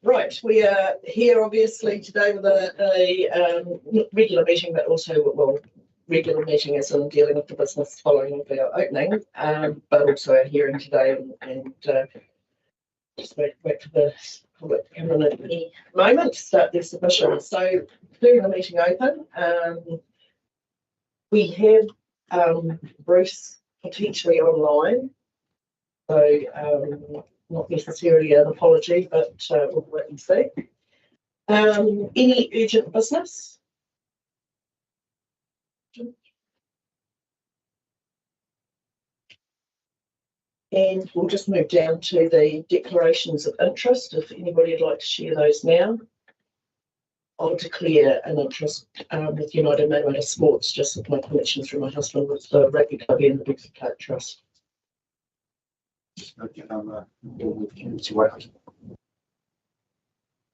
Right, we are here obviously today with a regular meeting, but also, well, regular meeting as in dealing with the business following our opening, but also our hearing today and just wait for the public to come in at any moment to start their submission. So, doing the meeting open, we have Bruce potentially online, so not necessarily an apology, but we'll wait and see. Any urgent business? And we'll just move down to the declarations of interest, if anybody would like to share those now. I'll declare an interest with United Matamata Sports, just with my connection through my husband with the Rugby Club and the Big Park Trust. Okay, thank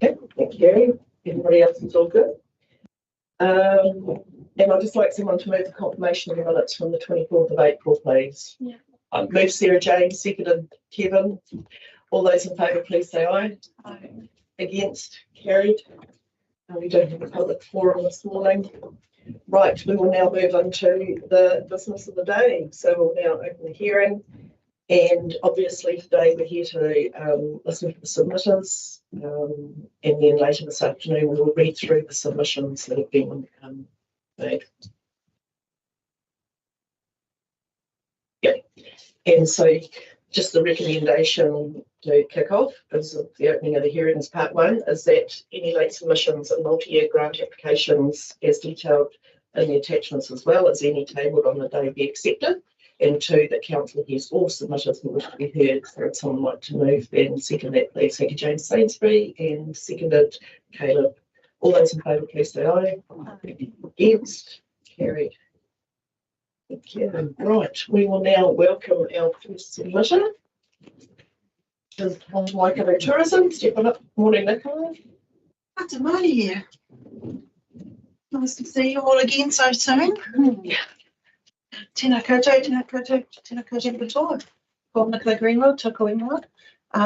you, Gary. Everybody else is all good. And I'd just like someone to move the confirmation of the minutes from the 24th of April, please. Yeah. Move Sarah Jane, seconded Kevin. All those in favour, please say aye. Aye. Against, carried. We don't have a public forum this morning. Right, we will now move on to the business of the day. So we'll now open the hearing. And obviously today we're here to listen to the submitters, and then later this afternoon we will read through the submissions that have been made. Yeah, and so just the recommendation to kick off is the opening of the hearings part one is that any late submissions and multi-year grant applications as detailed in the attachments as well as any tabled on the day be accepted. And two, that council hears all submitters who wish to be heard. So if someone like to move, then second that, please. Thank you, James Sainsbury, and seconded Caleb. All those in favour, please say aye. Against, carried. Thank you. Right, we will now welcome our first submitter. This is Waikato Tourism. Step on up. Morning, Nicola. Matamata here. Nice to see you all again so soon. Yeah. Tēnā koutou, tēnā koutou, tēnā koutou katoa. Ko Nicola Greenwood, tōko ingoa.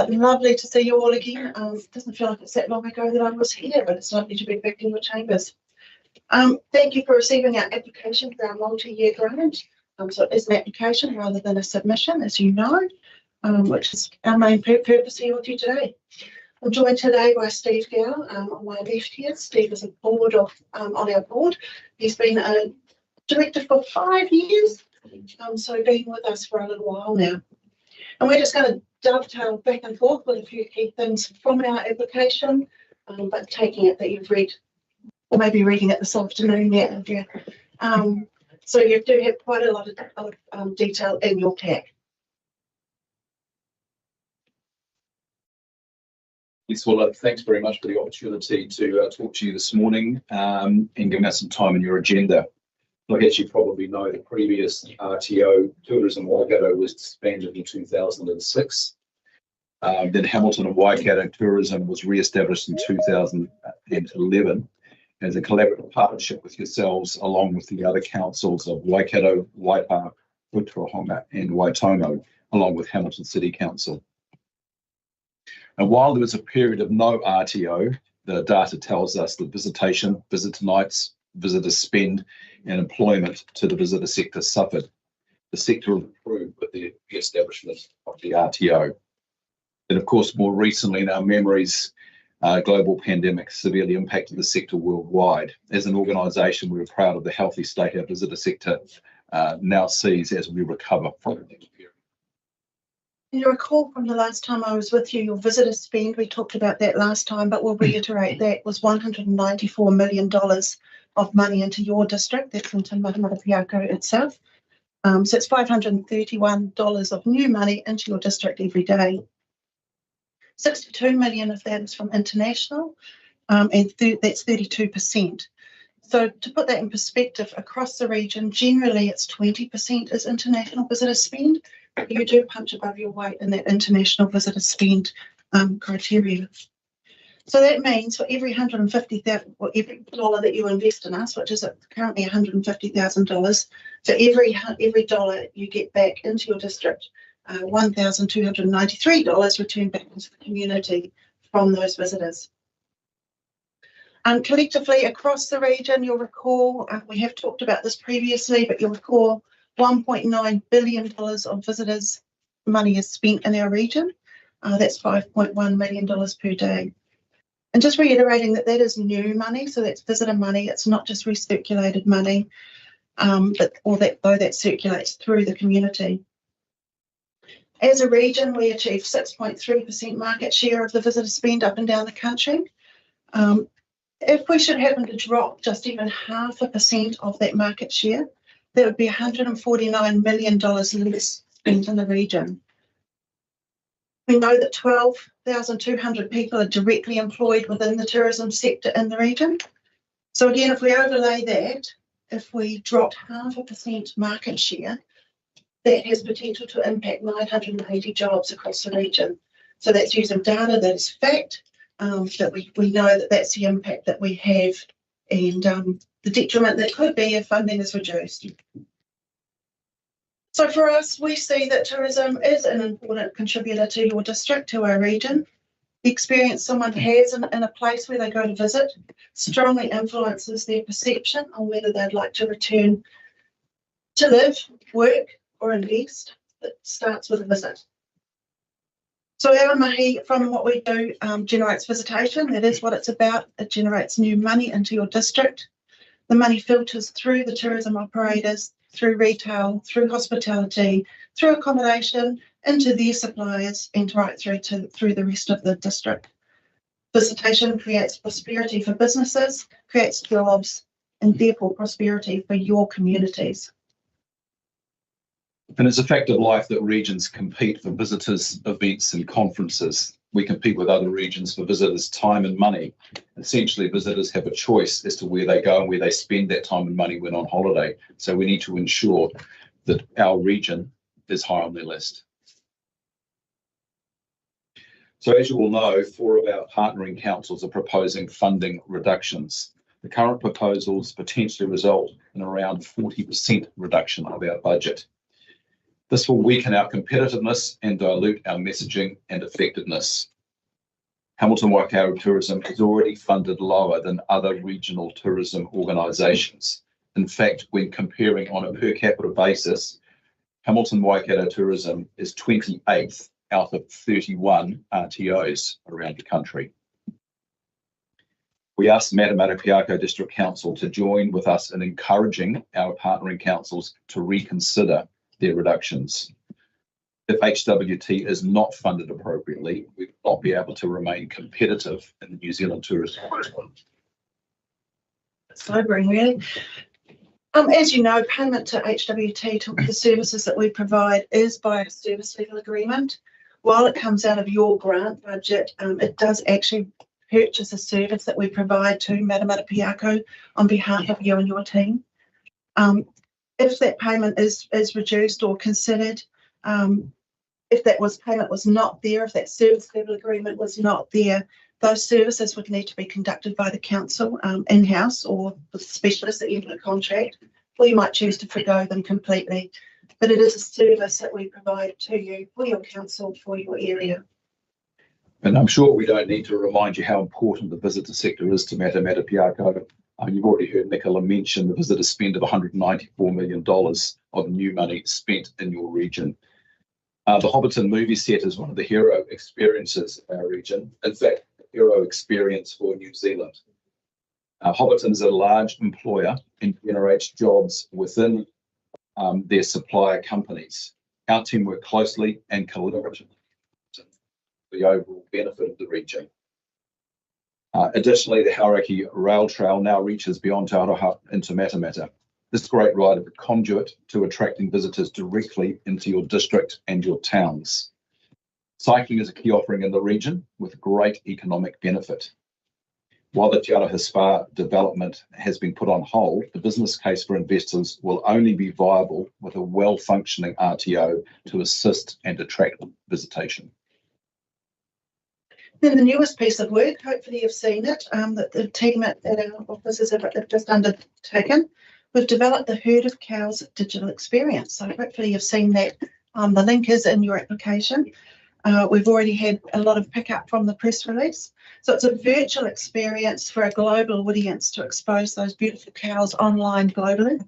Lovely to see you all again. It doesn't feel like it's that long ago that I was here, but it's lovely to be back in the chambers. Thank you for receiving our application for our multi-year grant. So it is an application rather than a submission, as you know, which is our main purpose here with you today. I'm joined today by Steve Gow on my left here. Steve is on our board. He's been a director for 5 years, so been with us for a little while now. And we're just going to dovetail back and forth with a few key things from our application, but taking it that you've read, or maybe reading it this afternoon. Yeah. So you do have quite a lot of detail in your pack. Yes, well, thanks very much for the opportunity to talk to you this morning and giving us some time in your agenda. Like as you probably know, the previous RTO, Tourism Waikato, was disbanded in 2006. Then Hamilton and Waikato Tourism was re-established in 2011 as a collaborative partnership with yourselves, along with the other councils of Waikato, Waipa, Putrahonga and Waitomo, along with Hamilton City Council. And while there was a period of no RTO, the data tells us that visitation, visitor nights, visitor spend and employment to the visitor sector suffered. The sector improved with the establishment of the RTO. And of course, more recently in our memories, global pandemic severely impacted the sector worldwide. As an organisation, we were proud of the healthy state our visitor sector now sees as we recover from the period. You recall from the last time I was with you, your visitor spend, we talked about that last time, but we'll reiterate that was $194 million of money into your district. That's into Matamata-Piako itself. So it's $531 of new money into your district every day. 62 million of that is from international, and that's 32%. So to put that in perspective, across the region, generally it's 20% is international visitor spend. You do punch above your weight in that international visitor spend criteria. So that means for every $150,000, or every dollar that you invest in us, which is currently $150,000, for every dollar you get back into your district, $1,293 returned back into the community from those visitors. Collectively across the region, you'll recall, we have talked about this previously, but you'll recall $1.9 billion of visitors' money is spent in our region. That's $5.1 million per day. And just reiterating that that is new money, so that's visitor money. It's not just recirculated money, though that circulates through the community. As a region, we achieved 6.3% market share of the visitor spend up and down the country. If we should happen to drop just even 0.5% of that market share, that would be $149 million less spent in the region. We know that 12,200 people are directly employed within the tourism sector in the region. So again, if we overlay that, if we dropped 0.5% market share, that has potential to impact 980 jobs across the region. So that's using data that is fact, that we know that that's the impact that we have, and the detriment that could be if funding is reduced. So for us, we see that tourism is an important contributor to your district, to our region. The experience someone has in a place where they go to visit strongly influences their perception on whether they'd like to return to live, work, or invest. It starts with a visit. So our mahi, from what we do, generates visitation. That is what it's about. It generates new money into your district. The money filters through the tourism operators, through retail, through hospitality, through accommodation, into their suppliers, and right through the rest of the district. Visitation creates prosperity for businesses, creates jobs, and therefore prosperity for your communities. And it's a fact of life that regions compete for visitors, events and conferences. We compete with other regions for visitors' time and money. Essentially, visitors have a choice as to where they go and where they spend that time and money when on holiday. So we need to ensure that our region is high on their list. So as you all know, 4 of our partnering councils are proposing funding reductions. The current proposals potentially result in around 40% reduction of our budget. This will weaken our competitiveness and dilute our messaging and effectiveness. Hamilton Waikato Tourism is already funded lower than other regional tourism organisations. In fact, when comparing on a per capita basis, Hamilton Waikato Tourism is 28th out of 31 RTOs around the country. We asked Matamata-Piako District Council to join with us in encouraging our partnering councils to reconsider their reductions. If HWT is not funded appropriately, we will not be able to remain competitive in the New Zealand tourism market. Sobering, really. As you know, payment to HWT to the services that we provide is by a service level agreement. While it comes out of your grant budget, it does actually purchase a service that we provide to Matamata-Piako on behalf of you and your team. If that payment is reduced or considered, if that payment was not there, if that service level agreement was not there, those services would need to be conducted by the council in-house or with specialists that enter a contract, or you might choose to forgo them completely. But it is a service that we provide to you for your council, for your area. And I'm sure we don't need to remind you how important the visitor sector is to Matamata-Piako. You've already heard Nicola mention the visitor spend of $194 million of new money spent in your region. The Hobbiton movie set is one of the hero experiences in our region. In fact, a hero experience for New Zealand. Hobbiton is a large employer and generates jobs within their supplier companies. Our team work closely and collaboratively for the overall benefit of the region. Additionally, the Hauraki Rail Trail now reaches beyond Te Aroha into Matamata. This great ride is a conduit to attracting visitors directly into your district and your towns. Cycling is a key offering in the region with great economic benefit. While the Te Aroha Spa development has been put on hold, the business case for investors will only be viable with a well-functioning RTO to assist and attract visitation. Then the newest piece of work, hopefully you've seen it, that the team at our offices have just undertaken. We've developed the Herd of Cows digital experience. So hopefully you've seen that. The link is in your application. We've already had a lot of pickup from the press release. So it's a virtual experience for a global audience to expose those beautiful cows online globally.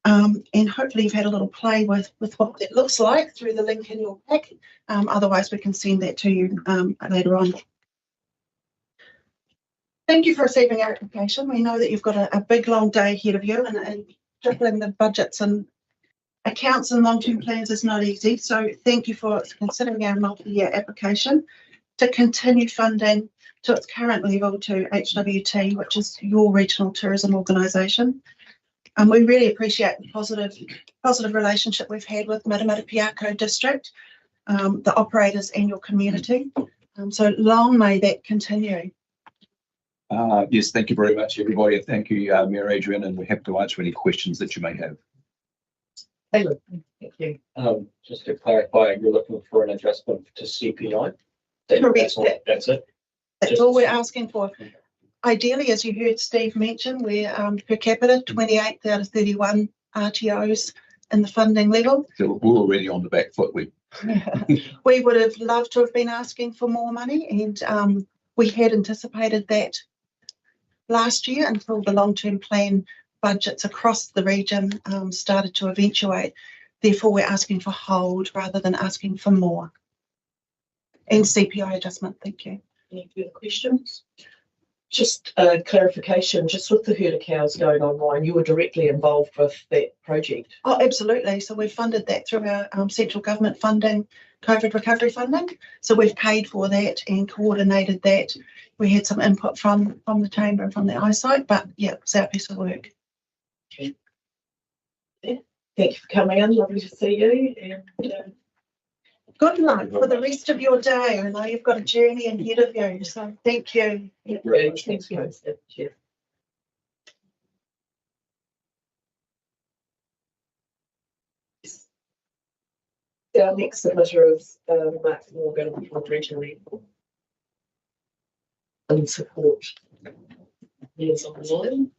And hopefully you've had a little play with what that looks like through the link in your pack. Otherwise, we can send that to you later on. Thank you for receiving our application. We know that you've got a big, long day ahead of you, and juggling the budgets and accounts and long-term plans is not easy. So thank you for considering our multi-year application to continue funding to its current level to HWT, which is your regional tourism organisation. And we really appreciate the positive relationship we've had with Matamata-Piako district, the operators and your community. So long may that continue. Yes, thank you very much, everybody. And thank you, Mayor Adrian, and we're happy to answer any questions that you may have. Taylor, thank you. Just to clarify, you're looking for an adjustment to CPI? Correct. That's it? That's all we're asking for. Ideally, as you heard Steve mention, we're per capita 28 out of 31 RTOs in the funding level. So we're already on the back foot. We would have loved to have been asking for more money, and we had anticipated that last year until the long-term plan budgets across the region started to eventuate. Therefore, we're asking for hold rather than asking for more. And CPI adjustment, thank you. Any further questions? Just a clarification, just with the herd of cows going online, you were directly involved with that project? Oh, absolutely. So we've funded that through our central government funding, COVID recovery funding. So we've paid for that and coordinated that. We had some input from the chamber and from the eyesight, but yeah, it's our piece of work. Okay. Yeah. Thank you for coming in. Lovely to see you. And good luck for the rest of your day. I know you've got a journey ahead of you, so thank you. thank you. Cheers. Our next submitter is Mark Morgan from Regional and support. Yes, online.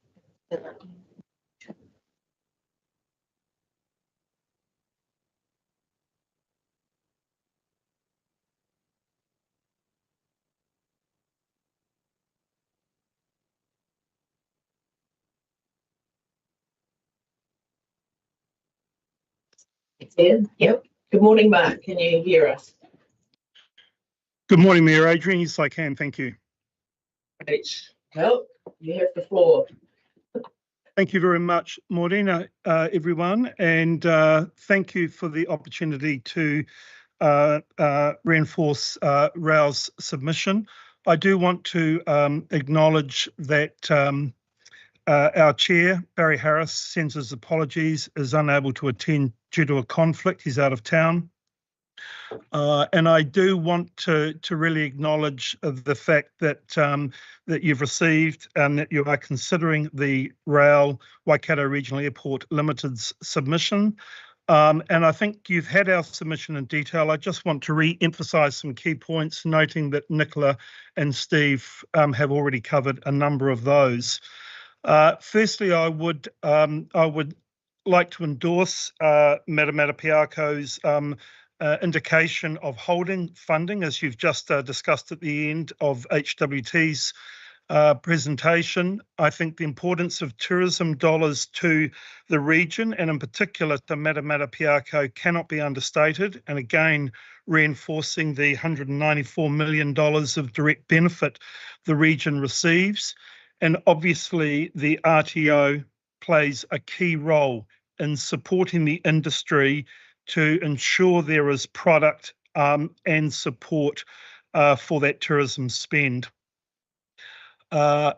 Yep. Good morning, Mark. Can you hear us? Good morning, Mayor Adrian. Yes, I can. Thank you. Great. Well, you have the floor. Thank you very much, Maureen, everyone, and thank you for the opportunity to reinforce Rao's submission. I do want to acknowledge that our chair, Barry Harris, sends his apologies, is unable to attend due to a conflict. He's out of town. And I do want to really acknowledge the fact that that you've received and that you are considering the Rail Waikato Regional Airport Limited's submission. And I think you've had our submission in detail. I just want to re-emphasise some key points, noting that Nicola and Steve have already covered a number of those. Firstly, I would like to endorse Matamata-Piako's indication of holding funding, as you've just discussed at the end of HWT's presentation. I think the importance of tourism dollars to the region, and in particular to Matamata-Piako, cannot be understated. And again, reinforcing the $194 million of direct benefit the region receives. And obviously, the RTO plays a key role in supporting the industry to ensure there is product and support for that tourism spend. I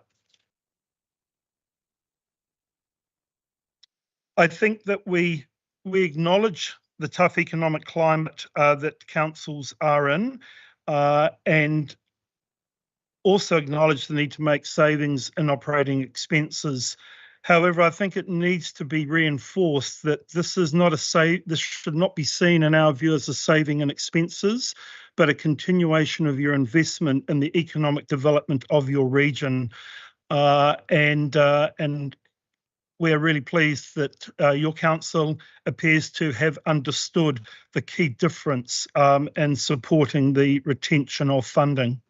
think that we acknowledge the tough economic climate that councils are in, and also acknowledge the need to make savings in operating expenses. However, I think it needs to be reinforced that this is not this should not be seen in our view as a saving in expenses, but a continuation of your investment in the economic development of your region. And we are really pleased that your council appears to have understood the key difference in supporting the retention of funding.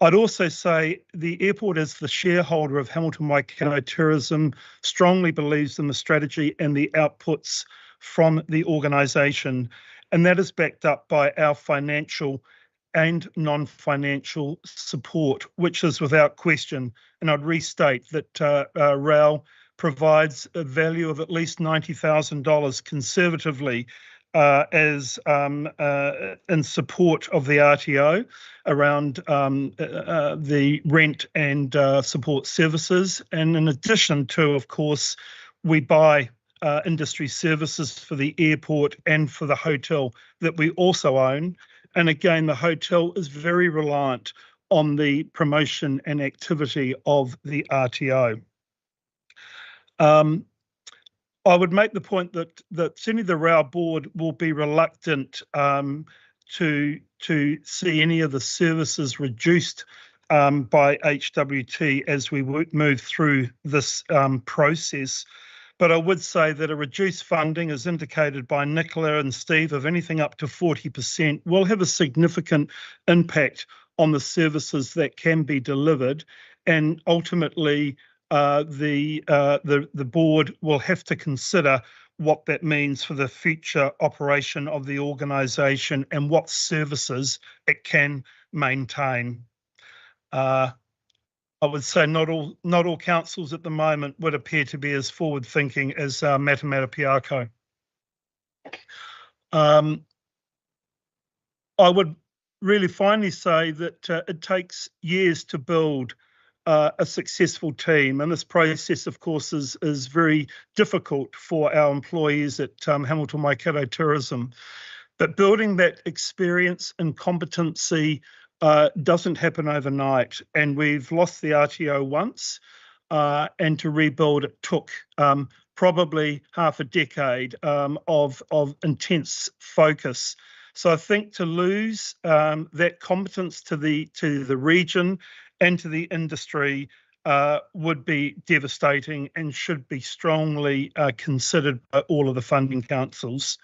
I'd also say the airport, as the shareholder of Hamilton-Waikato Tourism, strongly believes in the strategy and the outputs from the organisation, and that is backed up by our financial and non-financial support, which is without question. And I'd restate that RAL provides a value of at least $90,000 conservatively as in support of the RTO around the rent and support services. And in addition to, of course, we buy industry services for the airport and for the hotel that we also own. And again, the hotel is very reliant on the promotion and activity of the RTO. I would make the point that certainly the RAL board will be reluctant to see any of the services reduced by HWT as we move through this process. But I would say that a reduced funding, as indicated by Nicola and Steve, of anything up to 40%, will have a significant impact on the services that can be delivered, and ultimately the board will have to consider what that means for the future operation of the organisation and what services it can maintain. I would say not all councils at the moment would appear to be as forward-thinking as Matamata-Piako. I would really finally say that it takes years to build a successful team, and this process, of course, is very difficult for our employees at Hamilton-Waikato Tourism. But building that experience and competency doesn't happen overnight, and we've lost the RTO once, and to rebuild it took probably half a decade of intense focus. So I think to lose that competence to the region and to the industry would be devastating and should be strongly considered by all of the funding councils.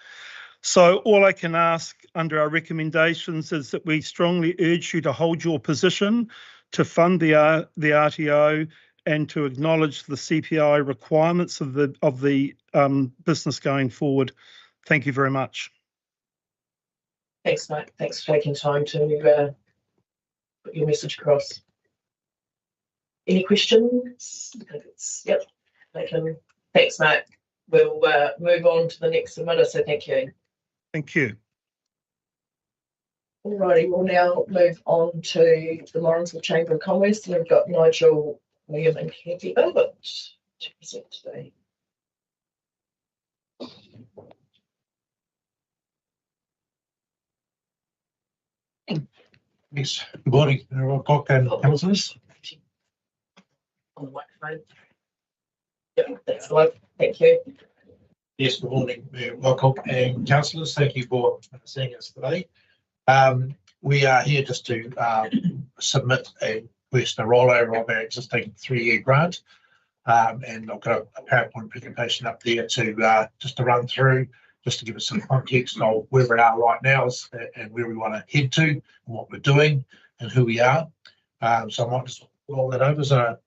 So all I can ask under our recommendations is that we strongly urge you to hold your position, to fund the RTO, and to acknowledge the CPI requirements of the business going forward. Thank you very much. Thanks, Mike. Thanks for taking time to put your message across. Any questions? I think it's, yep. Thanks, Mike. We'll move on to the next submitter, so thank you. Thank you. Alrighty, we'll now move on to the Morrinsville Chamber of Commerce. We've got Nigel, William and Kathy Albert to present today. Yes, good morning, Rob Cock and councillors. On the microphone. Yep, that's the one. Thank you. Yes, good morning, Rob Cock and councillors. Thank you for seeing us today. We are here just to submit a request, a rollover of our existing 3-year grant. And I've got a PowerPoint presentation up there to just to run through, just to give us some context of where we are right now and where we want to head to, and what we're doing and who we are. So I might just roll that over. So,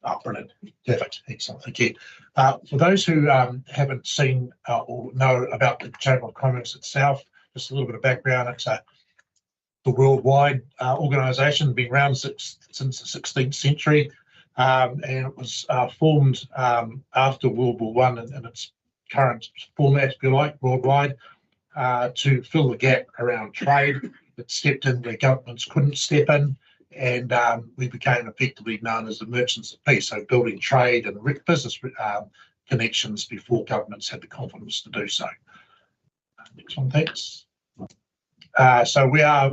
oh, brilliant. Perfect. Excellent. Thank you. For those who haven't seen or know about the Chamber of Commerce itself, just a little bit of background. It's the worldwide organisation, been around since the 16th century, and it was formed after World War I in its current format, if you like, worldwide, to fill the gap around trade. It stepped in where governments couldn't step in, and we became effectively known as the merchants of peace, so building trade and business connections before governments had the confidence to do so. Next one, thanks. So we are,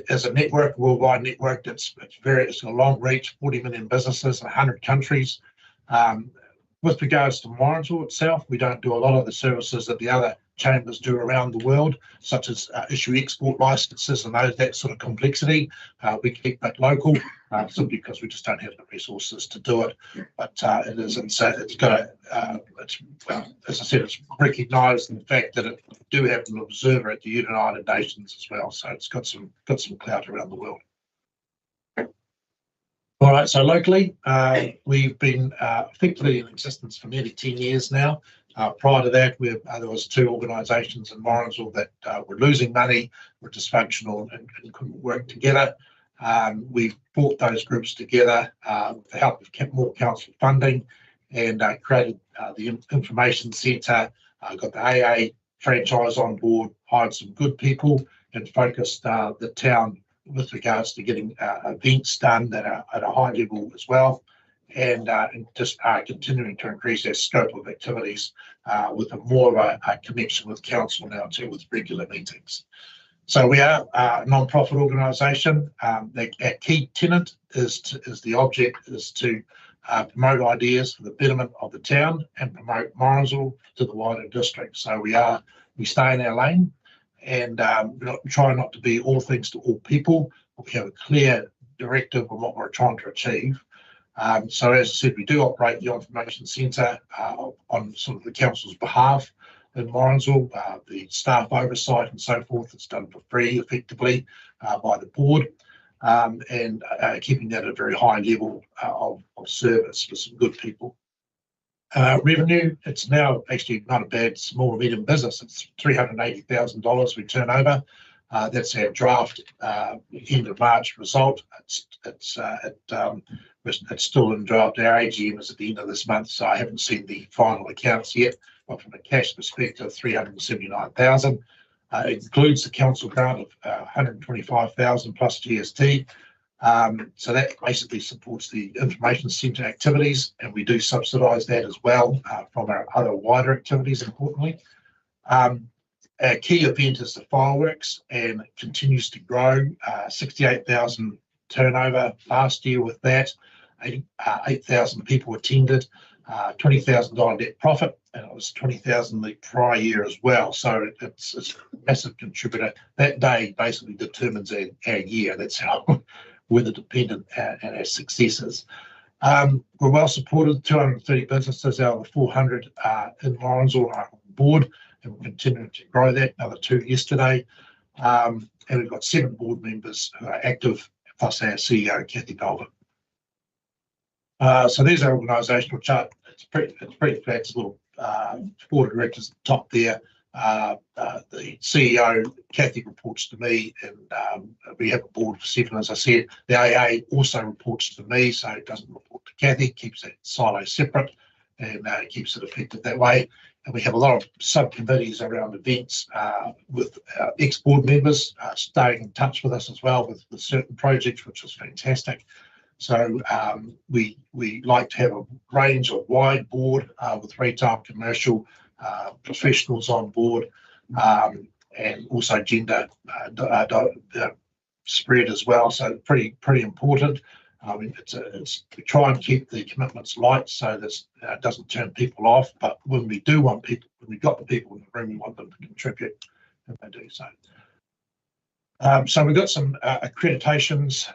as a network, a worldwide network, it's a long reach, 40 million businesses in 100 countries. With regards to Morrinsville itself, we don't do a lot of the services that the other chambers do around the world, such as issue export licenses and that sort of complexity. We keep that local simply because we just don't have the resources to do it. But it's got as I said, it's recognised in the fact that it do have an observer at the United Nations as well. So it's got some clout around the world. All right, so locally, we've been effectively in existence for nearly 10 years now. Prior to that, there was 2 organisations in Morrinsville that were losing money, were dysfunctional and couldn't work together. We've brought those groups together with the help of more council funding and created the information centre, got the AA franchise on board, hired some good people and focused the town with regards to getting events done that are at a high level as well, and just continuing to increase our scope of activities with more of a connection with council now too, with regular meetings. So we are a non-profit organisation. Our key tenet is the object is to promote ideas for the betterment of the town and promote Morrinsville to the wider district. So we stay in our lane. And try not to be all things to all people. We have a clear directive on what we're trying to achieve. So as I said, we do operate the information centre on sort of the council's behalf in Morrinsville. The staff oversight and so forth is done for free, effectively, by the board, and keeping that at a very high level of service for some good people. Revenue, it's now actually not a bad small or medium business. It's $380,000 we turn over. That's our draft end of March result. It's still in draft. Our AGM is at the end of this month, so I haven't seen the final accounts yet. But from a cash perspective, $379,000. It includes the council grant of $125,000 plus GST. So that basically supports the information centre activities, and we do subsidise that as well from our other wider activities, importantly. Our key event is the fireworks, and it continues to grow. 68,000 turnover last year with that. 8,000 people attended, $20,000 net profit, and it was 20,000 the prior year as well. So it's a massive contributor. That day basically determines our year. That's how weather dependent and our successes. We're well supported, 230 businesses out of the 400 in Morrinsville are on board, and we're continuing to grow that, another 2 yesterday. And we've got 7 board members who are active, plus our CEO, Kathy Dolvin. So there's our organisational chart. It's pretty flat. It's a little board of directors at the top there. The CEO, Kathy, reports to me, and we have a board of 7, as I said. The AA also reports to me, so it doesn't report to Kathy, keeps that silo separate, and keeps it effective that way. And we have a lot of subcommittees around events with ex-board members staying in touch with us as well with certain projects, which is fantastic. So we like to have a range of wide board with retail, commercial, professionals on board, and also gender spread as well. So pretty important. I mean, we try and keep the commitments light so that it doesn't turn people off. But when we do want people, when we've got the people in the room, we want them to contribute, and they do so. So we've got some accreditations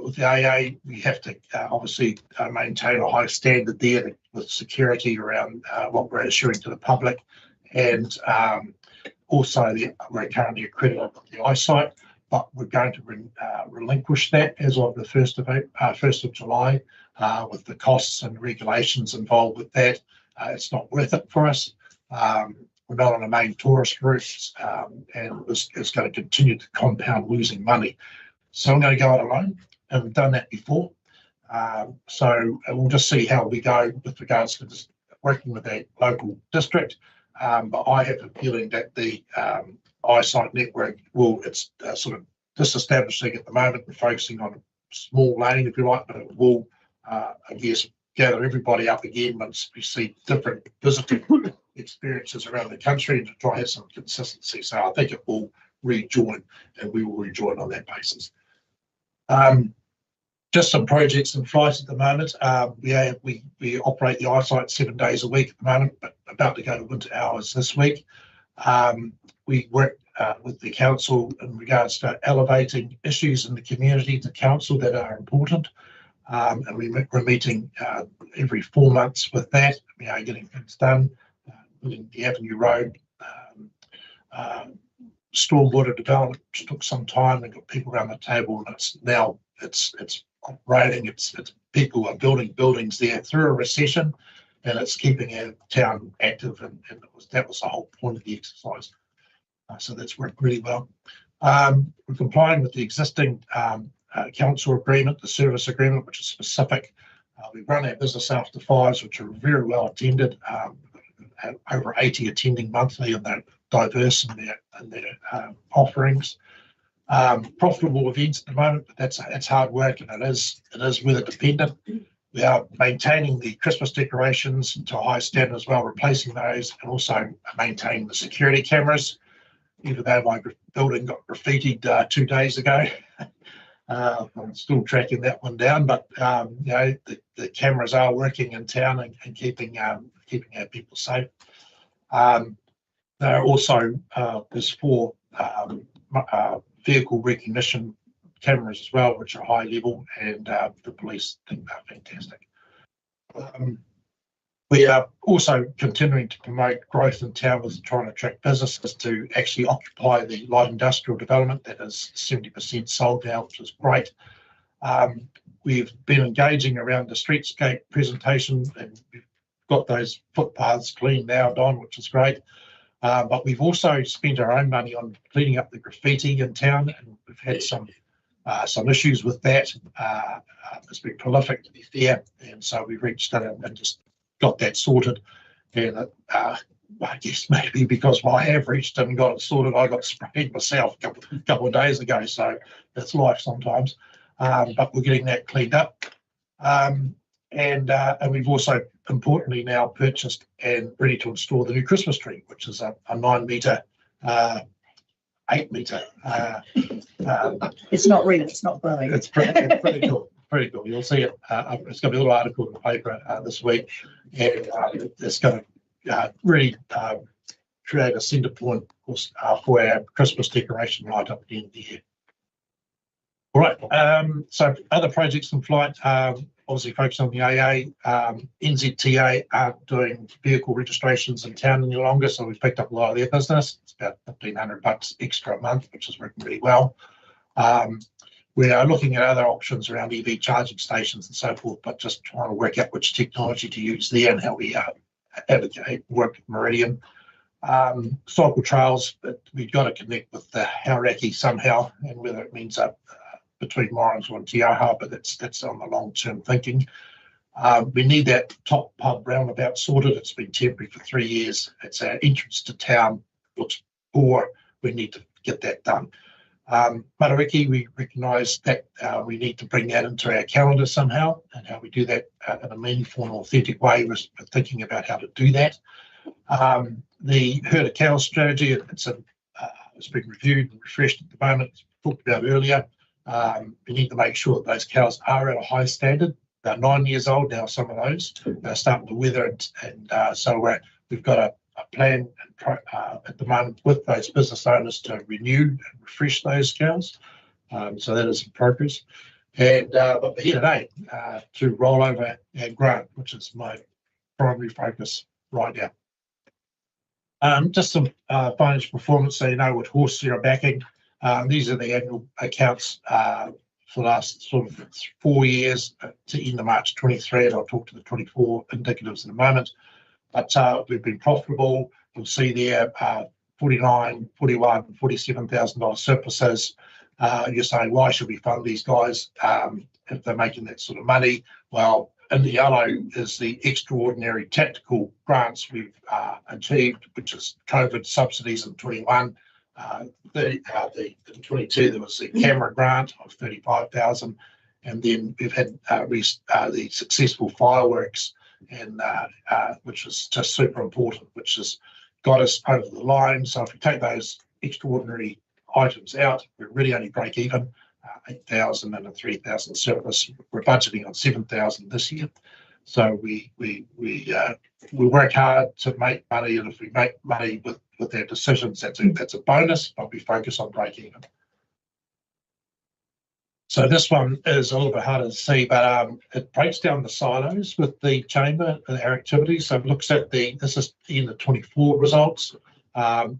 with the AA. We have to obviously maintain a high standard there with security around what we're issuing to the public, and also we're currently accredited with the eyesight, but we're going to relinquish that as of the 1st of July with the costs and regulations involved with that. It's not worth it for us. We're not on the main tourist routes, and it's going to continue to compound losing money. So I'm going to go it alone, and we've done that before. So we'll just see how we go with regards to just working with that local district. But I have a feeling that the eyesight network it's sort of disestablishing at the moment and focusing on a small lane, if you like, but it will, I guess, gather everybody up again once we see different visiting experiences around the country and to try and have some consistency. So I think it will rejoin, and we will rejoin on that basis. Just some projects in flight at the moment. We operate the eyesight 7 days a week at the moment, but about to go to winter hours this week. We work with the council in regards to elevating issues in the community to council that are important. And we're meeting every 4 months with that, getting things done. The Avenue Road stormwater development took some time and got people around the table, and it's operating. It's people are building buildings there through a recession, and it's keeping our town active, and that was the whole point of the exercise. So that's worked really well. We're complying with the existing council agreement, the service agreement, which is specific. We run our business after fives, which are very well attended. Over 80 attending monthly, and they're diverse in their offerings. Profitable events at the moment, but it's hard work, and it is weather dependent. We are maintaining the Christmas decorations to a high standard as well, replacing those, and also maintaining the security cameras. Even though my building got graffitied 2 days ago, I'm still tracking that one down. But the cameras are working in town and keeping our people safe. There are also there's 4 vehicle recognition cameras as well, which are high level, and the police think they're fantastic. We are also continuing to promote growth in town with trying to attract businesses to actually occupy the light industrial development that is 70% sold now, which is great. We've been engaging around the streetscape presentation, and we've got those footpaths cleaned now, Don, which is great. But we've also spent our own money on cleaning up the graffiti in town, and we've had some issues with that. It's been prolific, to be fair, and so we reached in and just got that sorted. And I guess maybe because I have reached in and got it sorted, I got sprayed myself a couple of days ago, so that's life sometimes. But we're getting that cleaned up. And we've also importantly now purchased and ready to install the new Christmas tree, which is a 9 metre, 8 metre. It's not real, it's not growing. It's pretty cool. Pretty cool. You'll see it. It's going to be a little article in the paper this week, and it's going to really create a centre point for our Christmas decoration right up at the end of the year. All right. So other projects in flight, obviously focused on the AA. NZTA aren't doing vehicle registrations in town any longer, so we've picked up a lot of their business. It's about $1,500 extra a month, which is working really well. We are looking at other options around EV charging stations and so forth, but just trying to work out which technology to use there and how we advocate work with Meridian. Cycle trails, but we've got to connect with the Hauraki somehow, and whether it means between Morrinsville and Te Aha, but that's on the long-term thinking. We need that top pub roundabout sorted. It's been temporary for 3 years. It's our entrance to town. Looks poor. We need to get that done. Matariki, we recognise that we need to bring that into our calendar somehow, and how we do that in a meaningful and authentic way. We're thinking about how to do that. The herd of cows strategy, it's been reviewed and refreshed at the moment. As we talked about earlier. We need to make sure that those cows are at a high standard. They're 9 years old now, some of those. They're starting to wither, and so we've got a plan at the moment with those business owners to renew and refresh those cows. So that is in progress. And but we're here today to roll over our grant, which is my primary focus right now. Just some financial performance, so you know what horse you're backing. These are the annual accounts for the last sort of 4 years to end of March 23, and I'll talk to the 24 indicatives in a moment. But we've been profitable. You'll see there $49,000, $41,000, $47,000 surpluses. You're saying, why should we fund these guys if they're making that sort of money? Well, in the yellow is the extraordinary tactical grants we've achieved, which is COVID subsidies in 21. In 22, there was the camera grant of $35,000, and then we've had the successful fireworks, and which was just super important, which has got us over the line. So if we take those extraordinary items out, we're really only break even, 8,000 and a 3,000 surplus. We're budgeting on 7,000 this year. So we work hard to make money, and if we make money with our decisions, that's a bonus, but we focus on break even. So this one is a little bit harder to see, but it breaks down the silos with the chamber, our activities. So it looks at this is in the 24 results.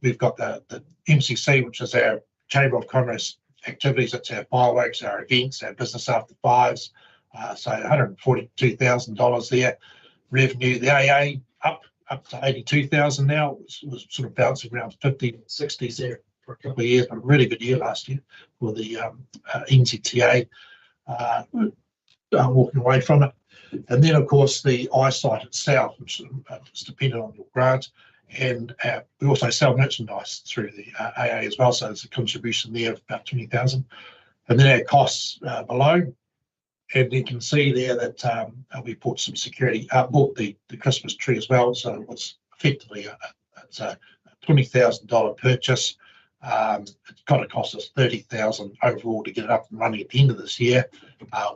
We've got the MCC, which is our Chamber of Commerce activities. It's our fireworks, our events, our business after fives. So $142,000 there. Revenue, the AA up to 82,000 now. It was sort of bouncing around 50, 60s there for a couple of years, but a really good year last year for the NZTA, walking away from it. And then, of course, the eyesight itself, which is dependent on your grant. And we also sell merchandise through the AA as well, so there's a contribution there of about 20,000. And then our costs below. And you can see there that we bought some security, bought the Christmas tree as well. So it was effectively it's a $20,000 purchase. It's going to cost us $30,000 overall to get it up and running at the end of this year.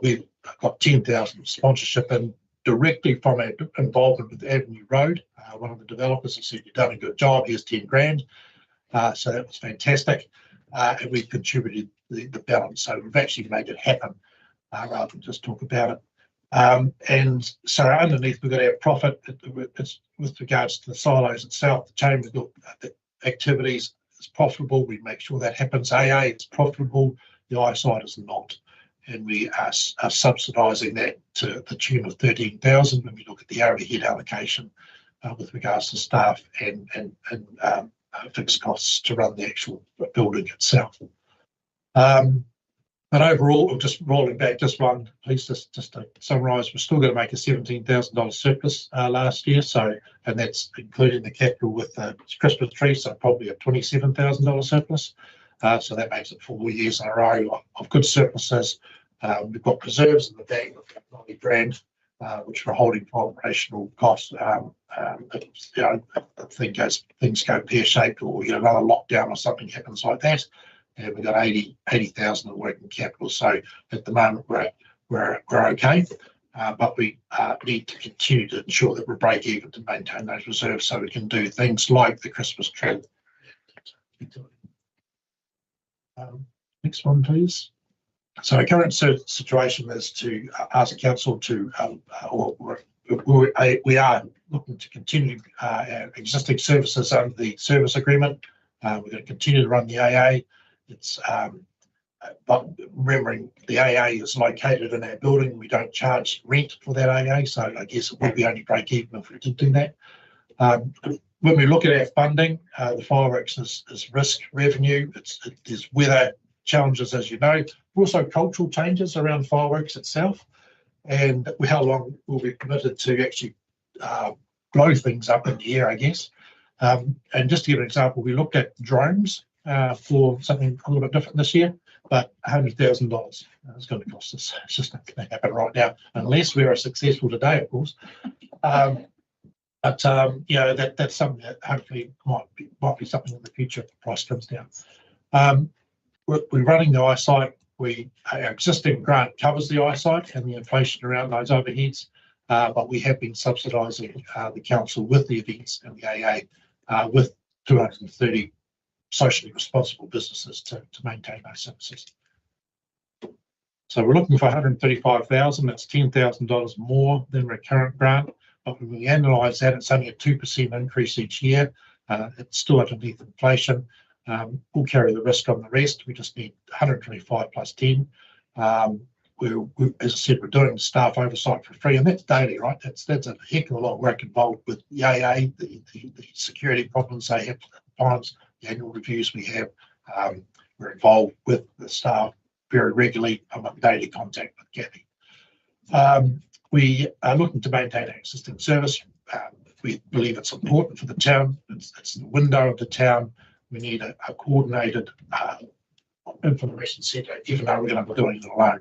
We've got $10,000 sponsorship in directly from our involvement with Avenue Road. One of the developers has said, "You've done a good job, here's 10 grand. So that was fantastic. And we've contributed the balance. So we've actually made it happen. Rather than just talk about it. And so underneath we've got our profit. It's with regards to the silos itself, the chamber the activities is profitable. We make sure that happens. AA is profitable. The eyesight is not. And we are subsidising that to the tune of 13,000 when we look at the overhead allocation with regards to staff and fixed costs to run the actual building itself. But overall, just rolling back just one, please, just to summarise, we're still going to make a $17,000 surplus last year. So, and that's including the capital with the Christmas tree, so probably a $27,000 surplus. So that makes it 4 years in a row of good surpluses. We've got reserves in the bank of 90 grand, which we're holding for operational costs. If things go pear-shaped or another lockdown or something happens like that. And we've got 80,000 of working capital. So at the moment we're okay, but we need to continue to ensure that we're break even to maintain those reserves so we can do things like the Christmas tree. Next one, please. So our current situation is to ask council to, we are looking to continue our existing services under the service agreement. We're going to continue to run the AA. It's but remembering the AA is located in our building, we don't charge rent for that AA, so I guess it would be only break even if we did do that. When we look at our funding, the fireworks is risk revenue. There's weather challenges, as you know, also cultural changes around fireworks itself, and how long we'll be committed to actually blow things up in the air, I guess. And just to give an example, we looked at drones. For something a little bit different this year, but $100,000 is going to cost us. It's just not going to happen right now, unless we are successful today, of course. That's something that hopefully might be something in the future if the price comes down. We're running the eyesight. Our existing grant covers the eyesight and the inflation around those overheads, but we have been subsidising the council with the events and the AA with 230 socially responsible businesses to maintain those services. So we're looking for 135,000. That's $10,000 more than our current grant. But when we analyse that, it's only a 2% increase each year. It's still underneath inflation. We'll carry the risk on the rest. We just need 125 plus 10. As I said, we're doing staff oversight for free, and that's daily, right? That's a heck of a lot of work involved with the AA, the security problems they have at times. The annual reviews we have, we're involved with the staff very regularly. I'm in daily contact with Kathy. We are looking to maintain our existing service. We believe it's important for the town. It's the window of the town. We need a coordinated information centre, even though we're going to be doing it alone.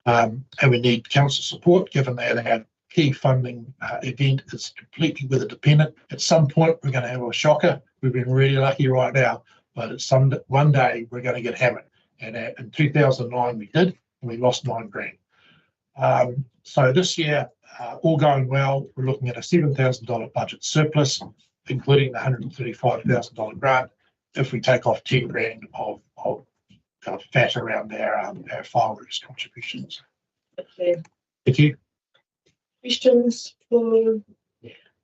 And we need council support, given that our key funding event is completely weather dependent. At some point, we're going to have a shocker. We've been really lucky right now, but one day we're going to get hammered. And in 2009 we did, and we lost 9 grand. So this year all going well, we're looking at a $7,000 budget surplus, including the $135,000 grant, if we take off 10 grand of fat around our file roofs contributions. Okay. Thank you. Questions for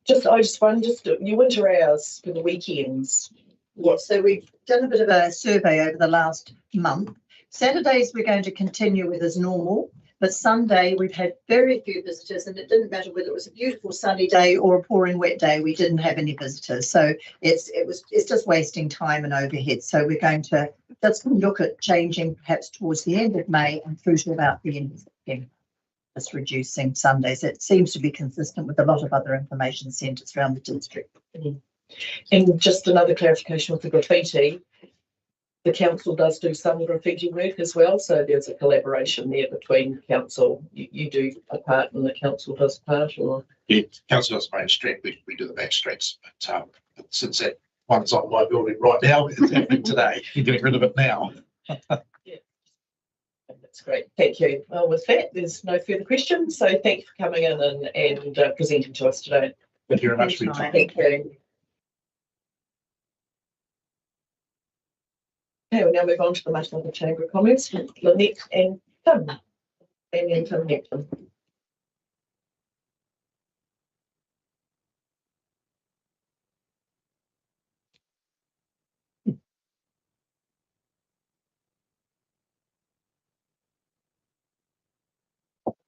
just your winter hours for the weekends? Yes, so we've done a bit of a survey over the last month. Saturdays we're going to continue with as normal, but Sunday we've had very few visitors, and it didn't matter whether it was a beautiful sunny day or a pouring wet day, we didn't have any visitors. So it's just wasting time and overhead. So we're going to just look at changing perhaps towards the end of May and through to about the end of September. Just reducing Sundays. It seems to be consistent with a lot of other information centres around the district. And just another clarification with the graffiti, the council does do some graffiti work as well, so there's a collaboration there between council. You do a part and the council does a part, or? Yeah, council does main street, we do the back streets, but since that one's on my building right now, it's happening today. You're getting rid of it now. Yeah, that's great. Thank you. Well, with that, there's no further questions. So thank you for coming in and presenting to us today. Thank you very much for your time. Thank you. Okay, we'll now move on to the Matamata Chamber of Commerce with Lynette and Tim. Amy and Tim Hampton.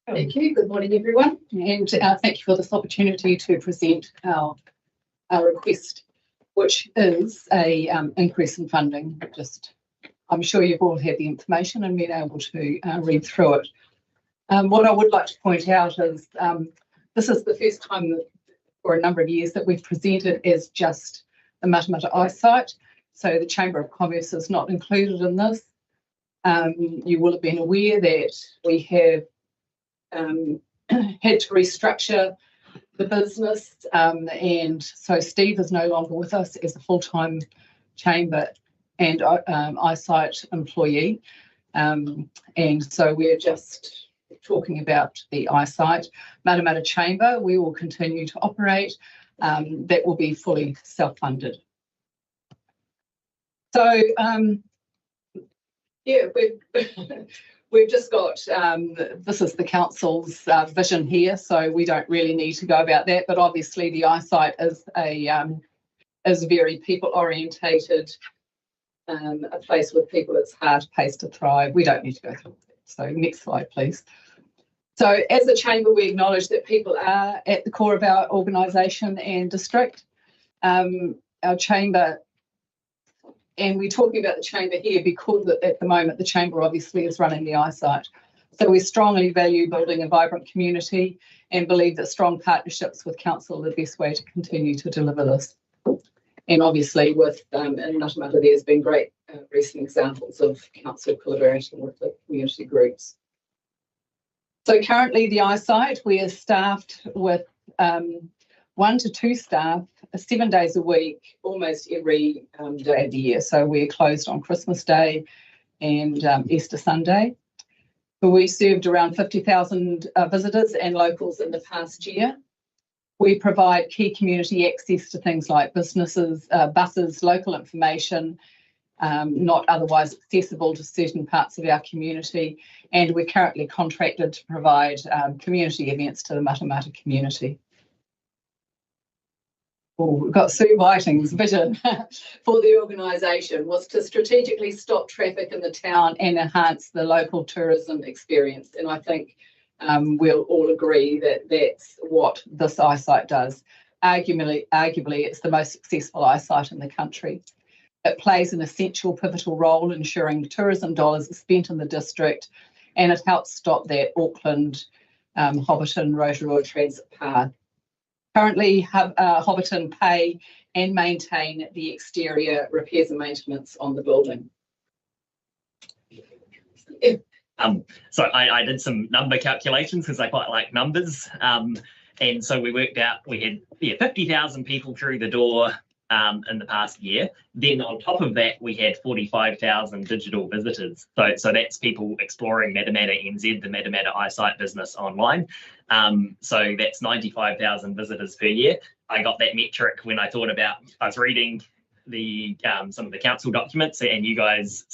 Thank you. Good morning, everyone, and thank you for this opportunity to present our request, which is a increase in funding. I'm sure you've all had the information and been able to read through it. What I would like to point out is this is the first time for a number of years that we've presented as just the Matamata eyesite, so the Chamber of Commerce is not included in this. You will have been aware that we have had to restructure the business, and so Steve is no longer with us as a full-time chamber and eyesight employee, and so we're just talking about the eyesight. Matamata Chamber, we will continue to operate. That will be fully self-funded. So yeah, we've just got, this is the council's vision here, so we don't really need to go about that, but obviously the eyesight is a very people-orientated, a place with people that's hard-paced to thrive. We don't need to go through that. So next slide, please. So as a chamber, we acknowledge that people are at the core of our organisation and district. Our chamber, and we're talking about the chamber here because at the moment the chamber obviously is running the eyesight. So we strongly value building a vibrant community and believe that strong partnerships with council are the best way to continue to deliver this. And obviously with in Matamata there's been great recent examples of council collaborating with the community groups. So currently the eyesight, we are staffed with 1 to 2 staff 7 days a week, almost every day of the year. So we're closed on Christmas Day and Easter Sunday. But we served around 50,000 visitors and locals in the past year. We provide key community access to things like businesses, buses, local information, not otherwise accessible to certain parts of our community. And we're currently contracted to provide community events to the Matamata community. We've got Sue Whiting's vision for the organisation was to strategically stop traffic in the town and enhance the local tourism experience. And I think we'll all agree that that's what this eyesight does. Arguably, it's the most successful eyesight in the country. It plays an essential pivotal role ensuring tourism dollars are spent in the district, and it helps stop that Auckland, Hobbiton, Rotorua transit path. Currently, Hobbiton pay and maintain the exterior repairs and maintenance on the building. So I did some number calculations because I quite like numbers. And so we worked out we had 50,000 people through the door in the past year. Then on top of that, we had 45,000 digital visitors. So that's people exploring Matamata NZ, the Matamata eyesight business online. So that's 95,000 visitors per year. I got that metric when I was reading the some of the council documents, and you guys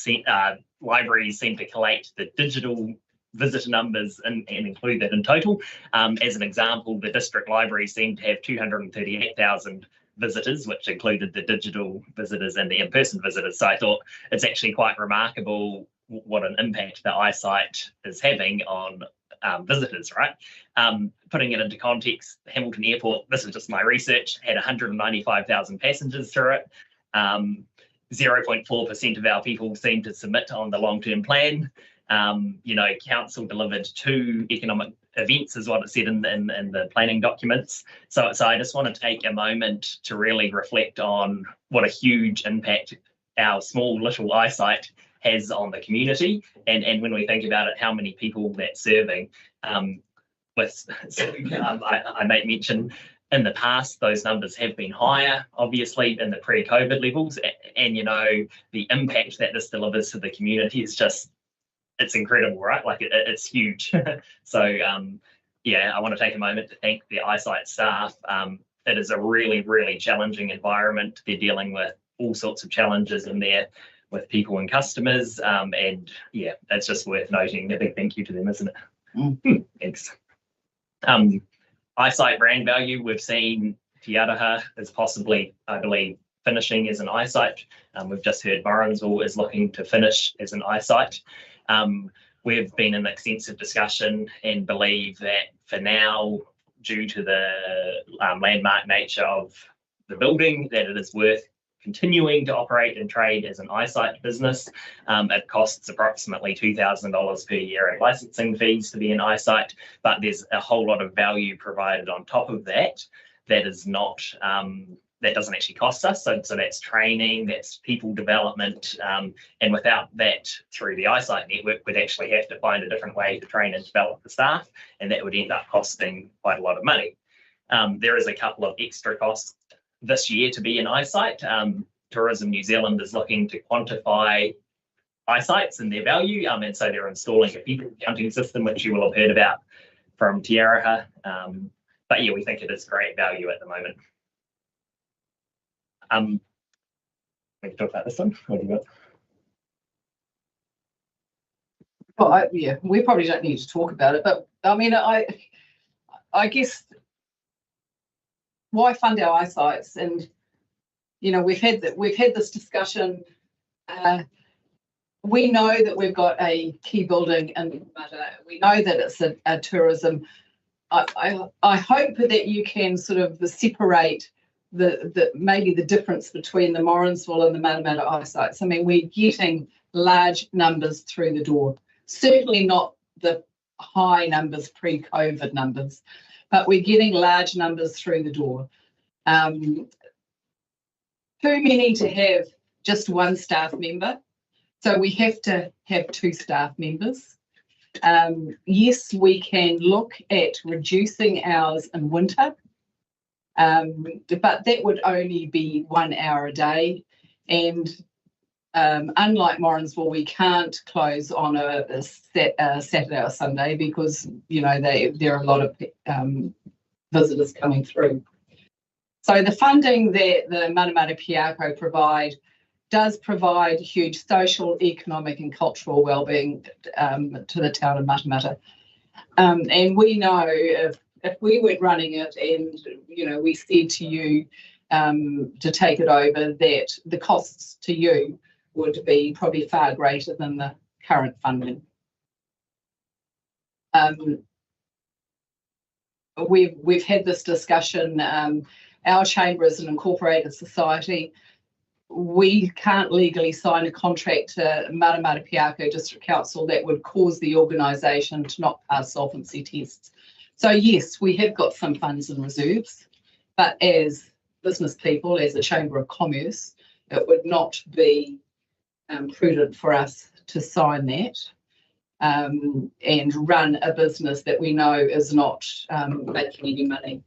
libraries seem to collate the digital visitor numbers and include that in total. As an example, the district library seemed to have 238,000 visitors, which included the digital visitors and the in-person visitors. So I thought it's actually quite remarkable what an impact the eyesight is having on visitors, right? Putting it into context, Hamilton Airport, this is just my research, had 195,000 passengers through it. 0.4% of our people seem to submit on the long-term plan. Council delivered 2 economic events, is what it said in the planning documents. So I just want to take a moment to really reflect on what a huge impact our small little eyesight has on the community, and when we think about it, how many people that's serving. I might mention in the past, those numbers have been higher, obviously, in the pre-COVID levels, and the impact that this delivers to the community is just, it's incredible, right? Like it's huge. So I want to take a moment to thank the eyesight staff. It is a really, really challenging environment. They're dealing with all sorts of challenges in there with people and customers. It's just worth noting. A big thank you to them, isn't it? Thanks. Eyesight brand value, we've seen Te Araha is possibly, I believe, finishing as an eyesight. We've just heard Morrinsville is looking to finish as an eyesight. We've been in extensive discussion and believe that for now, due to the landmark nature of the building, that it is worth continuing to operate and trade as an eyesight business. It costs approximately $2,000 per year in licensing fees to be an eyesight, but there's a whole lot of value provided on top of that is not that doesn't actually cost us. So that's training, that's people development, and without that, through the eyesight network, we'd actually have to find a different way to train and develop the staff, and that would end up costing quite a lot of money. There is a couple of extra costs this year to be an eyesight. Tourism New Zealand is looking to quantify eyesights and their value, and so they're installing a people counting system, which you will have heard about from Te Araha. But we think it is great value at the moment. We can talk about this one. What do you got? Well, we probably don't need to talk about it, but I mean, I guess why fund our eyesights? And we've had this discussion. We know that we've got a key building in Matamata. We know that it's a tourism. I hope that you can sort of separate maybe the difference between the Morrinsville and the Matamata eyesights. I mean, we're getting large numbers through the door. Certainly not the high numbers, pre-COVID numbers, but we're getting large numbers through the door. Too many to have just one staff member. So we have to have 2 staff members. Yes, we can look at reducing hours in winter, but that would only be 1 hour a day. And unlike Morrinsville, we can't close on a Saturday or Sunday because, there are a lot of visitors coming through. So the funding that the Matamata-Piako does provide huge social, economic and cultural wellbeing to the town of Matamata. And we know if we weren't running it and, we said to you to take it over, that the costs to you would be probably far greater than the current funding. We've had this discussion. Our chamber is an incorporated society. We can't legally sign a contract to Matamata-Piako District Council that would cause the organisation to not pass solvency tests. So yes, we have got some funds and reserves, but as business people, as a Chamber of Commerce, it would not be prudent for us to sign that and run a business that we know is not making any money.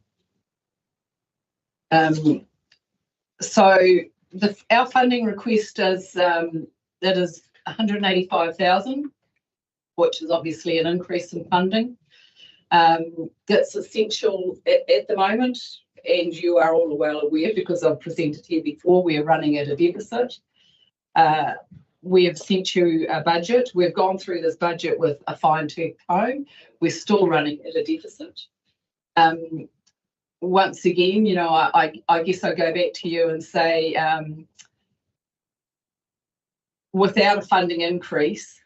So our funding request is that is 185,000, which is obviously an increase in funding. That's essential at the moment, and you are all well aware because I've presented here before, we are running at a deficit. We have sent you a budget. We've gone through this budget with a fine-tooth comb. We're still running at a deficit. Once again, you know, I guess I go back to you and say, without a funding increase,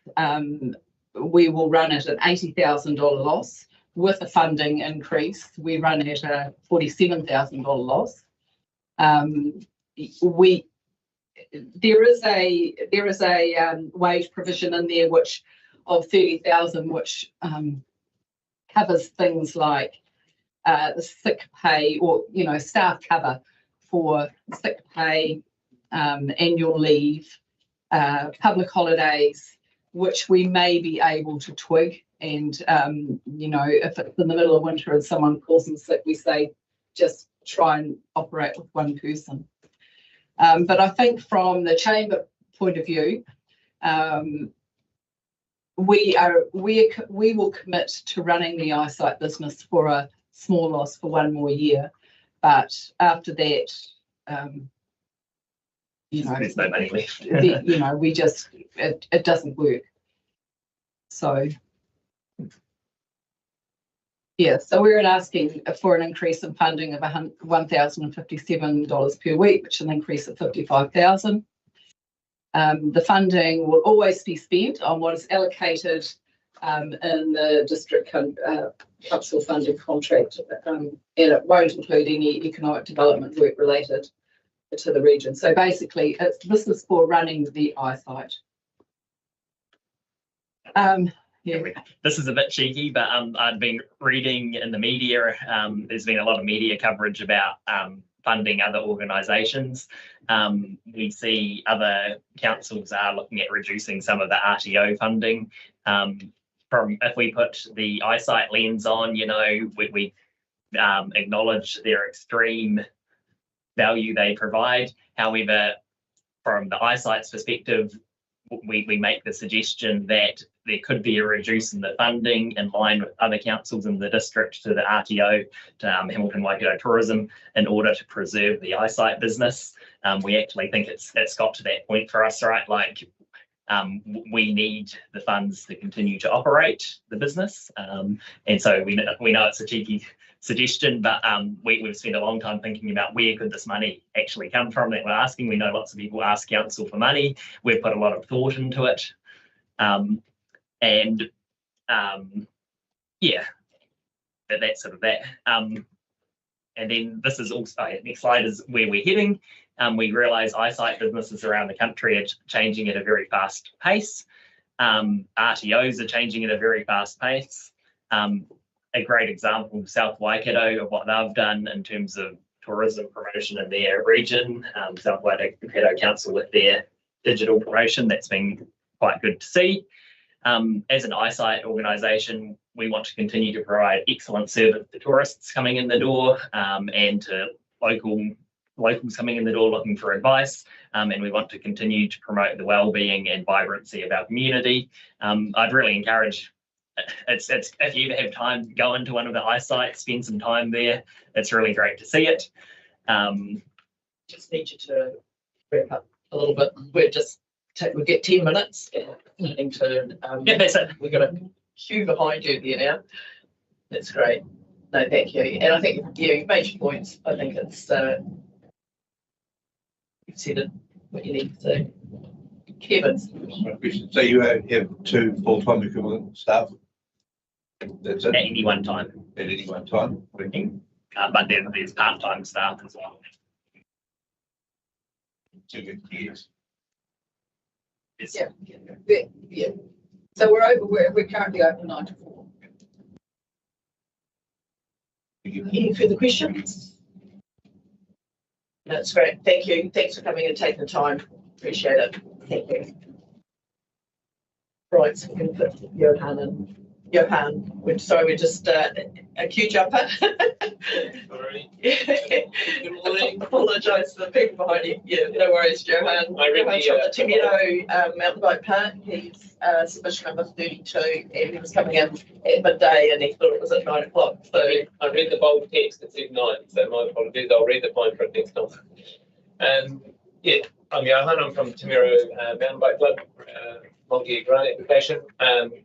we will run at an $80,000 loss. With a funding increase, we run at a $47,000 loss. There is a wage provision in there which of 30,000, which covers things like the sick pay, or staff cover for sick pay, annual leave, public holidays, which we may be able to twig. And if it's in the middle of winter and someone calls in sick, we say just try and operate with one person. But I think from the chamber point of view, we will commit to running the eyesight business for a small loss for one more year, but after that, there's no money left. we just it doesn't work. So. Yeah, so we're asking for an increase in funding of $1,057 per week, which is an increase of 55,000. The funding will always be spent on what is allocated in the district council funding contract, and it won't include any economic development work related to the region. So basically, this is for running the eyesight. Yeah. This is a bit cheeky, but I've been reading in the media. There's been a lot of media coverage about funding other organisations. We see other councils are looking at reducing some of the RTO funding. If we put the eyesight lens on, we acknowledge their extreme value they provide. However, from the eyesight's perspective, we make the suggestion that there could be a reduce in the funding in line with other councils in the district to the RTO, to Hamilton Waikato Tourism, in order to preserve the eyesight business. We actually think it's got to that point for us, right? Like, we need the funds to continue to operate the business. And so we know it's a cheeky suggestion, but we've spent a long time thinking about where could this money actually come from that we're asking. We know lots of people ask council for money. We've put a lot of thought into it. That's sort of that. And then this is also, next slide is where we're heading. We realise eyesight businesses around the country are changing at a very fast pace. RTOs are changing at a very fast pace. A great example, South Waikato, of what they've done in terms of tourism promotion in their region. South Waikato Council with their digital promotion, that's been quite good to see. As an eyesight organisation, we want to continue to provide excellent service to tourists coming in the door, and to locals coming in the door looking for advice, and we want to continue to promote the well-being and vibrancy of our community. I'd really encourage, it's if you ever have time, go into one of the eyesight, spend some time there. It's really great to see it. Just need you to wrap up a little bit. We'll get 10 minutes. That's it. We've got a queue behind you there now. That's great. No, thank you. And I think, you've made your points. I think it's you've said it, what you need to say. Kevin. So you have 2 full-time equivalent staff? That's it? At any one time. At any one time? Working, but there's part-time staff as well. 2 years. Yeah. So we're currently open 9 to 4. Any further questions? That's great. Thank you. Thanks for coming and taking the time. Appreciate it. Thank you. Right, so we can put Johan in Johan, we're just a queue jumper. Sorry. Good morning. Apologise to the people behind you. Yeah, no worries, Johan. I read Johan's from the Te Miro mountain bike park. He's submission number 32, and he was coming in at midday, and he thought it was at 9 o'clock. So I read the bold text that said 9, so my apologies. I'll read the fine print next time. Yeah, I'm Johan. I'm from Te Miro Mountain Bike Club. Multi-year grant application.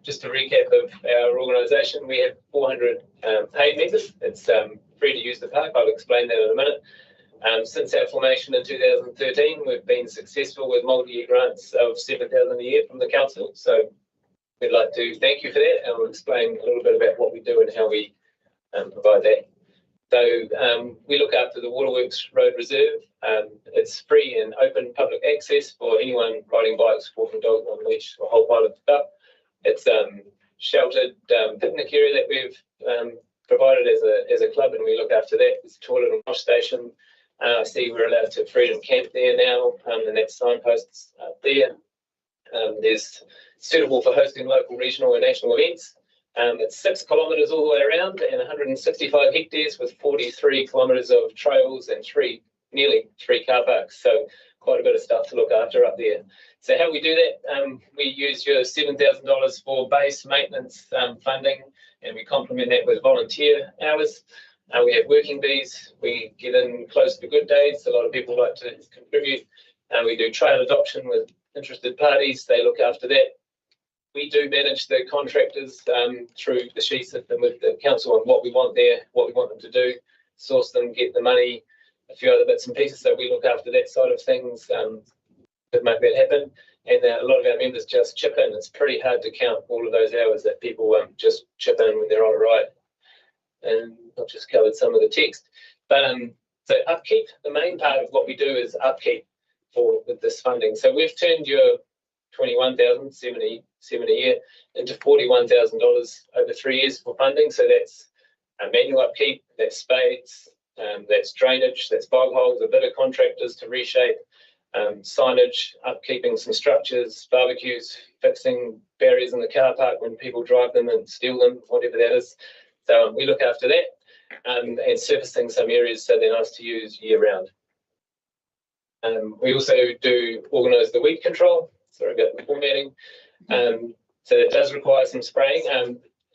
Just a recap of our organisation, we have 400 paid members. It's free to use the park. I'll explain that in a minute. Since our formation in 2013, we've been successful with multi-year grants of $7,000 a year from the council. So we'd like to thank you for that, and I'll explain a little bit about what we do and how we provide that. So we look after the Waterworks Road Reserve. It's free and open public access for anyone riding bikes, walking dogs on leash, or a whole pile of stuff. It's sheltered picnic area that we've provided as a club, and we look after that. There's a toilet and wash station. I see we're allowed to freedom camp there now, and that's signposts up there. There's suitable for hosting local, regional, and national events. It's 6 kilometres all the way around and 165 hectares with 43 kilometres of trails and nearly three car parks. So quite a bit of stuff to look after up there. So how we do that, we use your $7,000 for base maintenance funding, and we complement that with volunteer hours. We have working bees. We get in close to good days. A lot of people like to contribute. We do trail adoption with interested parties. They look after that. We do manage the contractors through the SHE system with the council on what we want there, what we want them to do, source them, get the money, a few other bits and pieces. So we look after that side of things to make that happen. And a lot of our members just chip in. It's pretty hard to count all of those hours that people just chip in when they're on a ride. And I've just covered some of the text. But so upkeep, the main part of what we do is upkeep with this funding. So we've turned your $21,070 a year into $41,000 over 3 years for funding. So that's manual upkeep, that's spades, that's drainage, that's bog holes, a bit of contractors to reshape, signage, upkeeping some structures, barbecues, fixing barriers in the car park when people drive them and steal them, whatever that is. So we look after that, and surfacing some areas so they're nice to use year round. We also do organise the weed control. Sorry about the formatting. So it does require some spraying.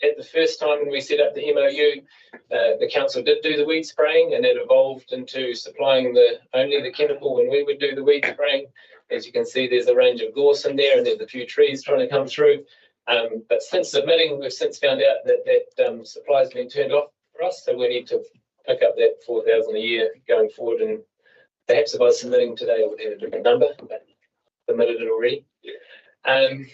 At the first time when we set up the MOU, the council did do the weed spraying, and it evolved into supplying only the chemical when we would do the weed spraying. As you can see, there's a range of gorse in there, and there's a few trees trying to come through. But since submitting, we've since found out that supply has been turned off for us, so we need to pick up that $4,000 a year going forward. And perhaps if I was submitting today, I would have a different number, but submitted it already. And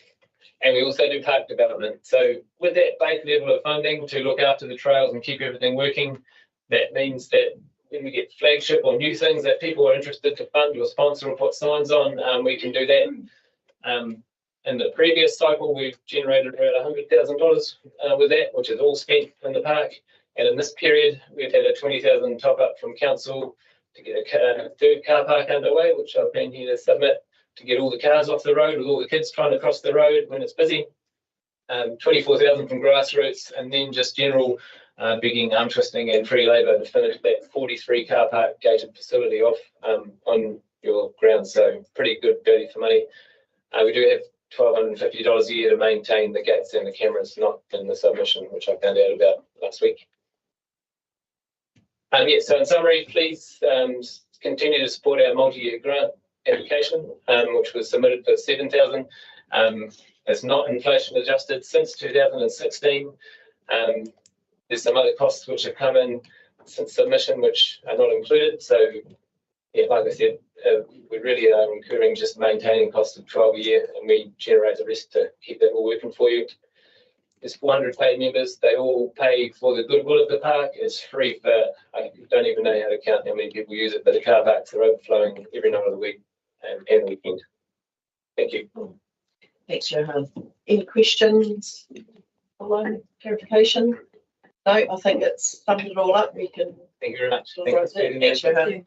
we also do park development. So with that base level of funding to look after the trails and keep everything working, that means that when we get flagship or new things that people are interested to fund or sponsor or put signs on, we can do that. In the previous cycle, we've generated around $100,000 with that, which is all spent in the park. And in this period, we've had a $20,000 top up from council to get a third car park underway, which I've been here to submit, to get all the cars off the road with all the kids trying to cross the road when it's busy. 24,000 from grassroots, and then just general bigging, arm twisting and free labour to finish that 43 car park gated facility off on your ground. So pretty good value for money. We do have $1,250 a year to maintain the gates and the cameras, not in the submission, which I found out about last week. So in summary, please continue to support our multi-year grant application, which was submitted for $7,000. It's not inflation adjusted since 2016. There's some other costs which have come in since submission, which are not included. So, yeah, like I said, we really are incurring just maintaining costs of $12 a year, and we generate the rest to keep that all working for you. There's 400 paid members. They all pay for the goodwill of the park. It's free for, I don't even know how to count how many people use it, but the car parks are overflowing every night of the week and weekend. Thank you. Thanks, Johan. Any questions? Following clarification? No, I think it's summed it all up. We can. Thank you very much. Thanks, Johan.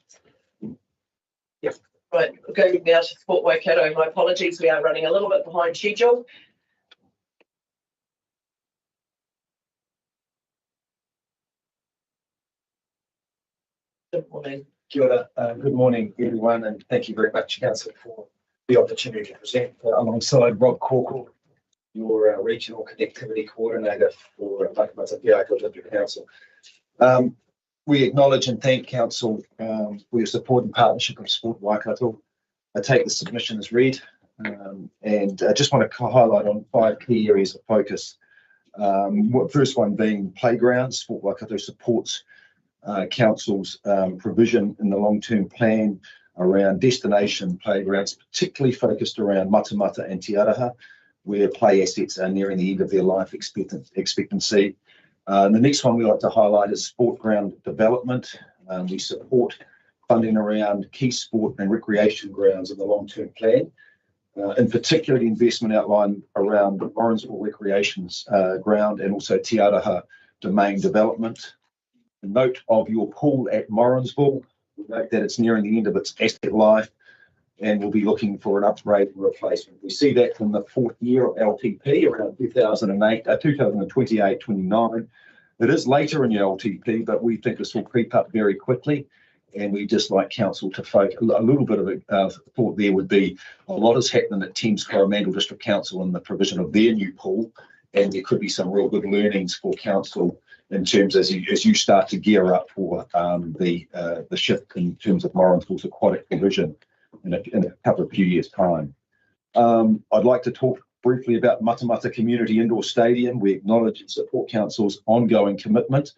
Yes. Right, we'll go now to Sport Waikato. My apologies, we are running a little bit behind schedule. Good morning. Kia ora. Good morning, everyone, and thank you very much, Council, for the opportunity to present alongside Rob Corkle, your Regional Connectivity Coordinator for Matamata-Piako District Council. We acknowledge and thank Council for your support and partnership of Sport Waikato. I take the submission as read, and I just want to highlight on 5 key areas of focus. First one being playgrounds. Sport Waikato supports Council's provision in the long-term plan around destination playgrounds, particularly focused around Matamata and Te Araha, where play assets are nearing the end of their life expectancy. The next one we like to highlight is sport ground development. We support funding around key sport and recreation grounds in the long-term plan. In particular, the investment outlined around the Morrinsville Recreations ground and also Te Araha domain development. A note of your pool at Morrinsville, we note that it's nearing the end of its asset life and we'll be looking for an upgrade and replacement. We see that from the 4th year of LTP around 2028-29. It is later in your LTP, but we think this will creep up very quickly. And we just like Council to focus a little bit of a thought there would be a lot is happening at Thames Coromandel District Council in the provision of their new pool. And there could be some real good learnings for Council in terms as you start to gear up for the shift in terms of Morrinsville's aquatic provision in a couple of few years' time. I'd like to talk briefly about Matamata Community Indoor Stadium. We acknowledge and support Council's ongoing commitment.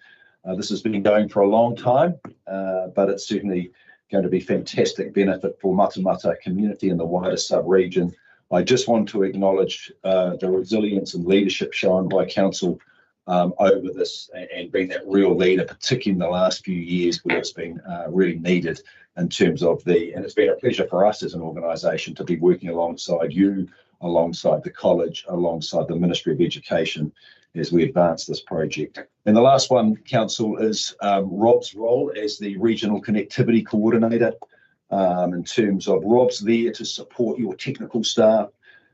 This has been going for a long time, but it's certainly going to be fantastic benefit for Matamata community and the wider sub-region. I just want to acknowledge the resilience and leadership shown by Council over this and being that real leader, particularly in the last few years where it's been really needed in terms of and it's been a pleasure for us as an organisation to be working alongside you, alongside the college, alongside the Ministry of Education as we advance this project. And the last one, Council, is Rob's role as the Regional Connectivity Coordinator. In terms of Rob's there to support your technical staff.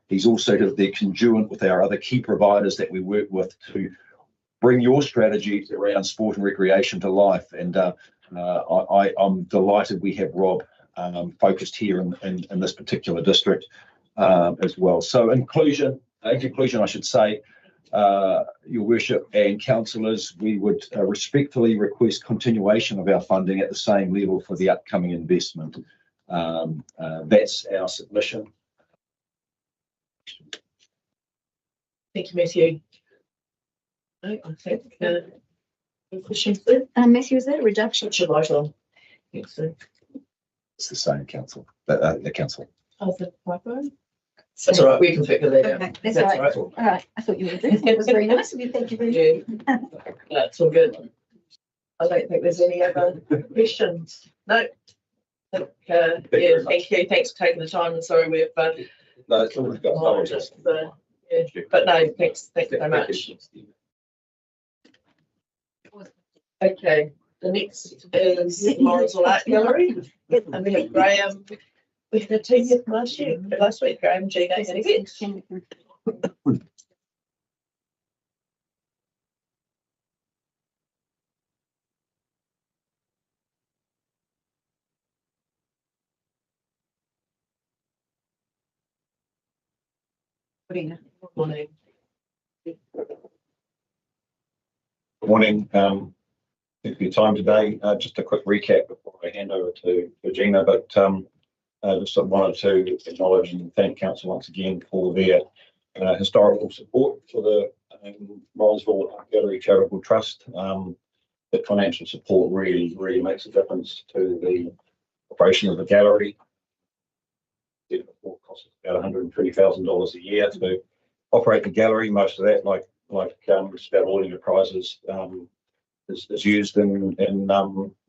He's also there conjoint with our other key providers that we work with to bring your strategies around sport and recreation to life. And I'm delighted we have Rob focused here in this particular district as well. So in conclusion, I should say, Your Worship and Councillors, we would respectfully request continuation of our funding at the same level for the upcoming investment. That's our submission. Thank you, Matthew. No, I think any questions there? Matthew, is that a reduction? Put your light on. Thanks, sir. It's the same Council, the Council. Oh, the microphone? That's all right, we can figure that out. Okay, that's all right. All right, I thought you were doing it. Was very nice of you. Thank you very much. That's all good. I don't think there's any other questions. No. Yeah, thank you. Thanks for taking the time. And sorry we've No, it's all we've got. But no, thanks very much. Okay, the next is Morrinsville Art Gallery, and we have Graham. We had a team here last week. Graham, Gina, and Yvette. Good morning. Good morning. Thank you for your time today. Just a quick recap before I hand over to Gina, but just wanted to acknowledge and thank Council once again for their historical support for the Morrinsville Art Gallery Charitable Trust. That financial support really makes a difference to the operation of the gallery. It costs about $120,000 a year to operate the gallery. Most of that, like just about all of your prizes, is used in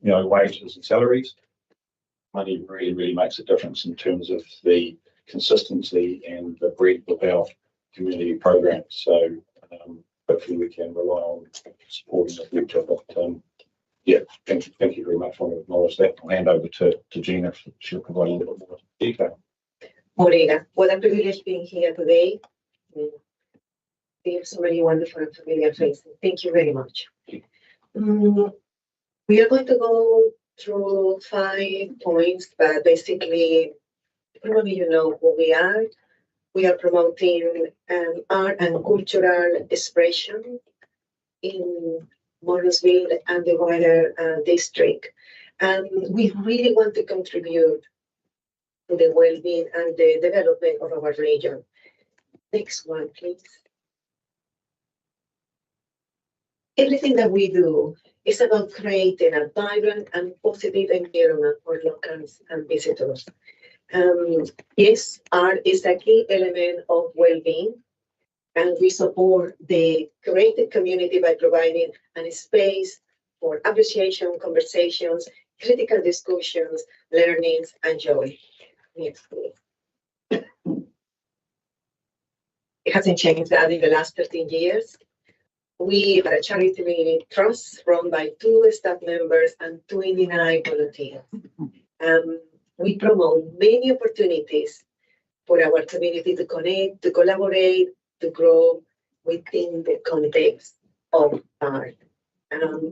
wages and salaries. Money really makes a difference in terms of the consistency and the breadth of our community programs. So hopefully we can rely on support in the future. But thank you very much. I want to acknowledge that. I'll hand over to Gina. She'll provide a little bit more detail. Morena, what a privilege being here today. We have so many wonderful and familiar faces. Thank you very much. We are going to go through 5 points, but basically, probably you know who we are. We are promoting art and cultural expression in Morrisville and the wider district. And we really want to contribute to the well-being and the development of our region. Next one, please. Everything that we do is about creating a vibrant and positive environment for locals and visitors. Yes, art is a key element of well-being, and we support the creative community by providing a space for appreciation, conversations, critical discussions, learnings, and joy. Next, please. It hasn't changed that in the last 13 years. We are a charity trust run by 2 staff members and 29 volunteers. We promote many opportunities for our community to connect, to collaborate, to grow within the context of art.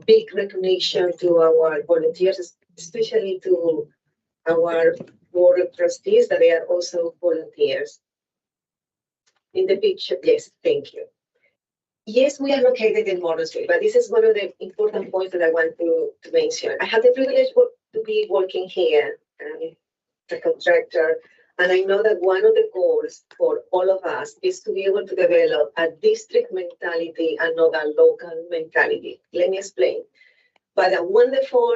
Big recognition to our volunteers, especially to our board of trustees, that they are also volunteers. In the picture, yes, thank you. Yes, we are located in Morrisville, but this is one of the important points that I want to mention. I had the privilege to be working here as a contractor, and I know that one of the goals for all of us is to be able to develop a district mentality and not a local mentality. Let me explain. By a wonderful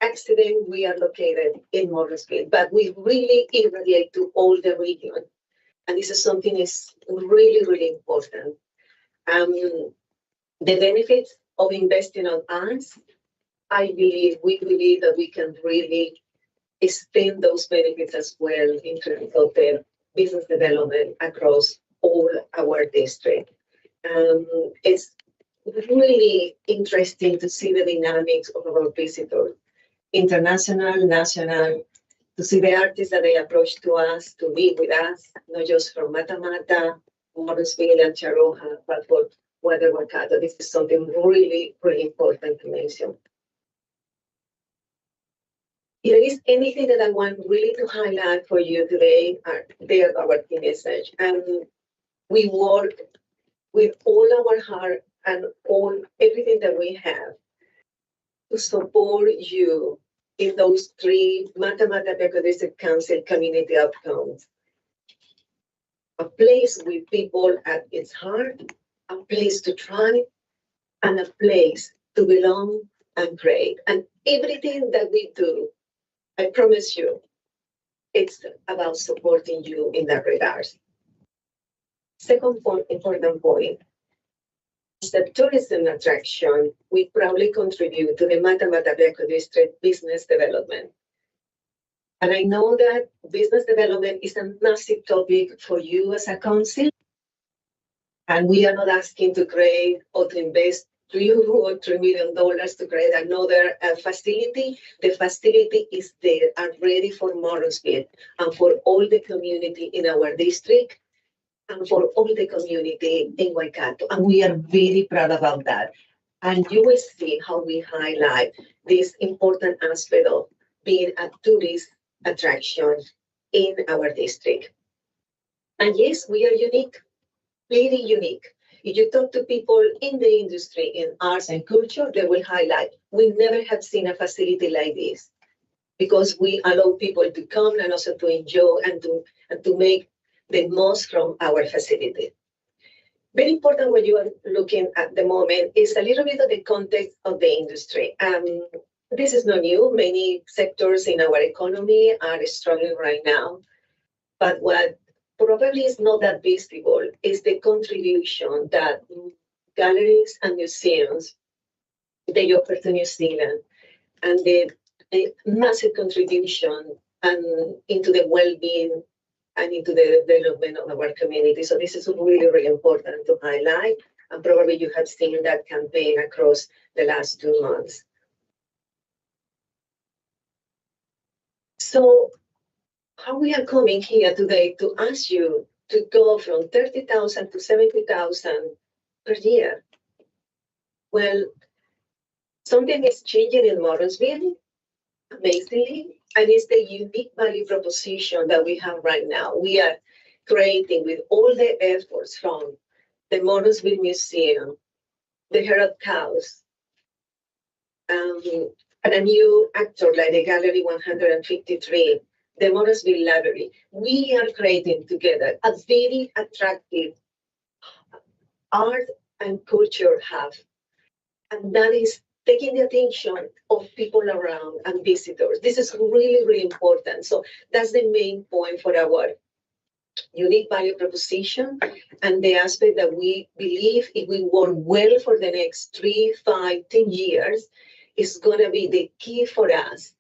accident, we are located in Morrisville, but we really irradiate to all the region. And this is something is really, really important. The benefits of investing on arts, we believe that we can really extend those benefits as well in terms of the business development across all our district. It's really interesting to see the dynamics of our visitors, international, national, to see the artists that they approach to us, to be with us, not just from Matamata, Morrisville, and Charoja, but for Weather Waikato. This is something really, really important to mention. If there is anything that I want really to highlight for you today, they are our key message. And we work with all our heart and everything that we have to support you in those 3 Matamata-Piako District Council community outcomes. A place with people at its heart, a place to thrive, and a place to belong and create. And everything that we do, I promise you, it's about supporting you in that regard. Second point, important point, as a tourism attraction, we proudly contribute to the Matamata-Piako District business development. And I know that business development is a massive topic for you as a council. And we are not asking to create or to invest $2 or $3 million to create another facility. The facility is there and ready for Morrisville and for all the community in our district and for all the community in Waikato. And we are very proud about that. And you will see how we highlight this important aspect of being a tourist attraction in our district. And yes, we are unique, very unique. If you talk to people in the industry, in arts and culture, they will highlight, we never have seen a facility like this, because we allow people to come and also to enjoy and to make the most from our facility. Very important when you are looking at the moment is a little bit of the context of the industry. This is not new. Many sectors in our economy are struggling right now. But what probably is not that visible is the contribution that galleries and museums, they offer to New Zealand, and the massive contribution into the well-being and into the development of our community. So this is really, really important to highlight. And probably you have seen that campaign across the last 2 months. So how we are coming here today to ask you to go from 30,000 to 70,000 per year. Well, something is changing in Morrisville, amazingly, and it's the unique value proposition that we have right now. We are creating with all the efforts from the Morrisville Museum, the Herald Cows, and a new actor like the Gallery 153, the Morrisville Library. We are creating together a very attractive art and culture hub. And that is taking the attention of people around and visitors. This is really, really important. So that's the main point for our unique value proposition and the aspect that we believe if we work well for the next 3, 5, 10 years, is going to be the key for us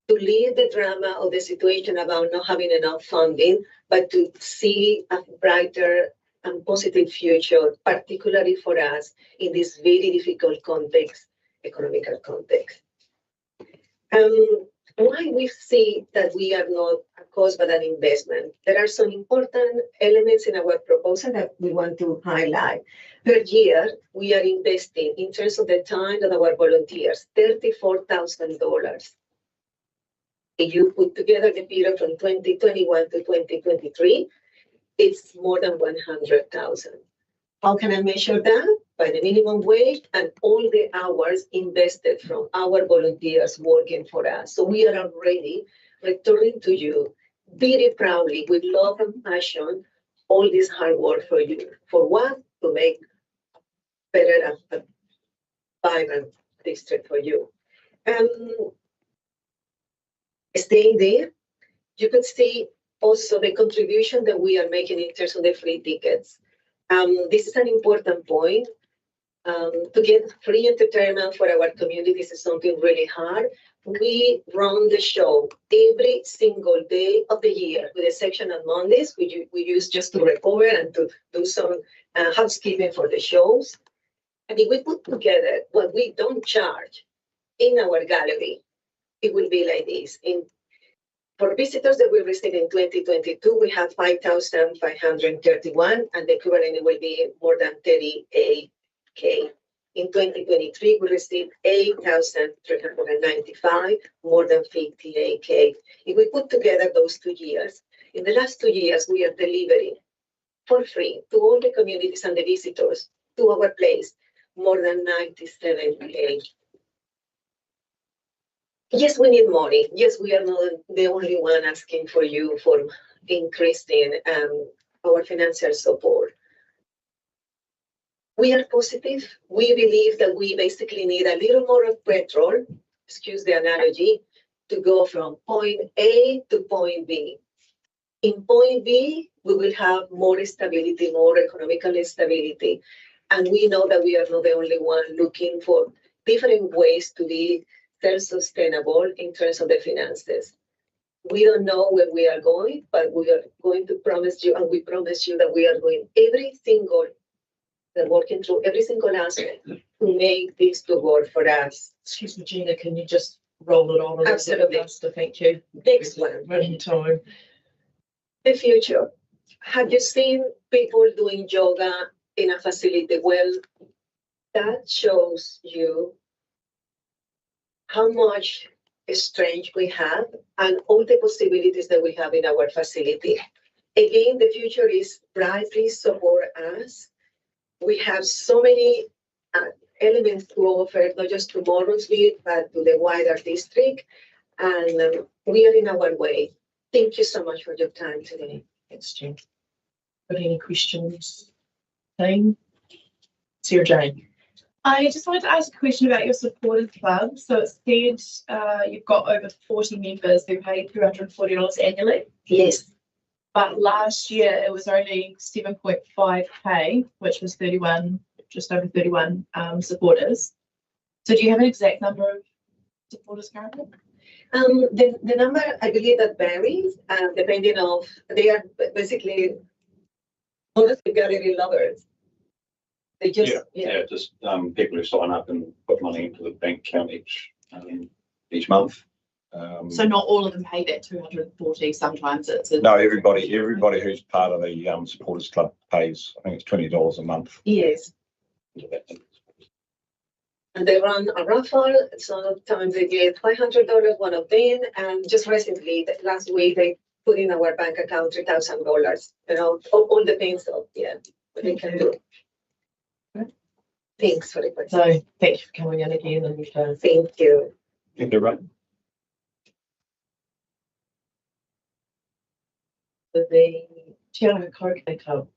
to leave the drama of the situation about not having enough funding, but to see a brighter and positive future, particularly for us in this very difficult context, economical context. Why we see that we are not a cost but an investment? There are some important elements in our proposal that we want to highlight. Per year, we are investing in terms of the time of our volunteers, $34,000. If you put together the period from 2021 to 2023, it's more than 100,000. How can I measure that? By the minimum wage and all the hours invested from our volunteers working for us. So we are already returning to you very proudly with love and passion all this hard work for you. For what? To make better and vibrant district for you. Staying there, you could see also the contribution that we are making in terms of the free tickets. This is an important point. To get free entertainment for our communities is something really hard. We run the show every single day of the year, with the exception on Mondays, we use just to recover and to do some housekeeping for the shows. And if we put together what we don't charge in our gallery, it will be like this. For visitors that we received in 2022, we have 5,531, and the equivalent will be more than 38K. In 2023, we received 8,395, more than 58K. If we put together those 2 years, in the last 2 years, we are delivering for free to all the communities and the visitors to our place more than 97K. Yes, we need money. Yes, we are not the only one asking for you for increasing our financial support. We are positive. We believe that we basically need a little more of petrol, excuse the analogy, to go from point A to point B. In point B, we will have more stability, more economical stability. And we know that we are not the only one looking for different ways to be self-sustainable in terms of the finances. We don't know where we are going, but we are going to promise you, and we promise you that we are going working through every single aspect to make this to work for us. Excuse me, Gina, can you just roll it on? Absolutely. Thank you. Next one. Running time. The future. Have you seen people doing yoga in a facility? Well, that shows you how much strength we have and all the possibilities that we have in our facility. Again, the future is brightly support us. We have so many elements to offer, not just to Morrisville, but to the wider district. And we are in our way. Thank you so much for your time today. Thanks, Jane. Got any questions? Jane? Sarah Jane. I just wanted to ask a question about your supported club. So it said you've got over 40 members who pay $240 annually. Yes. But last year it was only 7.5K, which was just over 31 supporters. So do you have an exact number of supporters currently? The number, I believe that varies depending on, they are basically honestly gallery lovers. They just, just people who sign up and put money into the bank account each month. So not all of them pay that 240. Sometimes it's no, everybody who's part of the supporters club pays. I think it's $20 a month. Yes. And they run a raffle. Sometimes they get $500 one of them. And just recently, last week, they put in our bank account $3,000. You know, all depends on what they can do. Thanks for the question. So thank you for coming in again and Thank you. Thank you, right. for the Te Ara Croquet Club.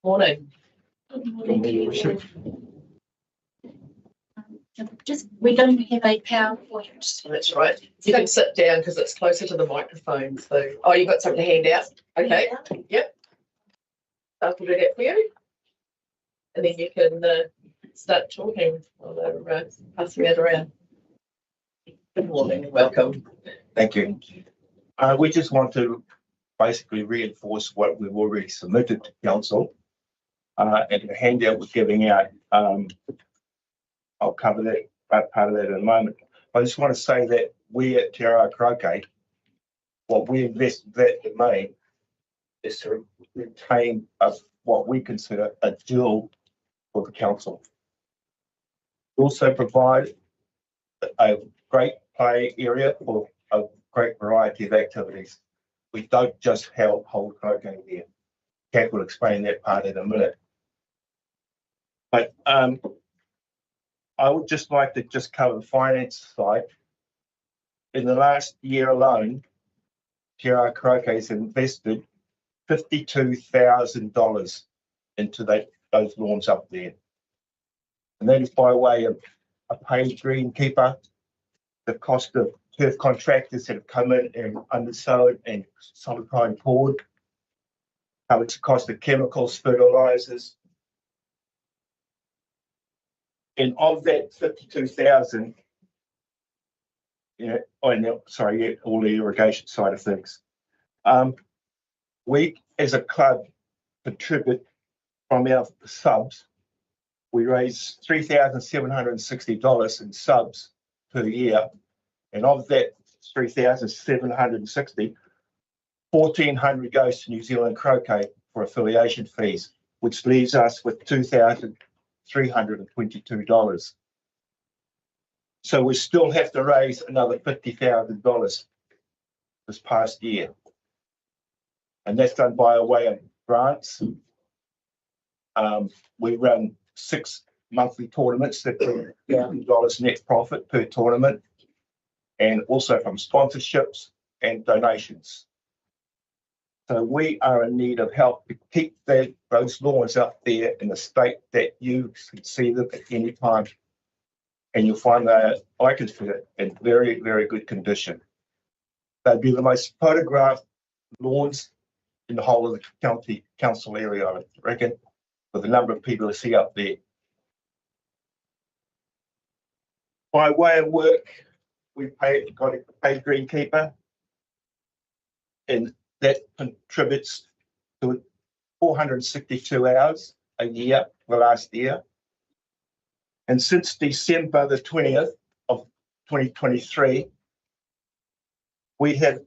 Morning. Just, we don't have a PowerPoint. That's right. You can sit down because it's closer to the microphone. So, oh, you've got something to hand out? Okay. Yep. I'll do that for you. And then you can start talking while they're passing it around. Good morning. Welcome. Thank you. We just want to basically reinforce what we've already submitted to council. And the handout we're giving out, I'll cover that part of that in a moment. I just want to say that we at Te Ara Croquet, what we invest that domain is to retain what we consider a jewel for the council. We also provide a great play area for a great variety of activities. We don't just hold croquet there. Kat will explain that part in a minute. But I would just like to just cover the finance side. In the last year alone, Te Ara Croquet has invested $52,000 into those lawns up there. And that is by way of a paid greenkeeper, the cost of turf contractors that have come in and undersowed and sometimes poured, how much the cost of chemicals, fertilizers. And of that 52,000, all the irrigation side of things, we as a club contribute from our subs. We raise $3,760 in subs per year, and of that 3,760, 1,400 goes to New Zealand Croquet for affiliation fees, which leaves us with $2,322. So we still have to raise another $50,000 this past year. And that's done by a way of grants. We run 6 monthly tournaments that bring $1,000 net profit per tournament, and also from sponsorships and donations. So we are in need of help to keep those lawns up there in the state that you can see them at any time. And you'll find that I consider it in very, very good condition. They'd be the most photographed lawns in the whole of the county council area, I reckon, with the number of people to see up there. By way of work, we got a paid greenkeeper, and that contributes to 462 hours a year for last year. And since December the 20th of 2023, we have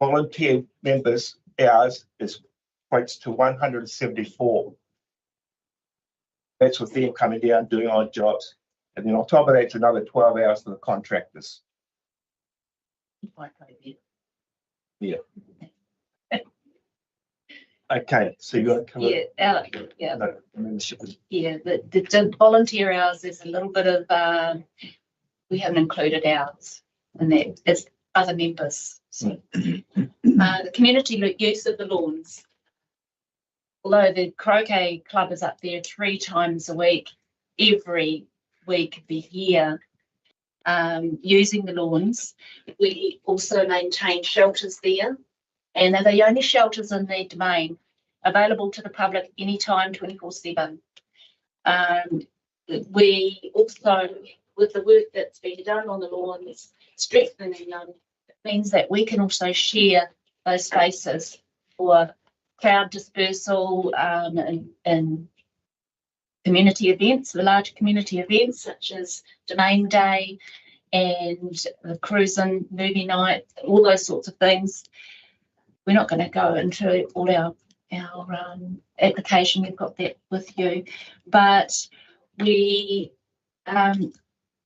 volunteer members hours equates to 174. That's with them coming down doing odd jobs. And then on top of that, it's another 12 hours for the contractors. Yeah. Okay, so you got to cover. Yeah, No, membership. yeah. The volunteer hours, there's a little bit of we haven't included hours, and that is other members. So, the community use of the lawns. Although the croquet club is up there 3 times a week, every week of the year, using the lawns, we also maintain shelters there, and they're the only shelters in the domain available to the public anytime, 24/7. We also, with the work that's been done on the lawns, strengthening them, it means that we can also share those spaces for crowd dispersal and community events, the large community events such as Domain Day and the cruising, movie night, all those sorts of things. We're not going to go into all our application. We've got that with you, but we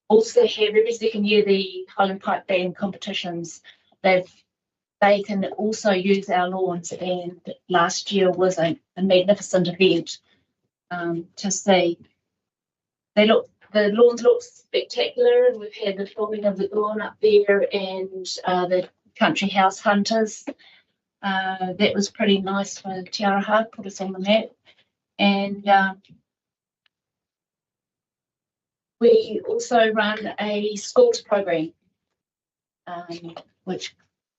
also have every second year the Highland Pipe Band competitions. They can also use our lawns, and last year was a magnificent event to see. The lawns look spectacular, and we've had the filming of the lawn up there and the Country House Hunters. That was pretty nice for Te Araha, put us on the map. And we also run a schools program, which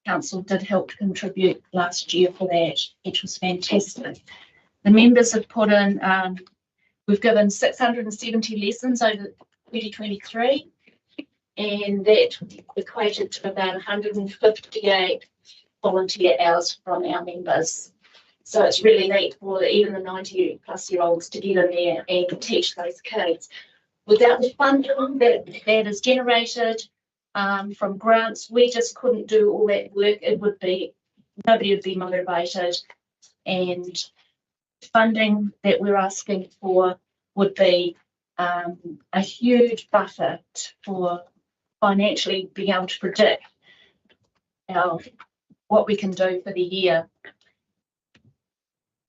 council did help contribute last year for that, which was fantastic. The members have put in, we've given 670 lessons over 2023, and that equated to about 158 volunteer hours from our members. So it's really neat for even the 90-plus-year-olds to get in there and teach those kids. Without the funding that is generated from grants, we just couldn't do all that work. Nobody would be motivated, and funding that we're asking for would be a huge buffer for financially being able to predict what we can do for the year.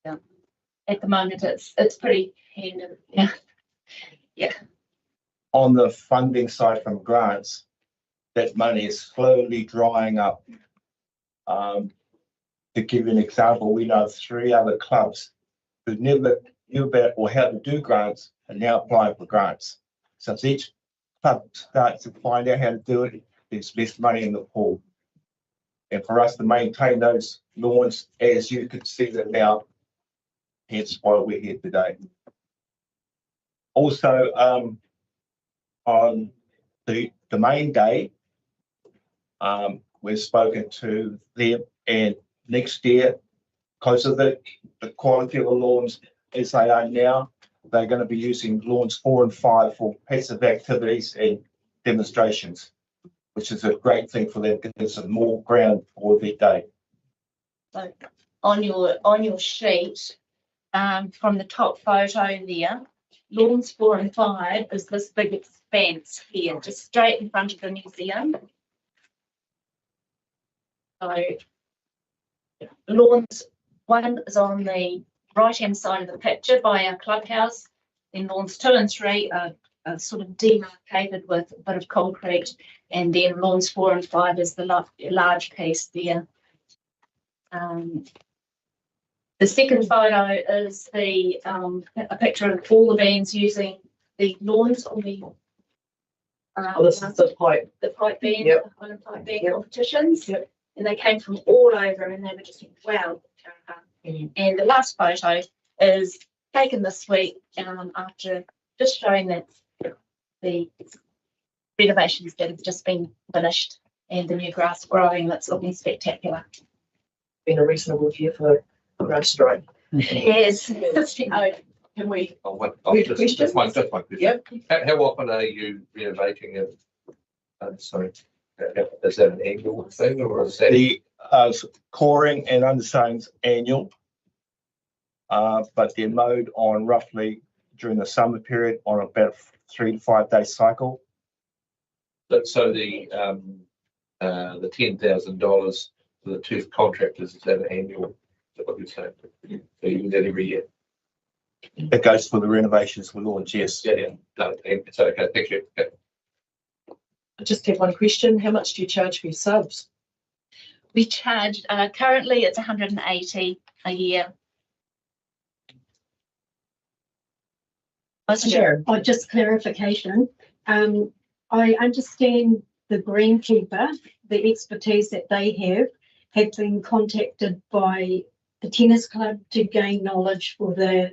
Yeah. At the moment, it's pretty handy. Yeah. On the funding side from grants, that money is slowly drying up. To give you an example, we know 3 other clubs who never knew about or how to do grants are now applying for grants. So as each club starts to find out how to do it, there's less money in the pool. And for us to maintain those lawns, as you can see them now, hence why we're here today. Also, on the main day, we've spoken to them, and next year, because of the quality of the lawns as they are now, they're going to be using lawns 4 and 5 for passive activities and demonstrations, which is a great thing for them because there's some more ground for their day. So on your sheet, from the top photo there, lawns 4 and 5 is this big expanse here, just straight in front of the museum. So lawns 1 is on the right-hand side of the picture by our clubhouse. Then lawns 2 and 3 are sort of demarcated with a bit of concrete, and then lawns 4 and 5 is the large piece there. The second photo is a picture of all the bands using the lawns on the this is the pipe band, yep. the Highland Pipe Band competitions. Yep. And they came from all over, and they were just wow. And the last photo is taken this week after just showing that the renovations that have just been finished and the new grass growing. That's looking spectacular. Been a reasonable year for grass growing. Yes. Can we? Just one question. Yep. How often are you renovating it? Sorry. Is that an annual thing, or is that the coring and understone's annual, but they're mowed on roughly during the summer period on about 3 to 5 day cycle. so the $10,000 for the 2 contractors, is that an annual? Is that what you're saying? So you do that every year? It goes for the renovations for lawns, yes. Yeah. No, it's okay. Thank you. Okay. I just have one question. How much do you charge for your subs? We charge, currently it's 180 a year. Sharon. Oh, just clarification. I understand the greenkeeper, the expertise that they have been contacted by the tennis club to gain knowledge for the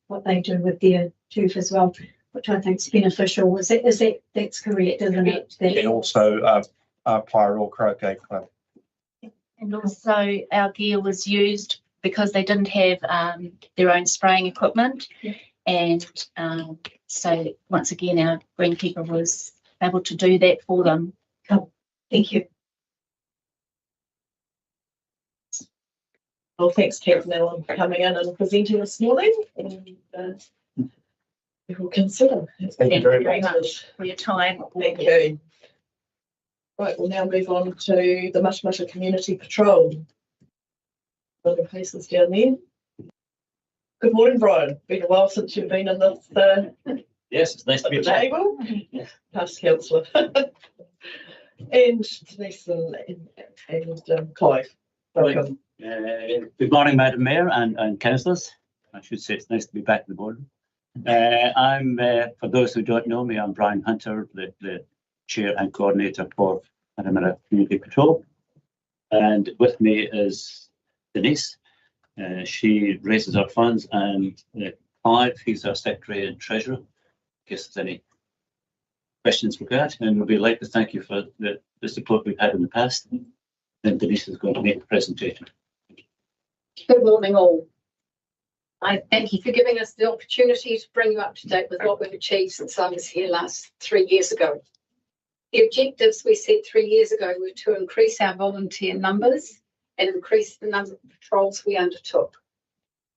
what they do with their turf as well, which I think is beneficial. That's correct, isn't it? And also Pyro Croquet Club. And also our gear was used because they didn't have their own spraying equipment. Yeah. And so once again, our greenkeeper was able to do that for them. Thank you. Well, thanks, Councillor, for coming in and presenting this morning. And we will consider. Thank you very much for your time. Thank you. Right, we'll now move on to the Matamata Community Patrol. Other places down there. Good morning, Brian. Been a while since you've been in this yes, it's nice to be back. table. Past councillor. And Denise and Clive. Welcome. Good morning, Madam Mayor and councillors. I should say it's nice to be back at the board. I'm, for those who don't know me, I'm Brian Hunter, the chair and coordinator for Matamata Community Patrol. And with me is Denise. She raises our funds, and Clive, he's our secretary and treasurer. In case there's any questions regarding, and we'd like to thank you for the support we've had in the past. And Denise is going to make the presentation. Good morning, all. I thank you for giving us the opportunity to bring you up to date with what we've achieved since I was here last 3 years ago. The objectives we set 3 years ago were to increase our volunteer numbers and increase the number of patrols we undertook.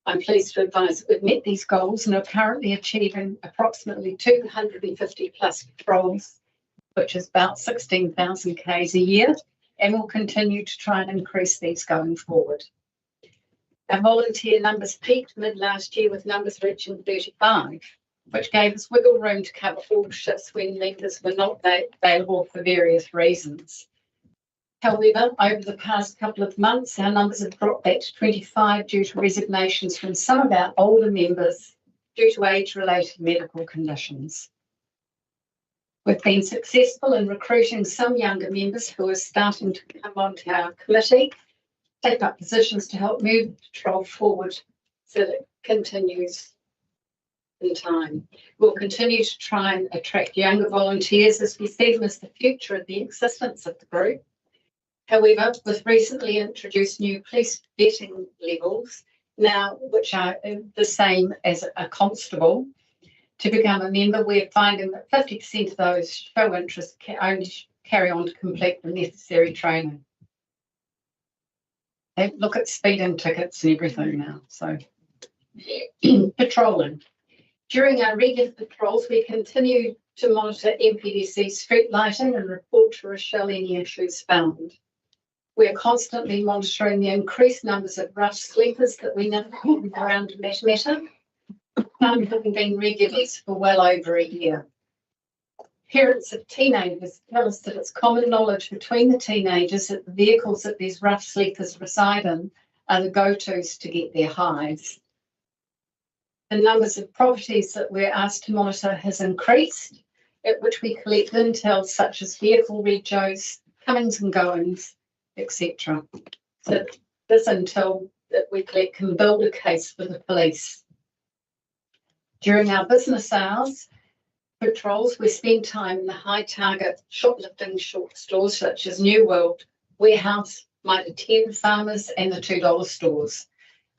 I'm pleased to advise that we've met these goals and are currently achieving approximately 250 plus patrols, which is about 16,000 Ks a year, and we'll continue to try and increase these going forward. Our volunteer numbers peaked mid last year with numbers reaching 35, which gave us wiggle room to cover all shifts when members were not available for various reasons. However, over the past couple of months, our numbers have dropped back to 25 due to resignations from some of our older members due to age-related medical conditions. We've been successful in recruiting some younger members who are starting to come onto our committee, take up positions to help move the patrol forward so that it continues in time. We'll continue to try and attract younger volunteers as we see them as the future of the existence of the group. However, with recently introduced new police vetting levels, now which are the same as a constable, to become a member, we're finding that 50% of those show interest only carry on to complete the necessary training. They look at speeding tickets and everything now. So, patrolling. During our regular patrols, we continue to monitor MPDC street lighting and report to Rochelle any issues found. We're constantly monitoring the increased numbers of rough sleepers that we know around Matamata, having been regulars for well over a year. Parents of teenagers tell us that it's common knowledge between the teenagers that the vehicles that these rough sleepers reside in are the go-tos to get their highs. The numbers of properties that we're asked to monitor has increased, at which we collect intel such as vehicle regos, comings and goings, etc. So this intel that we collect can build a case for the police. During our business hours patrols, we spend time in the high target shoplifting short stores such as New World, Warehouse, Mitre 10, Farmers and the $2 stores,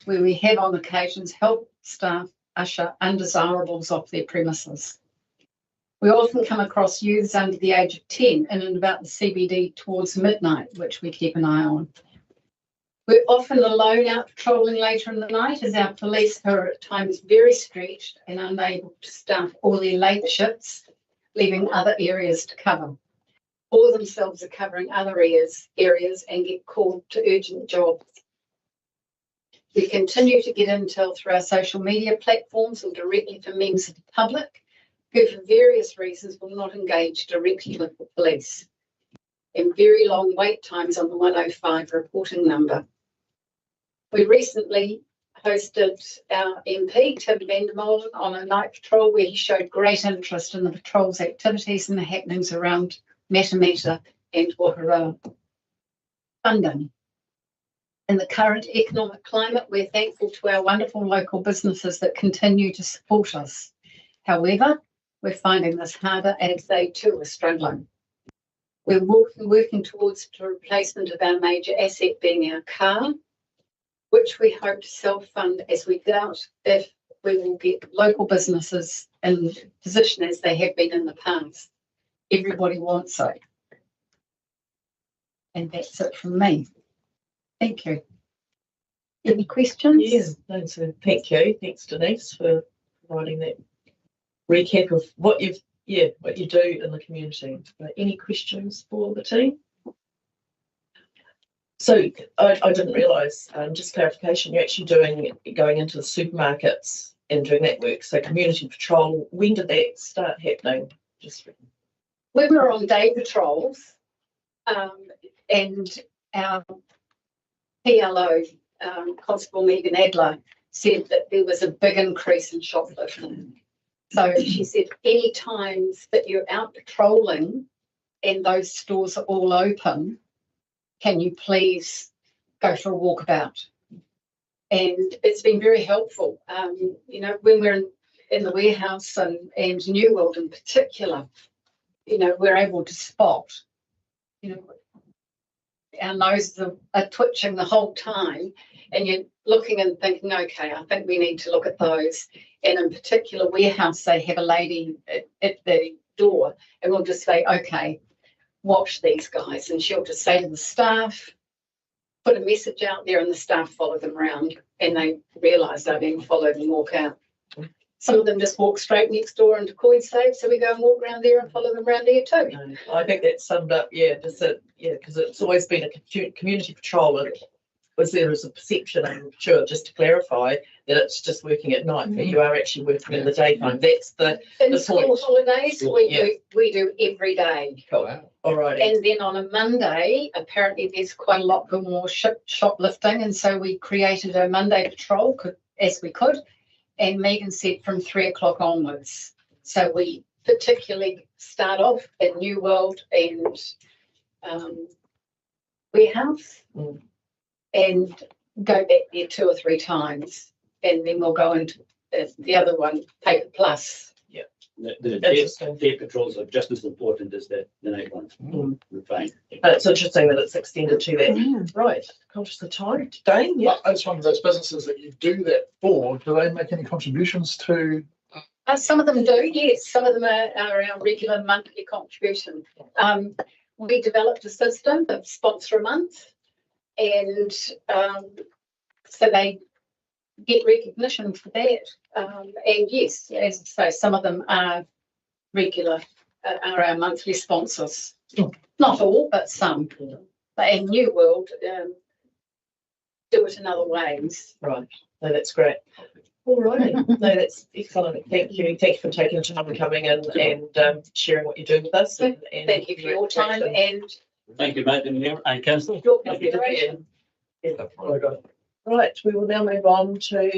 where we have on occasions helped staff usher undesirables off their premises. We often come across youths under the age of 10 in and about the CBD towards midnight, which we keep an eye on. We're often alone out patrolling later in the night as our police are at times very stretched and unable to staff all their late shifts, leaving other areas to cover. Or themselves are covering other areas and get called to urgent jobs. We continue to get intel through our social media platforms or directly from members of the public who for various reasons will not engage directly with the police, and very long wait times on the 105 reporting number. We recently hosted our MP, Tim Vandermolen, on a night patrol where he showed great interest in the patrol's activities and the happenings around Matamata and Wahara. Funding. In the current economic climate, we're thankful to our wonderful local businesses that continue to support us. However, we're finding this harder as they too are struggling. We're working towards the replacement of our major asset being our car, which we hope to self-fund as we doubt if we will get local businesses in position as they have been in the past. everybody wants it. And that's it from me. Thank you. Any questions? Yes, no, so thank you. Thanks, Denise, for providing that recap of what you do in the community. Any questions for the team? So I didn't realise, just clarification, you're actually going into the supermarkets and doing that work. So community patrol, when did that start happening? Just We were on day patrols, and our PLO, Constable Megan Adler, said that there was a big increase in shoplifting. So she said, any times that you're out patrolling and those stores are all open, can you please go for a walkabout? And it's been very helpful. You know, when we're in the warehouse and New World in particular, you know, we're able to spot, you know, our noses are twitching the whole time, and you're looking and thinking, okay, I think we need to look at those. And in particular warehouse, they have a lady at the door, and we'll just say, okay, watch these guys. And she'll just say to the staff, put a message out there, and the staff follow them around, and they realise they're being followed and walk out. Some of them just walk straight next door into coin safe, so we go and walk around there and follow them around there too. I think that summed up, because it's always been a community patrol. And was there as a perception, I'm sure, just to clarify, that it's just working at night, but you are actually working in the daytime. That's the school point. Holidays, we do every day. Cool. All right. And then on a Monday, apparently there's quite a lot more shoplifting, and so we created a Monday patrol as we could. And Megan said from 3 o'clock onwards. So we particularly start off at New World and warehouse, and go back there 2 or 3 times, and then we'll go into the other one, Paper Plus. Yeah, the day patrols are just as important as the night ones. We're fine. It's interesting that it's extended to that. Right, conscious of time. Dane, yeah. As one of those businesses that you do that for, do they make any contributions to? Some of them do, yes. Some of them are our regular monthly contribution. We developed a system of sponsor a month, and so they get recognition for that. And yes, as I say, some of them are regular, are our monthly sponsors. Not all, but some. But in New World, do it in other ways. Right. No, that's great. All right. No, that's excellent. Thank you. Thank you for taking the time and coming in and sharing what you do with us. And thank you for your time, and thank you, Madam Mayor and Councillor. Your consideration. Right, we will now move on to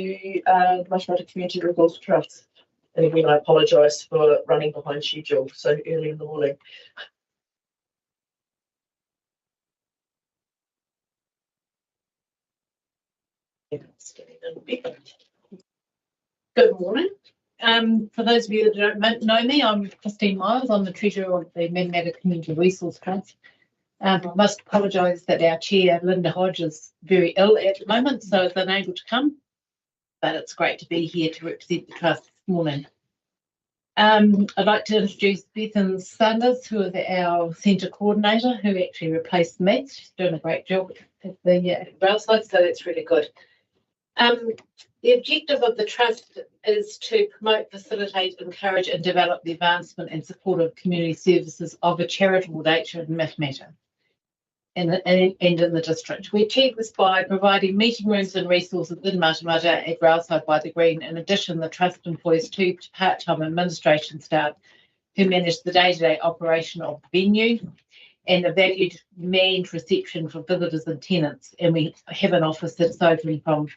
Matamata Community Resource Trust. And again, I apologise for running behind schedule so early in the morning. Good morning. For those of you that don't know me, I'm Christine Miles. I'm the treasurer of the Matamata Community Resource Trust. I must apologise that our chair, Linda Hodge, is very ill at the moment, so is unable to come. But it's great to be here to represent the trust this morning. I'd like to introduce Bethan Sanders, who is our centre coordinator, who actually replaced me. She's doing a great job at the Brailside, so that's really good. The objective of the Trust is to promote, facilitate, encourage and develop the advancement and support of community services of a charitable nature in Matamata and in the district. We achieve this by providing meeting rooms and resources in Matamata at Brailside by the Green. In addition, the Trust employs 2 part-time administration staff who manage the day-to-day operation of the venue and a valued manned reception for visitors and tenants. And we have an office that's open from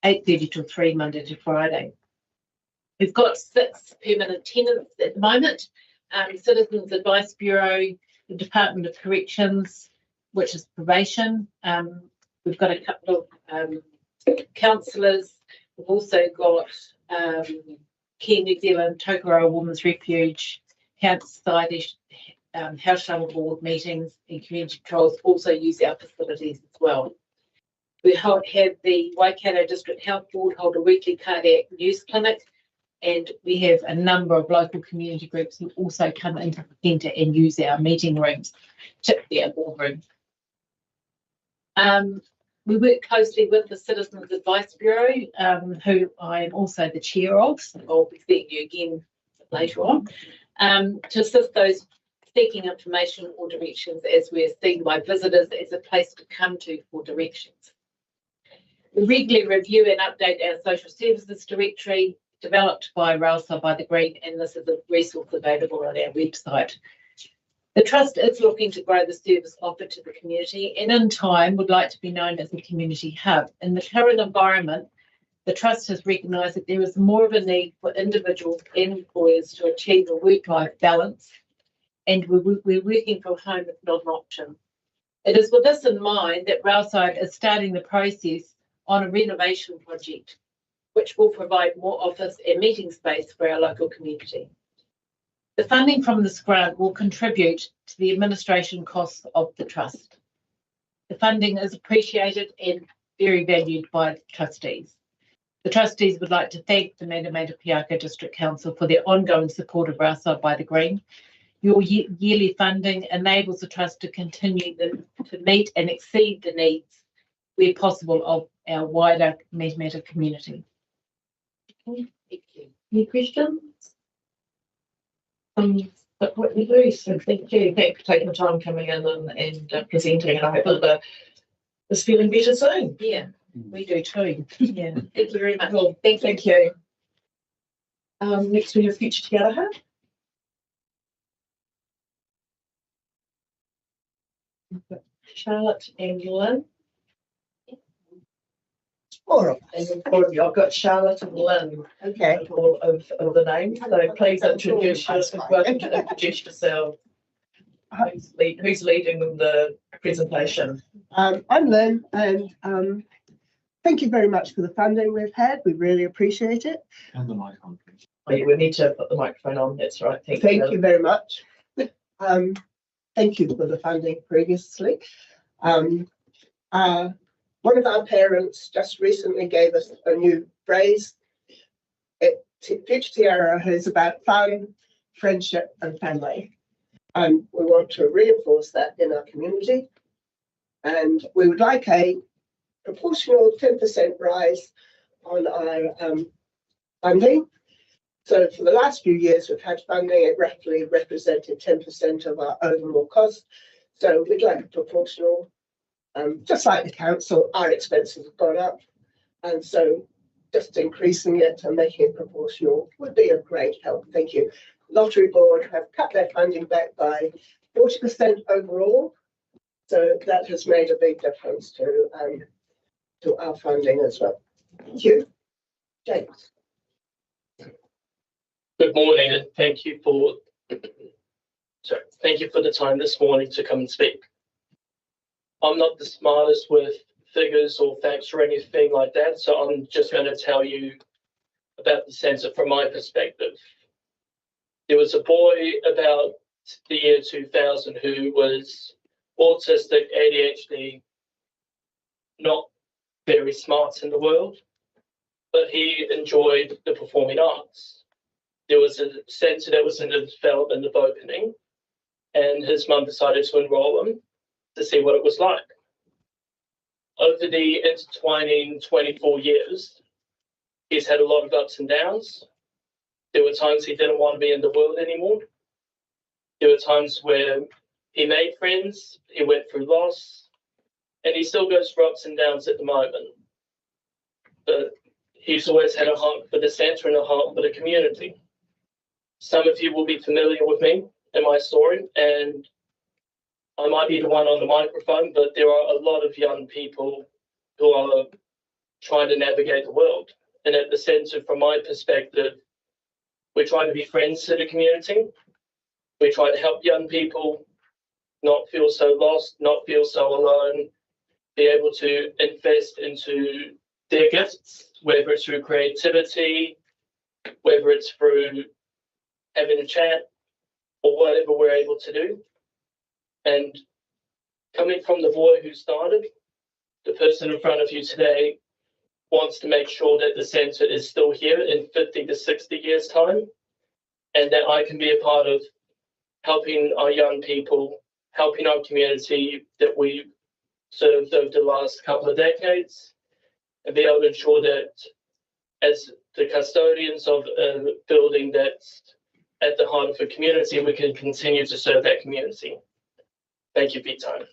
8:30 till 3 Monday to Friday. We've got 6 permanent tenants at the moment. Citizens Advice Bureau, the Department of Corrections, which is probation. We've got a couple of counsellors. We've also got Care New Zealand, Tokoroa Women's Refuge, Cancer Society, House Shuttle Board meetings and community patrols also use our facilities as well. We have the Waikato District Health Board hold a weekly cardiac news clinic, And we have a number of local community groups who also come into the centre and use our meeting rooms, particularly our boardroom. We work closely with the Citizens Advice Bureau, who I am also the chair of, so I'll be seeing you again later on, to assist those seeking information or directions as we're seen by visitors as a place to come to for directions. We regularly review and update our social services directory developed by Railside by the Green, and this is a resource available on our website. The Trust is looking to grow the service offered to the community and in time would like to be known as a community hub. In the current environment, the Trust has recognised that there is more of a need for individuals and employers to achieve a work-life balance, and we're working from home is not an option. It is with this in mind that Railside is starting the process on a renovation project, which will provide more office and meeting space for our local community. The funding from this grant will contribute to the administration costs of the Trust. The funding is appreciated and very valued by the trustees. The trustees would like to thank the Matamata-Piako District Council for their ongoing support of Railside by the Green. Your yearly funding enables the Trust to continue to meet and exceed the needs where possible of our wider Matamata community. Thank you. Any questions? But what we do, so thank you for taking the time coming in and presenting, and I hope Linda is feeling better soon. Yeah, we do too. Yeah, thank you very much. Well, thank you. Next we have Future Together. Charlotte and Lynn. All right. And I've got Charlotte and Lynn. Okay. All of the names. So please introduce yourself. Who's leading the presentation? I'm Lynn, and thank you very much for the funding we've had. We really appreciate it. And the mic on, please. Oh, yeah, we need to put the microphone on. That's right. Thank you very much. Thank you for the funding previously. One of our parents just recently gave us a new phrase. Future Tiara is about fun, friendship, and family. And we want to reinforce that in our community. And we would like a proportional 10% rise on our funding. So for the last few years, we've had funding. It roughly represented 10% of our overall cost. So we'd like a proportional. Just like the council, our expenses have gone up. And so just increasing it and making it proportional would be a great help. Thank you. Lottery Board have cut their funding back by 40% overall. So that has made a big difference to our funding as well. Thank you. James. Good morning, and thank you for the time this morning to come and speak. I'm not the smartest with figures or facts or anything like that, so I'm just going to tell you about the centre from my perspective. There was a boy about the year 2000 who was autistic, ADHD, not very smart in the world, but he enjoyed the performing arts. There was a centre that was in the development of opening, and his mum decided to enrol him to see what it was like. Over the intertwining 24 years, he's had a lot of ups and downs. There were times he didn't want to be in the world anymore. There were times where he made friends, he went through loss, and he still goes through ups and downs at the moment. But he's always had a heart for the centre and a heart for the community. Some of you will be familiar with me and my story, and I might be the one on the microphone, but there are a lot of young people who are trying to navigate the world. And at the centre, from my perspective, we're trying to be friends to the community. We're trying to help young people not feel so lost, not feel so alone, be able to invest into their gifts, whether it's through creativity, whether it's through having a chat, or whatever we're able to do. And coming from the boy who started, the person in front of you today wants to make sure that the centre is still here in 50 to 60 years' time, and that I can be a part of helping our young people, helping our community that we served over the last couple of decades, and be able to ensure that as the custodians of a building that's at the heart of a community, we can continue to serve that community. Thank you for your time.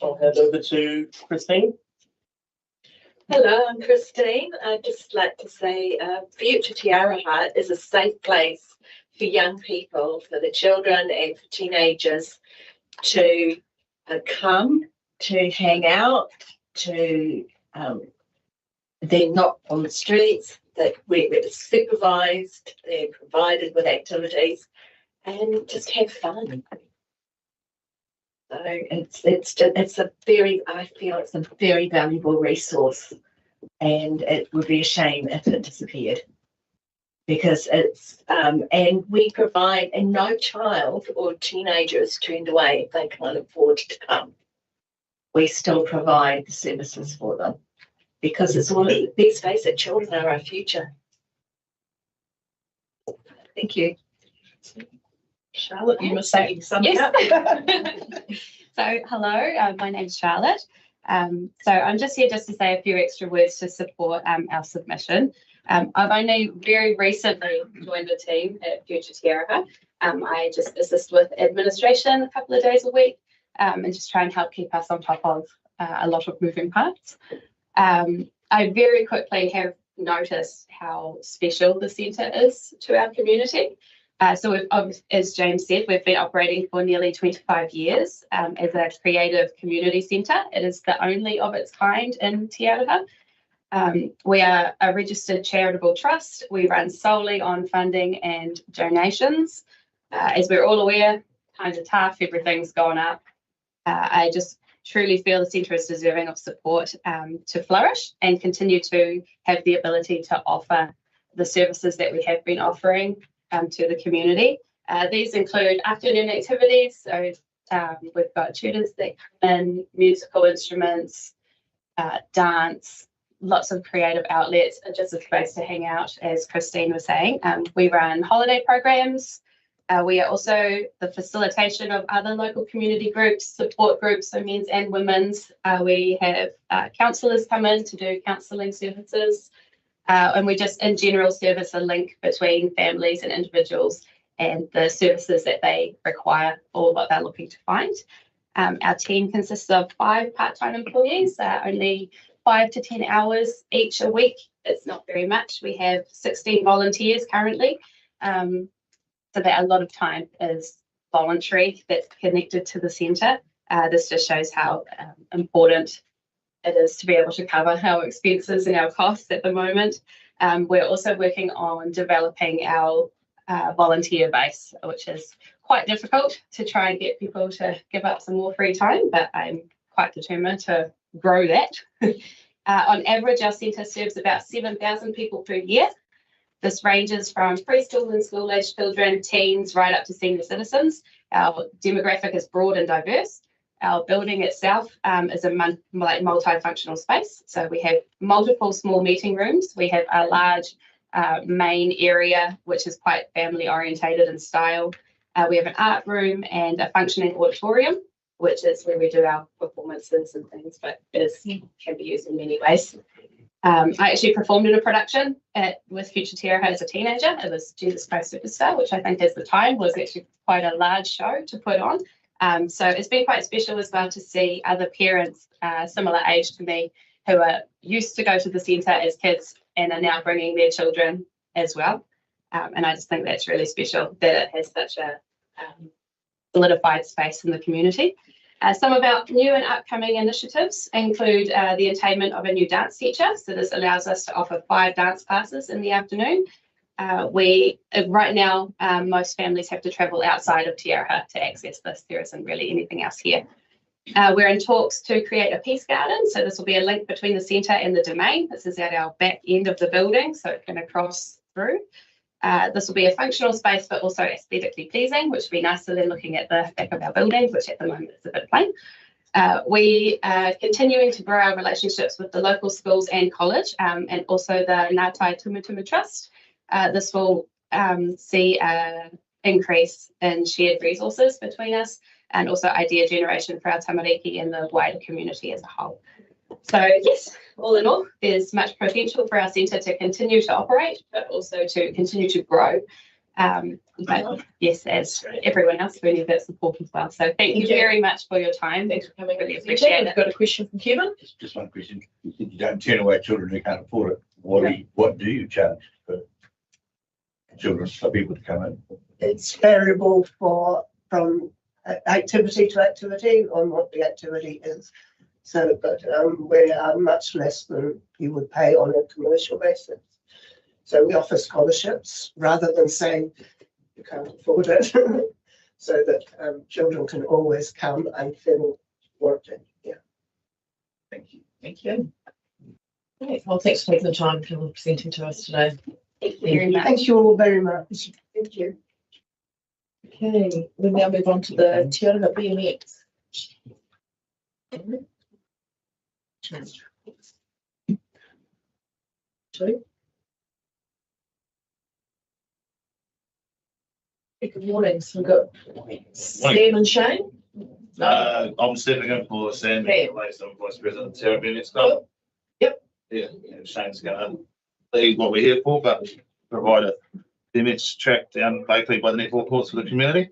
I'll hand over to Christine. Hello, I'm Christine. I'd just like to say Future Te Araha is a safe place for young people, for the children and for teenagers to come, to hang out, to they're not on the streets, that we're supervised, they're provided with activities and just have fun. So it's a very, I feel it's a very valuable resource, and it would be a shame if it disappeared, because it's and we provide, and no child or teenager is turned away if they can't afford to come. We still provide the services for them, because it's all, let's face it, children are our future. Thank you. Charlotte, you must say something. Yes. So, hello, my name's Charlotte. So I'm just here just to say a few extra words to support our submission. I've only very recently joined the team at Future Te Araha. I just assist with administration a couple of days a week and just try and help keep us on top of a lot of moving parts. I very quickly have noticed how special the centre is to our community. So we've, as James said, we've been operating for nearly 25 years as a creative community centre. It is the only of its kind in Te Araha. We are a registered charitable trust. We run solely on funding and donations. As we're all aware, times are tough, everything's gone up. I just truly feel the centre is deserving of support to flourish and continue to have the ability to offer the services that we have been offering to the community. These include afternoon activities. So we've got tutors that come in, musical instruments, dance, lots of creative outlets, and just a space to hang out, as Christine was saying. We run holiday programs. We are also the facilitation of other local community groups, support groups, so men's and women's. We have counsellors come in to do counselling services. And we just in general service a link between families and individuals and the services that they require or what they're looking to find. Our team consists of 5 part-time employees, only 5 to 10 hours each a week. It's not very much. We have 16 volunteers currently. So that a lot of time is voluntary that's connected to the centre. This just shows how important it is to be able to cover our expenses and our costs at the moment. We're also working on developing our volunteer base, which is quite difficult to try and get people to give up some more free time, but I'm quite determined to grow that. On average, our centre serves about 7,000 people per year. This ranges from preschool and school-aged children, teens, right up to senior citizens. Our demographic is broad and diverse. Our building itself is a multifunctional space. So we have multiple small meeting rooms. We have a large main area, which is quite family orientated in style. We have an art room and a functioning auditorium, which is where we do our performances and things, but can be used in many ways. I actually performed in a production with Future Te Araha as a teenager. It was Jesus Christ Superstar, which I think at the time was actually quite a large show to put on. So it's been quite special as well to see other parents similar age to me who are used to go to the centre as kids and are now bringing their children as well. And I just think that's really special that it has such a solidified space in the community. Some of our new and upcoming initiatives include the attainment of a new dance teacher. So this allows us to offer 5 dance classes in the afternoon. Right now, most families have to travel outside of Te Araha to access this. There isn't really anything else here. We're in talks to create a peace garden. So this will be a link between the centre and the domain. This is at our back end of the building, so it's going to cross through. This will be a functional space, but also aesthetically pleasing, which will be nicer than looking at the back of our building, which at the moment is a bit plain. We are continuing to grow our relationships with the local schools and college, and also the Ngātai Tumutuma Trust. This will see an increase in shared resources between us and also idea generation for our tamariki and the wider community as a whole. So yes, all in all, there's much potential for our centre to continue to operate, but also to continue to grow. But yes, as everyone else, we need that support as well. So thank you very much for your time. Thanks for coming. Really appreciate it. I've got a question from Kevin. Just one question. You said you don't turn away children who can't afford it. What do you charge for children, for people to come in? It's variable from activity to activity on what the activity is. So, but we are much less than you would pay on a commercial basis. So we offer scholarships rather than saying you can't afford it, so that children can always come and feel wanted. Yeah. Thank you. Thank you. Right. Well, thanks for taking the time to presenting to us today. Thank you very much. Thank you all very much. Thank you. Okay, we'll now move on to the Te Aroha BMX. Two. Good morning. So we've got Sam and Shane. I'm stepping in for Sam, Vice President of the Te Aroha BMX Club. Yep. Yeah, Shane's going to lead what we're here for, but provide a BMX track down locally by the netball courts for the community.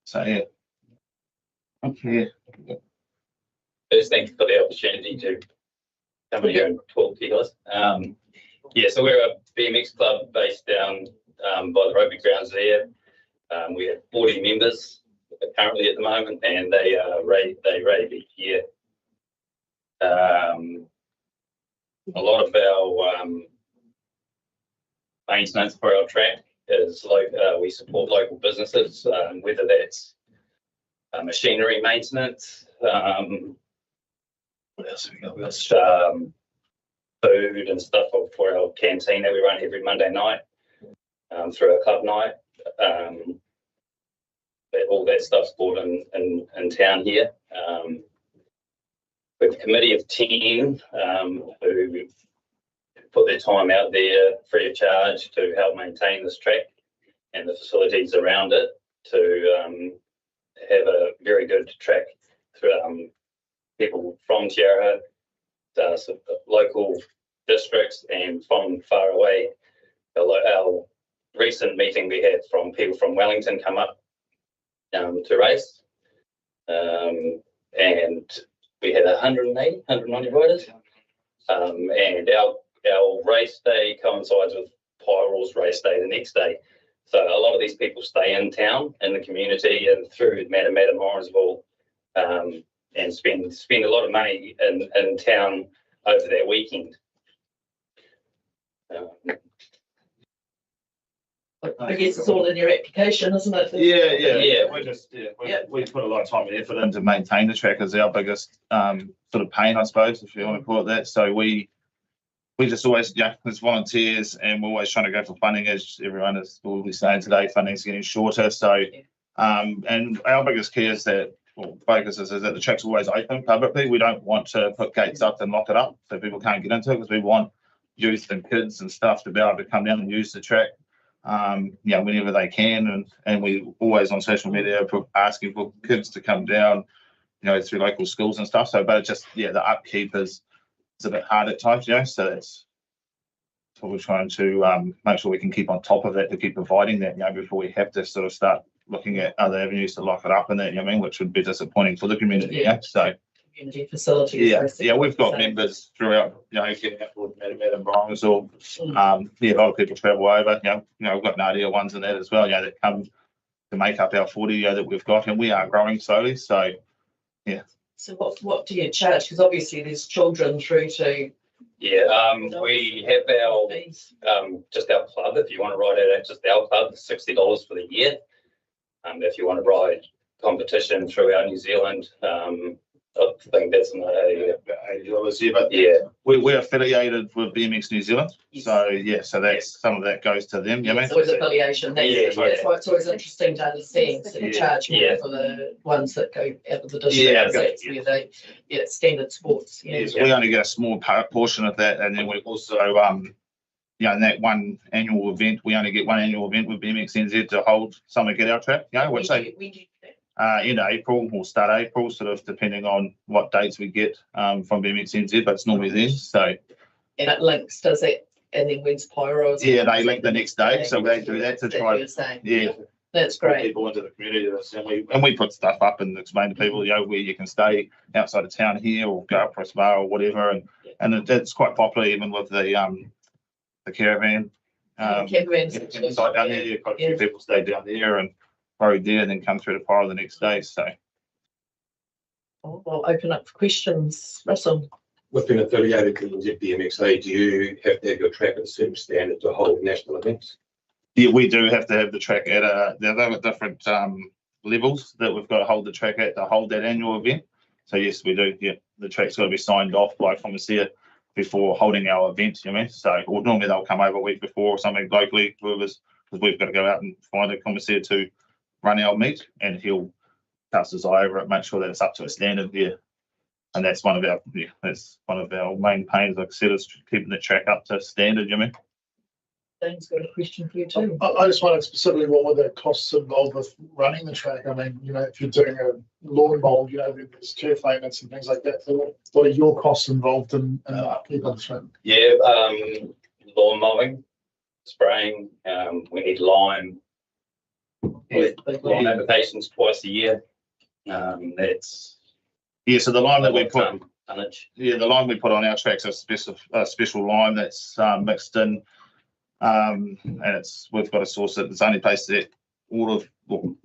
So yeah. Okay. First, thanks for the opportunity to come in here and talk to you guys. Yeah, so we're a BMX club based down by the rugby grounds there. We have 40 members currently at the moment, and they rave each year. A lot of our maintenance for our track is like we support local businesses, whether that's machinery maintenance. What else have we got? We've got food and stuff for our canteen that we run every Monday night through our club night. All that stuff's bought in town here. We have a committee of 10 who put their time out there free of charge to help maintain this track and the facilities around it to have a very good track through people from Te Aroha, local districts, and from far away. Our recent meeting we had from people from Wellington come up to race, and we had 190 riders, and our race day coincides with Pyral's race day the next day. So a lot of these people stay in town, in the community, and through Matamata-Piako, and spend a lot of money in town over that weekend. I guess it's all in your application, isn't it? Yeah. We put a lot of time and effort in to maintain the track as our biggest sort of pain, I suppose, if you want to call it that. So we just always, as volunteers, and we're always trying to go for funding, as everyone is will be saying today, funding's getting shorter. So, and our biggest key is that, well, focus is that the track's always open publicly. We don't want to put gates up and lock it up so people can't get into it, because we want youth and kids and stuff to be able to come down and use the track, whenever they can. And we always on social media asking for kids to come down, through local schools and stuff. So, but it just, the upkeep is a bit hard at times, so that's what we're trying to make sure we can keep on top of that, to keep providing that, before we have to sort of start looking at other avenues to lock it up and that, which would be disappointing for the community. So community facilities. We've got members throughout, getting out with Matamata-Piako, or a lot of people travel over. We've got Nadia ones in that as well, that come to make up our 40 that we've got, and we are growing slowly. So So what do you charge? Because obviously there's children through to. We have our just our club. If you want to ride it at just our club, it's $60 for the year. If you want to ride competition throughout New Zealand, I think that's not $80, yeah, but yeah. we're affiliated with BMX New Zealand, so yeah, so that's some of that goes to them. You know what I mean? With affiliation, that's why it's always interesting to understand. So you charge more Yeah. for the ones that go out of the Yeah, district. That's where they, standard sports. Yeah. Yes, we only get a small portion of that, and then we also, in that one annual event, we only get one annual event with BMX NZ to hold Summer Get Out track, which they, end of April or start April, sort of depending on what dates we get from BMX NZ, but it's normally then. So, and it links, does it? And then when's Pyro? Yeah, they link the next day, so they do that to try. Yeah, that's great. People into the community, and we put stuff up and explain to people, where you can stay outside of town here, or go up for a spa or whatever, and it's quite popular even with the caravan. Caravans Inside down there, quite a few people stay down there and rode there, and then come through to Pyro the next day. So, I'll open up for questions, Russell. With being affiliated to BMXA, do you have to have your track at a certain standard to hold national events? Yeah, we do have to have the track at there are different levels that we've got to hold the track at to hold that annual event. So yes, we do. Yeah, the track's got to be signed off by commissaire before holding our event. You know what I mean? So normally they'll come over a week before or something locally, because we've got to go out and find a commissaire to run our meet, and he'll cast his eye over it, make sure that it's up to a standard there. And that's one of our main pains, like I said, is keeping the track up to standard. You know what I mean? Dane's got a question for you too. I just wanted specifically what were the costs involved with running the track? I mean, if you're doing a lawn mold, there's turf maintenance and things like that. So what are your costs involved in upkeep of the track? Yeah, lawn mowing, spraying, we need lime. Lime applications twice a year. That's so the lime that we put, tonnage. the lime we put on our tracks is a special lime that's mixed in, and we've got a source that it's the only place that all of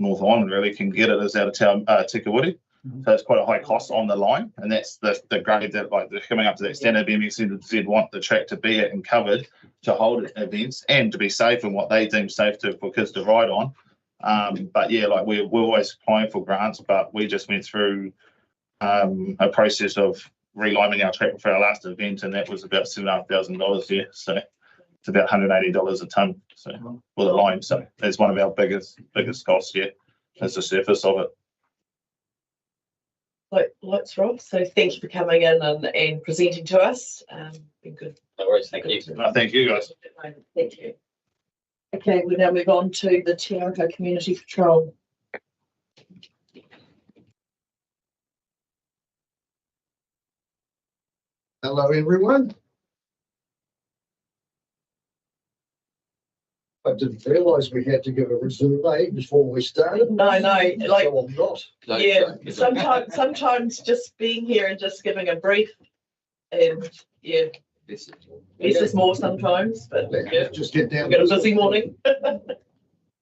North Island really can get it is out of town, Tikawiti. So it's quite a high cost on the lime, and that's the grade that they're coming up to that standard. BMX want the track to be at and covered to hold events and to be safe and what they deem safe for kids to ride on. But we're always applying for grants, but we just went through a process of reliming our track for our last event, and that was about $7,500 here. So it's about $180 a ton. So for the lime, so that's one of our biggest costs here. Is the surface of it. Lights Rob. So thank you for coming in and presenting to us. Been good. No worries, thank you. Thank you guys. Thank you. Okay, we now move on to the Te Araka Community Patrol. Hello, everyone. I didn't realise we had to give a resume before we started. No, So I'm not. Yeah, sometimes just being here and just giving a brief, and this is more sometimes, but just get down. We've got a busy morning.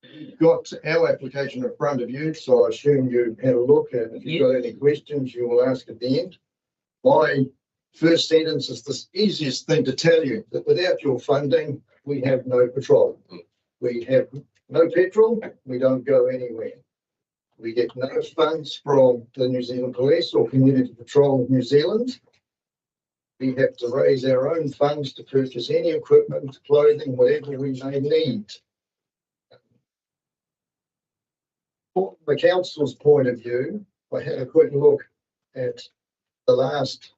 You've got our application in front of you, so I assume you've had a look, and if you've got any questions, you will ask at the end. My first sentence is the easiest thing to tell you, that without your funding, we have no patrol. We have no petrol, we don't go anywhere. We get no funds from the New Zealand Police or Community Patrol of New Zealand. We have to raise our own funds to purchase any equipment, clothing, whatever we may need. From the council's point of view, I had a quick look at the last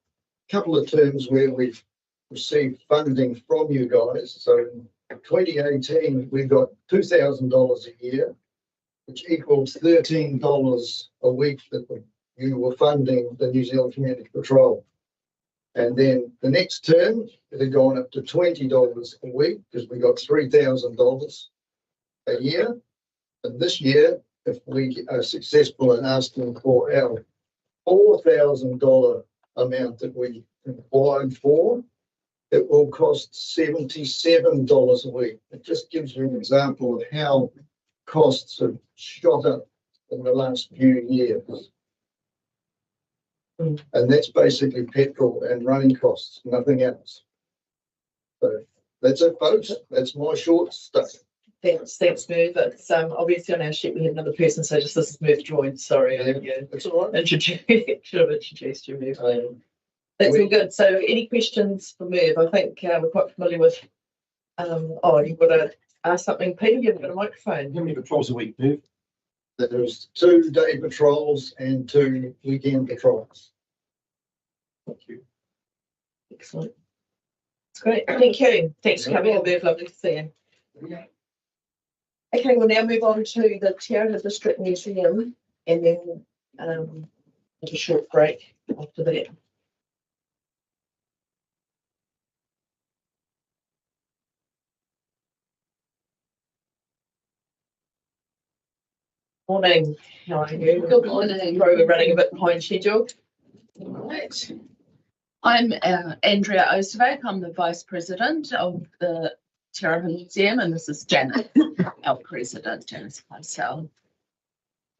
couple of terms where we've received funding from you guys. So in 2018, we got $2,000 a year, which equals $13 a week that you were funding the New Zealand Community Patrol. And then the next term, it had gone up to $20 a week because we got $3,000 a year. And this year, if we are successful in asking for our $4,000 amount that we applied for, it will cost $77 a week. It just gives you an example of how costs have shot up in the last few years. And that's basically petrol and running costs, nothing else. So that's it, folks. That's my short stuff. Thanks, Merv. It's obviously on our sheet we had another person, so just this is Merv joined. Sorry, That's all right. should have introduced you, Merv. That's all good. So, any questions for Merv? I think we're quite familiar with. You've got to ask something, Peter. You haven't got a microphone. How many patrols a week, Merv? There's 2 day patrols and 2 weekend patrols. Thank you. Excellent. That's great. Thank you. Thanks for coming, Merv. Lovely to see you. Yeah. Okay, we'll now move on to the Tiara District Museum and then a short break after that. Morning. How are you? Good morning. Sorry, we're running a bit behind schedule. Right. I'm Andrea Osterbeck. I'm the Vice President of the Tiara Museum, and this is Janet, our President, Janice Marcel.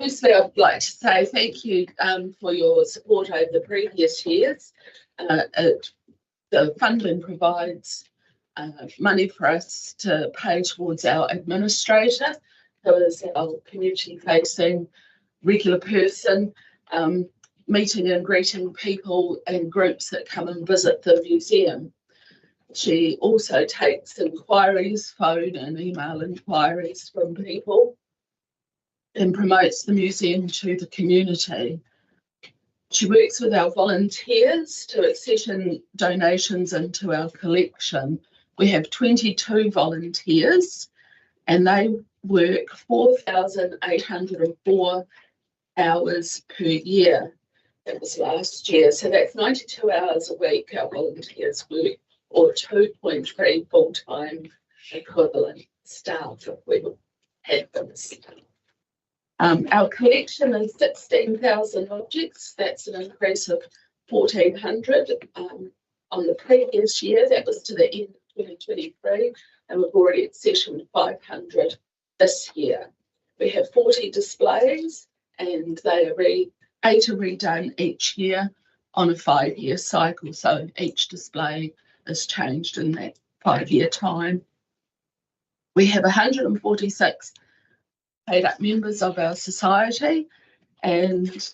Firstly, I'd like to say thank you for your support over the previous years. The funding provides money for us to pay towards our administrator, who is our community-facing regular person, meeting and greeting people and groups that come and visit the museum. She also takes inquiries, phone and email inquiries from people, and promotes the museum to the community. She works with our volunteers to accession donations into our collection. We have 22 volunteers and they work 4,804 hours per year. That was last year. So that's 92 hours a week our volunteers work, or 2.3 full-time equivalent staff if we had them. Our collection is 16,000 objects. That's an increase of 1,400 on the previous year. That was to the end of 2023, and we've already accessioned 500 this year. We have 40 displays, and they are 8 are redone each year on a 5-year cycle. So each display is changed in that 5-year time. We have 146 paid up members of our society, and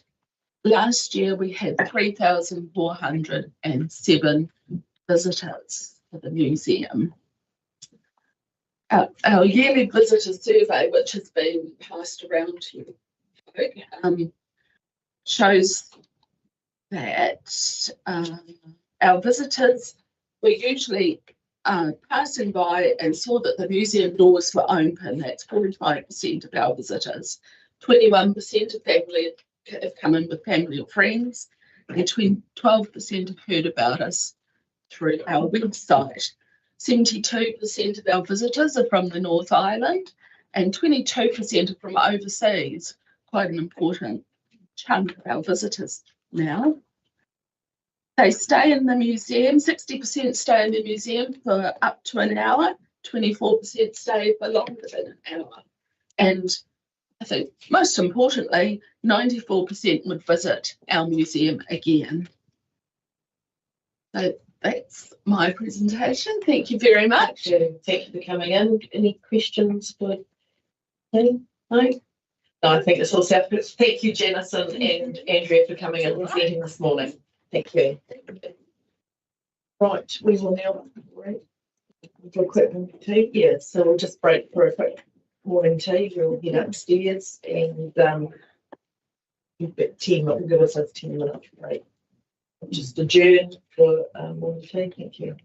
last year we had 3,407 visitors to the museum. Our yearly visitor survey, which has been passed around to you, shows that our visitors were usually passing by and saw that the museum doors were open. That's 45% of our visitors. 21% of family have come in with family or friends, and 12% have heard about us through our website. 72% of our visitors are from the North Island, and 22% are from overseas. Quite an important chunk of our visitors now. They stay in the museum. 60% stay in the museum for up to an hour. 24% stay for longer than an hour. And I think most importantly, 94% would visit our museum again. So that's my presentation. Thank you very much. Thank you for coming in. Any questions for me? No? No, I think it's all set. Thank you, Janison and Andrea, for coming and presenting this morning. Thank you. Right, we will now break for a quick tea. Yeah, so we'll just break for a quick morning tea. We'll head upstairs and you've got 10 minutes, give us a 10-minute break. Just adjourn for morning tea. Thank you.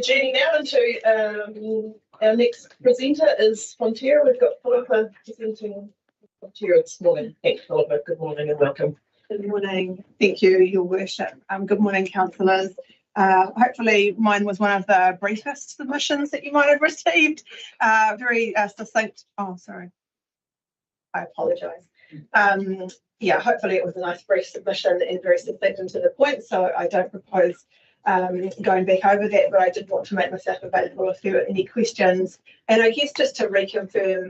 Journey now into our next presenter is Fonterra. We've got Philippa presenting Fonterra this morning. Thanks, Philippa. Good morning and welcome. Good morning. Thank you, Your Worship. Good morning, councillors. Hopefully mine was one of the briefest submissions that you might have received. Very succinct. Oh, sorry. I apologise. Yeah, hopefully it was a nice brief submission and very succinct and to the point, so I don't propose going back over that, but I did want to make myself available if there were any questions. And I guess just to reconfirm,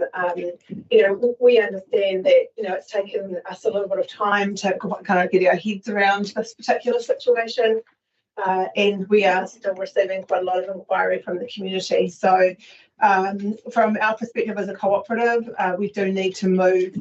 we understand that, it's taken us a little bit of time to kind of get our heads around this particular situation. And we are still receiving quite a lot of inquiry from the community. So from our perspective as a cooperative, we do need to move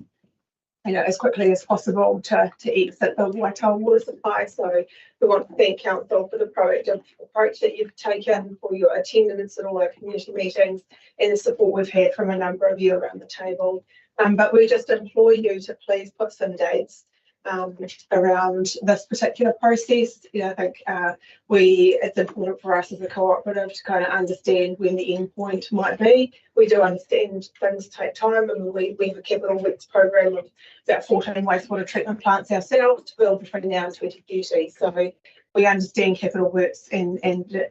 as quickly as possible to exit the Waitoa water supply. So we want to thank Council for the proactive approach that you've taken, for your attendance at all our community meetings and the support we've had from a number of you around the table. But we just implore you to please put some dates around this particular process. I think it's important for us as a cooperative to kind of understand when the end point might be. We do understand things take time, and we have a capital works program of about 14 wastewater treatment plants ourselves to build between now and 2030. So we understand capital works and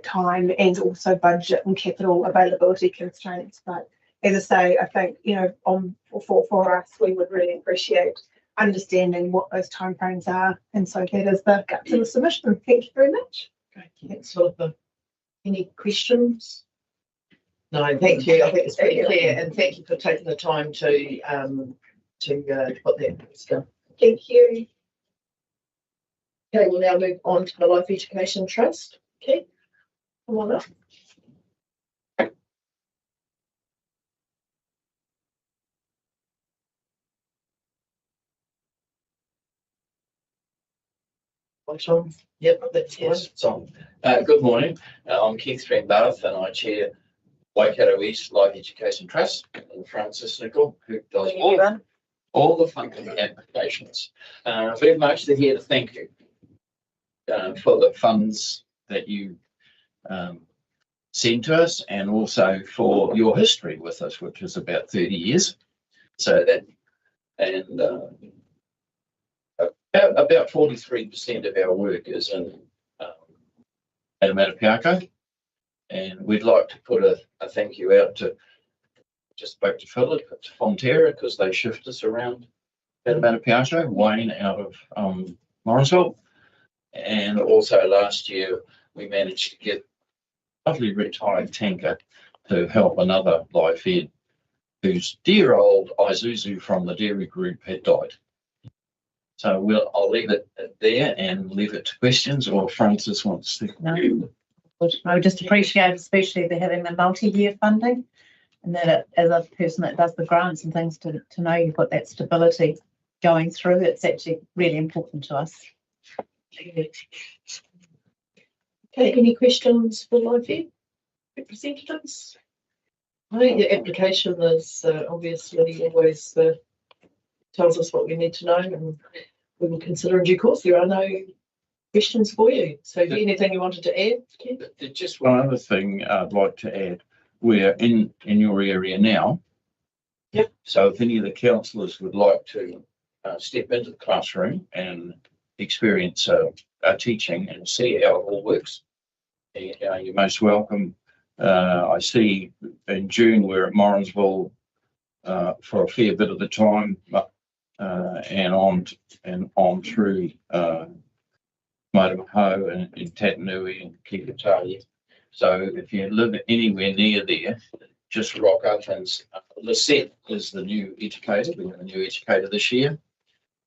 time, and also budget and capital availability constraints. But as I say, I think for us, we would really appreciate understanding what those timeframes are, and so that is the guts of the submission. Thank you very much. Great, thanks, Philippa. Any questions? No, thank you. I think it's pretty clear, and thank you for taking the time to put that down. Thank you. Okay, we'll now move on to the Life Education Trust. Okay, come on up. Yep, that's yes, it's on. Good morning. I'm Keith Bath, and I chair Waikato East Life Education Trust, and Francis Nicol, who does all the funding applications. Very much here to thank you for the funds that you send to us, and also for your history with us, which is about 30 years. So that, and about 43% of our work is in Matamata-Piako, and we'd like to put a thank you out to, just spoke to Philip, to Fonterra, because they shift us around Matamata-Piako, Wayne out of Morrinsville, and also last year we managed to get a lovely retired tanker to help another life ed whose dear old Isuzu from the dairy group had died. So I'll leave it there and leave it to questions, or Francis wants to. No. I would just appreciate, especially the having the multi-year funding, and that as a person that does the grants and things, to know you've got that stability going through. It's actually really important to us. Okay, any questions for Life Ed representatives? I think the application is obviously always tells us what we need to know, and we will consider in due course. There are no questions for you. So anything you wanted to add, Ken? Just one other thing I'd like to add. We're in your area now. Yep. So if any of the councillors would like to step into the classroom and experience teaching and see how it all works, you're most welcome. I see in June we're at Morrinsville for a fair bit of the time, and on through Matamata and Tatanui and Kikatari. So if you live anywhere near there, just rock up. And Lisette is the new educator. We have a new educator this year,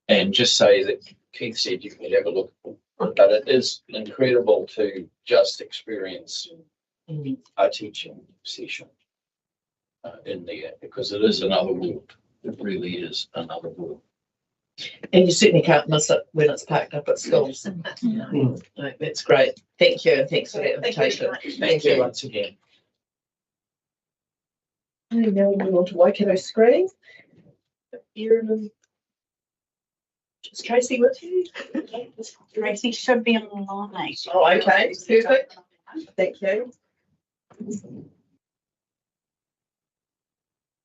and just say that Keith said you can have a look. But it is incredible to just experience a teaching session in there, because it is another world. It really is another world. And you certainly can't miss it when it's packed up at schools. No, that's great. Thank you, and thanks for that invitation. Thank you once again. And now we'll move on to Waikato Screen. Is Tracy with you? Tracy should be online. Oh, okay, perfect. Thank you.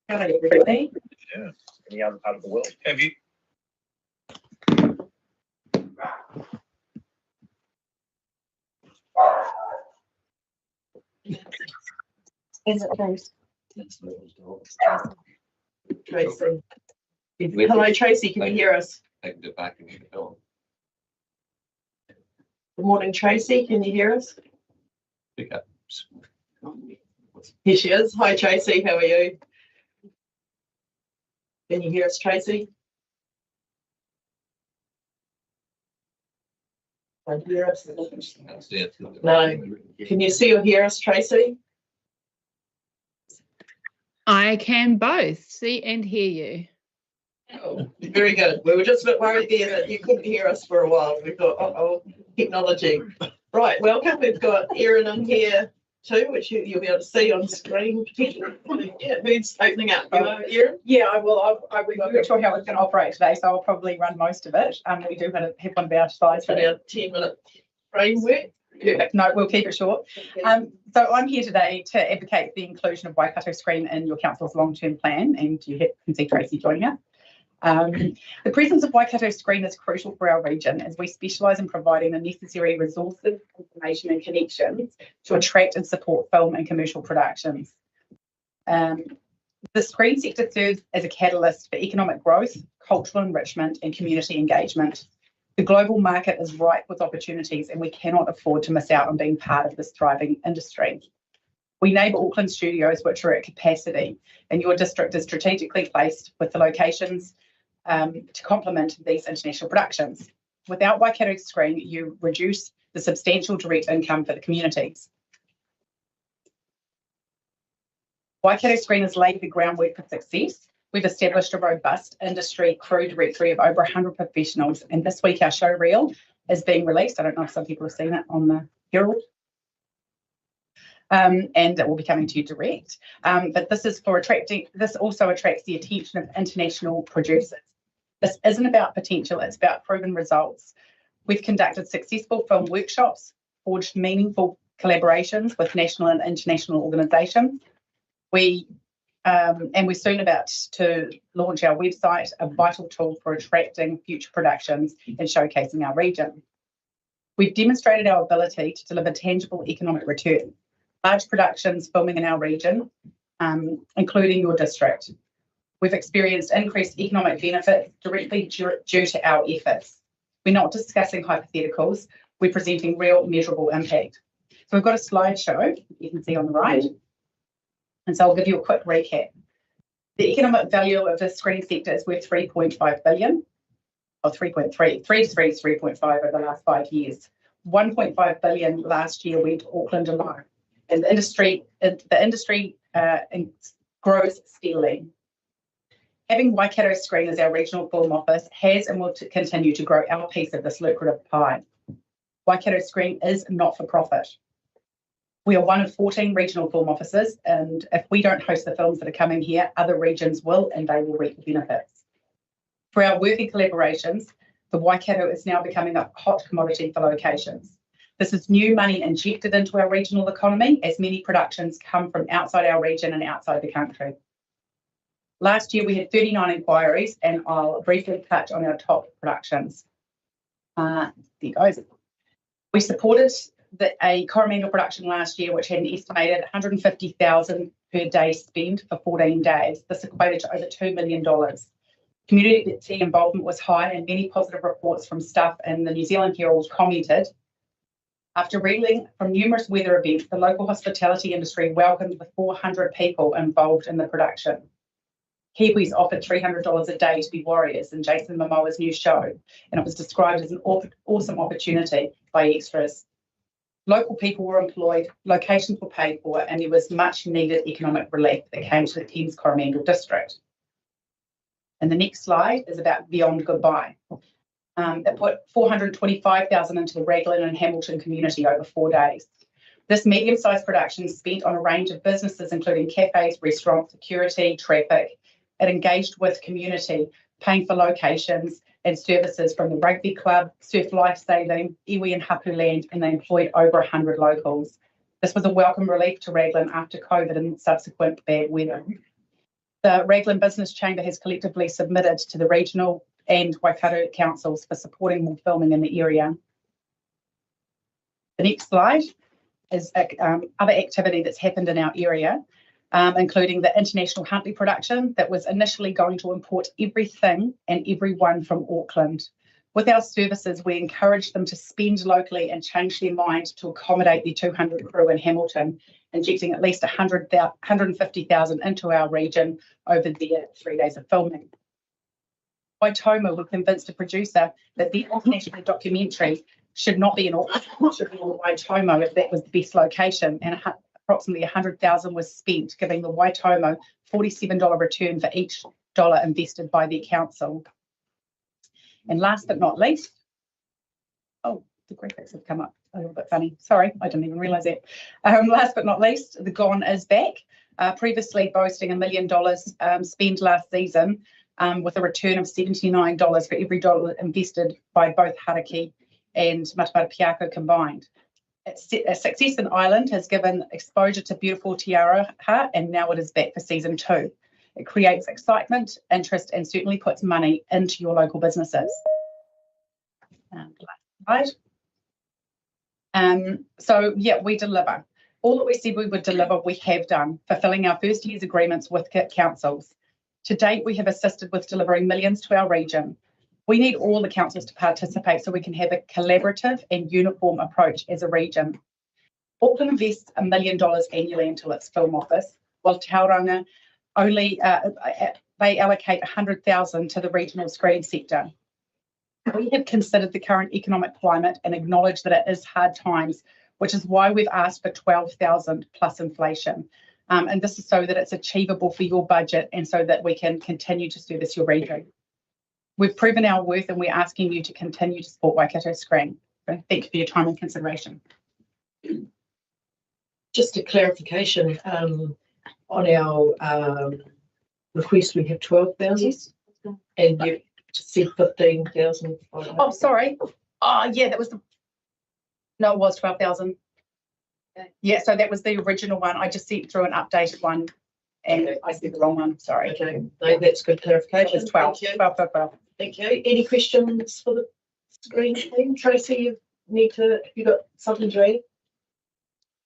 Hi, everybody. Yeah. Any other part of the world? Have you, Is it those? Tracy. Hello, Tracy, can you hear us? Take it back and get going. Good morning, Tracy, can you hear us? Pick up. Here she is. Hi, Tracy, how are you? Can you hear us, Tracy? Can't hear us. No. Can you see or hear us, Tracy? I can both see and hear you. Oh, very good. We were just a bit worried there that you couldn't hear us for a while. We thought, technology. Right, welcome. We've got Erin in here too, which you'll be able to see on screen. Yeah, who's opening up? You are, Erin? Yeah, I will. We weren't sure how it's going to operate today, so I'll probably run most of it. We do have one of our slides for our 10-minute framework. Perfect. No, we'll keep it short. So I'm here today to advocate the inclusion of Waikato Screen in your council's long-term plan, and you can see Tracy joining us. The presence of Waikato Screen is crucial for our region as we specialise in providing the necessary resources, information and connections to attract and support film and commercial productions. The screen sector serves as a catalyst for economic growth, cultural enrichment and community engagement. The global market is ripe with opportunities and we cannot afford to miss out on being part of this thriving industry. We neighbour Auckland studios which are at capacity, and your district is strategically placed with the locations to complement these international productions. Without Waikato Screen, you reduce the substantial direct income for the communities. Waikato Screen has laid the groundwork for success. We've established a robust industry crew directory of over 100 professionals, and this week our show reel is being released. I don't know if some people have seen it on the Herald. And it will be coming to you direct. But this is for this also attracts the attention of international producers. This isn't about potential, it's about proven results. We've conducted successful film workshops, forged meaningful collaborations with national and international organisations. And we're soon about to launch our website, a vital tool for attracting future productions and showcasing our region. We've demonstrated our ability to deliver tangible economic return. Large productions filming in our region, including your district. We've experienced increased economic benefit directly due to our efforts. We're not discussing hypotheticals, we're presenting real measurable impact. So we've got a slideshow you can see on the right. And so I'll give you a quick recap. The economic value of the screen sector is worth 3.5 billion, or 3.3, 3.5 over the last 5 years. 1.5 billion last year went to Auckland alone. And the industry grows steadily. Having Waikato Screen as our regional film office has and will continue to grow our piece of this lucrative pie. Waikato Screen is not for profit. We are one of 14 regional film offices, and if we don't host the films that are coming here, other regions will, and they will reap the benefits. For our working collaborations, the Waikato is now becoming a hot commodity for locations. This is new money injected into our regional economy as many productions come from outside our region and outside the country. Last year we had 39 inquiries, and I'll briefly touch on our top productions. There goes. We supported a Coromandel production last year which had an estimated 150,000 per day spent for 14 days. This equated to over $2 million. Community involvement was high and many positive reports from staff in the New Zealand Herald commented. After reeling from numerous weather events, the local hospitality industry welcomed the 400 people involved in the production. Kiwis offered $300 a day to be warriors in Jason Momoa's new show, and it was described as an awesome opportunity by extras. Local people were employed, locations were paid for, and there was much needed economic relief that came to the Thames Coromandel district. And the next slide is about Beyond Goodbye. It put 425,000 into the Raglan and Hamilton community over 4 days. This medium-sized production spent on a range of businesses, including cafes, restaurants, security, traffic. It engaged with community, paying for locations and services from the rugby club, surf lifesaving, iwi and hapu land, and they employed over 100 locals. This was a welcome relief to Raglan after COVID and subsequent bad weather. The Raglan Business Chamber has collectively submitted to the regional and Waikato councils for supporting more filming in the area. The next slide is other activity that's happened in our area, including the international Huntley production that was initially going to import everything and everyone from Auckland. With our services, we encourage them to spend locally and change their mind to accommodate the 200 crew in Hamilton, injecting at least 150,000 into our region over their 3 days of filming. Waitomo will convince the producer that the international documentary should not be in Auckland, should be in Waitomo if that was the best location, and approximately 100,000 was spent, giving the Waitomo $47 return for each dollar invested by the council. And last but not least, oh, the graphics have come up a little bit funny. Sorry, I didn't even realise that. Last but not least, the Gone is back. Previously boasting $1 million spent last season, with a return of $79 for every dollar invested by both Haraki and Matamata-Piako combined. A success in Ireland has given exposure to beautiful Te Araha, and now it is back for season 2. It creates excitement, interest, and certainly puts money into your local businesses. Last slide. So yeah, we deliver. All that we said we would deliver, we have done, fulfilling our first year's agreements with councils. To date, we have assisted with delivering millions to our region. We need all the councils to participate so we can have a collaborative and uniform approach as a region. Auckland invests $1 million annually into its film office, while Tauranga only they allocate 100,000 to the regional screen sector. We have considered the current economic climate and acknowledge that it is hard times, which is why we've asked for 12,000 plus inflation. And this is so that it's achievable for your budget and so that we can continue to service your region. We've proven our worth and we're asking you to continue to support Waikato Screen. Thank you for your time and consideration. Just a clarification, on our request, we have 12,000. Yes. And you said 15,000. Oh, sorry. Oh, yeah, that was the, no, it was 12,000. Yeah, so that was the original one. I just sent through an updated one and I said the wrong one, sorry. Okay, no, that's good clarification. It was 12. Thank you. 12. Thank you. Any questions for the screen team? Tracy, you got something to add?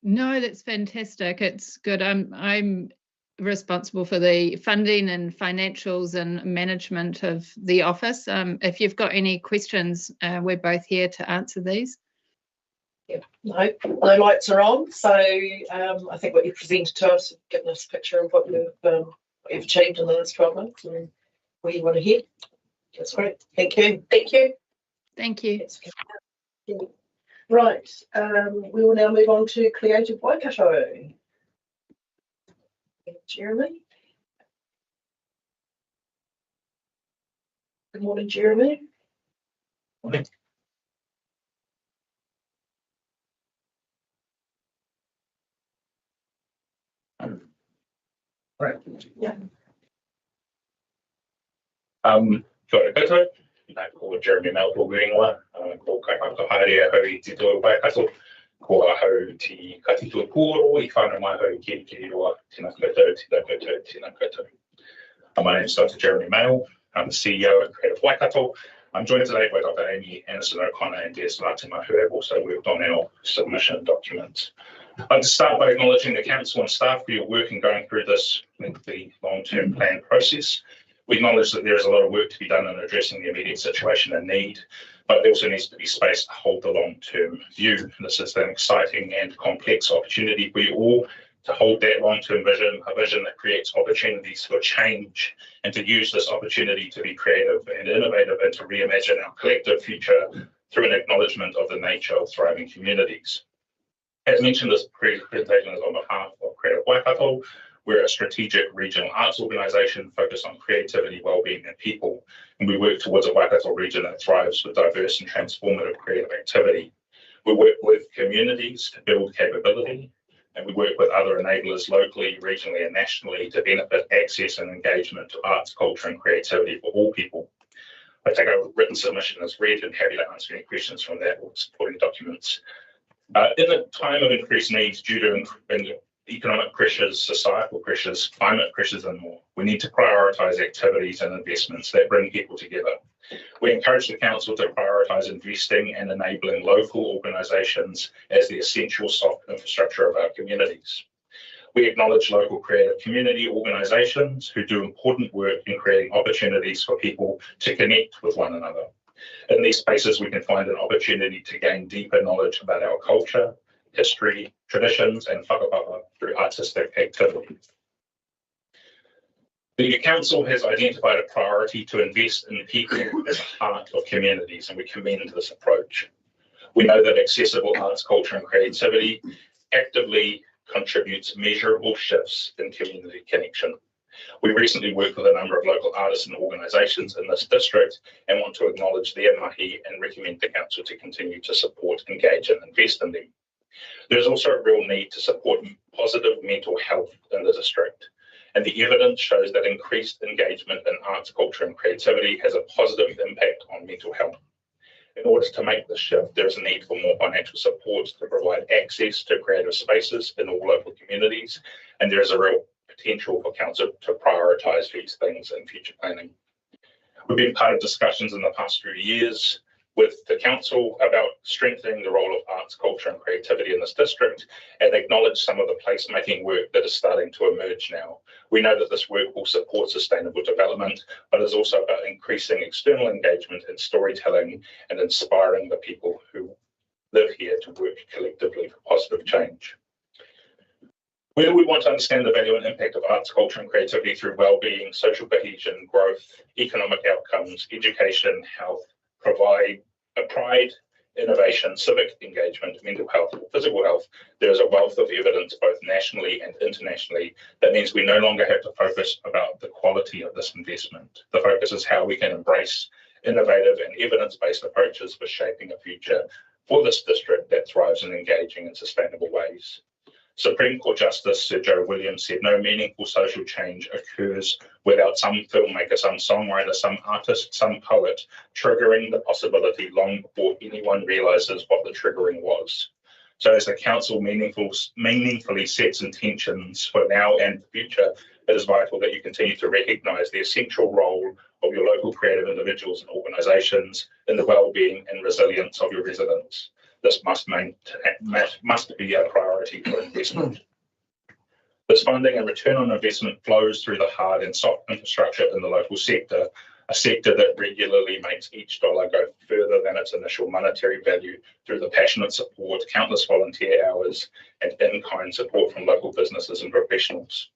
No, that's fantastic. It's good. I'm responsible for the funding and financials and management of the office. If you've got any questions, we're both here to answer these. Yeah, no lights are on. So I think what you presented to us, given us a picture of what you've achieved in the last 12 months and where you want to head. That's great. Thank you. Thank you. Thank you. Right. We will now move on to Creative Waikato. Jeremy. Good morning, Jeremy. Morning. Right. Yeah. Kia ora koutou. Ko Jeremy Melville Greenwa. Ko kaipaka haere hau te toa Waikato. Ko hau te katitua kōro I whānau mai hau ki roa. Tēnā koutou. My name is Dr. Jeremy Mail. I'm the CEO at Creative Waikato. I'm joined today by Dr. Amy Anderson O'Connor and Des Latimer, who have also worked on our submission documents. I'd like to start by acknowledging the council and staff for your work in going through this lengthy long-term plan process. We acknowledge that there is a lot of work to be done in addressing the immediate situation and need, but there also needs to be space to hold the long-term view. This is an exciting and complex opportunity for you all to hold that long-term vision, a vision that creates opportunities for change, and to use this opportunity to be creative and innovative and to reimagine our collective future through an acknowledgement of the nature of thriving communities. As mentioned, this presentation is on behalf of Creative Waikato. We're a strategic regional arts organisation focused on creativity, wellbeing and people, and we work towards a Waikato region that thrives with diverse and transformative creative activity. We work with communities to build capability, and we work with other enablers locally, regionally and nationally to benefit access and engagement to arts, culture and creativity for all people. I take a written submission as read and happy to answer any questions from that or supporting documents In a time of increased needs due to economic pressures, societal pressures, climate pressures, and more, we need to prioritise activities and investments that bring people together. We encourage the Council to prioritise investing and enabling local organisations as the essential soft infrastructure of our communities. We acknowledge local creative community organisations who do important work in creating opportunities for people to connect with one another. In these spaces, we can find an opportunity to gain deeper knowledge about our culture, history, traditions, and whakapapa through artistic activity. The Council has identified a priority to invest in people as the heart of communities, and we commend this approach. We know that accessible arts, culture, and creativity actively contributes measurable shifts in community connection. We recently worked with a number of local artists and organisations in this district and want to acknowledge their mahi and recommend the Council to continue to support, engage, and invest in them. There is also a real need to support positive mental health in the district, and the evidence shows that increased engagement in arts, culture, and creativity has a positive impact on mental health. In order to make this shift, there is a need for more financial support to provide access to creative spaces in all local communities, and there is a real potential for Council to prioritise these things in future planning. We've been part of discussions in the past few years with the Council about strengthening the role of arts, culture, and creativity in this district, and acknowledge some of the placemaking work that is starting to emerge now. We know that this work will support sustainable development, but is also about increasing external engagement and storytelling and inspiring the people who live here to work collectively for positive change. Whether we want to understand the value and impact of arts, culture, and creativity through well-being, social cohesion, growth, economic outcomes, education, health, pride, innovation, civic engagement, mental health, physical health, there is a wealth of evidence both nationally and internationally that means we no longer have to focus about the quality of this investment. The focus is how we can embrace innovative and evidence-based approaches for shaping a future for this district that thrives in engaging in sustainable ways. Supreme Court Justice Sir Joe Williams said no meaningful social change occurs without some filmmaker, some songwriter, some artist, some poet triggering the possibility long before anyone realises what the triggering was. So as the Council meaningfully sets intentions for now and the future, it is vital that you continue to recognise the essential role of your local creative individuals and organisations in the well-being and resilience of your residents. This must be a priority for investment. This funding and return on investment flows through the hard and soft infrastructure in the local sector, a sector that regularly makes each dollar go further than its initial monetary value through the passionate support, countless volunteer hours, and in-kind support from local businesses and professionals.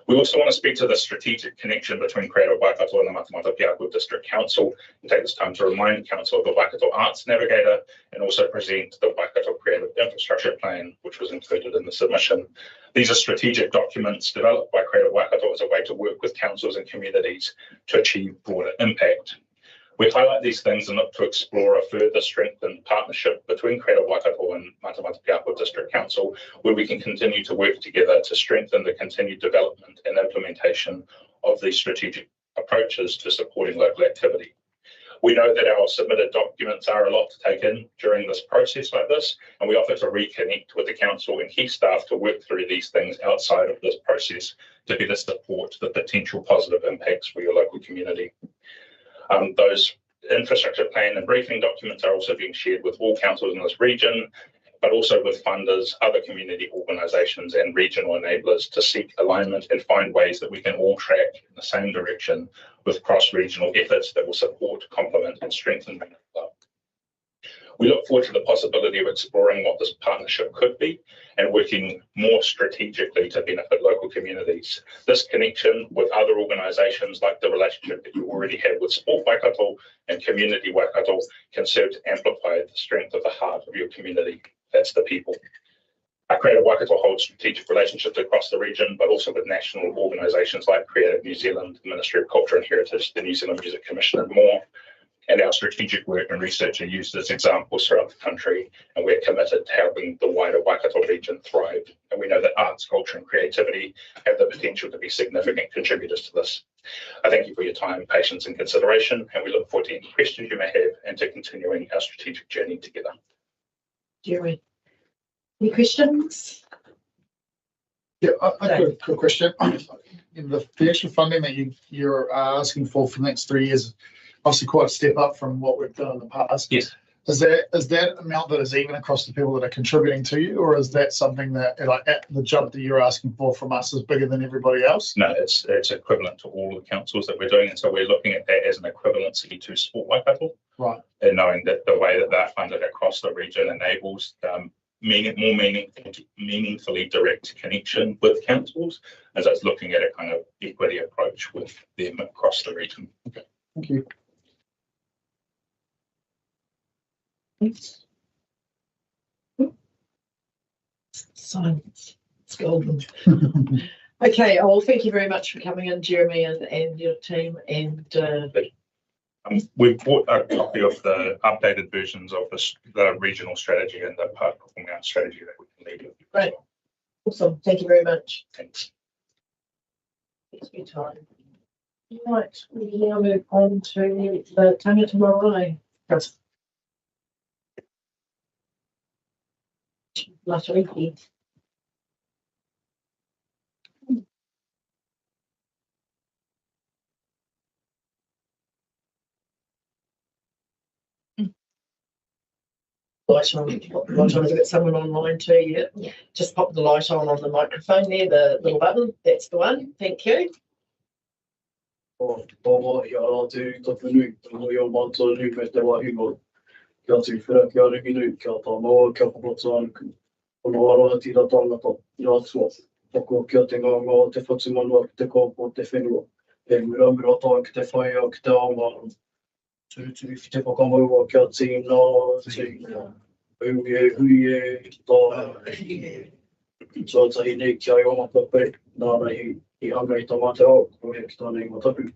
We also want to speak to the strategic connection between Creative Waikato and the Matamata-Piako District Council and take this time to remind Council of the Waikato Arts Navigator and also present the Waikato Creative Infrastructure Plan, which was included in the submission. These are strategic documents developed by Creative Waikato as a way to work with councils and communities to achieve broader impact. We highlight these things and look to explore a further strengthened partnership between Creative Waikato and Matamata-Piako District Council, where we can continue to work together to strengthen the continued development and implementation of these strategic approaches to supporting local activity. We know that our submitted documents are a lot to take in during this process like this, and we offer to reconnect with the Council and key staff to work through these things outside of this process to better support the potential positive impacts for your local community. Those infrastructure plan and briefing documents are also being shared with all councils in this region, but also with funders, other community organisations and regional enablers to seek alignment and find ways that we can all track in the same direction with cross-regional efforts that will support, complement and strengthen the flow. We look forward to the possibility of exploring what this partnership could be and working more strategically to benefit local communities. This connection with other organisations, like the relationship that you already have with Sport Waikato and Community Waikato, can serve to amplify the strength of the heart of your community. That's the people. Our Creative Waikato holds strategic relationships across the region, but also with national organisations like Creative New Zealand, the Ministry of Culture and Heritage, the New Zealand Music Commission and more. And our strategic work and research are used as examples throughout the country, and we're committed to helping the wider Waikato region thrive. And we know that arts, culture and creativity have the potential to be significant contributors to this. I thank you for your time, patience and consideration, and we look forward to any questions you may have and to continuing our strategic journey together. Jeremy. Any questions? Yeah, I got a quick question. In the extra funding that you're asking for the next 3 years, obviously quite a step up from what we've done in the past. Yes. Is that amount that is even across the people that are contributing to you, or is that something that like at the jump that you're asking for from us is bigger than everybody else? No, it's equivalent to all the councils that we're doing, and so we're looking at that as an equivalency to Sport Waikato. Right. And knowing that the way that they're funded across the region enables meaningfully direct connection with councils, as I was looking at a kind of equity approach with them across the region. Okay, thank you. Silence. It's golden. Okay, well, thank you very much for coming in, Jeremy, and your team. And we've bought a copy of the updated versions of the regional strategy and the park performing arts strategy that we can leave with. Great. Awesome. Thank you very much. Thanks. Thanks for your time. Right, we now move on to the tangata marae. Matariki. Light on. Light on. Has got someone online too? Yeah. Just pop the light on the microphone there, the little button. That's the one. Thank you. So it's a unique kia o matape, nāna I hangai tamatao, ko he ki tānei matapu.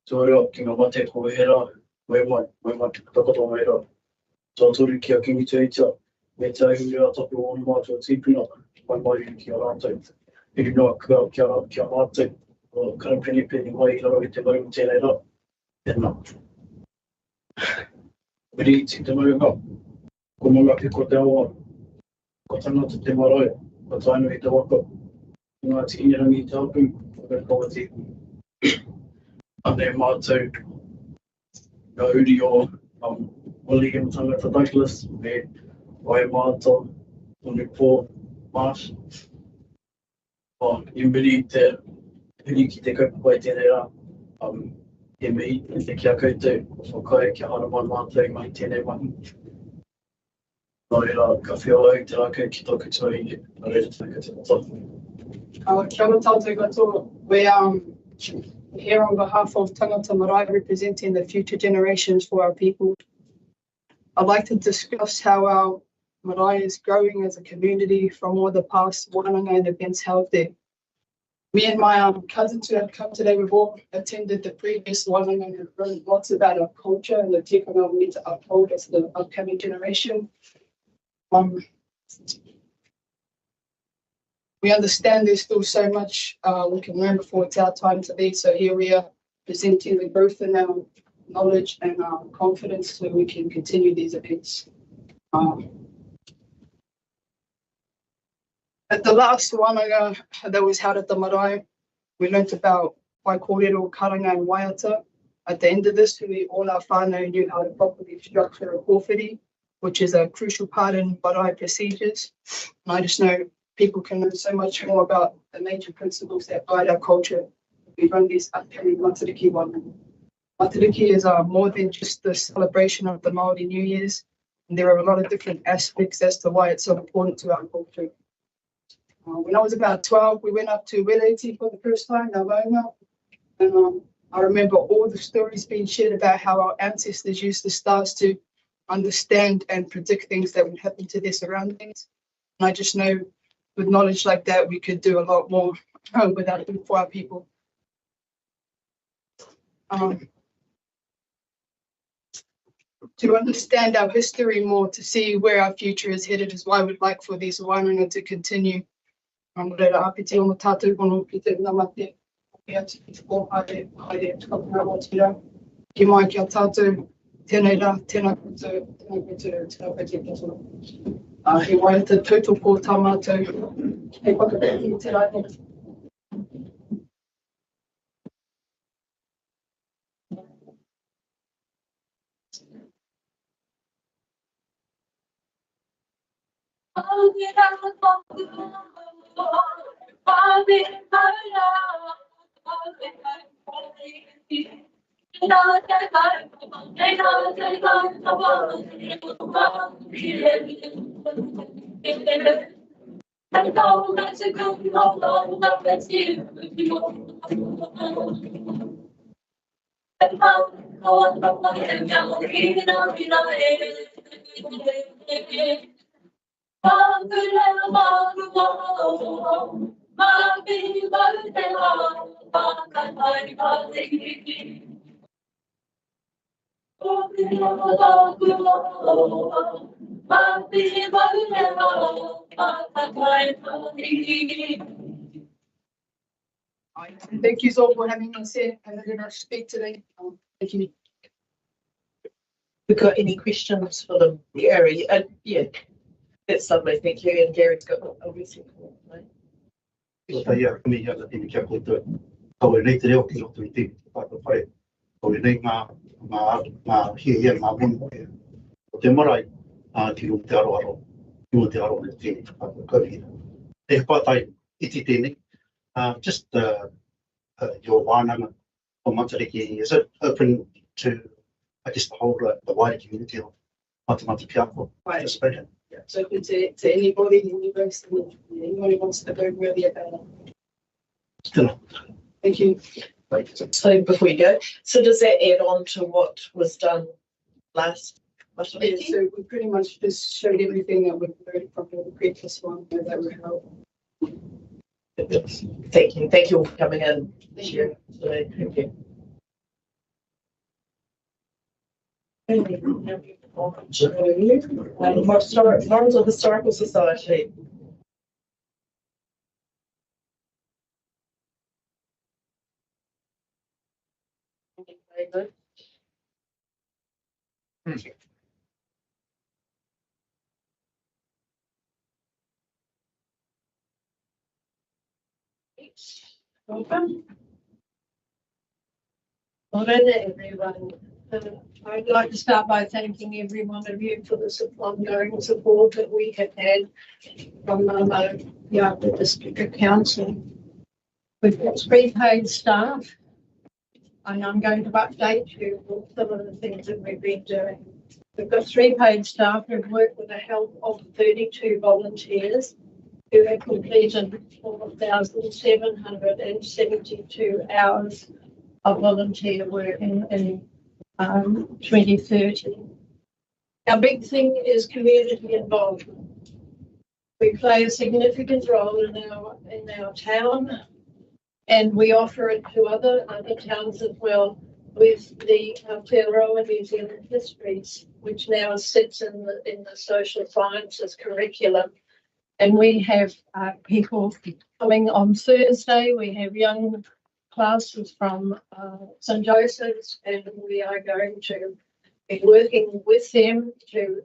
So rea, ki ngā mate ko he rā, mai takato mai rā. So tūru kia kingi te itia, me te ahu rea tapu o na mātua tīpuna, mai ki a rātou. I noa kia mātou, o karapeni peni mai I raro I te maunga tēnei rā. Tēnā. Miri ti te maunga, ko mga ki ko te awa, ko tangata te marae. Ko tainu I te waka, ngā te inirangi te hapu, whakakawa te ane mātou, ngā uri o William Tangata Douglas, me Wai Māta, Tonu Pō, Marsh. I miri te huri ki te kaupapa I tēnei rā, e mihi te kia koutou, whakai kia haraman mātou mai tēnei mahi. Nō reira, ka whio au te rākau ki tōku tui, nō reira te te mata. Kia ora tātou katoa. We're here on behalf of Tangata Marae, representing the future generations for our people. I'd like to discuss how our marae is growing as a community from all the past wānanga and events held there. Me and my cousins who have come today, we've all attended the previous wānanga and have learned lots about our culture and the tikanga we need to uphold as the upcoming generation. We understand there's still so much we can learn before it's our time to lead. So here we are presenting the growth in our knowledge and our confidence so we can continue these events. At the last wānanga that was held at the marae, we learnt about Waikōrero, Karanga and Waiata. At the end of this, all our whānau knew how to properly structure a kōwhiri, which is a crucial part in marae procedures. And I just know people can learn so much more about the major principles that guide our culture. We run this upcoming Matariki wānanga. Matariki is more than just the celebration of the Māori New Year's. And there are a lot of different aspects as to why it's so important to our culture. When I was about 12, we went up to Weleti for the first time, Navaunga. And I remember all the stories being shared about how our ancestors used the stars to understand and predict things that would happen to their surroundings. And I just know with knowledge like that, we could do a lot more without it for our people. To understand our history more, to see where our future is headed is why we'd like for these wānanga to continue. Reira apiti o tātou kono ki te namate. Kia te ko haere tukapuna o tira. Ki mai kia tātou, tēnei rā, tēnā koutou, tēnā koutou, tēnā koutou. He waiata tūtu pō tāmātou. He whakapiki te rai. Thank you all for having us here and letting us speak today. Thank you. We've got any questions for them, Gary? Yeah, that's lovely, thank you. And Gary's got obviously. Ia kami ia tini kia koutou. Kaue nei te reo ki roto I te whakawhare. Kaue nei ngā hia ngā mono e. O te marae, tino te aro. Tino te aro ne tēnei whakawhare. E whātai iti tēnei. Just your wānanga o Matariki, is it open to, I guess, the whole, the wider community of Matamata-Piako participating? Yeah, it's open to anybody, anybody wants to go really about it. Thank you. So before you go, so does that add on to what was done last? Yeah, so we pretty much just showed everything that we've learned from the previous one that we held. Thank you all for coming in this year. Thank you. Lawrence of Historical Society. Welcome. Morena, everyone. I'd like to start by thanking every one of you for the ongoing support that we have had from Matamata-Piako District Council. We've got 3 paid staff, and I'm going to update you with some of the things that we've been doing. We've got 3 paid staff who've worked with the help of 32 volunteers who have completed 4,772 hours of volunteer work in 2030. Our big thing is community involvement. We play a significant role in our town, and we offer it to other towns as well with the Aotearoa New Zealand Histories, which now sits in the social sciences curriculum. And we have people coming on Thursday. We have young classes from St. Joseph's, and we are going to be working with them to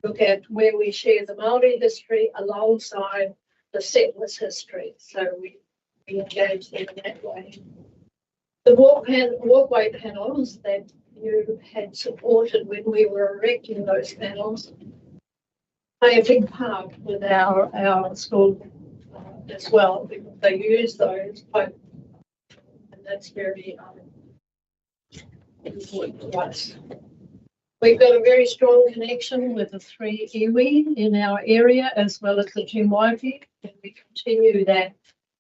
look at where we share the Māori history alongside the settlers' history. So we engage them in that way. The walkway panels that you had supported when we were erecting those panels play a big part with our school as well, because they use those both, and that's very important to us. We've got a very strong connection with the 3 iwi in our area as well as the 2 Moipi, and we continue that.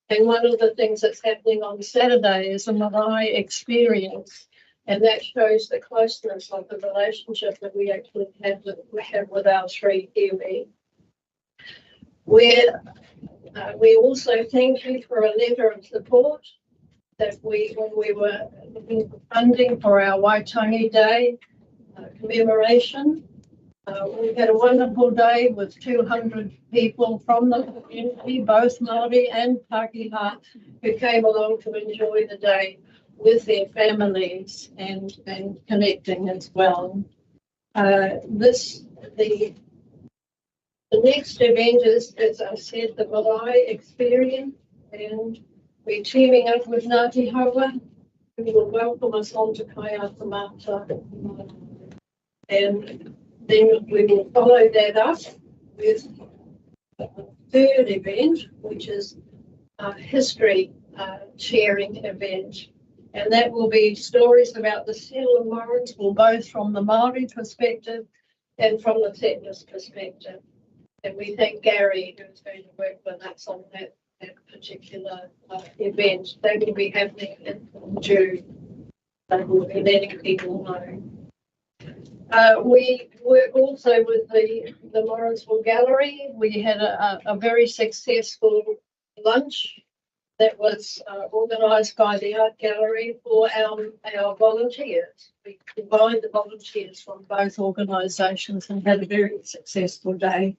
And one of the things that's happening on Saturday is a marae experience, and that shows the closeness of the relationship that we actually have with our 3 iwi. We also thank you for a letter of support that when we were looking for funding for our Waitangi Day commemoration. We had a wonderful day with 200 people from the community, both Māori and Pākehā, who came along to enjoy the day with their families and connecting as well. The The next event is, as I said, the Marae Experience, and we're teaming up with Ngāti Hawa, who will welcome us onto Kai Matamata. And then we will follow that up with a third event, which is a history sharing event. And that will be stories about the settler Morrinsville, both from the Māori perspective and from the settlers' perspective. And we thank Gary, who's going to work with us on that particular event. They will be happening in June. They will be letting people know. We work also with the Morrinsville Gallery. We had a very successful lunch that was organised by the Art Gallery for our volunteers. We combined the volunteers from both organisations and had a very successful day.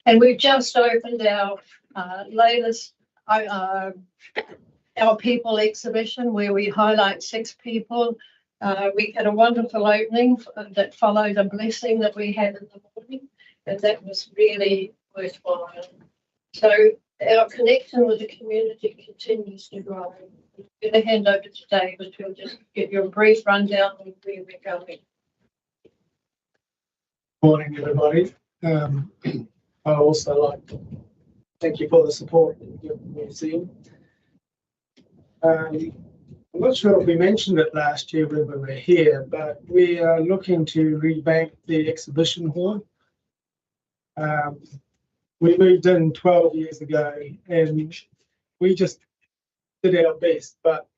And we've just opened our latest Our People exhibition, where we highlight 6 people. We had a wonderful opening that followed a blessing that we had in the morning, and that was really worthwhile. So our connection with the community continues to grow. I'm going to hand over to David, who'll just give you a brief rundown of where we're going. Morning, everybody. I also like to thank you for the support of the museum. I'm not sure if we mentioned it last year when we were here, but we are looking to revamp the exhibition hall. We moved in 12 years ago and we just did our best, but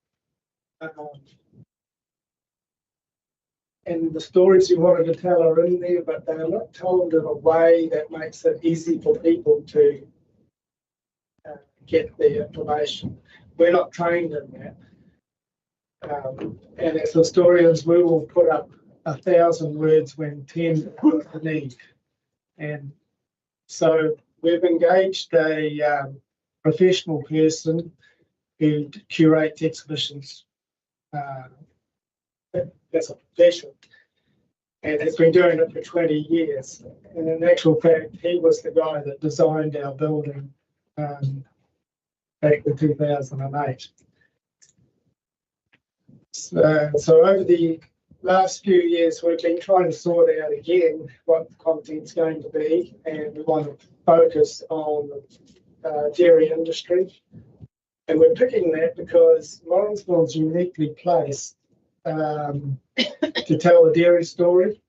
and the stories you wanted to tell are in there, but they're not told in a way that makes it easy for people to get the information. We're not trained in that. And as historians, we will put up 1,000 words when 10 is the need. And so we've engaged a professional person who curates exhibitions. That's a profession, and has been doing it for 20 years. And in actual fact, he was the guy that designed our building back in 2008. So over the last few years, we've been trying to sort out again what the content's going to be, and we want to focus on the dairy industry. And we're picking that because Morrinsville is uniquely placed to tell the dairy story.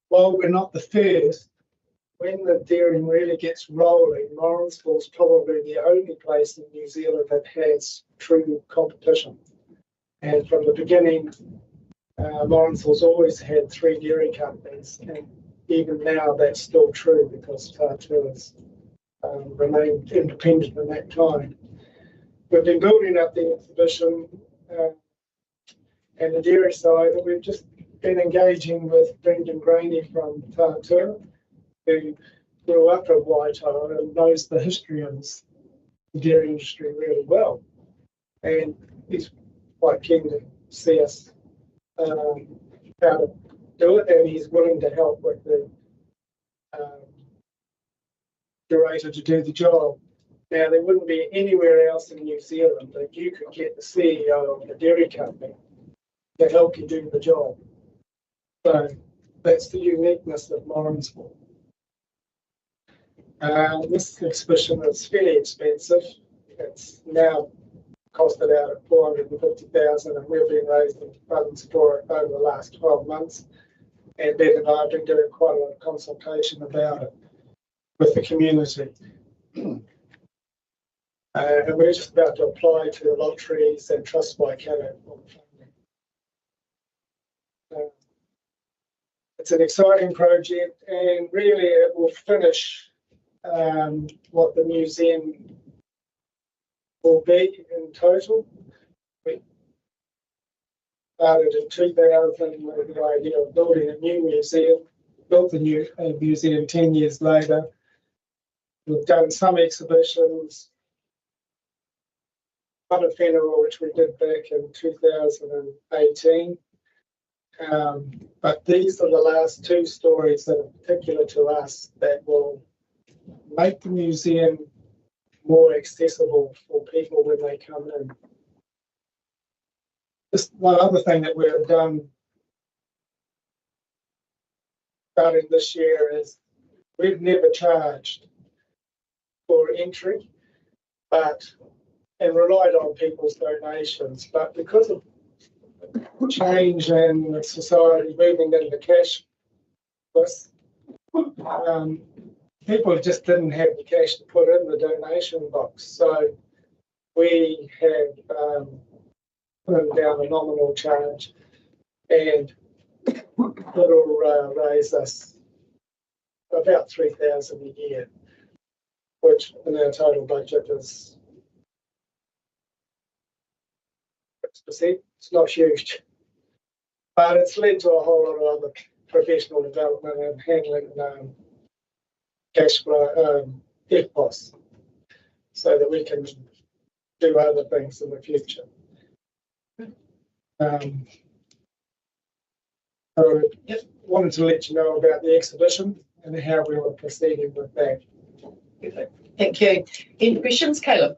While we're not the first, when the dairy really gets rolling, Morrinsville is probably the only place in New Zealand that has true competition. And from the beginning, Morrinsville's always had 3 dairy companies, and even now that's still true because Tātua has remained independent in that time. We've been building up the exhibition and the dairy side, and we've just been engaging with Brendan Graney from Tātua, who grew up in Waitoa and knows the history of the dairy industry really well. And he's quite keen to see us how to do it, and he's willing to help with the curator to do the job. Now, there wouldn't be anywhere else in New Zealand that you could get the CEO of a dairy company to help you do the job. So that's the uniqueness of Morrinsville. This exhibition is fairly expensive. It's now costed out at $450,000, and we've been raising funds for it over the last 12 months. And Ben and I have been doing quite a lot of consultation about it with the community. And we're just about to apply to the lotteries and Trust by Canada for the funding. It's an exciting project, and really it will finish what the museum will be in total. We started in 2000 with the idea of building a new museum, built the new museum 10 years later. We've done some exhibitions, one at Whenua, which we did back in 2018, But these are the last two stories that are particular to us that will make the museum more accessible for people when they come in. Just one other thing that we've done starting this year is we've never charged for entry, and relied on people's donations. But because of change in society moving into cashless, people just didn't have the cash to put in the donation box. So we have put down a nominal charge, and it'll raise us about 3,000 a year, which in our total budget is 6%. It's not huge, but it's led to a whole lot of other professional development and handling cash flow, EFTPOS, so that we can do other things in the future. I wanted to let you know about the exhibition and how we were proceeding with that. Thank you. Any questions, Caleb?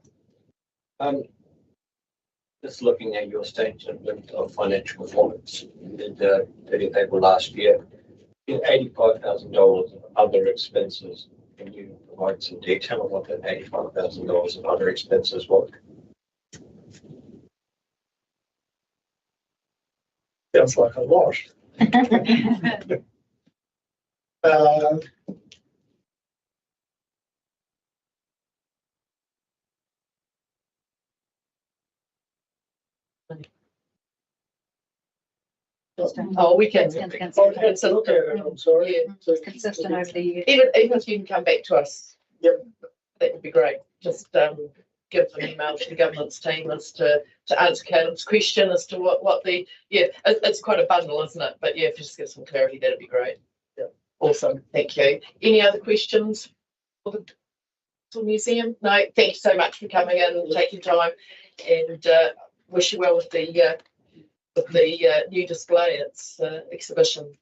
Just looking at your statement of financial performance in the 30th April last year, in $85,000 of other expenses. Can you provide some detail on what that $85,000 of other expenses was? Sounds like a lot. Oh, we can. It's look at it, I'm sorry. Yeah. consistent over the years. Even if you can come back to us. Yep. That would be great. Just give an email to the governance team as to answer Caleb's question as to what the, it's quite a bundle, isn't it? But yeah, if you just get some clarity, that'd be great. Yeah. Awesome. Thank you. Any other questions for the museum? No, thank you so much for coming in and taking time, and wish you well with the new display. It's exhibition.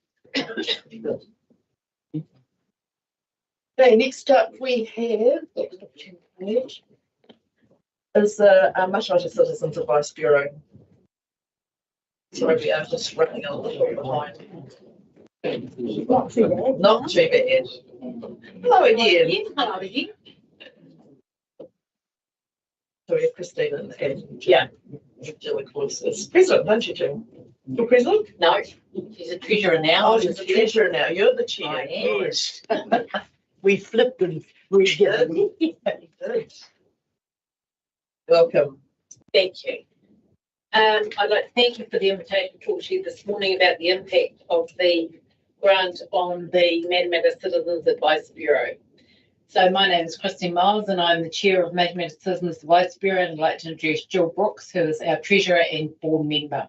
Okay, next up we have is the Matamata Citizens Advice Bureau. Sorry, we are just running a little behind. Not too bad. Not too bad. Hello again. Hello again. So we have Christine and Julie Cloisters. President, don't you, Jill? You're president? No, she's a treasurer now. Oh, she's a treasurer now. You're the chair. I am. Yes. We flipped and redid. Welcome. Thank you. I'd like to thank you for the invitation to talk to you this morning about the impact of the grant on the Matamata Citizens Advice Bureau. So my name is Christine Miles and I'm the chair of Matamata Citizens Advice Bureau, and I'd like to introduce Jill Brooks, who is our treasurer and board member.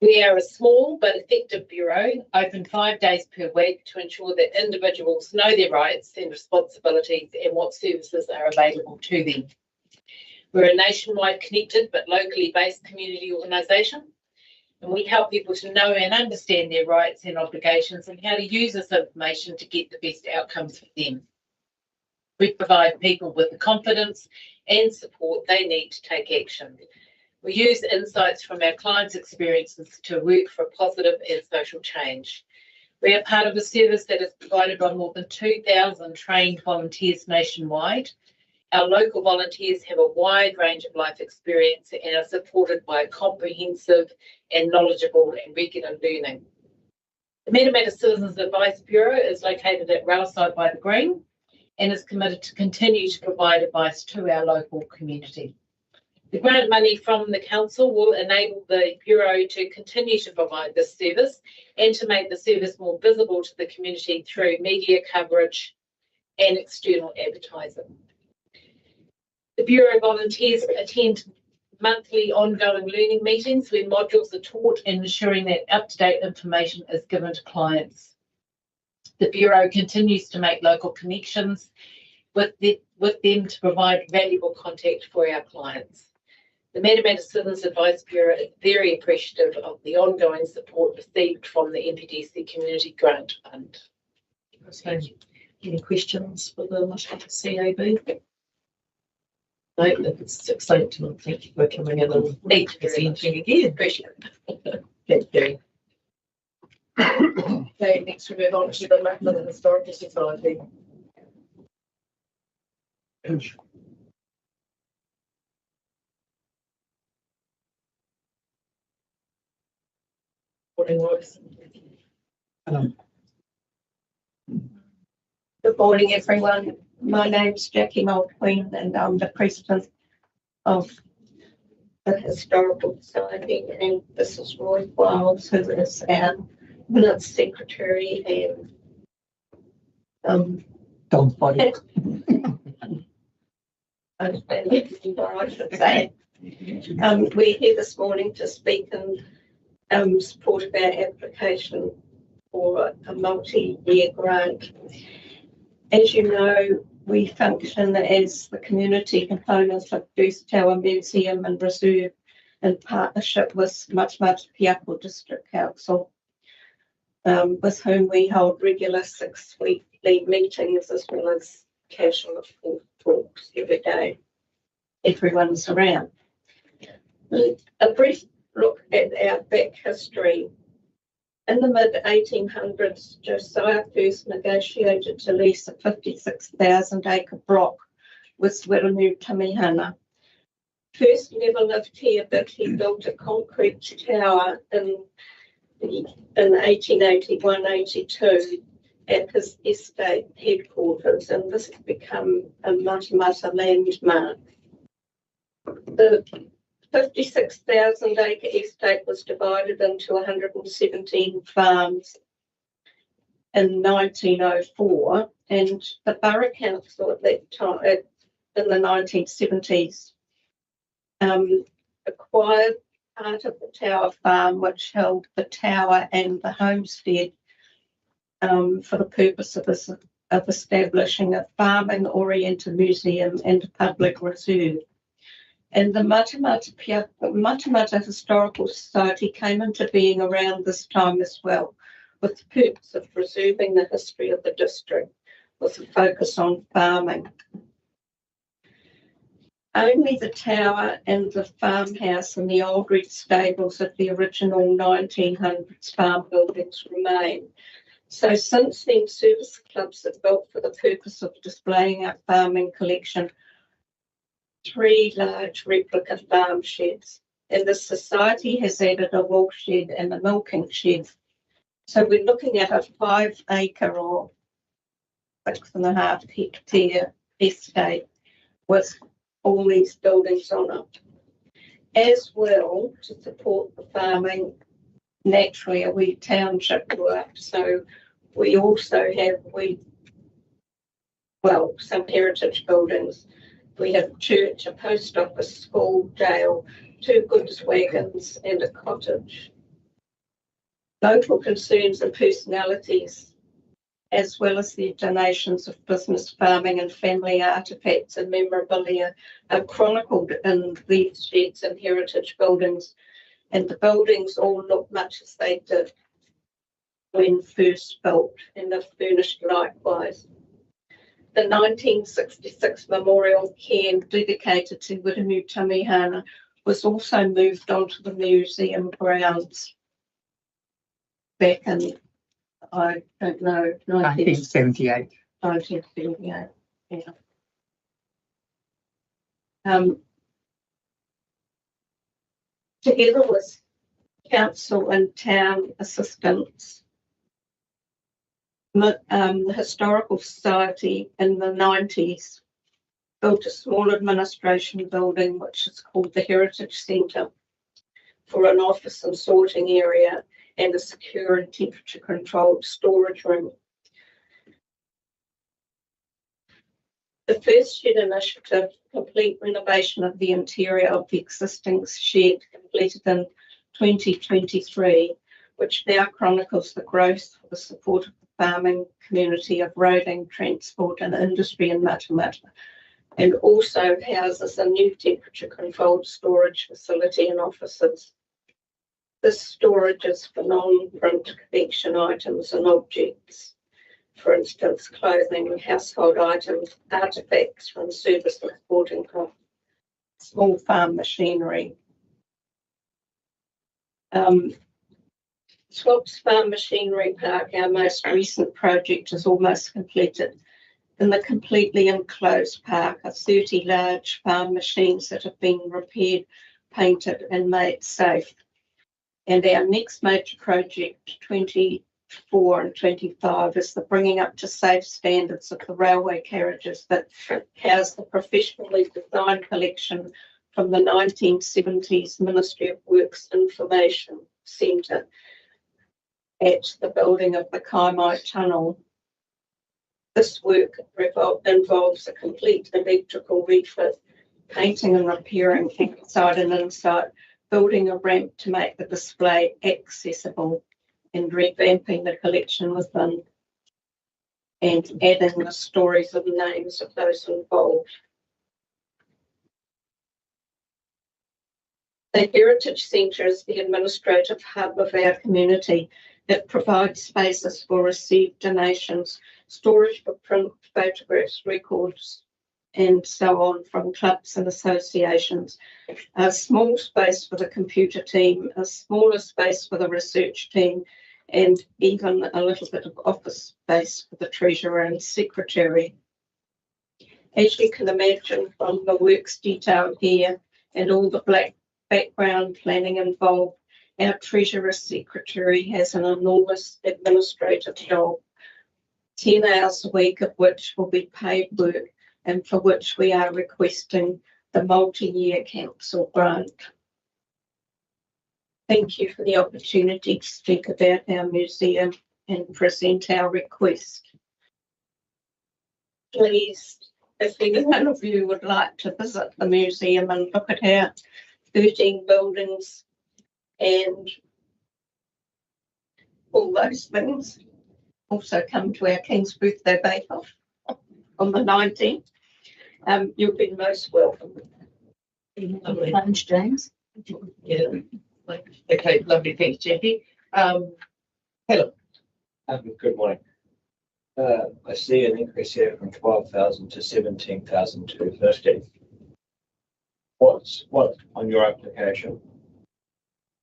We are a small but effective bureau, open 5 days per week to ensure that individuals know their rights and responsibilities and what services are available to them. We're a nationwide connected but locally based community organisation, and we help people to know and understand their rights and obligations and how to use this information to get the best outcomes for them. We provide people with the confidence and support they need to take action. We use insights from our clients' experiences to work for positive and social change. We are part of a service that is provided by more than 2,000 trained volunteers nationwide. Our local volunteers have a wide range of life experience and are supported by a comprehensive and knowledgeable and regular learning. The Matamata Citizens Advice Bureau is located at Railside by the Green and is committed to continue to provide advice to our local community. The grant money from the council will enable the Bureau to continue to provide this service and to make the service more visible to the community through media coverage and external advertising. The Bureau volunteers attend monthly ongoing learning meetings where modules are taught and ensuring that up-to-date information is given to clients. The Bureau continues to make local connections with them to provide valuable contact for our clients. The Matamata Citizens Advice Bureau is very appreciative of the ongoing support received from the NPDC Community Grant Fund. So, any questions for the CAB? No, it's exciting. Thank you for coming in and presenting again. Appreciate it. Thank you. Okay, next we move on to the Matamata Historical Society. Morning, Royce. Good morning, everyone. My name's Jackie Mulqueen, and I'm the president of the Historical Society, and this is Roy Wiles, who is our minutes secretary and dog body. I should say. We're here this morning to speak in support of our application for a multi-year grant. As you know, we function as the community component of First Tower Museum and Reserve in partnership with Matamata-Piako District Council, with whom we hold regular 6-weekly meetings as well as casual talks every day. Everyone's around. A brief look at our back history. In the mid-1800s, Josiah first negotiated to lease a 56,000-acre block with Wiremu Tamihana. First never lived here, but he built a concrete tower in 1881-82 at his estate headquarters, and this has become a Matamata landmark. The 56,000-acre estate was divided into 117 farms in 1904, and the Borough Council at that time, in the 1970s, acquired part of the Tower Farm, which held the tower and the homestead, for the purpose of establishing a farming-oriented museum and a public reserve. And the Matamata Historical Society came into being around this time as well, with the purpose of preserving the history of the district with a focus on farming. Only the tower and the farmhouse and the old red stables of the original 1900s farm buildings remain. So since then, service clubs have built for the purpose of displaying our farming collection 3 large replica farm sheds, and the society has added a wool shed and a milking shed. So we're looking at a 5-acre or 6.5 hectare estate with all these buildings on it. As well, to support the farming, naturally a wee township work. So we also have some heritage buildings. We have a church, a post office, school, jail, 2 goods wagons and a cottage. Local concerns and personalities, as well as the donations of business, farming and family artefacts and memorabilia, are chronicled in these sheds and heritage buildings, and the buildings all look much as they did when first built and are furnished likewise. The 1966 memorial cairn dedicated to Wiremu Tamihana was also moved onto the museum grounds back in, I don't know, 1978. 1978, yeah. Together with council and town assistants, the Historical Society in the 90s built a small administration building which is called the Heritage Centre for an office and sorting area and a secure and temperature controlled storage room. The first shed initiative, complete renovation of the interior of the existing shed, completed in 2023, which now chronicles the growth for the support of the farming community of roading, transport and industry in Matamata, and also houses a new temperature-controlled storage facility and offices. This storage is for non-print collection items and objects, for instance, clothing, household items, artefacts from service and sporting clubs, small farm machinery. Swap's Farm Machinery Park, our most recent project, is almost completed. In the completely enclosed park are 30 large farm machines that have been repaired, painted and made safe. And our next major project, 24 and 25, is the bringing up to safe standards of the railway carriages that house the professionally designed collection from the 1970s Ministry of Works Information Centre at the building of the Kaimai Tunnel. This work involves a complete electrical refit, painting and repairing outside and inside, building a ramp to make the display accessible, and revamping the collection within, and adding the stories and names of those involved. The Heritage Centre is the administrative hub of our community. It provides spaces for received donations, storage for print, photographs, records, and so on from clubs and associations. A small space for the computer team, a smaller space for the research team, and even a little bit of office space for the treasurer and secretary. As you can imagine from the works detailed here and all the black background planning involved, our treasurer secretary has an enormous administrative job, 10 hours a week of which will be paid work and for which we are requesting the multi-year council grant. Thank you for the opportunity to speak about our museum and present our request. Please, if any one of you would like to visit the museum and look at our 13 buildings and all those things, also come to our King's Birthday Bake-Off on the 19th. You'll be most welcome. Thanks, James. Yeah. Okay, lovely. Thanks, Jackie. Hello. Good morning. I see an increase here from 12,000 to 17,250. What's on your application?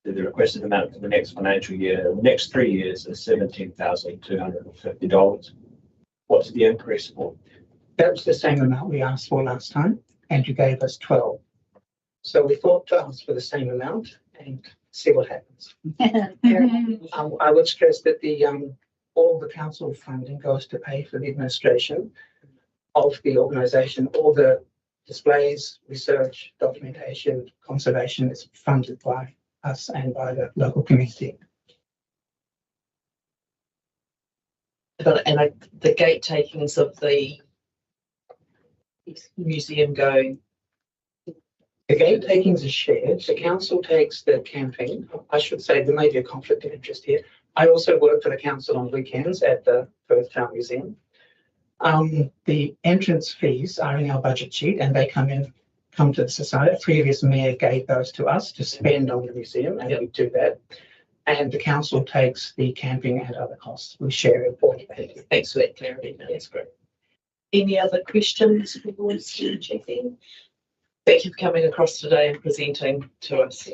The requested amount for the next financial year, the next 3 years is $17,250. What's the increase for? That was the same amount we asked for last time, and you gave us 12. So we thought to ask for the same amount and see what happens. I would stress that all the council funding goes to pay for the administration of the organisation. All the displays, research, documentation, conservation is funded by us and by the local community. And the gate takings of the museum going. The gate takings is shared. The council takes the camping. I should say there may be a conflict of interest here. I also work for the council on weekends at the Perth Town Museum. The entrance fees are in our budget sheet and they come to the society. A previous mayor gave those to us to spend on the museum, and we do that. And the council takes the camping and other costs. We share it all. Thanks for that clarity. That's great. Any other questions before checking? Thank you for coming across today and presenting to us.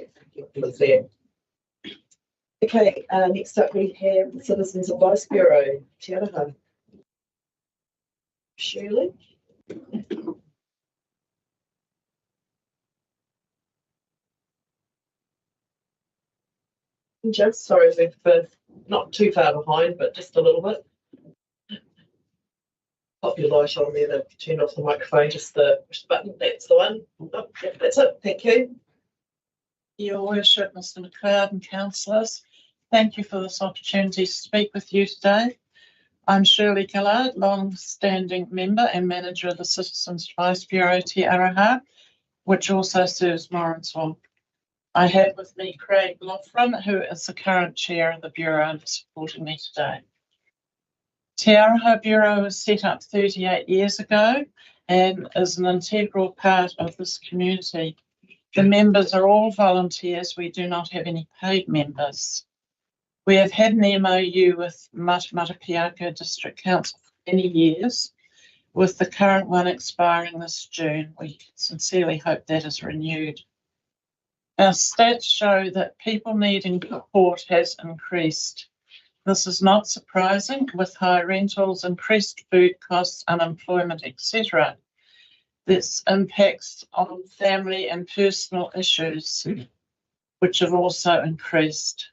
Okay, next up we have the Citizens Advice Bureau. Te Araha. Shirley. Just sorry if we're not too far behind, but just a little bit. Pop your light on there to turn off the microphone, just the push button. That's the one. Oh, yeah, that's it. Thank you. Your Worship, Mr. McLeod and councillors, thank you for this opportunity to speak with you today. I'm Shirley Gillard, long-standing member and manager of the Citizens Advice Bureau Te Araha, which also serves Morrinsville. I have with me Craig Loughran, who is the current chair of the Bureau and supporting me today. Te Araha Bureau was set up 38 years ago and is an integral part of this community. The members are all volunteers. We do not have any paid members. We have had an MOU with Matamata-Piako District Council for many years, with the current one expiring this June. We sincerely hope that is renewed. Our stats show that people needing support has increased. This is not surprising with high rentals, increased food costs, unemployment, etc. This impacts on family and personal issues, which have also increased.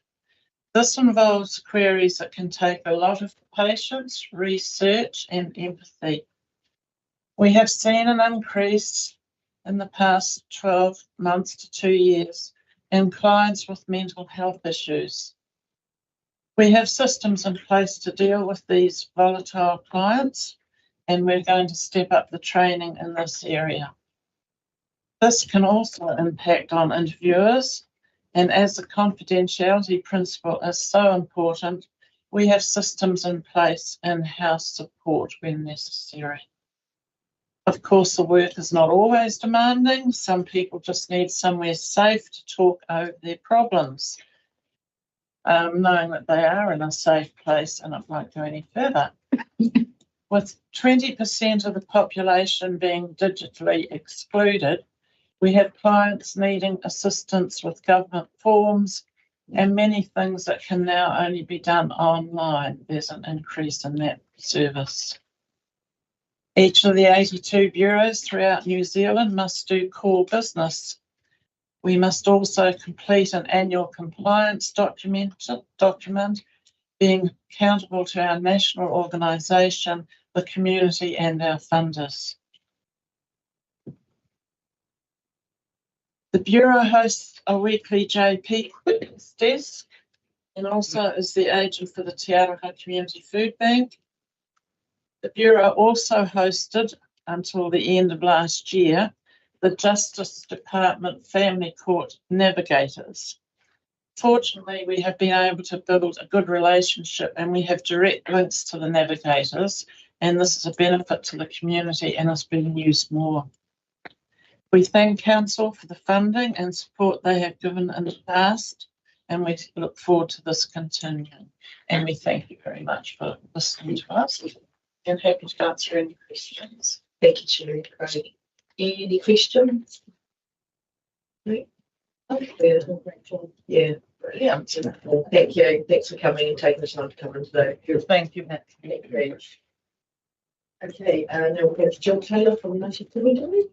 This involves queries that can take a lot of patience, research, and empathy. We have seen an increase in the past 12 months to 2 years in clients with mental health issues. We have systems in place to deal with these volatile clients, and we're going to step up the training in this area. This can also impact on interviewers, and as the confidentiality principle is so important, we have systems in place and in-house support when necessary. Of course, the work is not always demanding. Some people just need somewhere safe to talk over their problems, knowing that they are in a safe place and it won't go any further. With 20% of the population being digitally excluded, we have clients needing assistance with government forms and many things that can now only be done online. There's an increase in that service. Each of the 82 bureaus throughout New Zealand must do core business. We must also complete an annual compliance document, being accountable to our national organisation, the community and our funders. The Bureau hosts a weekly JP Quickness desk and also is the agent for the Te Araha Community Food Bank. The Bureau also hosted, until the end of last year, the Justice Department Family Court Navigators. Fortunately, we have been able to build a good relationship and we have direct links to the navigators, and this is a benefit to the community and is being used more. We thank Council for the funding and support they have given in the past, and we look forward to this continuing. And we thank you very much for listening to us and happy to answer any questions. Thank you, Sherry. Great. Any questions? No? Yeah. Brilliant. Thank you. Thanks for coming and taking the time to come in today. Thank you, Matt. Thank you. Okay, now we'll go to Jill Taylor from Matamata-Piako.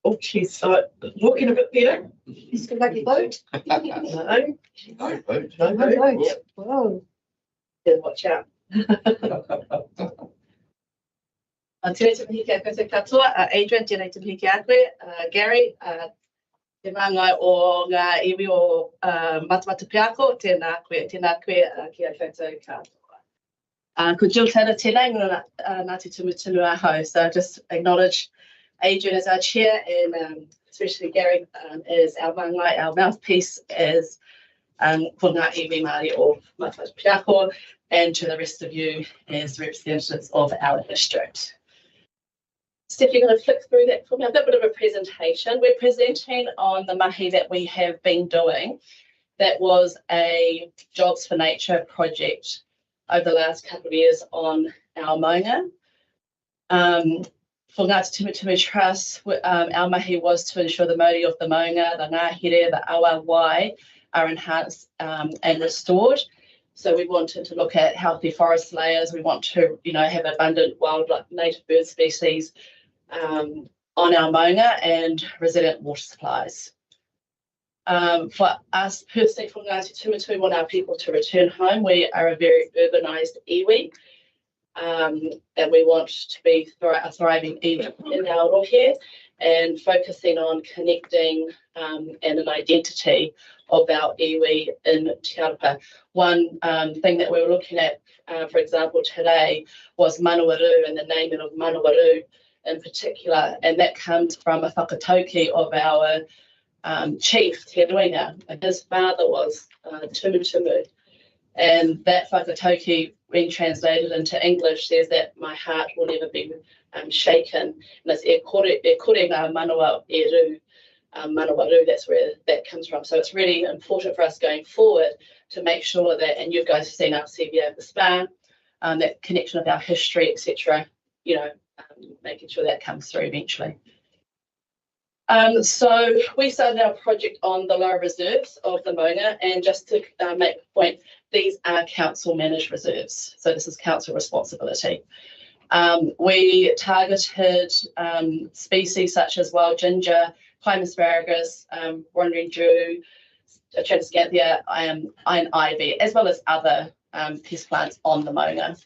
Oh, she's looking a bit better. He's going to vote. No. No vote. No vote. Yep. Whoa. Yeah, watch out. Tēnei te mihi kia koe te katoa, Adrian, tēnei te mihi kia koe, Gary, te māngai o ngā iwi o Matamata-Piako, tēnā koe kia koutou katoa. Ko Jill Taylor tēnei, ngā te tumutunu aho, so just acknowledge Adrian as our chair and especially Gary as our māngai, our mouthpiece as for ngā iwi Māori o Matamata-Piako, and to the rest of you as representatives of our district. Steph, you're going to flick through that for me. I've got a bit of a presentation. We're presenting on the mahi that we have been doing. That was a Jobs for Nature project over the last couple of years on our maunga. For Ngāti Tumu Trust, our mahi was to ensure the mauri of the maunga, the ngahere, the awa wai are enhanced and restored. So we wanted to look at healthy forest layers. We want to, have abundant wildlife, native bird species on our maunga and resilient water supplies. For us personally, for Ngāti Tumu, we want our people to return home. We are a very urbanised iwi, and we want to be a thriving iwi in our rohe and focusing on connecting and an identity of our iwi in Te Arapa. One thing that we were looking at, for example, today was Manuaru and the naming of Manuaru in particular, and that comes from a whakatauki of our chief, Te Ruinga, and his father was Tumu, And that whakatauki, when translated into English, says that my heart will never be shaken. And it's e kore ngā manawa e ru, manawaru, that's where that comes from. So it's really important for us going forward to make sure that, and you guys have seen our CVA of the spa, that connection of our history, etc., making sure that comes through eventually. So we started our project on the lower reserves of the Maunga, and just to make the point, these are council managed reserves. So this is council responsibility. We targeted species such as wild ginger, climb asparagus, wandering dew, Tradescanthia, iron ivy, as well as other pest plants on the Maunga.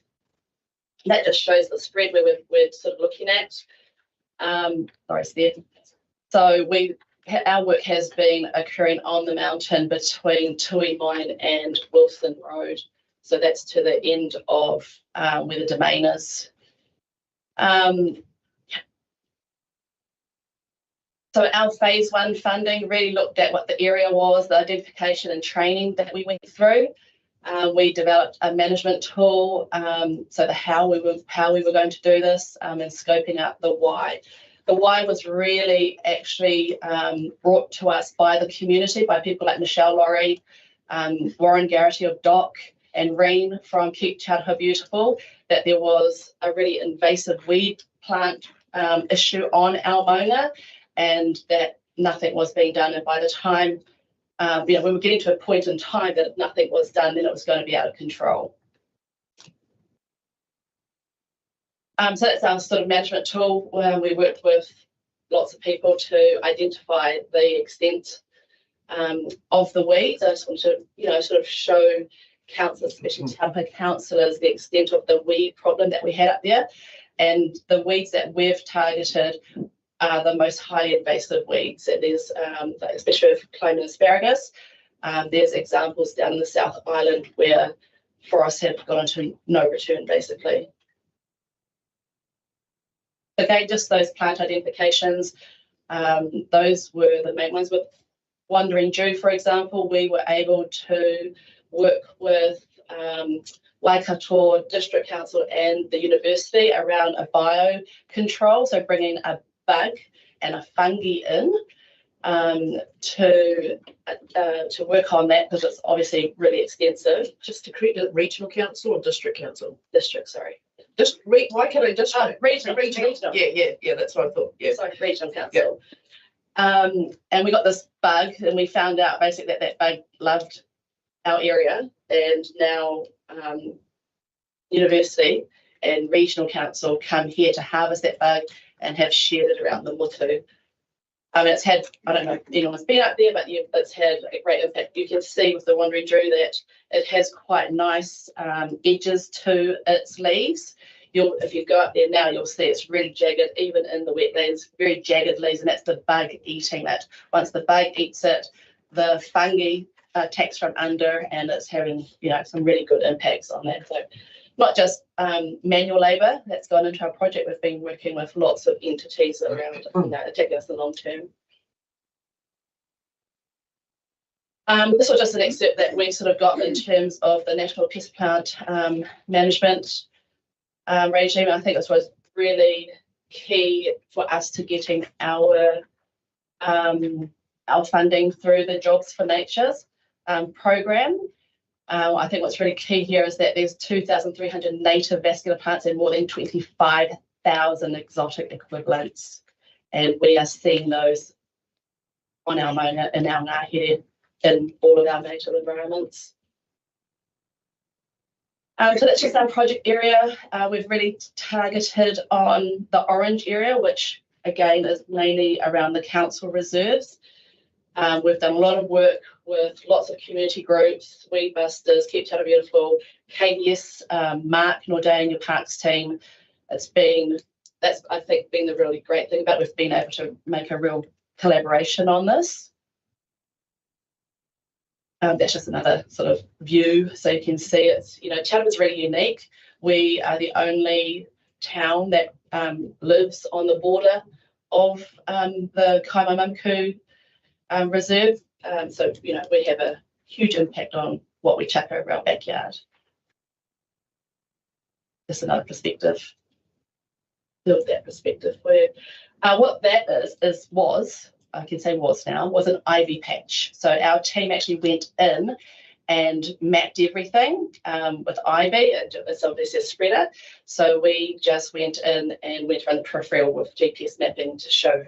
That just shows the spread where we're sort of looking at. Sorry, it's there. So our work has been occurring on the mountain between Tui Mine and Wilson Road. So that's to the end of where the domain is. So our phase 1 funding really looked at what the area was, the identification and training that we went through. We developed a management tool, so the how we were going to do this, and scoping out the why. The why was really actually brought to us by the community, by people like Michelle Laurie, Warren Garrity of DOC, and Reen from Keep Childhood Beautiful, that there was a really invasive weed plant issue on our Maunga, and that nothing was being done. And by the time, we were getting to a point in time that if nothing was done, then it was going to be out of control. So that's our sort of management tool, where we worked with lots of people to identify the extent of the weeds. I just want to, sort of show councillors, especially Taupo councillors, the extent of the weed problem that we had up there. And the weeds that we've targeted are the most highly invasive weeds. And there's, especially with climbing asparagus, there's examples down in the South Island where forests have gone into no return, basically. Again, just those plant identifications, those were the main ones. With wandering dew, for example, we were able to work with Waikato District Council and the university around a biocontrol, so bringing a bug and a fungi in to work on that, because it's obviously really extensive. Just to create a regional council or district council? District, sorry. Just why can't I just regional? Yeah, that's what I thought. Yeah, sorry, regional council. Yeah. And we got this bug, and we found out basically that bug loved our area, and now university and regional council come here to harvest that bug and have shared it around the motu. It's had, I don't know if anyone's been up there, but it's had a great impact. You can see with the wandering dew that it has quite nice edges to its leaves. If you go up there now, you'll see it's really jagged, even in the wetlands, very jagged leaves, and that's the bug eating it. Once the bug eats it, the fungi attacks from under, and it's having, some really good impacts on that. So not just manual labour that's gone into our project, we've been working with lots of entities around attacking us in the long term. This was just an excerpt that we sort of got in terms of the National Pest Plant Management regime. I think this was really key for us to getting our funding through the Jobs for Nature's program. I think what's really key here is that there's 2,300 native vascular plants and more than 25,000 exotic equivalents. And we are seeing those on our Maunga, in our ngahere, in all of our native environments. So that's just our project area. We've really targeted on the orange area, which again is mainly around the council reserves. We've done a lot of work with lots of community groups, Weed Busters, Keep Childhood Beautiful, KDS, Mark Norday and your parks team. That's I think been the really great thing about it. We've been able to make a real collaboration on this. That's just another sort of view, so you can see it's, Chatham's really unique. We are the only town that lives on the border of the Kaimamamku Reserve. So, we have a huge impact on what we chuck over our backyard. Just another perspective. Build that perspective for you. What that was an ivy patch. So our team actually went in and mapped everything with ivy. It's obviously a spreader. So we just went in and went around the peripheral with GPS mapping to show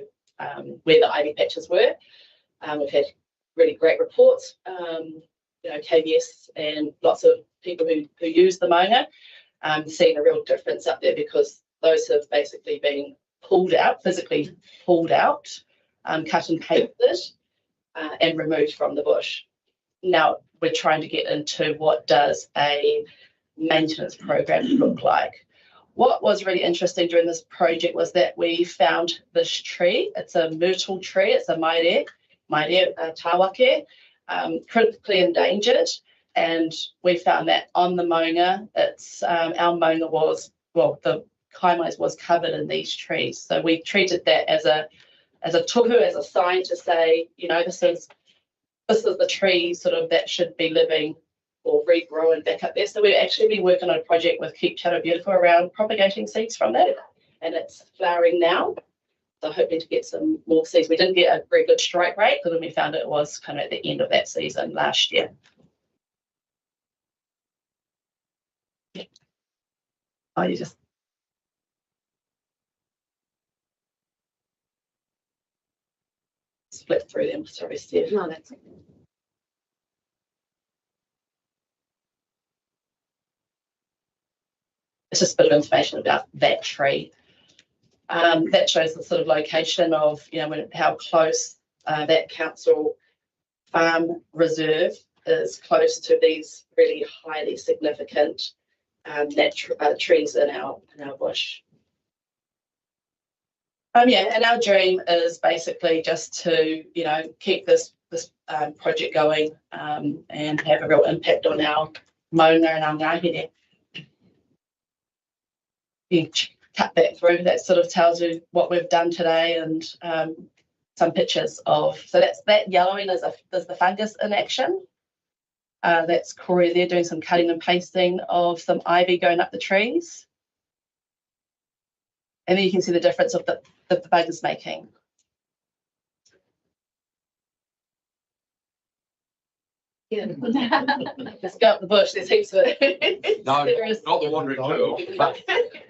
where the ivy patches were. We've had really great reports, KBS and lots of people who use the maunga, seeing a real difference up there because those have basically been pulled out, physically pulled out, cut and painted, and removed from the bush. Now we're trying to get into what does a maintenance program look like. What was really interesting during this project was that we found this tree. It's a myrtle tree. It's a maere tawake, critically endangered. And we found that on the maunga, our maunga was, the kaimais was covered in these trees. So we treated that as a tuhu, as a sign to say, this is the tree sort of that should be living or regrowing back up there. So we've actually been working on a project with Keep Shadow Beautiful around propagating seeds from that, and it's flowering now. So hoping to get some more seeds. We didn't get a very good strike rate because when we found it was kind of at the end of that season last year. Oh, you just flip through them. Sorry, Steph. No, that's okay. It's just a bit of information about that tree. That shows the sort of location of, how close that council farm reserve is close to these really highly significant trees in our bush. And our dream is basically just to, keep this project going and have a real impact on our maunga and our ngahere. You cut that through, that sort of tells you what we've done today and some pictures of, so that yellowing is the fungus in action. That's Corey there doing some cutting and pasting of some ivy going up the trees. And then you can see the difference of the bug is making. Yeah. Just go up the bush, there's heaps of it. No, not the wandering Joe.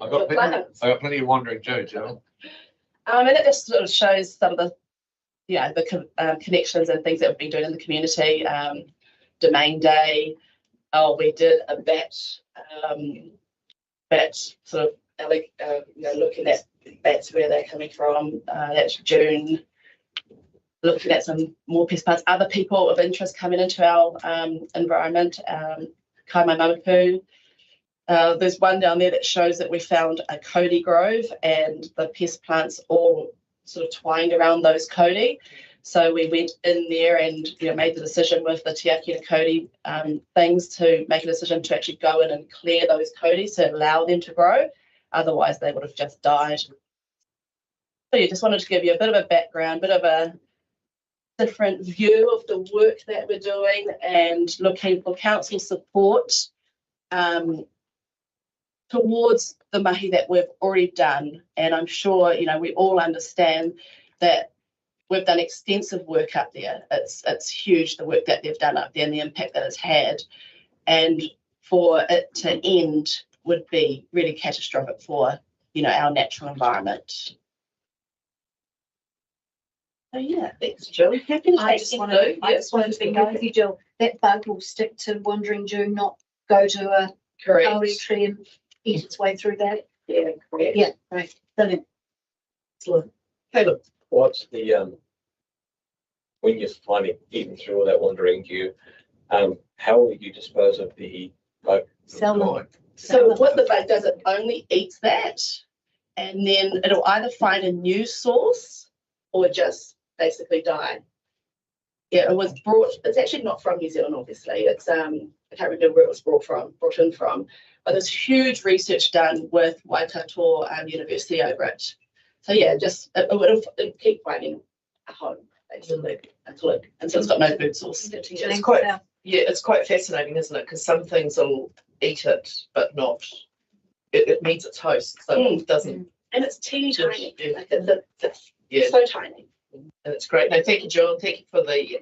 I've got plenty of wandering Joe, Joe. And it just sort of shows some of the connections and things that we've been doing in the community. Domain Day. We did a bat sort of looking at bats, where they're coming from. That's June. Looking at some more pest plants, other people of interest coming into our environment. Kaimai Mamapu. There's one down there that shows that we found a Cody grove and the pest plants all sort of twined around those Cody. So we went in there and made the decision with the Tiaki and Cody things to make a decision to actually go in and clear those Codys to allow them to grow. Otherwise, they would have just died. So just wanted to give you a bit of a background, bit of a different view of the work that we're doing and looking for council support towards the mahi that we've already done. And I'm sure, we all understand that we've done extensive work up there. It's huge, the work that they've done up there and the impact that it's had. And for it to end would be really catastrophic for, our natural environment. So yeah, thanks, Jill. I just wanted to be nosy, Jill. That bug will stick to Wandering June, not go to a kauri tree and eat its way through that. Yeah, correct. Yeah, right. Brilliant. Excellent. Hey, look, what's the when you're finding even through all that Wandering June, how will you dispose of the bug? So what the bug does, it only eats that, and then it'll either find a new source or just basically die. Yeah, it was it's actually not from New Zealand, obviously. It's I can't remember where it was brought in from, but there's huge research done with Waikato University over it. So yeah, just it'll keep finding a home basically until it's got no food source. It's quite Yeah, it's quite fascinating, isn't it? Because some things will eat it, but not. It needs its host, so it doesn't. And it's teeny tiny. Yeah. Like it's so tiny. And it's great. No, thank you, Jill. Thank you for the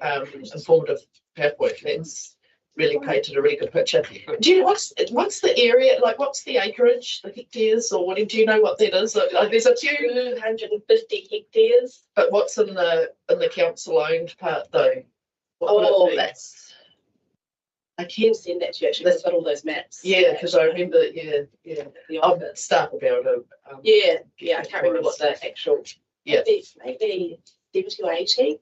informative PowerPoint. That's really painted a really good picture. Do you know what's the area like? What's the acreage, the hectares, or what? Do you know what that is? Like, there's a few 250 hectares. But what's in the council owned part though? I can send that to you actually. That's got all those maps. Yeah, because I remember. Yeah. I'll start about it. Yeah. I can't remember what the actual. Yeah. Maybe 70 or 80.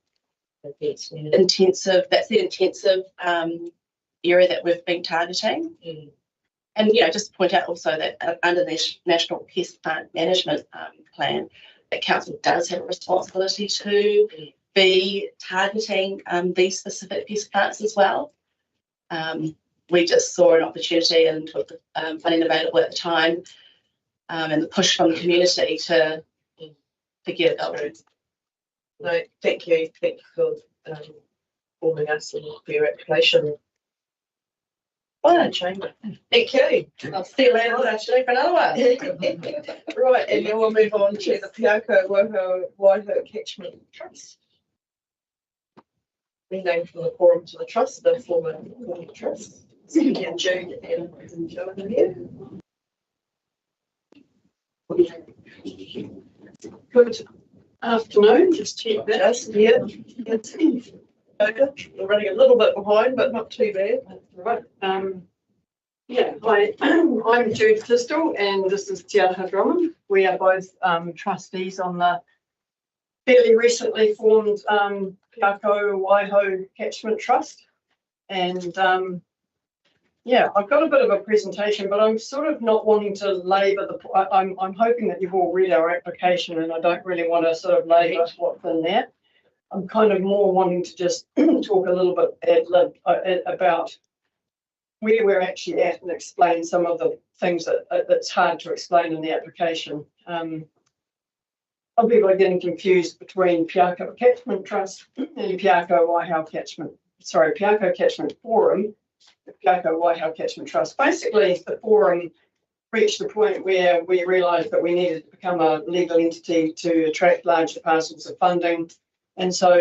Intensive. That's the intensive area that we've been targeting. And just to point out also that under the National Pest Plant Management Plan, the council does have a responsibility to be targeting these specific pest plants as well. We just saw an opportunity and took funding available at the time, and the push from the community to get it going. No, thank you for informing us and for your application. Chamber. Thank you. I'll see you later actually for another one. Right, and then we'll move on to the Piako Waiho Catchment Trust. Renamed from the Quorum to the Trust, the former trust. And June and Joanna here. Good afternoon, just check that. We're running a little bit behind, but not too bad. Right. Hi, I'm Jude Fistel and this is Te Araha Drummond. We are both trustees on the fairly recently formed Piako Waiho Catchment Trust. And I've got a bit of a presentation, but I'm sort of not wanting to labour I'm hoping that you've all read our application and I don't really want to sort of labour what's in there. I'm kind of more wanting to just talk a little bit ad lib about where we're actually at and explain some of the things that's hard to explain in the application. Some people are getting confused between Piako Catchment Trust and Piako Catchment Forum, the Piako Waiho Catchment Trust. Basically, the forum reached the point where we realised that we needed to become a legal entity to attract larger parcels of funding. And so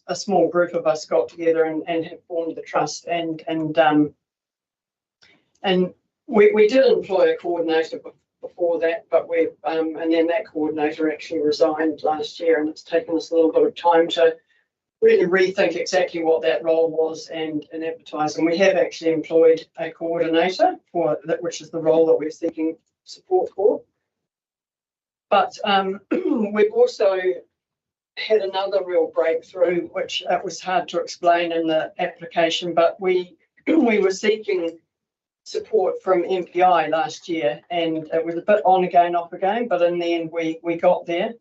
a small group of us got together and have formed the trust. And we did employ a coordinator before that, but and then that coordinator actually resigned last year, and it's taken us a little bit of time to really rethink exactly what that role was and advertise. And we have actually employed a coordinator for that, which is the role that we're seeking support for. But we've also had another real breakthrough, which was hard to explain in the application, but we were seeking support from MPI last year, and it was a bit on again, off again, but in the end we got there.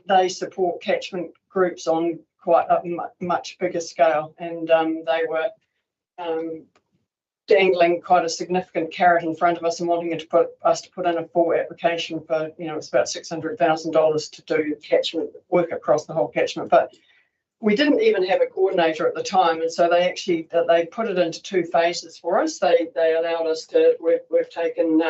They support catchment groups on quite a much bigger scale, and they were dangling quite a significant carrot in front of us and wanting to put in a full application for, it's about $600,000 to do catchment work across the whole catchment. But we didn't even have a coordinator at the time, and so they put it into two phases for us. They allowed us to, we've taken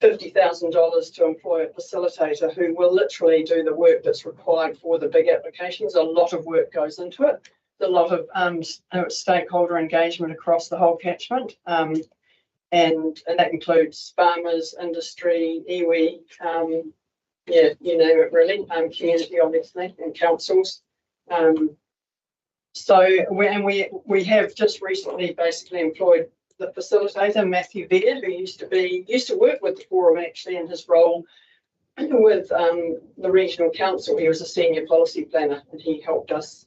$50,000 to employ a facilitator who will literally do the work that's required for the big applications. A lot of work goes into it. A lot of stakeholder engagement across the whole catchment, and that includes farmers, industry, iwi, you name it really, community obviously, and councils. We have just recently basically employed the facilitator Matthew Beard, who used to work with the forum actually in his role with the regional council. He was a senior policy planner, and he helped us,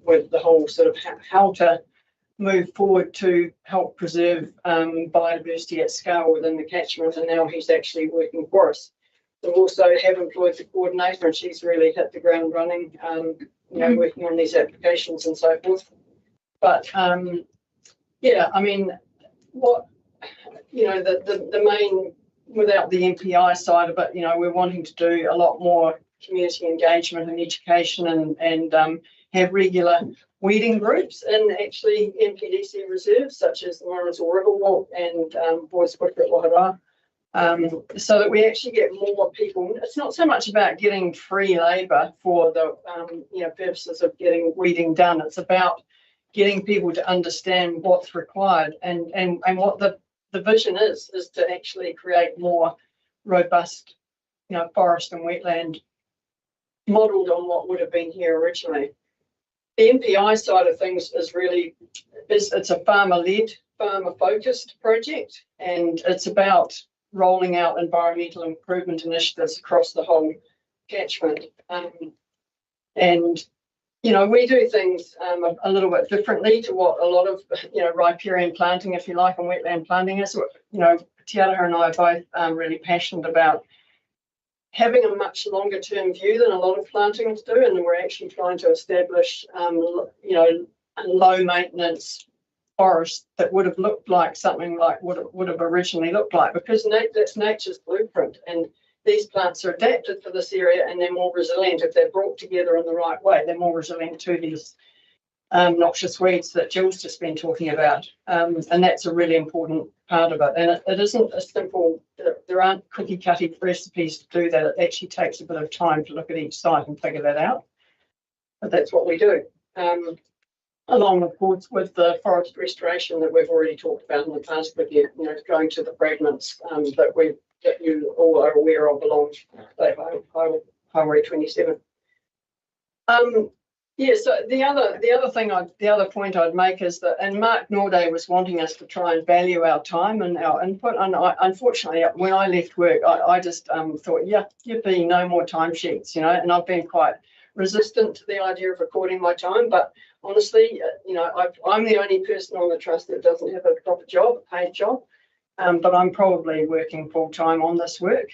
with the whole sort of how to move forward to help preserve biodiversity at scale within the catchment. And now he's actually working for us. We also have employed the coordinator, and she's really hit the ground running, working on these applications and so forth. But the main, without the MPI side of it, we're wanting to do a lot more community engagement and education and have regular weeding groups in actually MPDC reserves such as the Morrinsville Riverwalk and Boys Wicker at Wahara, so that we actually get more people. It's not so much about getting free labour for the purposes of getting weeding done. It's about getting people to understand what's required and what the vision is to actually create more robust, forest and wetland modelled on what would have been here originally. The MPI side of things is really, it's a farmer-led, farmer-focused project, and it's about rolling out environmental improvement initiatives across the whole catchment. We do things a little bit differently to what a lot of, riparian planting, if you like, and wetland planting is. Te Araha and I are both really passionate about having a much longer term view than a lot of plantings do, and we're actually trying to establish, a low maintenance forest that would have looked like something like what it would have originally looked like, because that's nature's blueprint, and these plants are adapted for this area and they're more resilient if they're brought together in the right way. They're more resilient to these noxious weeds that Jill's just been talking about, and that's a really important part of it. And it isn't a simple, there aren't cookie cutting recipes to do that. It actually takes a bit of time to look at each site and figure that out, but that's what we do, along of course with the forest restoration that we've already talked about in the past with you, going to the fragments that you all are aware of along Highway 27. So the other point I'd make is that, and Mark Norday was wanting us to try and value our time and our input. And unfortunately, when I left work, I just thought, you'd be no more timesheets, and I've been quite resistant to the idea of recording my time. But honestly, I'm the only person on the trust that doesn't have a proper job, a paid job. But I'm probably working full time on this work.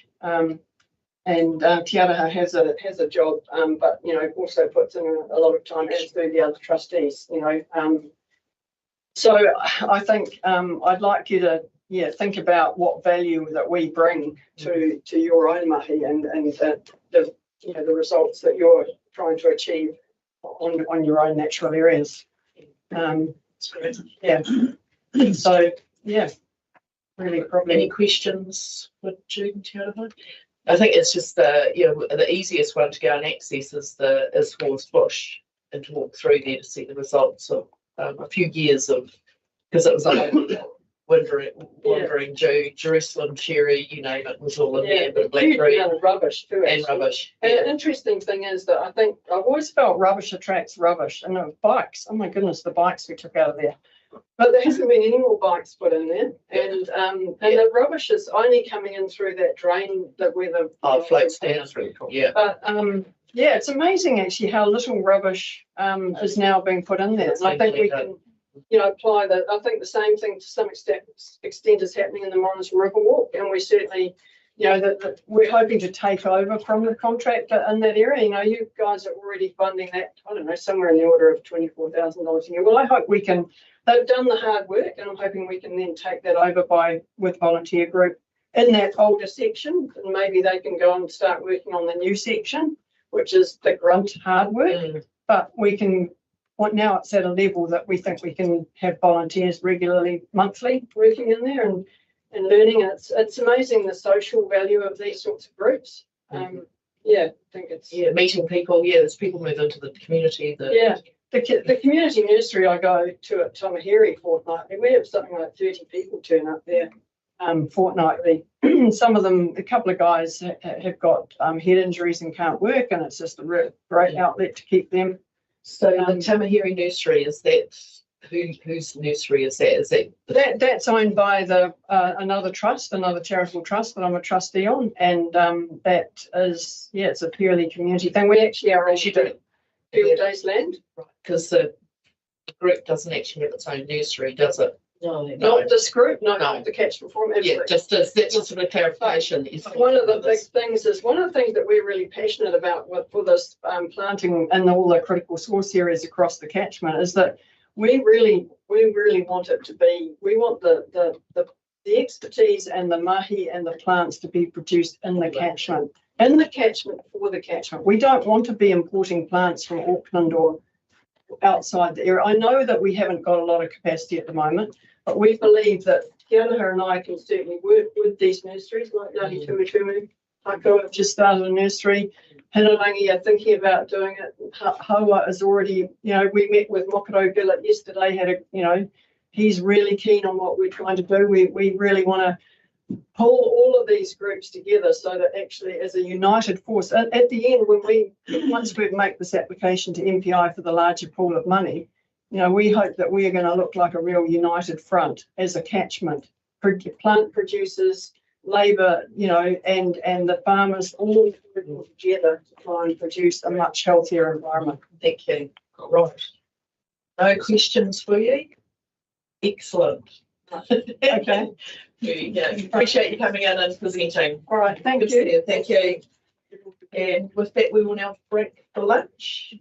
And Te Araha has a job, but also puts in a lot of time, as do the other trustees. So I think I'd like you to think about what value that we bring to your own mahi and the results that you're trying to achieve on your own natural areas. So really, probably. Any questions for June, Te Araha? I think it's just the easiest one to go and access is Horse Bush, and to walk through there to see the results of a few years of, because it was like wandering Jerusalem cherry, you name it, was all in there, but blackberry and rubbish too. And rubbish. And an interesting thing is that I think I've always felt rubbish attracts rubbish, and the bikes. Oh my goodness, the bikes we took out of there. But there hasn't been any more bikes put in there, and the rubbish is only coming in through that drain that where the floats down through. Yeah. But it's amazing actually how little rubbish is now being put in there. And I think we can, apply that. I think the same thing to some extent is happening in the Morrinsville Riverwalk, and we certainly, that we're hoping to take over from the contractor in that area. You guys are already funding that. I don't know, somewhere in the order of $24,000 a year. Well, I hope we can. They've done the hard work, and I'm hoping we can then take that over with volunteer group in that older section, and maybe they can go and start working on the new section, which is the grunt hard work. But we can, now it's at a level that we think we can have volunteers regularly, monthly, working in there and learning. It's amazing the social value of these sorts of groups. I think it's meeting people. There's people move into the community. The community nursery I go to at Tamahiri fortnightly, we have something like 30 people turn up there fortnightly. Some of them, a couple of guys have got head injuries and can't work, and it's just a great outlet to keep them. So the Tamahiri nursery, is that whose nursery is that? Is that's owned by another trust, another charitable trust that I'm a trustee on, and that is it's a purely community thing. We actually are doing Field Days land. Right, because the group doesn't actually have its own nursery, does it? No. Not this group, no. The catchment form. That's just a clarification. One of the big things is, one of the things that we're really passionate about for this planting in all the critical source areas across the catchment is that we really want it to be, we want the expertise and the mahi and the plants to be produced in the catchment. in the catchment for the catchment. We don't want to be importing plants from Auckland or outside the area. I know that we haven't got a lot of capacity at the moment, but we believe that Tianaha and I can certainly work with these nurseries like Ngāti Tumutumu. Ako have just started a nursery. Hinarangi are thinking about doing it. Hawa is already, we met with Mokaro Gillett yesterday, he's really keen on what we're trying to do. We really want to pull all of these groups together so that actually as a united force, at the end, once we make this application to MPI for the larger pool of money, we hope that we are going to look like a real united front as a catchment. Plant producers, labour, and the farmers all working together to try and produce a much healthier environment. Thank you. Right. No questions for you? Excellent. Okay. Yeah, appreciate you coming in and presenting. All right, thank Good you. to see you. Thank you. And with that, we will now break for lunch.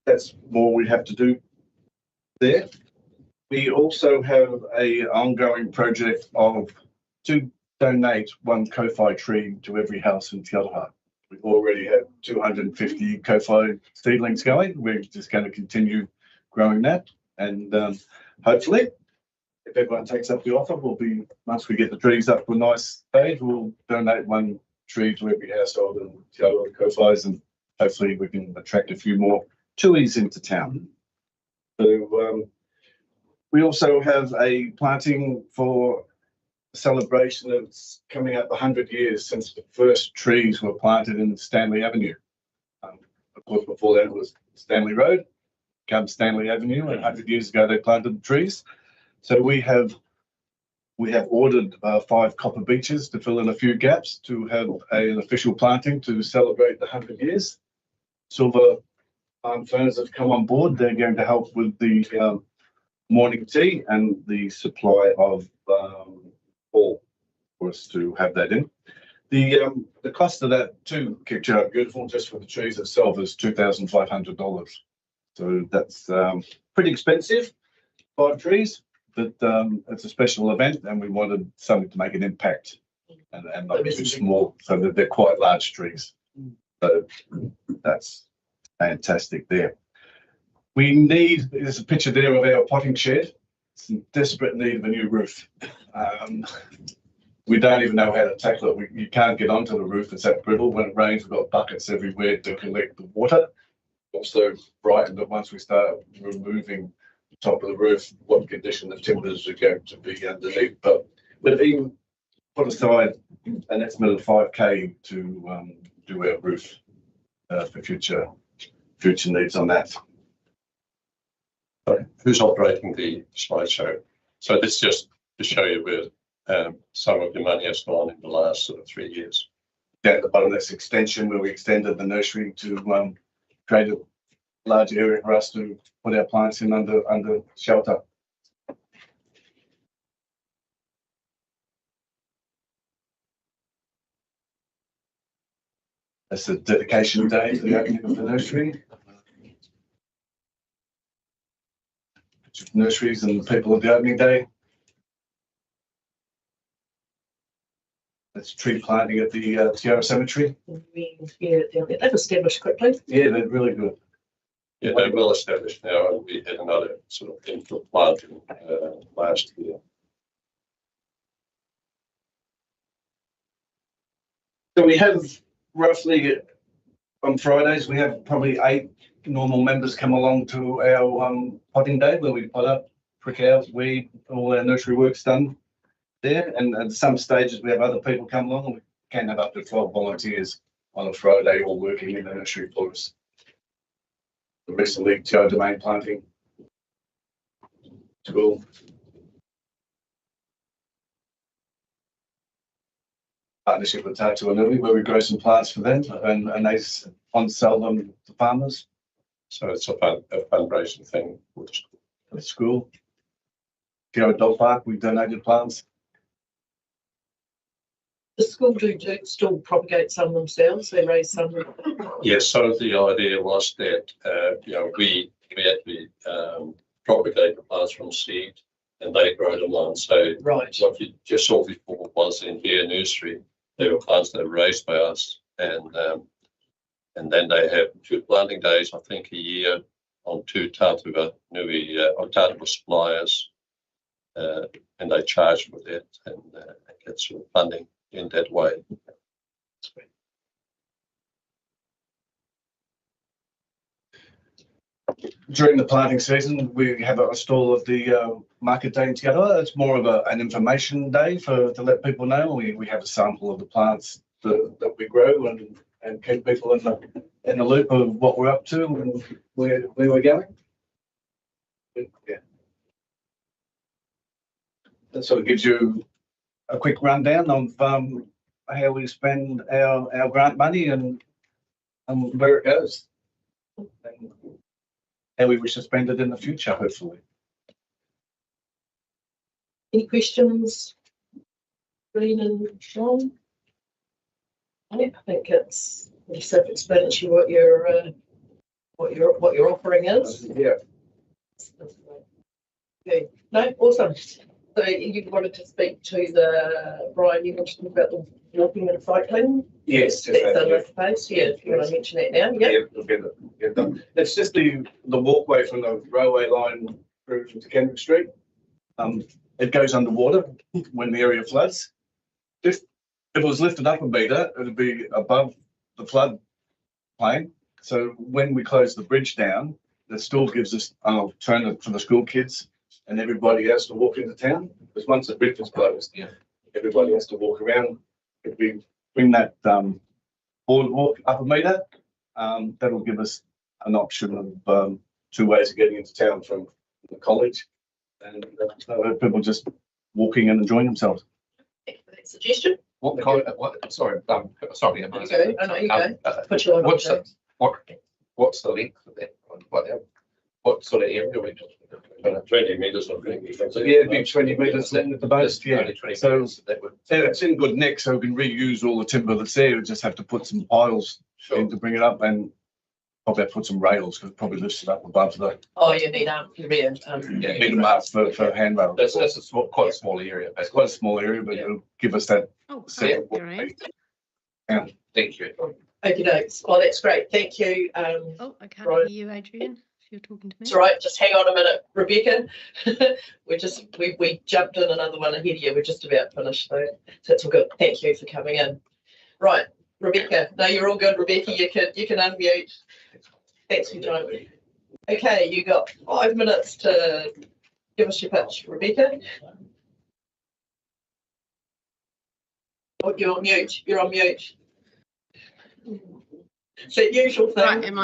that's more we have to do there. We also have a ongoing project to donate one kowhai tree to every house in Te Aroha. We already have 250 kowhai seedlings going. We're just going to continue growing that, and hopefully, if everyone takes up the offer, once we get the trees up to a nice stage, we'll donate one tree to every household in Te Aroha kowhais, and hopefully we can attract a few more tuis into town. So we also have a planting for celebration that's coming up 100 years since the first trees were planted in Stanley Avenue. Of course, before that it was Stanley Road, comes Stanley Avenue, and 100 years ago they planted the trees. So we have ordered 5 copper beeches to fill in a few gaps to have an official planting to celebrate the 100 years. Silver ferns have come on board. They're going to help with the morning tea and the supply of all for us to have that in. The cost of that too, keep out beautiful, just for the trees itself is $2,500. So that's pretty expensive, 5 trees, but it's a special event and we wanted something to make an impact and not too small, so that they're quite large trees. So that's fantastic there. There's a picture there of our potting shed. It's in desperate need of a new roof. We don't even know how to tackle it. You can't get onto the roof, it's that brittle. When it rains, we've got buckets everywhere to collect the water. Also frightened that once we start removing the top of the roof, what condition the timbers are going to be underneath. But we've even put aside an estimate of 5K to do our roof for future needs on that. Who's operating the slideshow? So this just to show you where some of the money has gone in the last sort of 3 years. Yeah, at the bottom, that's extension where we extended the nursery to create a large area for us to put our plants in under shelter. That's the dedication day to the opening of the nursery. Nurseries and the people at the opening day. That's tree planting at the Tiara Cemetery. Yeah, they've established quickly. Yeah, they're really good. Yeah, they're well established now, and we had another sort of infill planting last year. So we have roughly on Fridays, we have probably 8 normal members come along to our potting day where we pot up, prick out, weed, all our nursery work's done there. And at some stages, we have other people come along, and we can have up to 12 volunteers on a Friday all working in the nursery for us. The recently, Joe Domain planting school. Partnership with Tatu Anui, where we grow some plants for them and they on-sell them to farmers. So it's a fundraising thing for the school. Tiara Dog Park, we donated plants. The school do still propagate some themselves. They raise some. Yes, so the idea was that we actually propagate the plants from seed and they grow them on. So right. What you just saw before was in their nursery. They were plants that were raised by us, and then they have 2 planting days, I think, a year on 2 Tatu Anui suppliers, and they charge for that and get sort of funding in that way. During the planting season, we have a stall at the market day in Te Aroha. It's more of an information day to let people know. We have a sample of the plants that we grow and keep people in the loop of what we're up to and where we're going. Yeah. That sort of gives you a quick rundown of how we spend our grant money and where it goes. And how we wish to spend it in the future, hopefully. Any questions, Green and Sean? I think it's self-explanatory what you're what your offering is. Yeah. Okay. No, awesome. So you wanted to speak to Brian, you want to talk about the walking and cycling? Yes. That's in this space. Yeah, if you want to mention that now. Yeah. It's just the walkway from the railway line through to Kendrick Street. It goes underwater when the area floods. If it was lifted up a metre, it would be above the flood plain. So when we close the bridge down, it still gives us turn for the school kids and everybody has to walk into town. Because once the bridge is closed, everybody has to walk around. If we bring that boardwalk up a metre, that'll give us an option of 2 ways of getting into town from the college, and people just walking and enjoying themselves. Thank you for that suggestion. What kind of, what, sorry, sorry. You go. I know you go. Put your What's the length of that? What sort of area are we talking about? 20 metres, I think. So yeah, it'd be 20 metres length at the base. Yeah. So it's in good nick, so we can reuse all the timber that's there. We just have to put some piles in to bring it up, and probably have to put some rails because it probably lifts it up above the. Oh, you need need them up for handrails. That's a small, quite a small area. It's quite a small area, but it'll give us that. Yeah. Thank you. Okay, dokes. Well, that's great. Thank you. I can't hear you, Adrian, if you're talking to me. It's all right. Just hang on a minute, Rebecca. we jumped in another one ahead of you. We're just about finished, so it's all good. Thank you for coming in. Right, Rebecca. No, you're all good, Rebecca. You can unmute. Thanks for your time. Okay, you got 5 minutes to give us your pitch, Rebecca. Oh, you're on mute. You're on mute. It's the usual thing. Right, am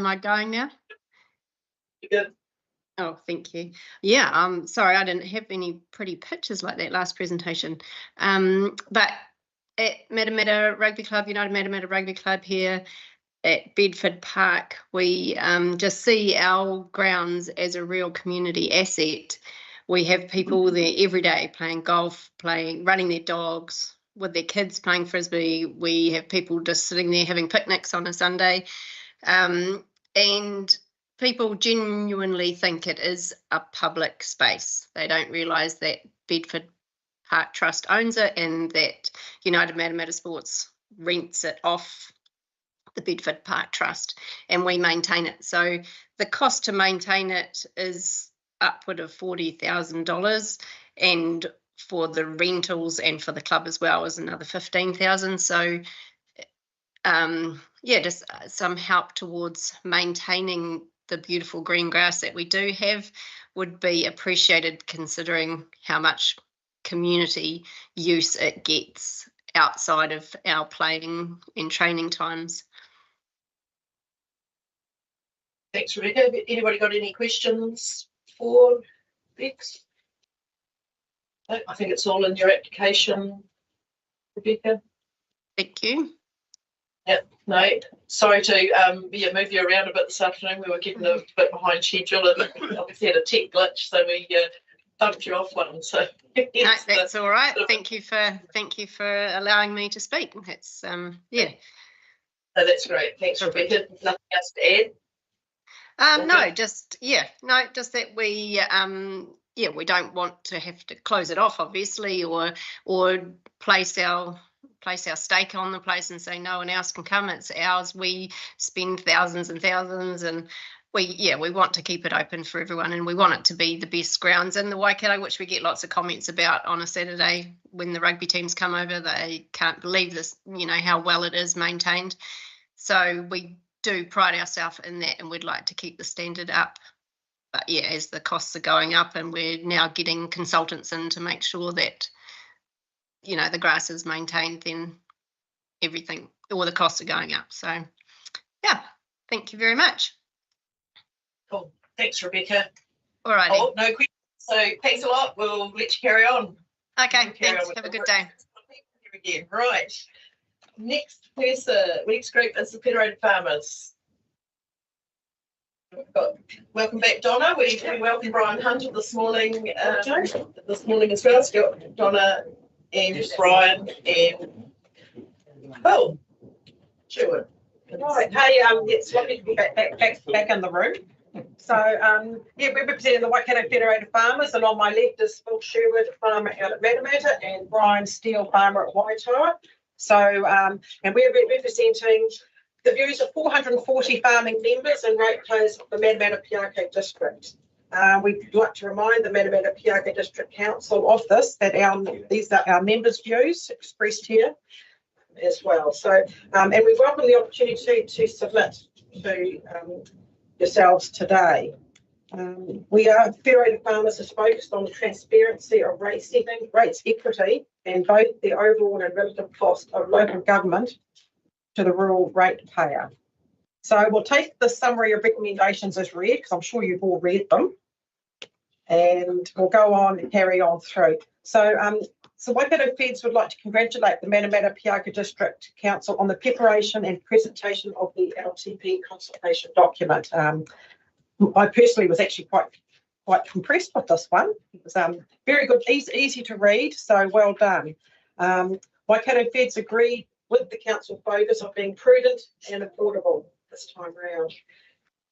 I going now? Good. Oh, thank you. Yeah, sorry, I didn't have any pretty pictures like that last presentation. But at Matamata Rugby Club, United Matamata Rugby Club here at Bedford Park, we just see our grounds as a real community asset. We have people there every day playing golf, running their dogs, with their kids playing frisbee. We have people just sitting there having picnics on a Sunday, and people genuinely think it is a public space. They don't realise that Bedford Park Trust owns it and that United Matamata Sports rents it off the Bedford Park Trust, and we maintain it. So the cost to maintain it is upward of $40,000, and for the rentals and for the club as well is another $15,000. So just some help towards maintaining the beautiful green grass that we do have would be appreciated, considering how much community use it gets outside of our playing and training times. Thanks, Rebecca. Anybody got any questions for Bex? No, I think it's all in your application, Rebecca. Thank you. Yep. No, sorry to move you around a bit this afternoon. We were getting a bit behind schedule and obviously had a tech glitch, so we bumped you off one. So no, that's all right. Thank you for allowing me to speak. It's No, that's great. Thanks, Rebecca. Nothing else to add? Just that we don't want to have to close it off, obviously, or place our stake on the place and say no one else can come. It's ours. We spend thousands and thousands, and we want to keep it open for everyone, and we want it to be the best grounds in the Waikato, which we get lots of comments about on a Saturday when the rugby teams come over. They can't believe this, how well it is maintained. So we do pride ourselves in that, and we'd like to keep the standard up. But as the costs are going up, and we're now getting consultants in to make sure that the grass is maintained, then all the costs are going up. So thank you very much. Cool. Thanks, Rebecca. All right. Oh, no questions. So thanks a lot. We'll let you carry on. Okay, thanks. Have a good day. Again. Right. Next group is the Federated Farmers. Welcome back, Donna. We welcome Brian Hunter this morning as well. So got Donna and Brian and Sherwood. Right, hey, it's lovely to be back in the room. So, yeah, we're representing the Waikato Federated Farmers, and on my left is Phil Sherwood, farmer out at Matamata, and Brian Steele, farmer at Waitoa. So, and we're representing the views of 440 farming members and ratepayers of the Matamata-Piako district. We'd like to remind the Matamata-Piako District Council of this, that these are our members' views expressed here as well. So, and we welcome the opportunity to submit to yourselves today. We are Federated Farmers is focused on the transparency of rate setting, rates equity, and both the overall and relative cost of local government to the rural ratepayer. So we'll take the summary of recommendations as read, because I'm sure you've all read them, and we'll go on and carry on through. So, so Waikato Feds would like to congratulate the Matamata-Piako District Council on the preparation and presentation of the LTP consultation document. I personally was actually quite impressed with this one. It was very good, easy to read, so well done. Waikato Feds agreed with the council focus of being prudent and affordable this time around.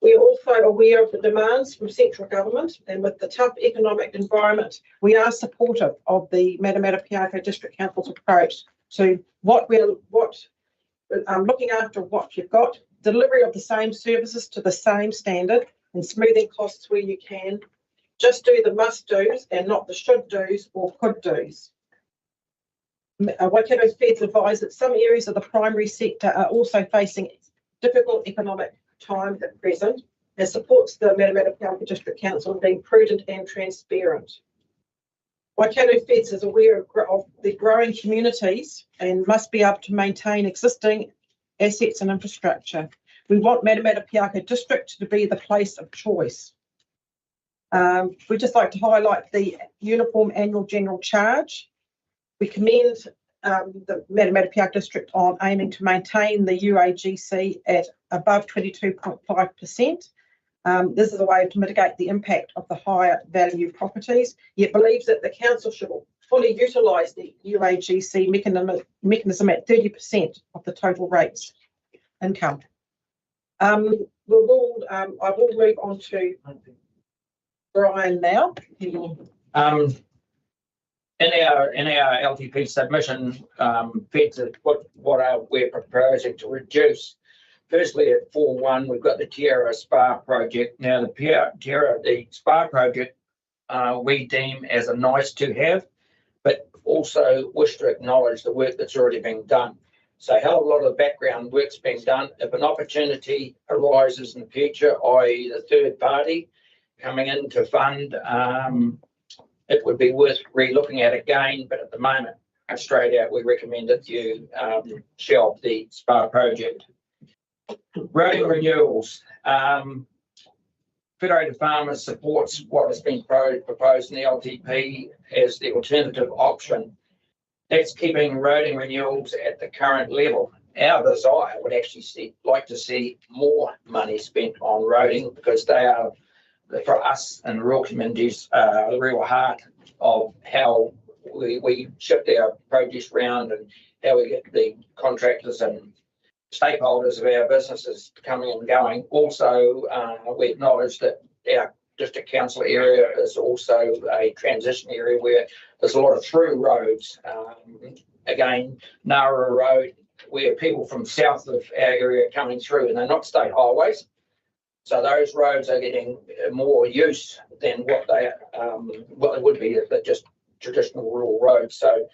We are also aware of the demands from central government, and with the tough economic environment, we are supportive of the Matamata-Piako District Council's approach to looking after what you've got, delivery of the same services to the same standard, and smoothing costs where you can. Just do the must-dos and not the should-dos or could-dos. Waikato Feds advise that some areas of the primary sector are also facing difficult economic times at present, and supports the Matamata-Piako District Council in being prudent and transparent. Waikato Feds is aware of the growing communities and must be able to maintain existing assets and infrastructure. We want Matamata-Piako District to be the place of choice. We'd just like to highlight the uniform annual general charge. We commend the Matamata-Piako District on aiming to maintain the UAGC at above 22.5%. This is a way to mitigate the impact of the higher value properties, yet believes that the council should fully utilise the UAGC mechanism at 30% of the total rates income. I will move on to Brian now. In our LTP submission, Feds what we're proposing to reduce. Firstly, at 4.1, we've got the Tierra Spa project. Now, the Spa project we deem as a nice to have, but also wish to acknowledge the work that's already been done. So a hell of a lot of the background work's been done. If an opportunity arises in the future, i.e. the third party coming in to fund, it would be worth re-looking at again, but at the moment, straight out, we recommend that you shelve the Spa project. Roading renewals. Federated Farmers supports what has been proposed in the LTP as the alternative option. That's keeping roading renewals at the current level. Our desire would actually like to see more money spent on roading, because they are, for us and rural communities, the real heart of how we shift our produce around and how we get the contractors and stakeholders of our businesses coming and going. Also, we acknowledge that our district council area is also a transition area where there's a lot of through roads. Again, Nara Road, where people from south of our area are coming through, and they're not state highways. So those roads are getting more use than what they would be if they're just traditional rural roads. So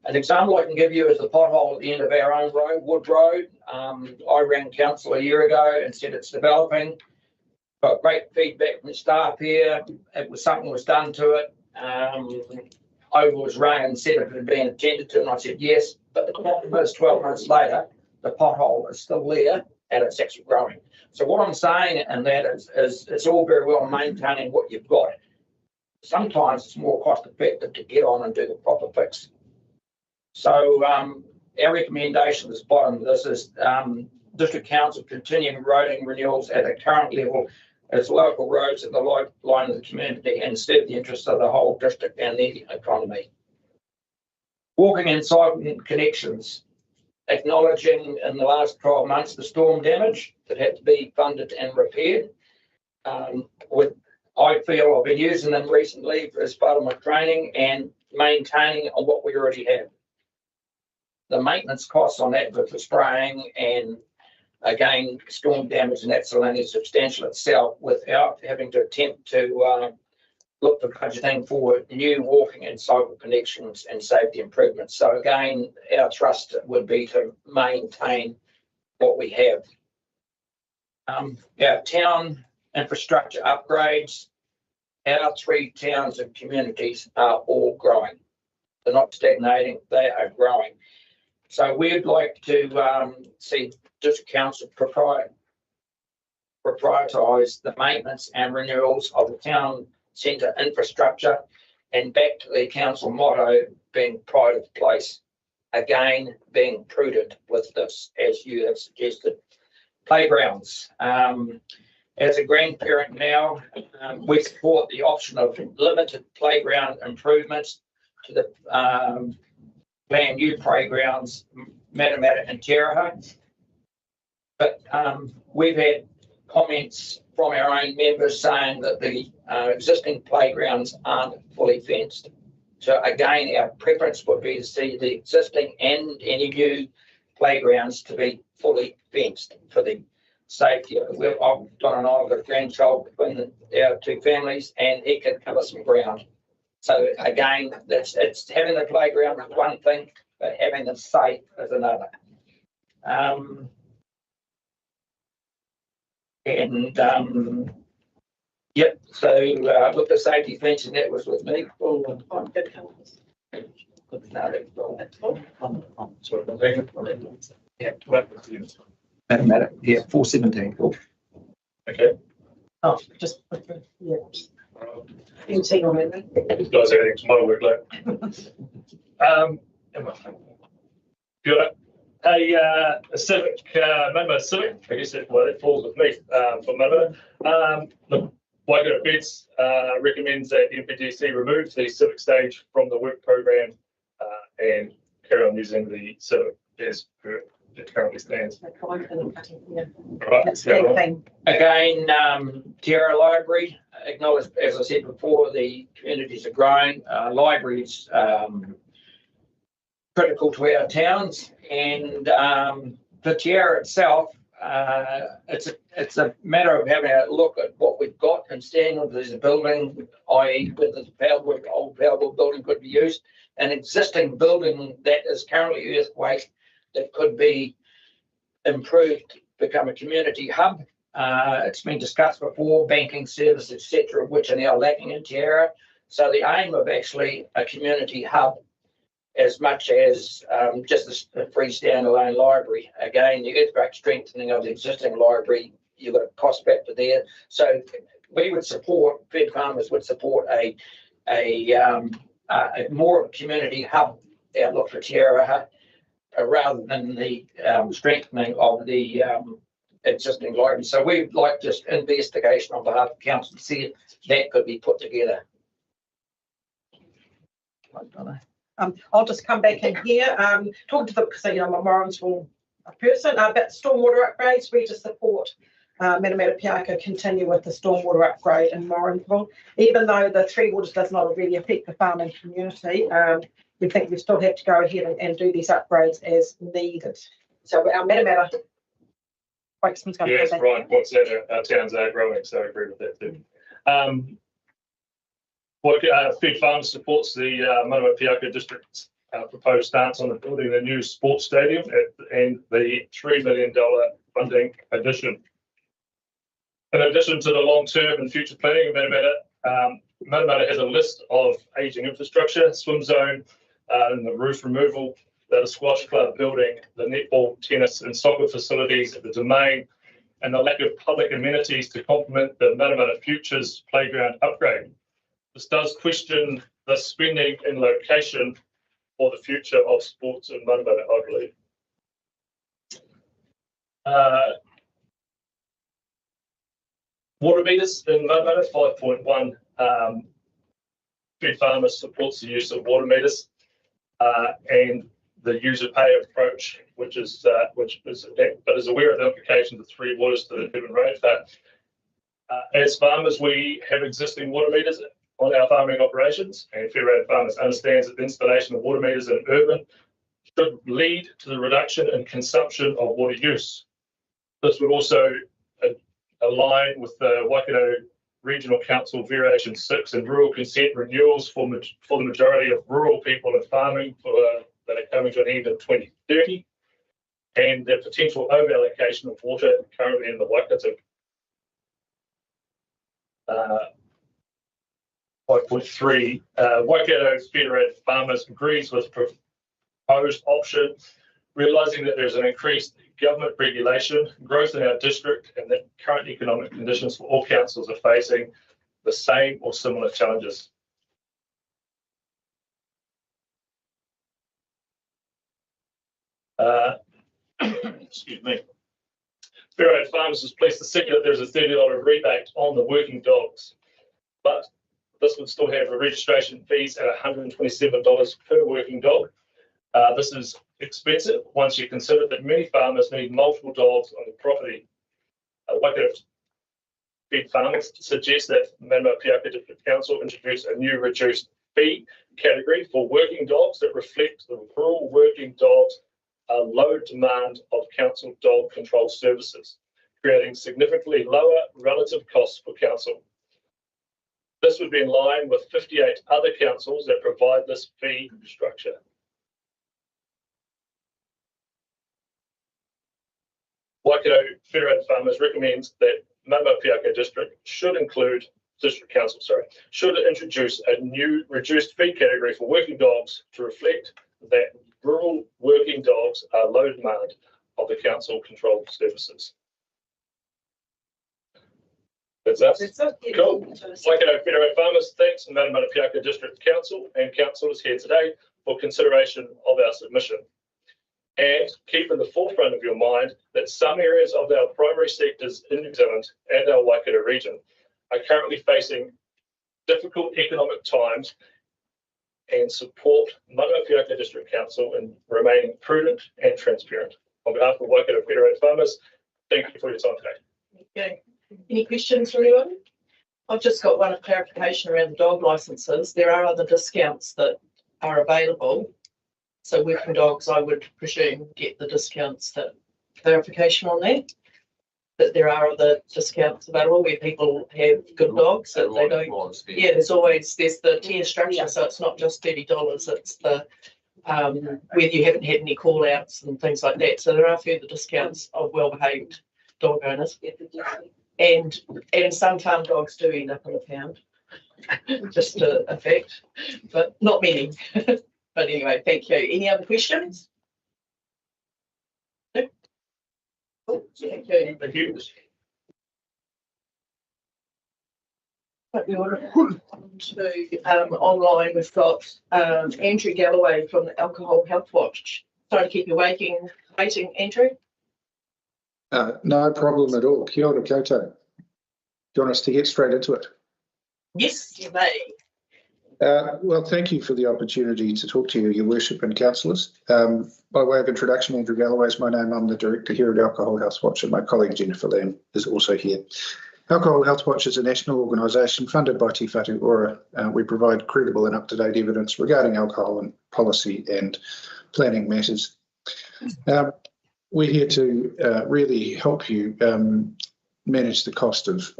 an example I can give you is the pothole at the end of our own road, Wood Road. I rang council a year ago and said it's developing. Got great feedback from staff here. Something was done to it. I was rang and said if it had been attended to, and I said yes. But the problem is 12 months later, the pothole is still there and it's actually growing. So what I'm saying in that is it's all very well maintaining what you've got. Sometimes it's more cost effective to get on and do the proper fix. So our recommendation at the bottom of this is District Council continuing roading renewals at the current level as local roads at the lifeline of the community and serve the interests of the whole district and the economy. Walking and cycling connections. acknowledging in the last 12 months the storm damage that had to be funded and repaired. I feel I've been using them recently as part of my training and maintaining on what we already have. The maintenance costs on that with the spraying and again storm damage and that's only substantial itself without having to attempt to look for budgeting for new walking and cycle connections and safety improvements. So again, our trust would be to maintain what we have. Our town infrastructure upgrades, our 3 towns and communities are all growing. They're not stagnating, they are growing. So we'd like to see District Council prioritise the maintenance and renewals of the town centre infrastructure and back to the council motto being pride of place. Again, being prudent with this, as you have suggested. Playgrounds. As a grandparent now, we support the option of limited playground improvements to the planned new playgrounds, Matamata and Teraha. But we've had comments from our own members saying that the existing playgrounds aren't fully fenced. So again, our preference would be to see the existing and any new playgrounds to be fully fenced for the safety. I've done an I've got a grandchild between our 2 families and he can cover some ground. So again, it's having the playground is one thing, but having them safe is another. Yep, so with the safety fencing, that was with me. Matter. Yeah, 417. Okay. Oh, just, yeah. You see on it. These guys are having some other work late. Good. A civic, Matamata Civic, I guess that falls with me for Matamata. Look, Waikato Feds recommends that MPTC removes the civic stage from the work program and carry on using the civic as per it currently stands. Right. Again, Tierra Library, acknowledge, as I said before, the communities are growing. Libraries critical to our towns, and for Tierra itself, it's a matter of having a look at what we've got and standing with there's a building, i.e. whether the old Powerboard building could be used, an existing building that is currently earthquake that could be improved, become a community hub. It's been discussed before, banking services, etc., which are now lacking in Tierra. So the aim of actually a community hub, as much as just a free standalone library. Again, the earthquake strengthening of the existing library, you've got a cost factor there. So we would support, Fed Farmers would support a more community hub outlook for Tierra rather than the strengthening of the existing library. So we'd like just investigation on behalf of council to see if that could be put together. I'll just come back in here. Talk to the, because I'm a Morrinsville person, about stormwater upgrades. We just support Matamata-Piako continue with the stormwater upgrade in Morrinsville. Even though the Three Waters does not really affect the farming community, we think we still have to go ahead and do these upgrades as needed. So our Matamata spokesman's going to yes, right. What's that? Our towns are growing, so I agree with that too. Fed Farms supports the Matamata-Piako District's proposed stance on the building a new sports stadium and the $3 million funding addition. In addition to the long-term and future planning of Matamata, Matamata has a list of ageing infrastructure, swim zone, and the roof removal, the squash club building, the netball, tennis and soccer facilities at the domain, and the lack of public amenities to complement the Matamata Futures playground upgrade. This does question the spending and location for the future of sports in Matamata, I believe. Water meters in Matamata, 5.1. Fed Farmers supports the use of water meters and the user pay approach, which is aware of the implications of 3 waters to the human rate. As farmers, we have existing water meters on our farming operations, and Federated Farmers understands that the installation of water meters in urban should lead to the reduction in consumption of water use. This would also align with the Waikato Regional Council Variation 6 and rural consent renewals for the majority of rural people in farming that are coming to an end in 2030, and the potential over-allocation of water currently in the Waikato. 5.3, Waikato Federated Farmers agrees with proposed option, realising that there's an increased government regulation, growth in our district, and that current economic conditions for all councils are facing the same or similar challenges. Excuse me. Federated Farmers is pleased to see that there's a $30 rebate on the working dogs, but this would still have a registration fees at $127 per working dog. This is expensive once you consider that many farmers need multiple dogs on the property. Waikato Fed Farmers suggest that Matamata-Piako District Council introduce a new reduced fee category for working dogs that reflect the rural working dogs' low demand of council dog control services, creating significantly lower relative costs for council. This would be in line with 58 other councils that provide this fee structure. Waikato Federated Farmers recommends that Matamata-Piako District should introduce a new reduced fee category for working dogs to reflect that rural working dogs are low demand of the council controlled services. That's us. Cool. Waikato Federated Farmers thanks the Matamata-Piako District Council and councillors here today for consideration of our submission. And keep in the forefront of your mind that some areas of our primary sectors in New Zealand and our Waikato region are currently facing difficult economic times, and support Matamata-Piako District Council in remaining prudent and transparent. On behalf of Waikato Federated Farmers, thank you for your time today. Okay. Any questions for anyone? I've just got one clarification around the dog licences. There are other discounts that are available. So working dogs, I would presume, get the discounts. That clarification on that there are other discounts available where people have good dogs that they don't. Yeah, there's the tier structure, so it's not just $30. It's the whether you haven't had any call outs and things like that. So there are further discounts of well-behaved dog owners. And some farm dogs do end up in the pound, just a fact, but not many. But anyway, thank you. Any other questions? No? Oh, thank you. Thank you. Online, we've got Andrew Galloway from the Alcohol Health Watch. Sorry to keep you waiting, Andrew. No problem at all. Kia ora koutou. Do you want us to get straight into it? Yes, you may. Well, thank you for the opportunity to talk to you, Your Worship and councillors. By way of introduction, Andrew Galloway is my name. I'm the director here at Alcohol Health Watch, and my colleague Jennifer Lamb is also here. Alcohol Health Watch is a national organisation funded by Te Whatu Ora. We provide credible and up-to-date evidence regarding alcohol and policy and planning matters. We're here to really help you manage the cost of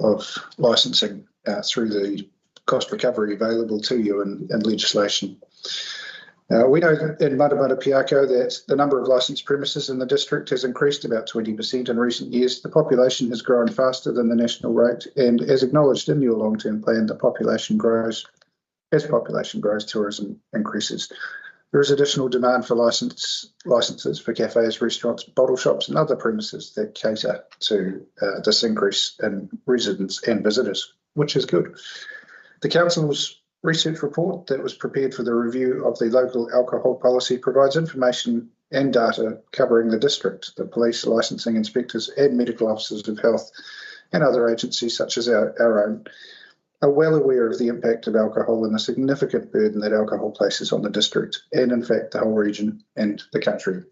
licensing through the cost recovery available to you in legislation. We know in Matamata-Piako that the number of licensed premises in the district has increased about 20% in recent years. The population has grown faster than the national rate, and as acknowledged in your long-term plan, the population grows. As population grows, tourism increases. There is additional demand for licences for cafes, restaurants, bottle shops and other premises that cater to this increase in residents and visitors, which is good. The Council's research report that was prepared for the review of the local alcohol policy provides information and data covering the district, the police, licensing inspectors and medical officers of health and other agencies such as our own. are well aware of the impact of alcohol and the significant burden that alcohol places on the district and, in fact, the whole region and the country.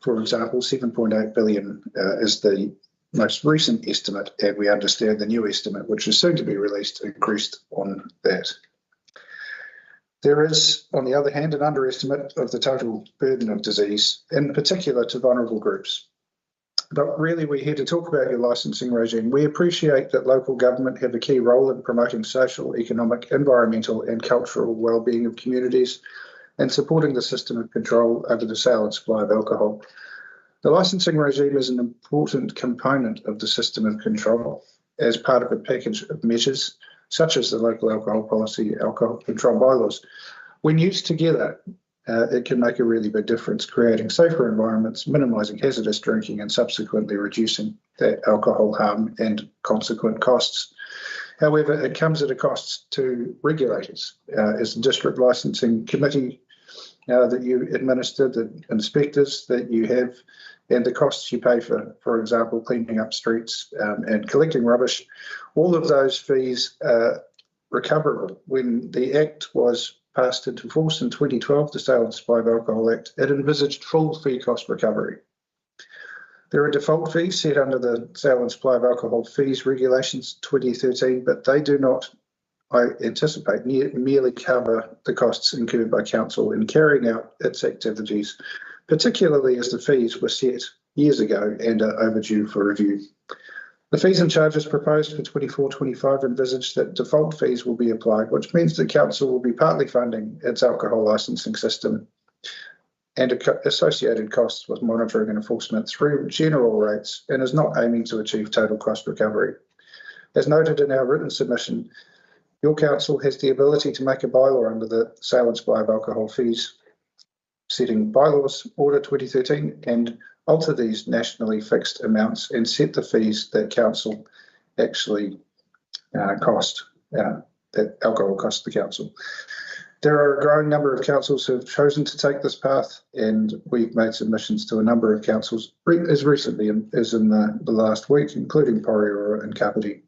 For example, 7.8 billion is the most recent estimate, and we understand the new estimate, which is soon to be released, increased on that. There is, on the other hand, an underestimate of the total burden of disease, in particular to vulnerable groups. But really, we're here to talk about your licensing regime. We appreciate that local government have a key role in promoting social, economic, environmental and cultural well-being of communities and supporting the system of control over the sale and supply of alcohol. The licensing regime is an important component of the system of control as part of a package of measures, such as the local alcohol policy, alcohol control bylaws. When used together, it can make a really big difference, creating safer environments, minimising hazardous drinking and subsequently reducing that alcohol harm and consequent costs. However, it comes at a cost to regulators. As the District Licensing Committee that you administer, the inspectors that you have, and the costs you pay for example, cleaning up streets and collecting rubbish, all of those fees are recoverable. When the Act was passed into force in 2012, the Sale and Supply of Alcohol Act, it envisaged full fee cost recovery. There are default fees set under the Sale and Supply of Alcohol Fees Regulations 2013, but they do not, I anticipate, merely cover the costs incurred by Council in carrying out its activities, particularly as the fees were set years ago and are overdue for review. The fees and charges proposed for 24-25 envisage that default fees will be applied, which means that Council will be partly funding its alcohol licensing system and associated costs with monitoring and enforcement through general rates and is not aiming to achieve total cost recovery. As noted in our written submission, your Council has the ability to make a bylaw under the Sale and Supply of Alcohol Fees Setting Bylaws Order 2013 and alter these nationally fixed amounts and set the fees that Council actually cost, that alcohol costs the Council. There are a growing number of councils who have chosen to take this path, and we've made submissions to a number of councils as recently as in the last week, including Porirua and Kapiti.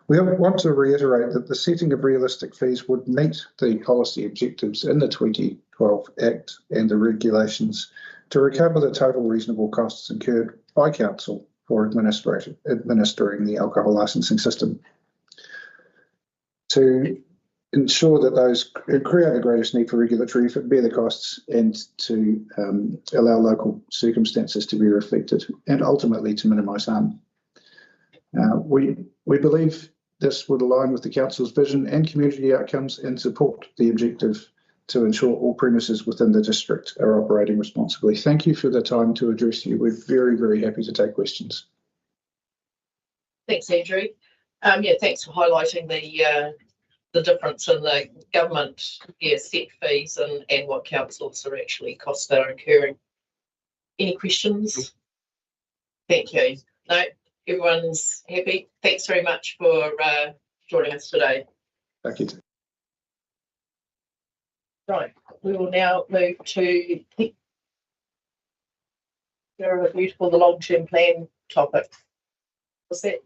We want to reiterate that the setting of realistic fees would meet the policy objectives in the 2012 Act and the regulations to recover the total reasonable costs incurred by Council for administering the alcohol licensing system. To ensure that those who create the greatest need for regulatory effort bear the costs and to allow local circumstances to be reflected and ultimately to minimise harm. We believe this would align with the Council's vision and community outcomes and support the objective to ensure all premises within the district are operating responsibly. Thank you for the time to address you. We're very, very happy to take questions. Thanks, Andrew. Yeah, thanks for highlighting the difference in the government set fees and what councils are actually costs that are incurring. Any questions? Thank you. No, everyone's happy. Thanks very much for joining us today. Thank you. Right, we will now move to the beautiful, the long-term plan topic. Was that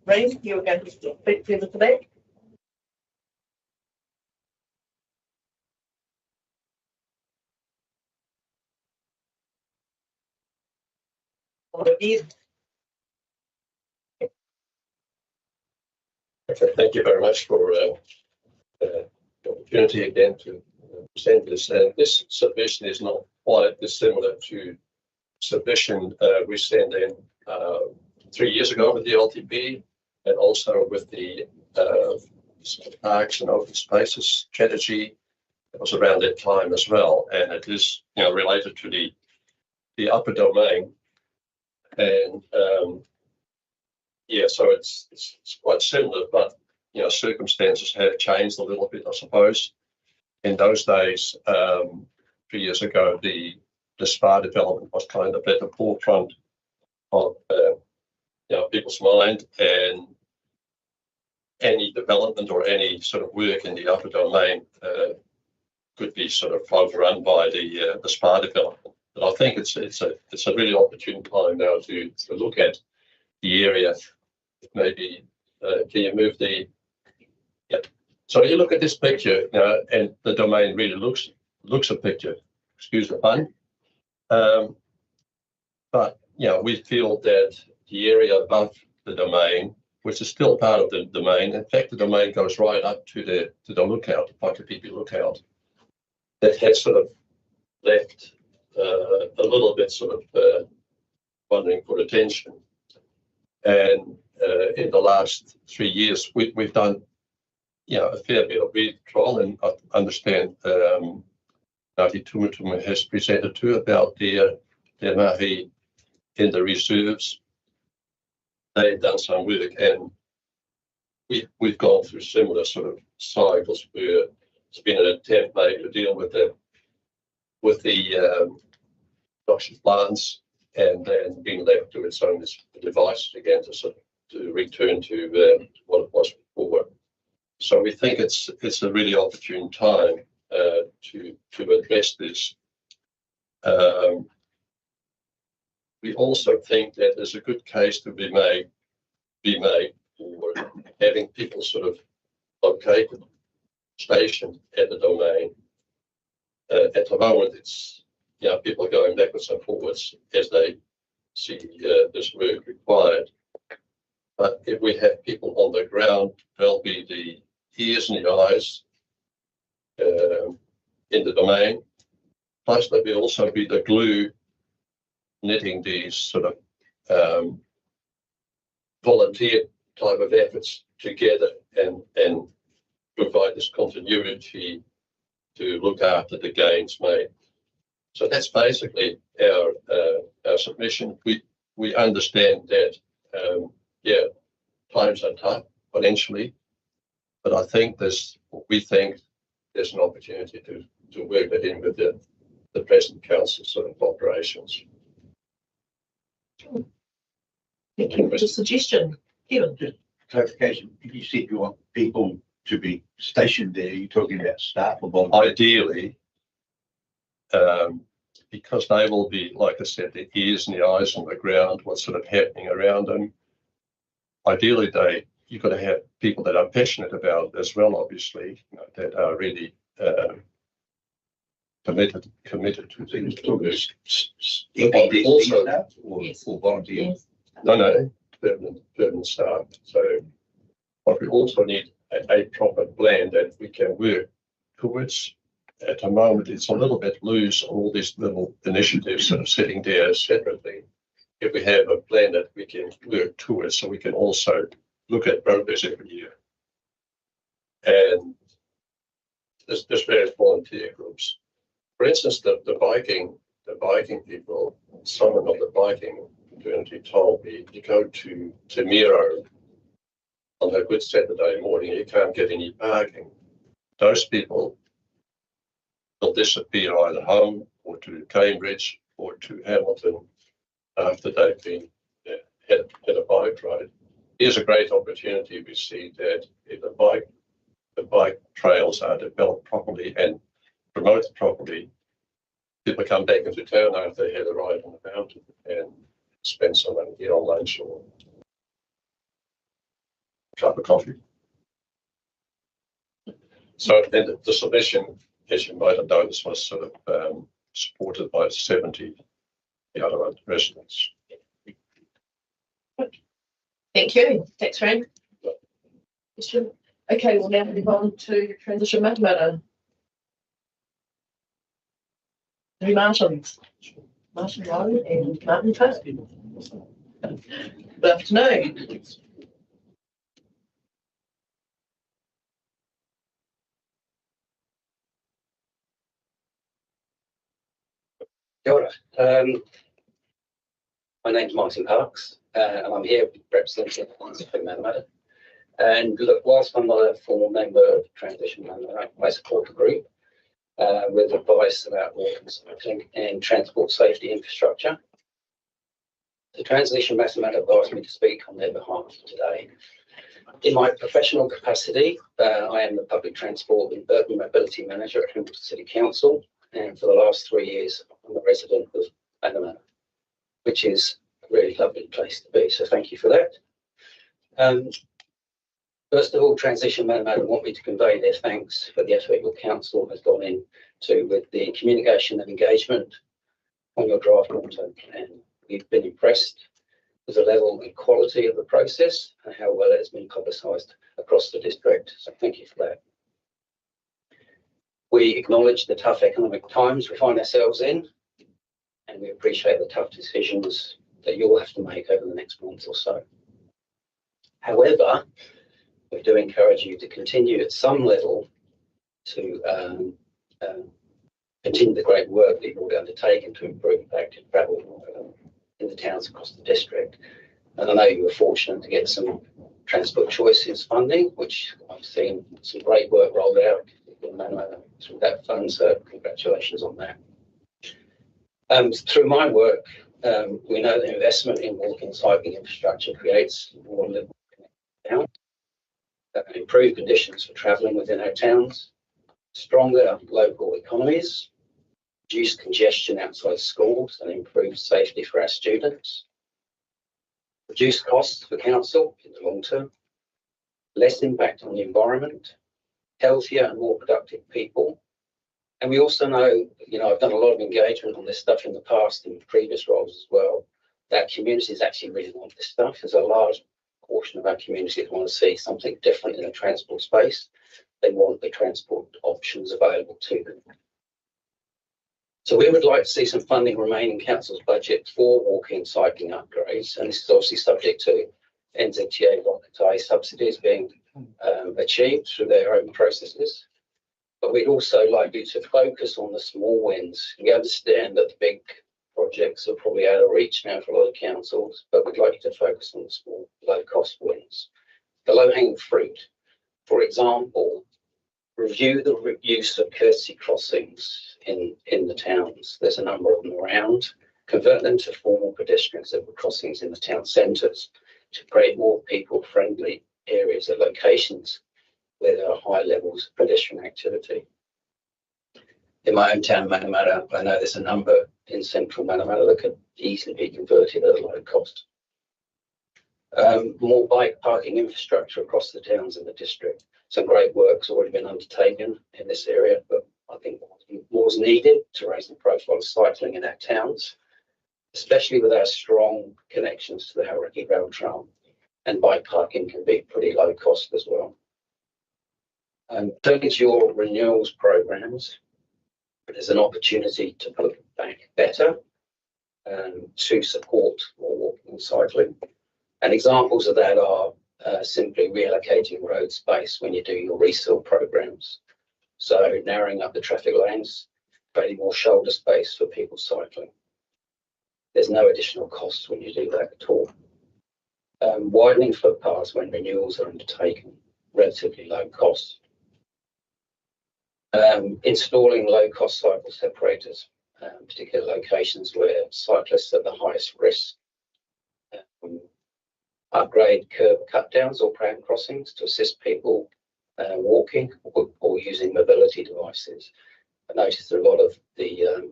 Rain? You were going to speak further to that? Thank you very much for the opportunity again to present this. This submission is not quite dissimilar to submission we sent in 3 years ago with the LTP and also with the parks and open spaces strategy. It was around that time as well, and it is related to the upper domain. And yeah, so it's quite similar, but circumstances have changed a little bit, I suppose. In those days, 3 years ago, the spa development was kind of at the forefront of people's mind, and any development or any sort of work in the upper domain could be sort of overrun by the spa development. But I think it's a really opportune time now to look at the area. Maybe can you move the So you look at this picture, and the domain really looks a picture. Excuse the pun. But we feel that the area above the domain, which is still part of the domain, in fact, the domain goes right up to the lookout, the Matamata-Piako lookout, that has sort of left a little bit sort of wondering for attention. And in the last 3 years, we've done a fair bit of weed trial, and I understand Ngāti Tumutumu has presented too about their mahi in the reserves. They've done some work, and we've gone through similar sort of cycles where it's been an attempt made to deal with the noxious plants, and then being left to its own devices again to return to what it was before. So we think it's a really opportune time to address this. We also think that there's a good case to be made for having people sort of located, stationed at the domain. At the moment, it's people are going backwards and forwards as they see this work required. But if we have people on the ground, they'll be the ears and the eyes in the domain. Plus, they will also be the glue knitting these sort of volunteer type of efforts together and provide this continuity to look after the gains made. So that's basically our submission. We understand that times are tough financially, but I think we think there's an opportunity to work that in with the present council sort of operations. Thank you for the suggestion. Kevin. Just clarification, if you said you want people to be stationed there, you're talking about staff or volunteers? Ideally, because they will be, like I said, the ears and the eyes on the ground, what's sort of happening around them. Ideally, you've got to have people that are passionate about it as well, obviously, that are really committed to things. Or volunteers? No, permanent staff. So what we also need a proper plan that we can work towards. At the moment, it's a little bit loose, all these little initiatives sort of sitting there separately. If we have a plan that we can work towards, so we can also look at progress every year. And there's various volunteer groups. For instance, the biking people, someone of the biking community told me, you go to Miro on a good Saturday morning, you can't get any parking. Those people will disappear either home or to Cambridge or to Hamilton after they've been had a bike ride. Here's a great opportunity. We see that if the bike trails are developed properly and promoted properly, people come back into town after they had a ride on the mountain and spend some money, get on lunch or a cup of coffee. So then the submission, as you might have noticed, was sort of supported by 70 the other residents. Thank you. Thanks, Frank. Okay, we'll now move on to transition Matamata. Three Martins. Martin Rowe and Martin Park. Good afternoon. Kia ora. My name's Martin Parks, and I'm here representing Matamata. And look, whilst I'm not a formal member of Transition Matamata, I support the group with advice about water consumption and transport safety infrastructure. The Transition Matamata have asked me to speak on their behalf today. In my professional capacity, I am the Public Transport and Urban Mobility Manager at Hamilton City Council, and for the last 3 years, I'm a resident of Matamata, which is a really lovely place to be. So thank you for that. First of all, Transition Matamata want me to convey their thanks for the effort your council has gone into with the communication and engagement on your draft long-term plan. We've been impressed with the level and quality of the process and how well it has been publicised across the district. So thank you for that. We acknowledge the tough economic times we find ourselves in, and we appreciate the tough decisions that you'll have to make over the next month or so. However, we do encourage you to continue at some level to continue the great work that you've already undertaken to improve active travel in the towns across the district. And I know you were fortunate to get some transport choices funding, which I've seen some great work rolled out through that fund, so congratulations on that. Through my work, we know that investment in walking and cycling infrastructure creates more livable towns, improve conditions for travelling within our towns, stronger local economies, reduce congestion outside schools and improve safety for our students, reduce costs for council in the long term, less impact on the environment, healthier and more productive people. And we also know, I've done a lot of engagement on this stuff in the past in previous roles as well, that communities actually really want this stuff. There's a large portion of our community that want to see something different in the transport space. They want the transport options available to them. So we would like to see some funding remain in council's budget for walking and cycling upgrades, and this is obviously subject to NZTA Whakatai subsidies being achieved through their own processes. But we'd also like you to focus on the small wins. We understand that the big projects are probably out of reach now for a lot of councils, but we'd like you to focus on the small, low-cost wins. The low-hanging fruit, for example, review the use of courtesy crossings in the towns. There's a number of them around. Convert them to formal pedestrian zebra crossings in the town centres to create more people-friendly areas at locations where there are high levels of pedestrian activity. In my own town, Matamata, I know there's a number in central Matamata that could easily be converted at a low cost. More bike parking infrastructure across the towns in the district. Some great work's already been undertaken in this area, but I think more is needed to raise the profile of cycling in our towns, especially with our strong connections to the Hauraki Rail Trail, and bike parking can be pretty low cost as well. Turning to your renewals programs, there's an opportunity to put back better to support more walking and cycling. And examples of that are simply reallocating road space when you do your reseal programs. So narrowing up the traffic lanes, creating more shoulder space for people cycling. There's no additional costs when you do that at all. Widening footpaths when renewals are undertaken, relatively low cost. Installing low-cost cycle separators, particular locations where cyclists are the highest risk. Upgrade curb cut downs or pram crossings to assist people walking or using mobility devices. I noticed a lot of the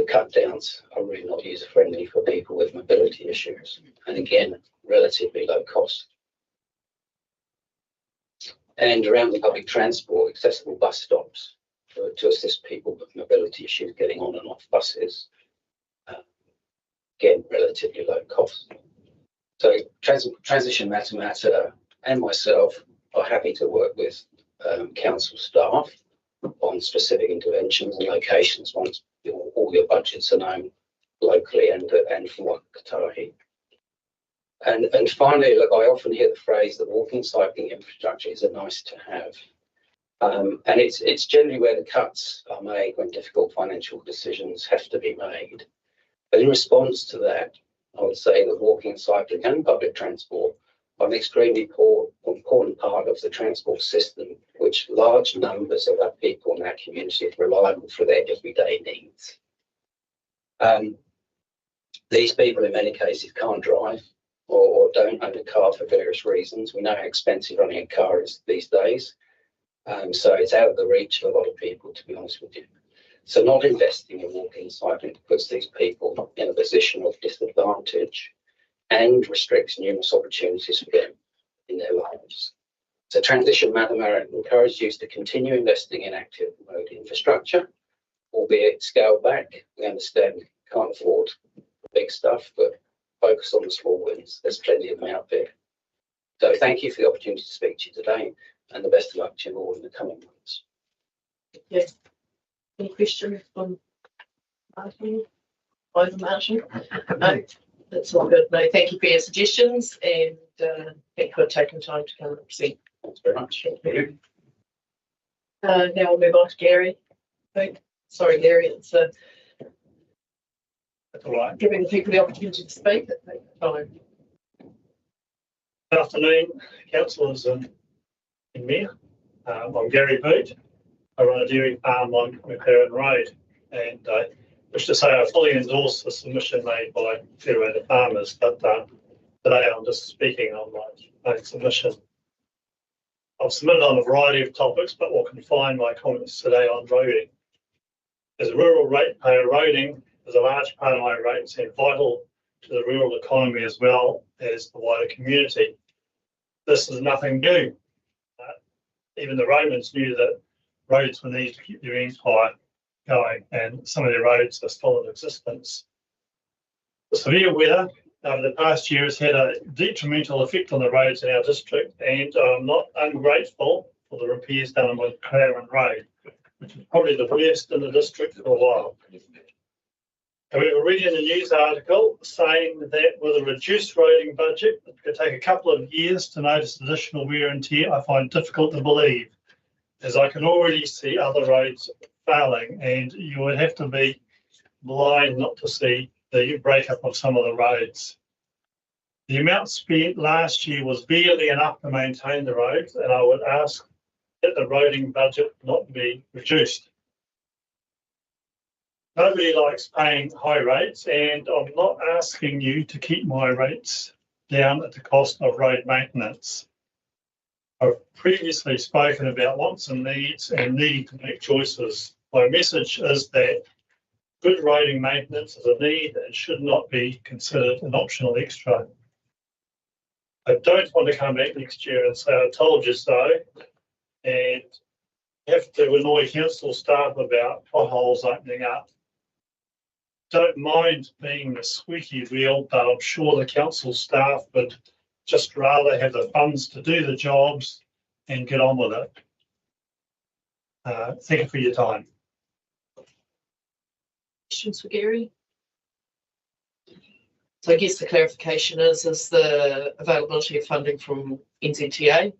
cut downs are really not user friendly for people with mobility issues, and again, relatively low cost. And around the public transport, accessible bus stops to assist people with mobility issues getting on and off buses. Again, relatively low cost. So Transition Matamata and myself are happy to work with council staff on specific interventions and locations once all your budgets are known locally and for Whakatahi. And finally, look, I often hear the phrase that walking and cycling infrastructure is a nice to have. And it's generally where the cuts are made when difficult financial decisions have to be made. But in response to that, I would say that walking and cycling and public transport are an extremely important part of the transport system, which large numbers of our people in our community rely on for their everyday needs. These people in many cases can't drive or don't own a car for various reasons. We know how expensive running a car is these days. So it's out of the reach of a lot of people, to be honest with you. So not investing in walking and cycling puts these people in a position of disadvantage and restricts numerous opportunities for them in their lives. transition Matamata encouraged you to continue investing in active road infrastructure, albeit scale back. We understand you can't afford the big stuff, but focus on the small wins. There's plenty of them out there. So thank you for the opportunity to speak to you today, and the best of luck to you all in the coming months. Yeah. Any questions from Martin? Over Martin? No, that's all good. No, thank you for your suggestions, and thank you for taking time to come and present. Thanks very much. Thank you. Now we'll move on to Gary. Sorry, Gary, it's That's all right. giving the people the opportunity to speak. Fine. Good afternoon, councillors and Mayor. I'm Gary Boot. I run a dairy farm on McLaren Road, and I wish to say I fully endorse the submission made by Federated Farmers, but today I'm just speaking on my own submission. I've submitted on a variety of topics, but will confine my comments today on roading. As a rural ratepayer, roading is a large part of my rates and vital to the rural economy as well as the wider community. This is nothing new. Even the Romans knew that roads were needed to keep their empire going, and some of their roads are still in existence. The severe weather over the past year has had a detrimental effect on the roads in our district, and I'm not ungrateful for the repairs done on McLaren Road, which is probably the worst in the district for a while. However, reading the news article saying that with a reduced roading budget, it could take a couple of years to notice additional wear and tear, I find difficult to believe, as I can already see other roads failing, and you would have to be blind not to see the breakup of some of the roads. The amount spent last year was barely enough to maintain the roads, and I would ask that the roading budget not be reduced. Nobody likes paying high rates, and I'm not asking you to keep my rates down at the cost of road maintenance. I've previously spoken about wants and needs and needing to make choices. My message is that good roading maintenance is a need and should not be considered an optional extra. I don't want to come back next year and say I told you so, and have to annoy council staff about potholes opening up. Don't mind being the squeaky wheel, but I'm sure the council staff would just rather have the funds to do the jobs and get on with it. Thank you for your time. Questions for Gary? So I guess the clarification is the availability of funding from NZTA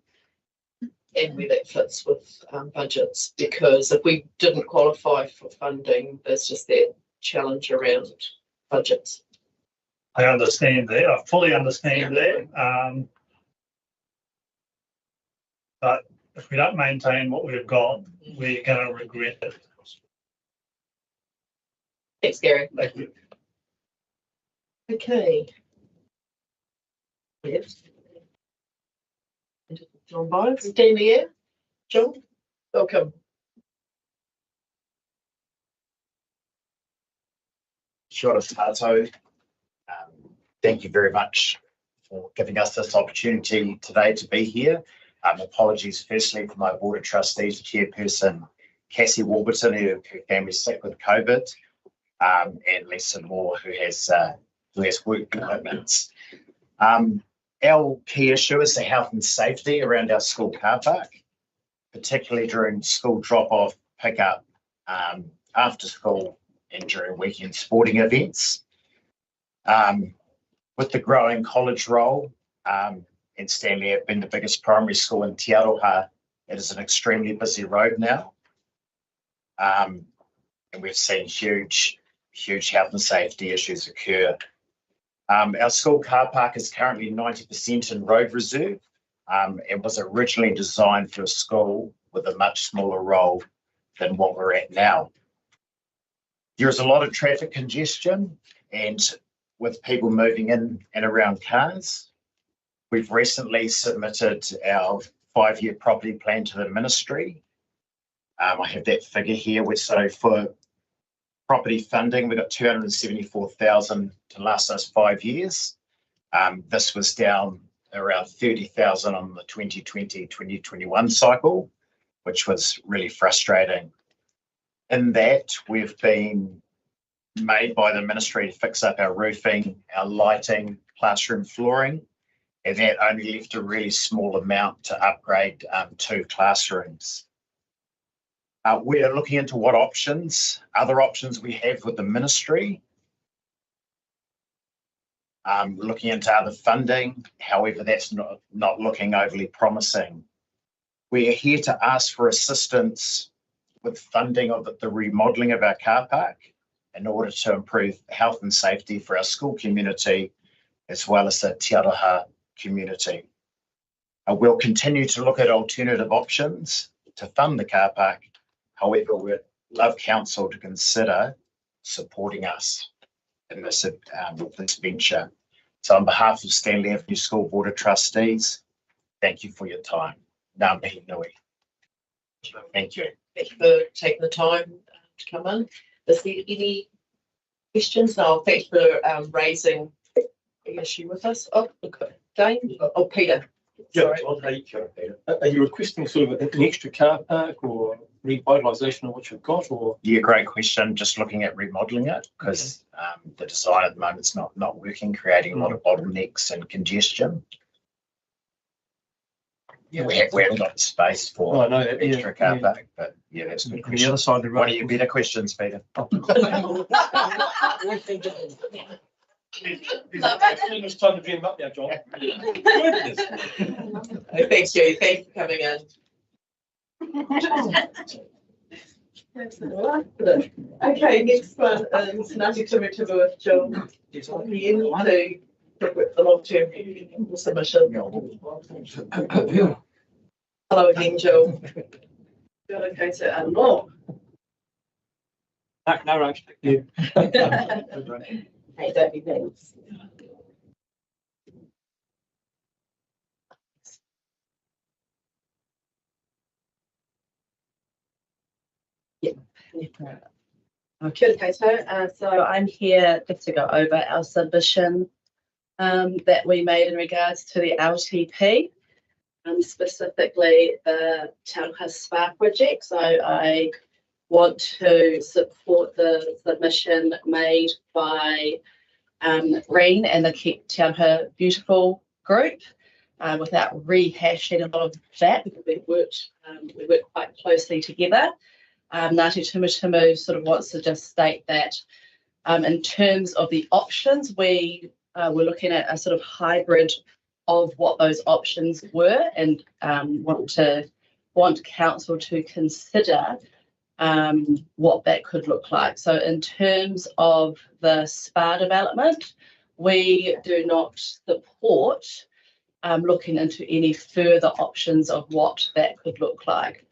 and where that fits with budgets, because if we didn't qualify for funding, there's just that challenge around budgets. I understand that. I fully understand that. But if we don't maintain what we've got, we're going to regret it. Thanks, Gary. Thank you. Okay. Yes. John Bynes, stand here. John, welcome. Kia ora tātou. Thank you very much for giving us this opportunity today to be here. Apologies firstly for my Board of Trustees Chairperson, Cassie Warburton, her family's sick with COVID, and Lisa Moore, who has work commitments. Our key issue is the health and safety around our school car park, particularly during school drop-off, pick-up, after school, and during weekend sporting events. With the growing college roll, and Stanley have been the biggest primary school in Te Aroha, it is an extremely busy road now. And we've seen huge health and safety issues occur. Our school car park is currently 90% in road reserve, and was originally designed for a school with a much smaller roll than what we're at now. There is a lot of traffic congestion, and with people moving in and around cars. We've recently submitted our 5-year property plan to the ministry. I have that figure here. So for property funding, we've got 274,000 to last us 5 years. This was down around 30,000 on the 2020-2021 cycle, which was really frustrating. In that, we've been made by the ministry to fix up our roofing, our lighting, classroom flooring, and that only left a really small amount to upgrade 2 classrooms. We are looking into what other options we have with the ministry. Looking into other funding, however, that's not looking overly promising. We are here to ask for assistance with funding of the remodelling of our car park in order to improve health and safety for our school community, as well as the Te Aroha community. We'll continue to look at alternative options to fund the car park. However, we'd love council to consider supporting us in this venture. So on behalf of Stanley Avenue School Board of Trustees, thank you for your time. Ngā mihi nui. Thank you. Thank you for taking the time to come in. Is there any questions? No, thanks for raising the issue with us. Oh, okay. Dane? Oh, Peter. Yeah, John, hey, Peter. Are you requesting sort of an extra car park or revitalisation of what you've got, or? Yeah, great question. Just looking at remodelling it because the design at the moment is not working, creating a lot of bottlenecks and congestion. Yeah, we haven't got the space for extra car park, but yeah, that's a good question. The other side of the road. What are your better questions, Peter? It's time to bring him up now, John. Thanks, you. Thanks for coming in. Okay, next one is Ngāti Tumu with John. To the long-term submission. Hello again, Jill. You're okay to unlock. No rush. Hey, don't be thanks. Yeah. Kia ora koutou. So I'm here just to go over our submission that we made in regards to the LTP, specifically the Te Aroha Spa project. So I want to support the submission made by Reen and the Te Aroha Beautiful group without rehashing a lot of that, because we worked quite closely together. Ngāti Tumu sort of wants to just state that in terms of the options, we were looking at a sort of hybrid of what those options were, and want council to consider what that could look like. So in terms of the spa development, we do not support looking into any further options of what that could look like.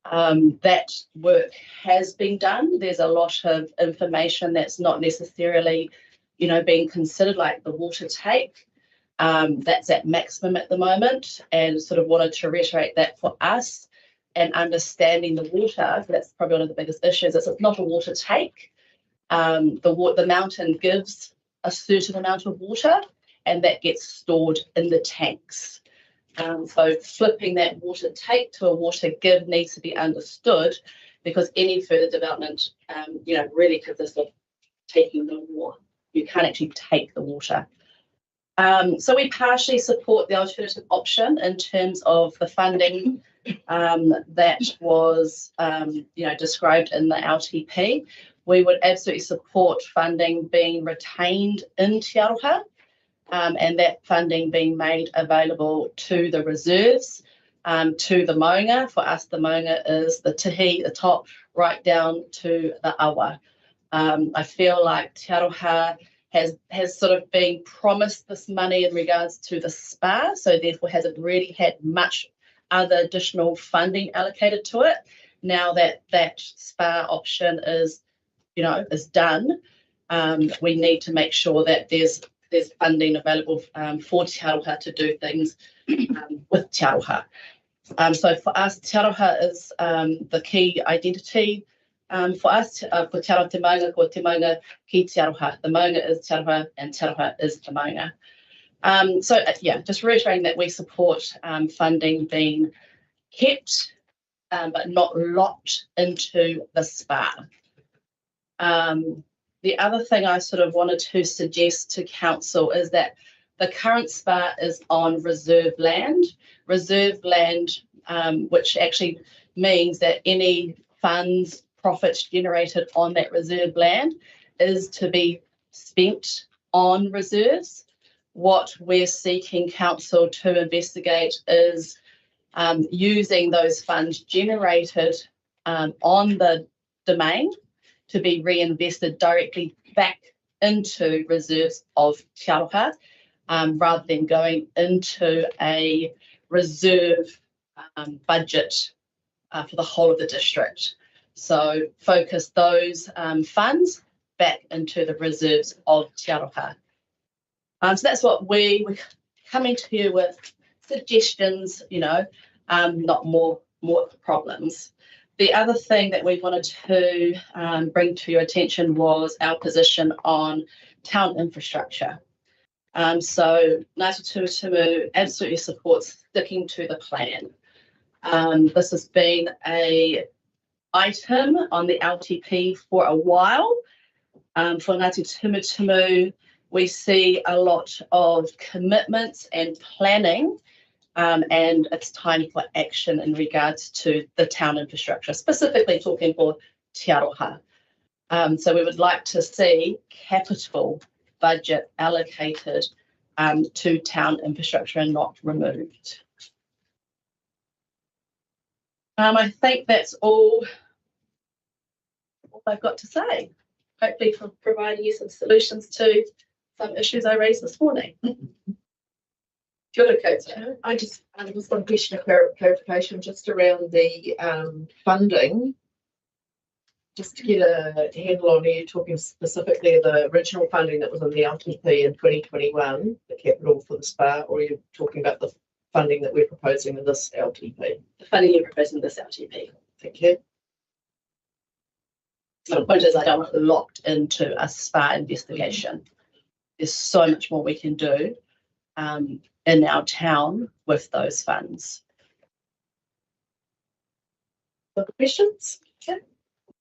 That work has been done. There's a lot of information that's not necessarily, being considered, like the water take. That's at maximum at the moment, and sort of wanted to reiterate that for us and understanding the water, that's probably one of the biggest issues. It's not a water take. The mountain gives a certain amount of water, and that gets stored in the tanks. So flipping that water take to a water give needs to be understood, because any further development, really consists of taking the water. You can't actually take the water. So we partially support the alternative option in terms of the funding that was, described in the LTP. We would absolutely support funding being retained in Te Aroha, and that funding being made available to the reserves, to the maunga. For us, the maunga is the tihi, the top, right down to the awa. I feel like Te Aroha has sort of been promised this money in regards to the spa, so therefore hasn't really had much other additional funding allocated to it. Now that that spa option is done, we need to make sure that there's funding available for Te Aroha to do things with Te Aroha. So for us, Te Aroha is the key identity. For us, for Te Aroha Te Maunga, ko Te Maunga ki Te Aroha. The Maunga is Te Aroha, and Te Aroha is Te Maunga. Just reiterating that we support funding being kept, but not locked into the spa. The other thing I sort of wanted to suggest to council is that the current spa is on reserve land, which actually means that any funds, profits generated on that reserve land is to be spent on reserves. What we're seeking council to investigate is using those funds generated on the domain to be reinvested directly back into reserves of Te Aroha, rather than going into a reserve budget for the whole of the district. So focus those funds back into the reserves of Te Aroha. So that's what we're coming to you with, suggestions, not more problems. The other thing that we wanted to bring to your attention was our position on town infrastructure. So Ngāti Tumu absolutely supports sticking to the plan. This has been an item on the LTP for a while. For Ngāti Tumu, we see a lot of commitments and planning, and it's time for action in regards to the town infrastructure, specifically talking for Te Aroha. So we would like to see capital budget allocated to town infrastructure and not removed. I think that's all I've got to say. Hopefully for providing you some solutions to some issues I raised this morning. Kia ora koutou. I just was one question of clarification just around the funding. Just to get a handle on, are you talking specifically of the original funding that was in the LTP in 2021, the capital for the spa, or are you talking about the funding that we're proposing in this LTP? The funding you're proposing in this LTP. Thank you. So the point is I don't want it locked into a spa investigation. There's so much more we can do in our town with those funds. Other questions? Okay.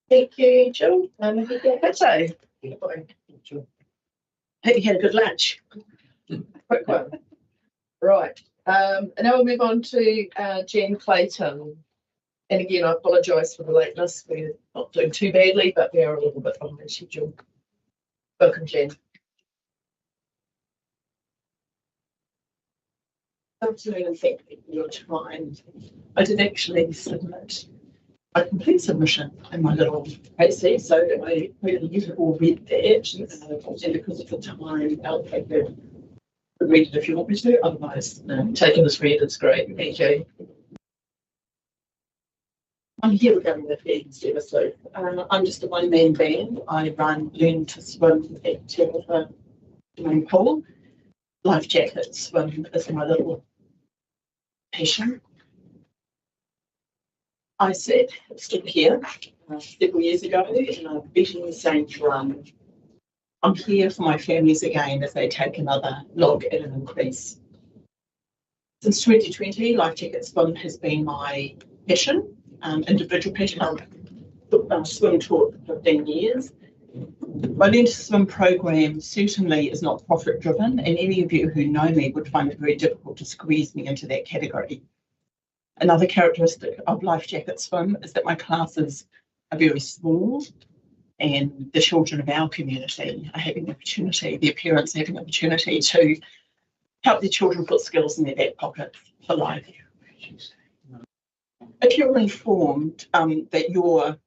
Thank you, Jill. Hope you had a good lunch. Quick one. Right. And now we'll move on to Jen Clayton. And again, I apologise for the lateness. We're not doing too badly, but we are a little bit behind schedule. Welcome, Jen. Good afternoon, and thank you for your time. I did actually submit a complete submission in my little AC, so I hope you've all read that. And because of the time allocated, read it if you want me to. Otherwise, taking this read is great. Thank you. I'm here regarding the feeds episode. I'm just a one-man band. I run Learn to Swim at Te Aroha Swimming Pool. Life jacket swim is my little passion. I stood here several years ago and I've beaten the same drum. I'm here for my families again as they take another log at an increase. Since 2020, life jacket swim has been my passion, individual passion. I've swim taught for 15 years. My Learn to Swim program certainly is not profit driven, and any of you who know me would find it very difficult to squeeze me into that category. Another characteristic of Life Jacket Swim is that my classes are very small, and the children of our community are having the opportunity, their parents are having the opportunity to help their children put skills in their back pocket for life. If you're informed that you are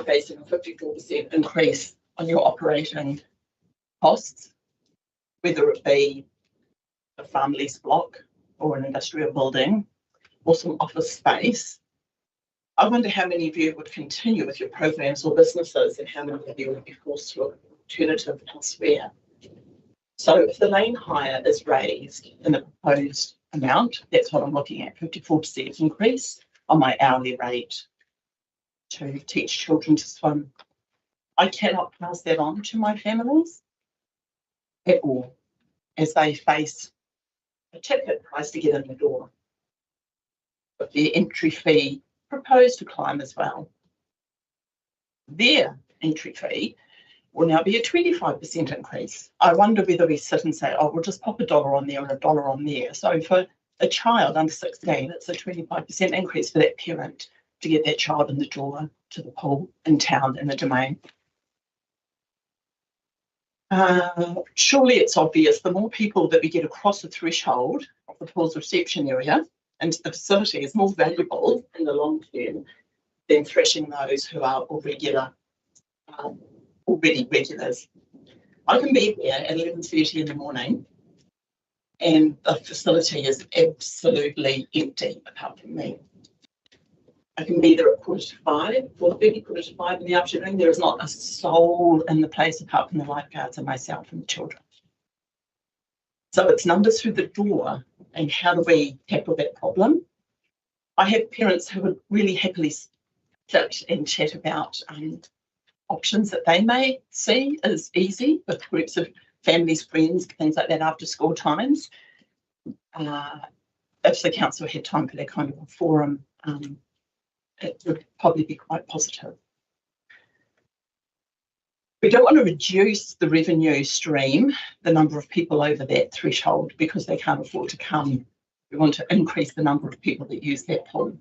facing a 54% increase on your operating costs, whether it be a farm lease block or an industrial building or some office space, I wonder how many of you would continue with your programs or businesses and how many of you would be forced to look alternative elsewhere. So if the lane hire is raised in the proposed amount, that's what I'm looking at, 54% increase on my hourly rate to teach children to swim. I cannot pass that on to my families at all. as they face a ticket price to get in the door, with their entry fee proposed to climb as well. Their entry fee will now be a 25% increase. I wonder whether we sit and say, oh, we'll just pop $1 on there and $1 on there. So for a child under 16, it's a 25% increase for that parent to get that child in the door to the pool in town in the Domain. Surely it's obvious the more people that we get across the threshold of the pool's reception area into the facility is more valuable in the long term than thrashing those who are already regulars. I can be there at 11:30 in the morning and the facility is absolutely empty apart from me. I can be there at 4:45, 4:30, 4:45 in the afternoon. There is not a soul in the place apart from the lifeguards and myself and the children. So it's numbers through the door, and how do we tackle that problem? I have parents who would really happily sit and chat about options that they may see as easy with groups of families, friends, things like that after school times. If the council had time for that kind of a forum, it would probably be quite positive. We don't want to reduce the revenue stream, the number of people over that threshold, because they can't afford to come. We want to increase the number of people that use that pool.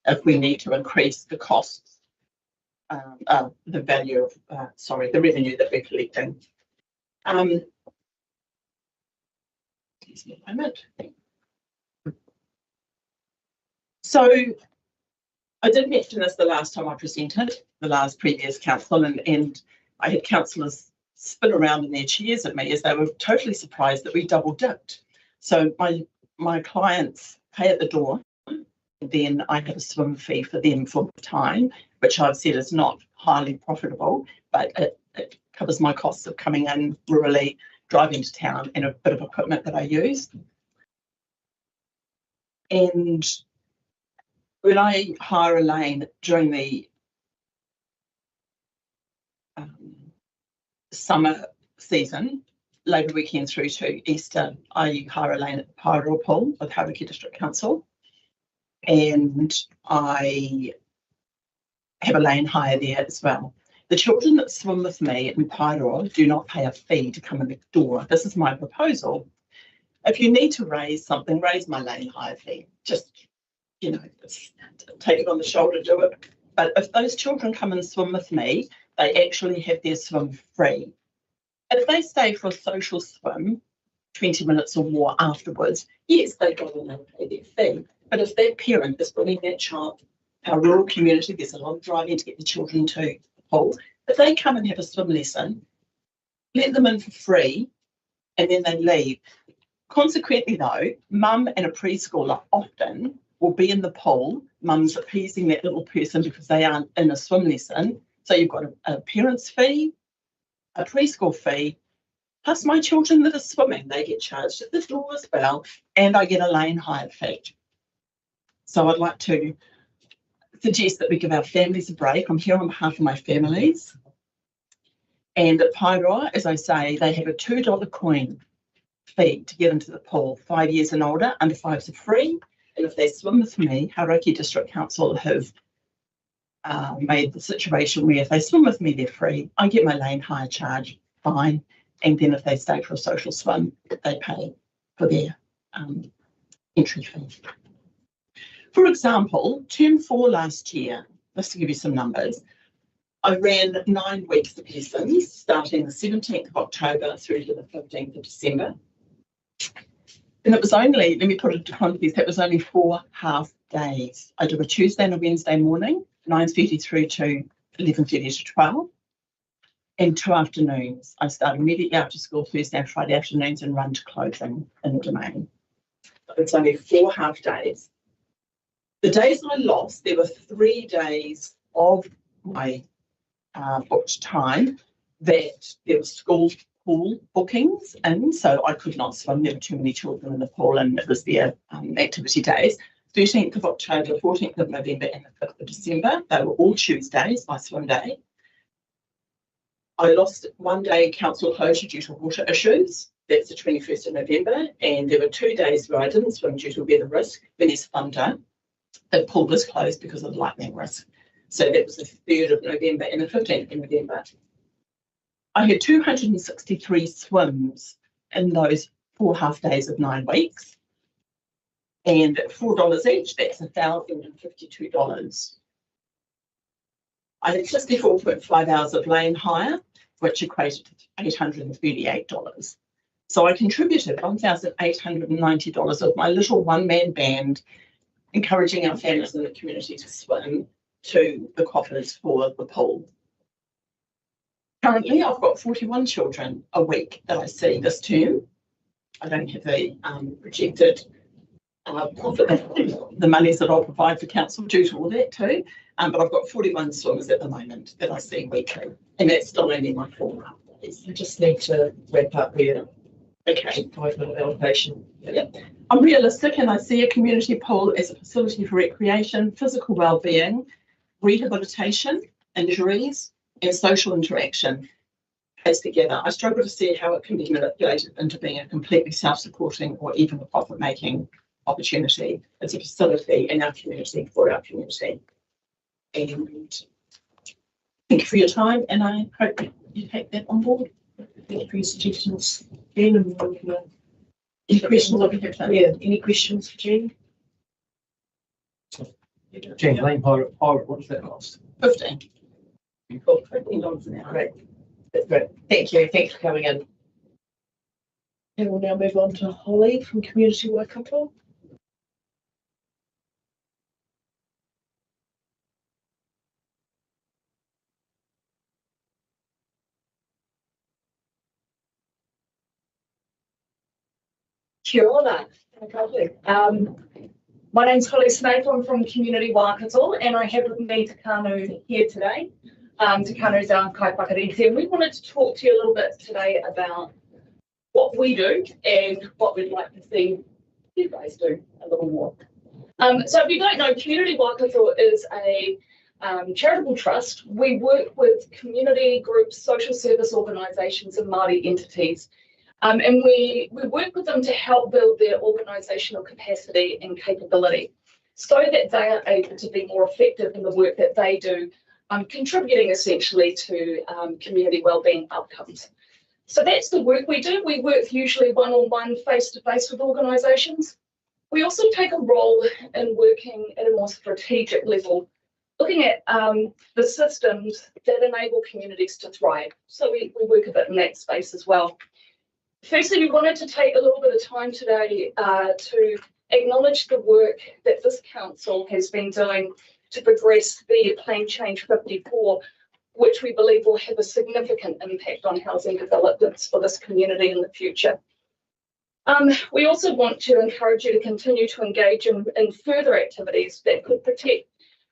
If we need to increase the costs, the value of, the revenue that we're collecting. Excuse me a moment. So I did mention this the last time I presented, the previous council, and I had councillors spin around in their chairs at me as they were totally surprised that we double dipped. So my clients pay at the door, then I have a swim fee for them for the time, which I've said is not highly profitable, but it covers my costs of coming in rurally, driving to town, and a bit of equipment that I use. And when I hire a lane during the summer season, Labour weekend through to Easter, I hire a lane at the Paeroa Pool with Hauraki District Council, and I have a lane hire there as well. The children that swim with me in Paeroa do not pay a fee to come in the door. This is my proposal. If you need to raise something, raise my lane hire fee. Just, take it on the shoulder, do it. But if those children come and swim with me, they actually have their swim free. If they stay for a social swim, 20 minutes or more afterwards, yes, they go and they pay their fee. But if that parent is bringing that child, our rural community, there's a lot of driving to get the children to the pool. If they come and have a swim lesson, let them in for free, and then they leave. Consequently, though, mum and a preschooler often will be in the pool. Mum's appeasing that little person because they aren't in a swim lesson. So you've got a parent's fee, a preschool fee, plus my children that are swimming, they get charged at the door as well, and I get a lane hire fee. So I'd like to suggest that we give our families a break. I'm here on behalf of my families. And at Paeroa, as I say, they have a $2 coin fee to get into the pool. 5 years and older, under 5s are free. And if they swim with me, Hauraki District Council have made the situation where if they swim with me, they're free. I get my lane hire charge, fine. And then if they stay for a social swim, they pay for their entry fee. For example, term 4 last year, just to give you some numbers, I ran 9 weeks of lessons, starting the 17th of October through to the 15th of December. And it was only, let me put it into context, that was only 4 half days. I did a Tuesday and a Wednesday morning, 9:30 through to 11:30 to 12, and 2 afternoons. I start immediately after school, Thursday and Friday afternoons, and run to closing in the Domain. It's only 4 half days. The days I lost, there were 3 days of my booked time that there were school pool bookings in, so I could not swim. There were too many children in the pool, and it was their activity days. 13th of October, 14th of November, and the 5th of December. They were all Tuesdays, my swim day. I lost 1 day council closure due to water issues. That's the 21st of November, and there were 2 days where I didn't swim due to weather risk. Venice Thunder, the pool was closed because of lightning risk. So that was the 3rd of November and the 15th of November. I had 263 swims in those 4 half days of 9 weeks. And at $4 each, that's $1,052. I had 64.5 hours of lane hire, which equated to $838. So I contributed $1,890 of my little one-man band, encouraging our families in the community to swim to the coffers for the pool. Currently, I've got 41 children a week that I see this term. I don't have the projected profit, the monies that I'll provide for council due to all that too. But I've got 41 swimmers at the moment that I see weekly, and that's still only my 4 half days. I just need to wrap up here. Okay. 5-minute allocation. Yep. I'm realistic, and I see a community pool as a facility for recreation, physical well-being, rehabilitation, injuries, and social interaction placed together. I struggle to see how it can be manipulated into being a completely self-supporting or even a profit-making opportunity. It's a facility in our community for our community. And thank you for your time, and I hope you take that on board. Thank you for your suggestions, Jean. And any questions? Yeah, any questions for Jean? Jane Lane Pirate, what does that cost? 15. Cool, $15 an hour. Great. That's great. Thank you. Thanks for coming in. And we'll now move on to Holly from Community Waikato. Kia ora. My name's Holly Snape. I'm from Community Waikato, and I have with me Takanu here today. Takanu is our kaiwhakarite, and we wanted to talk to you a little bit today about what we do and what we'd like to see you guys do a little more. So if you don't know, Community Waikato is a charitable trust. We work with community groups, social service organisations and Māori entities. And we work with them to help build their organisational capacity and capability so that they are able to be more effective in the work that they do, contributing essentially to community wellbeing outcomes. So that's the work we do. We work usually one-on-one, face-to-face with organisations. We also take a role in working at a more strategic level, looking at the systems that enable communities to thrive. So we work a bit in that space as well. Firstly, we wanted to take a little bit of time today to acknowledge the work that this council has been doing to progress the Plan Change 54, which we believe will have a significant impact on housing developments for this community in the future. We also want to encourage you to continue to engage in further activities that could protect,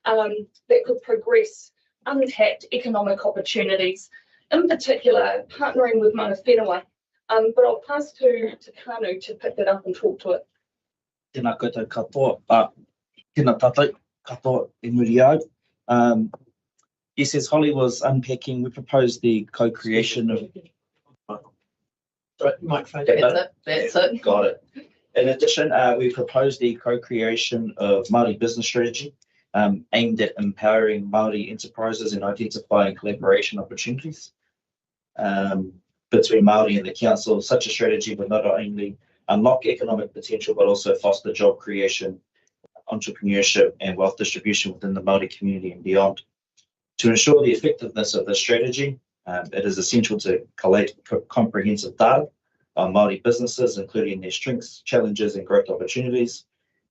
that could progress untapped economic opportunities, in particular partnering with mana whenua. But I'll pass to Kanu to pick that up and talk to it. Tēnā koutou katoa, tēnā tātou katoa e muri au. Yes, as Holly was unpacking, we proposed the co-creation of... Microphone. That's it. Got it. In addition, we proposed the co-creation of Māori business strategy aimed at empowering Māori enterprises and identifying collaboration opportunities between Māori and the council. Such a strategy would not only unlock economic potential, but also foster job creation, entrepreneurship, and wealth distribution within the Māori community and beyond. To ensure the effectiveness of this strategy, it is essential to collate comprehensive data on Māori businesses, including their strengths, challenges, and growth opportunities.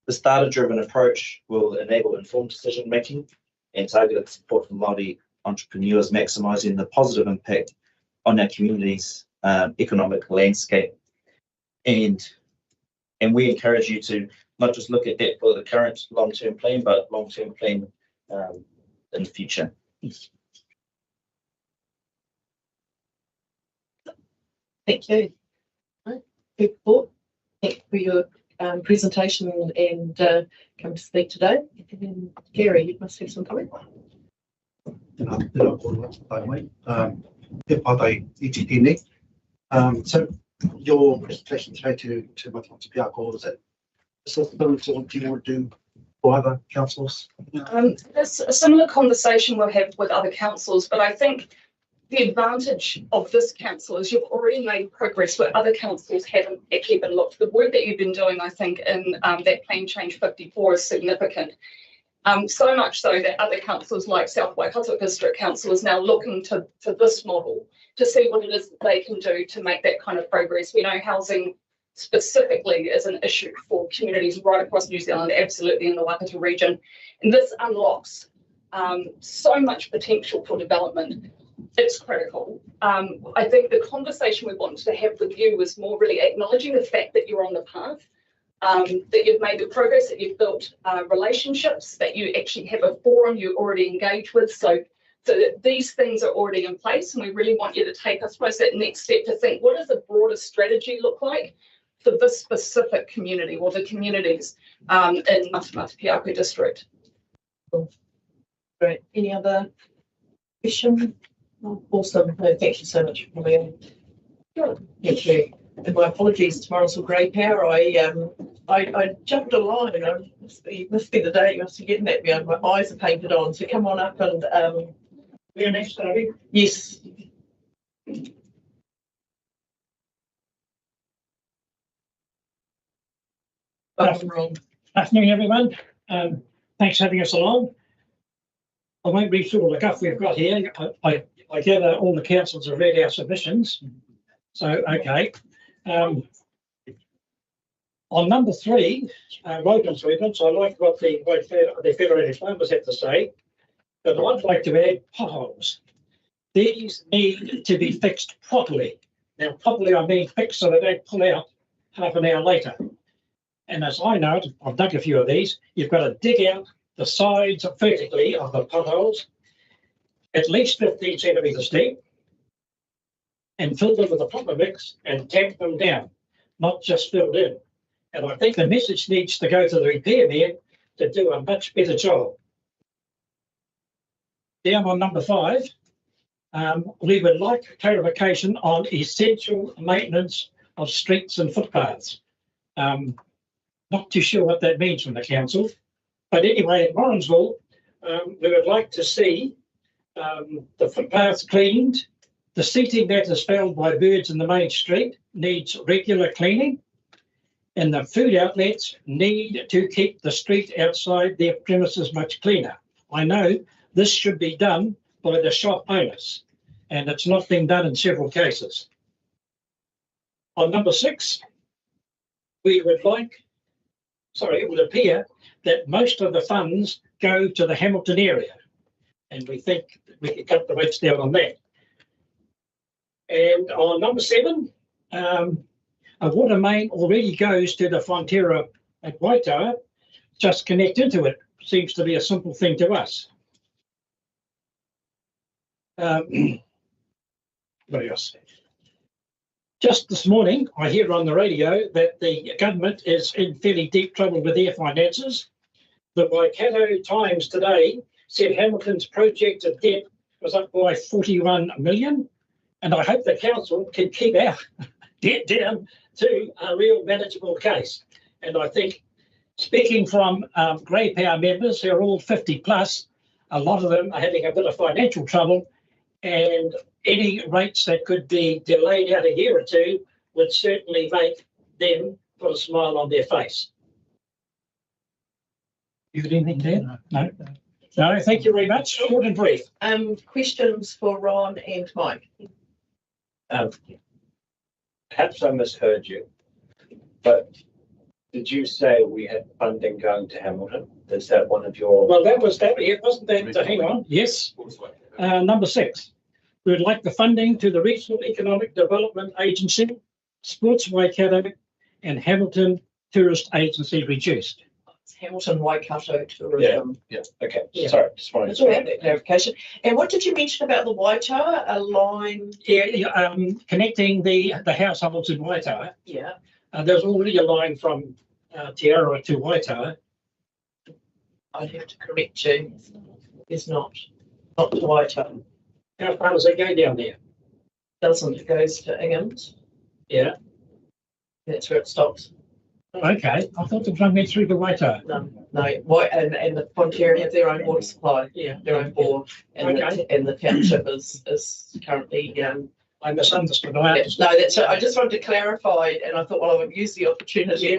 This data-driven approach will enable informed decision-making and targeted support for Māori entrepreneurs, maximising the positive impact on our community's economic landscape. And we encourage you to not just look at that for the current long-term plan, but long-term plan in the future. Thank you. Good report. Thank you for your presentation and coming to speak today. And Gary, you must have some comment. So your presentation today to Matamata-Piako, is it similar to what you want to do for other councils? There's a similar conversation we'll have with other councils, but I think the advantage of this council is you've already made progress where other councils haven't actually been looked. The work that you've been doing, I think, in that Plan Change 54 is significant. So much so that other councils like South Waikato District Council is now looking to this model to see what it is that they can do to make that kind of progress. We know housing specifically is an issue for communities right across New Zealand, absolutely in the Waikato region. And this unlocks so much potential for development. It's critical. I think the conversation we wanted to have with you was more really acknowledging the fact that you're on the path, that you've made the progress, that you've built relationships, that you actually have a forum you already engage with. So that these things are already in place, and we really want you to take, I suppose, that next step to think, what does a broader strategy look like for this specific community or the communities in Matamata-Piako district? Great. Any other questions? Awesome. No, thank you so much for coming in. Thank you. And my apologies, tomorrow's for grey power. I jumped a line, and I must be the day you must be getting that me. My eyes are painted on. So come on up and we're next, David. Yes. Afternoon, everyone. Thanks for having us along. I won't read through all the guff we've got here. I gather all the councils have read our submissions. So, okay. On number 3, road improvements, I like what the Federated Farmers have to say, but I'd like to add potholes. These need to be fixed properly. Now, properly, I mean fixed so they don't pull out half an hour later. And as I know, I've dug a few of these, you've got to dig out the sides vertically of the potholes, at least 15 centimetres deep, and fill them with a proper mix and tamp them down, not just filled in. And I think the message needs to go to the repairman to do a much better job. Down on number 5, we would like clarification on essential maintenance of streets and footpaths. Not too sure what that means from the council. But anyway, in Warrensville, we would like to see the footpaths cleaned. The seating that is found by birds in the main street needs regular cleaning. And the food outlets need to keep the street outside their premises much cleaner. I know this should be done by the shop owners, and it's not being done in several cases. On number 6, we would like, it would appear that most of the funds go to the Hamilton area, and we think we can cut the rates down on that. And on number 7, a water main already goes to the Fonterra at Waitoa, just connect into it. Seems to be a simple thing to us. What else? Just this morning, I hear on the radio that the government is in fairly deep trouble with their finances. The Waikato Times today said Hamilton's projected debt was up by 41 million, and I hope the council can keep our debt down to a real manageable case. And I think, speaking from grey power members who are all 50 plus, a lot of them are having a bit of financial trouble, and any rates that could be delayed out a year or two would certainly make them put a smile on their face. You got anything there? No. No, thank you very much. Short and brief. Questions for Ron and Mike? Perhaps I misheard you, but did you say we had funding going to Hamilton? Is that one of your... Well, that was that. It wasn't that. Hang on. Yes. Number 6. We would like the funding to the Regional Economic Development Agency, Sports Waikato, and Hamilton Tourist Agency reduced. It's Hamilton Waikato Tourism. Yeah. Okay. Yeah. Sorry. Just wanted That's all right, that clarification. And what did you mention about the Waitoa? A line? Yeah, connecting the households in Waitoa. Yeah. There's already a line from Te Arawa to Waitoa. I'd have to correct you. It's not to Waitoa. How far does it go down there? Doesn't. It goes to Inghams. Yeah. That's where it stops. Okay, I thought the one went through the Waitoa. No, and the Pontieri have their own water supply, their own bore, and the township is currently, I misunderstood. no, that's, I just wanted to clarify, and I thought, well, I would use the opportunity.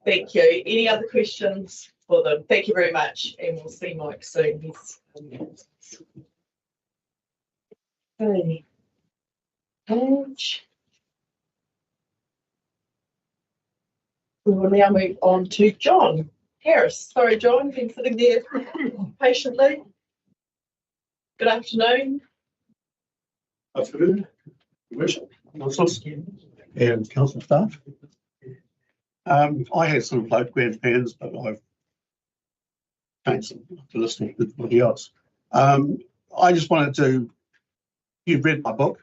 Thank you. Any other questions for them? Thank you very much, and we'll see Mike soon. Okay. We will now move on to John Harris. Sorry, John, been sitting there patiently. Good afternoon. Afternoon, Commissioner, councillors, and council staff. I had some float grand plans, but I've changed them to listen to everybody else. I just wanted to, you've read my book.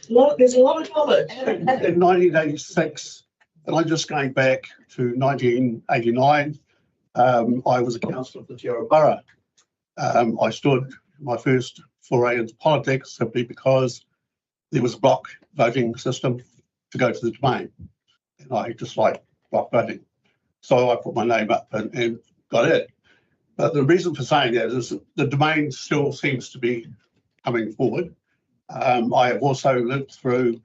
There's a lot of knowledge. In 1986, and I'm just going back to 1989, I was a councillor of the Te Aroha Borough. I stood my first foray into politics simply because there was a block voting system to go to the domain. And I just like block voting. So I put my name up and got it. But the reason for saying that is the domain still seems to be coming forward. I have also lived through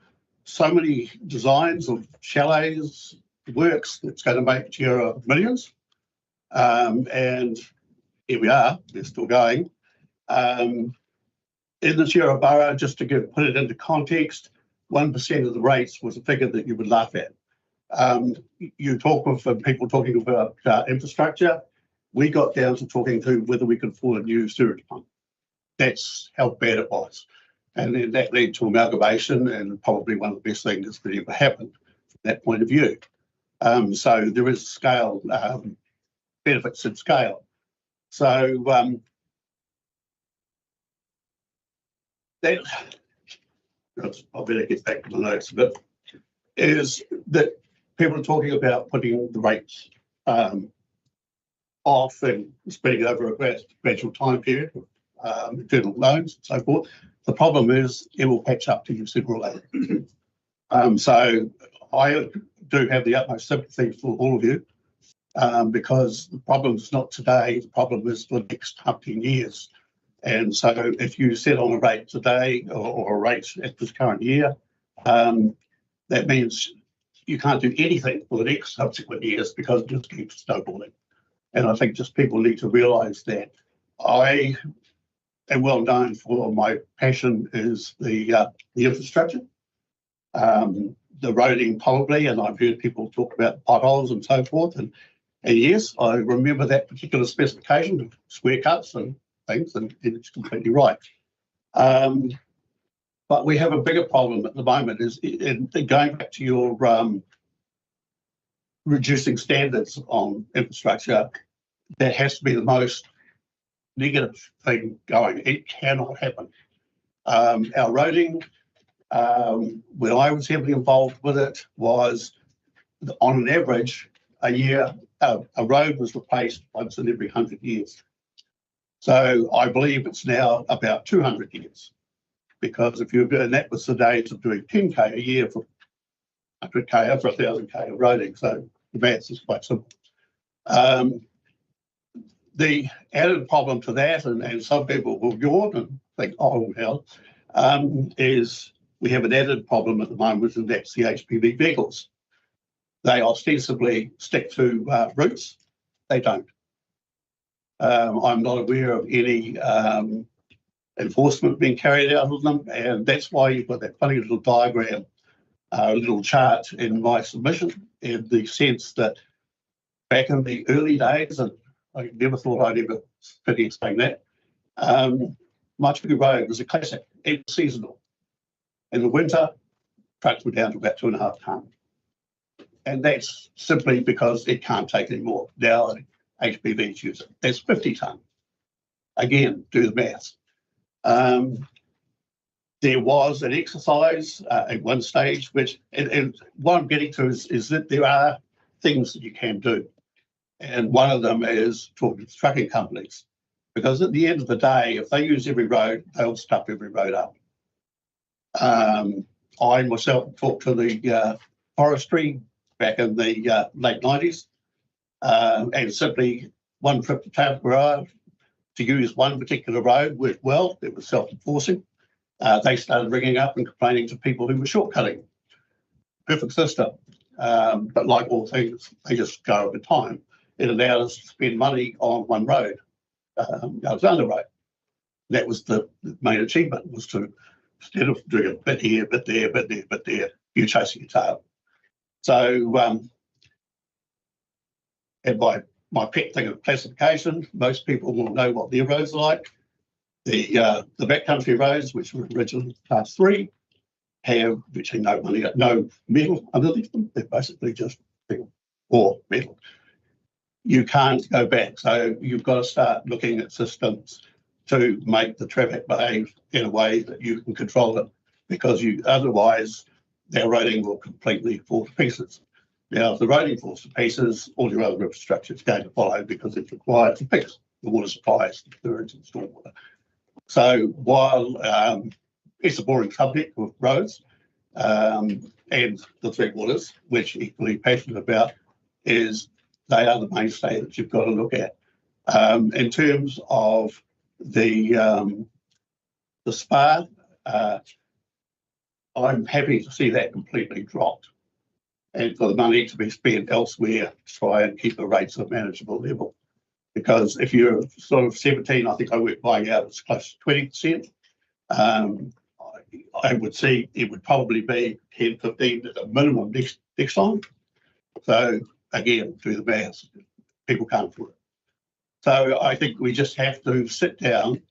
so many designs of chalets, works that's going to make Te Aroha millions. And here we are, they're still going. In the Te Aroha Borough, just to put it into context, 1% of the rates was a figure that you would laugh at. You talk of people talking about infrastructure. We got down to talking to whether we could afford a new sewage pump. That's how bad it was. And then that led to amalgamation, and probably one of the best things that ever happened from that point of view. So there is scale, benefits in scale. So that, I better get back to the notes a bit, is that people are talking about putting the rates off and spreading over a gradual time period, internal loans and so forth. The problem is it will catch up to you sooner or later. So I do have the utmost sympathy for all of you, because the problem is not today, the problem is for the next 10 years. And so if you set on a rate today or a rate at this current year, that means you can't do anything for the next subsequent years because it just keeps snowballing. And I think just people need to realise that. I am well known for my passion is the infrastructure, the roading probably, and I've heard people talk about potholes and so forth. And yes, I remember that particular specification of square cuts and things, and it's completely right. But we have a bigger problem at the moment is going back to your reducing standards on infrastructure. That has to be the most negative thing going. It cannot happen. Our roading, when I was heavily involved with it, was on an average a year, a road was replaced once in every 100 years. So I believe it's now about 200 years, because if you're doing that was the days of doing 10k a year for 100k over 1,000k of roading. So the maths is quite simple. The added problem to that, and some people will yawn and think, oh, hell, is we have an added problem at the moment, and that's the HPV vehicles. They ostensibly stick to routes. They don't. I'm not aware of any enforcement being carried out of them, and that's why you've got that funny little diagram, little chart in my submission, in the sense that back in the early days, and I never thought I'd ever finish explain that, Matamata-Piako Road was a classic. It was seasonal. In the winter, trucks were down to about 2.5 tonne. And that's simply because it can't take any more. Now HPVs use it. That's 50 tonne. Again, do the maths. There was an exercise at one stage, which, and what I'm getting to is that there are things that you can do. And one of them is talking to trucking companies, because at the end of the day, if they use every road, they'll stuff every road up. I myself talked to the forestry back in the late 90s, and simply one trip to Taupara to use one particular road worked well. It was self-enforcing. They started ringing up and complaining to people who were shortcutting. Perfect system. But like all things, they just go over time. It allowed us to spend money on one road, Alexander Road. That was the main achievement, was to, instead of doing a bit here, bit there, bit there, bit there, you're chasing your tail. So, and my pet thing of classification, most people will know what their roads are like. The backcountry roads, which were originally class 3, have virtually no money, no metal underneath them. They're basically just or metal. You can't go back, so you've got to start looking at systems to make the traffic behave in a way that you can control it, because otherwise their roading will completely fall to pieces. Now, if the roading falls to pieces, all your other infrastructure is going to follow, because it's required to fix the water supplies, the sewage and stormwater. So while it's a boring subject with roads and the three waters, which equally passionate about, is they are the mainstay that you've got to look at. In terms of the SPA, I'm happy to see that completely dropped, and for the money to be spent elsewhere to try and keep the rates at a manageable level. Because if you're sort of 17, I think I work buying out, it's close to 20%. I would see it would probably be 10, 15 at a minimum next time. So again, do the maths, people can't afford it. So I think we just have to sit down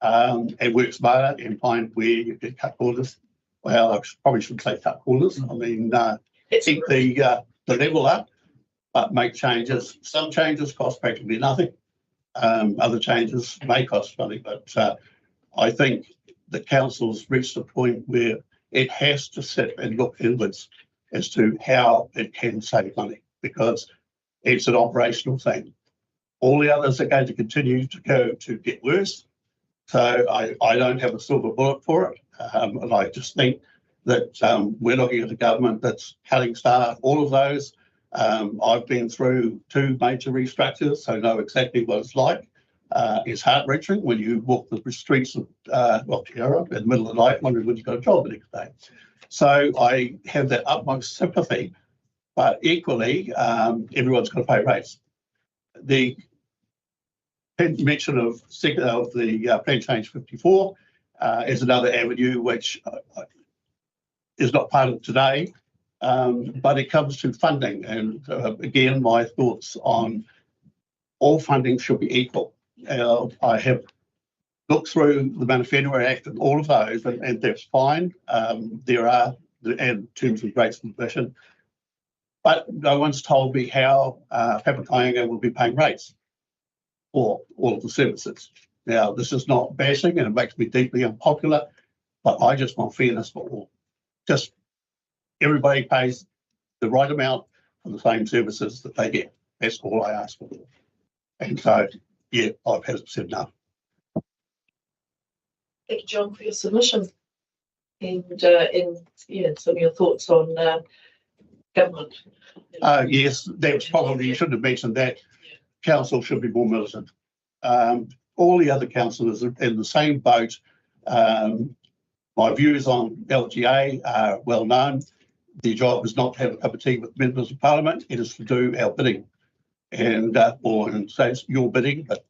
and work smarter and find where you can cut corners. Well, I probably shouldn't say cut corners. I mean, keep the level up, but make changes. Some changes cost practically nothing. Other changes may cost money, but I think the council's reached a point where it has to sit and look inwards as to how it can save money, because it's an operational thing. All the others are going to continue to get worse. So I don't have a silver bullet for it. And I just think that we're looking at a government that's cutting staff, all of those. I've been through 2 major restructures, so know exactly what it's like. It's heart-wrenching when you walk the streets of Tiara in the middle of the night wondering when you've got a job the next day. So I have that utmost sympathy, but equally, everyone's got to pay rates. The mention of the Plan Change 54 is another avenue which is not part of today, but it comes to funding. And again, my thoughts on all funding should be equal. I have looked through the Manifesto Act and all of those, and that's fine. There are, in terms of rates of admission, but no one's told me how Papakāinga will be paying rates for all of the services. Now, this is not bashing, and it makes me deeply unpopular, but I just want fairness for all. Just everybody pays the right amount for the same services that they get. That's all I ask for. And so, yeah, I've had said enough. Thank you, John, for your submission. And yeah, some of your thoughts on government. Yes, that was probably, you shouldn't have mentioned that. Council should be more militant. All the other councillors are in the same boat. My views on LGA are well known. Their job is not to have a cup of tea with members of parliament. It is to do our bidding, and so it's your bidding, but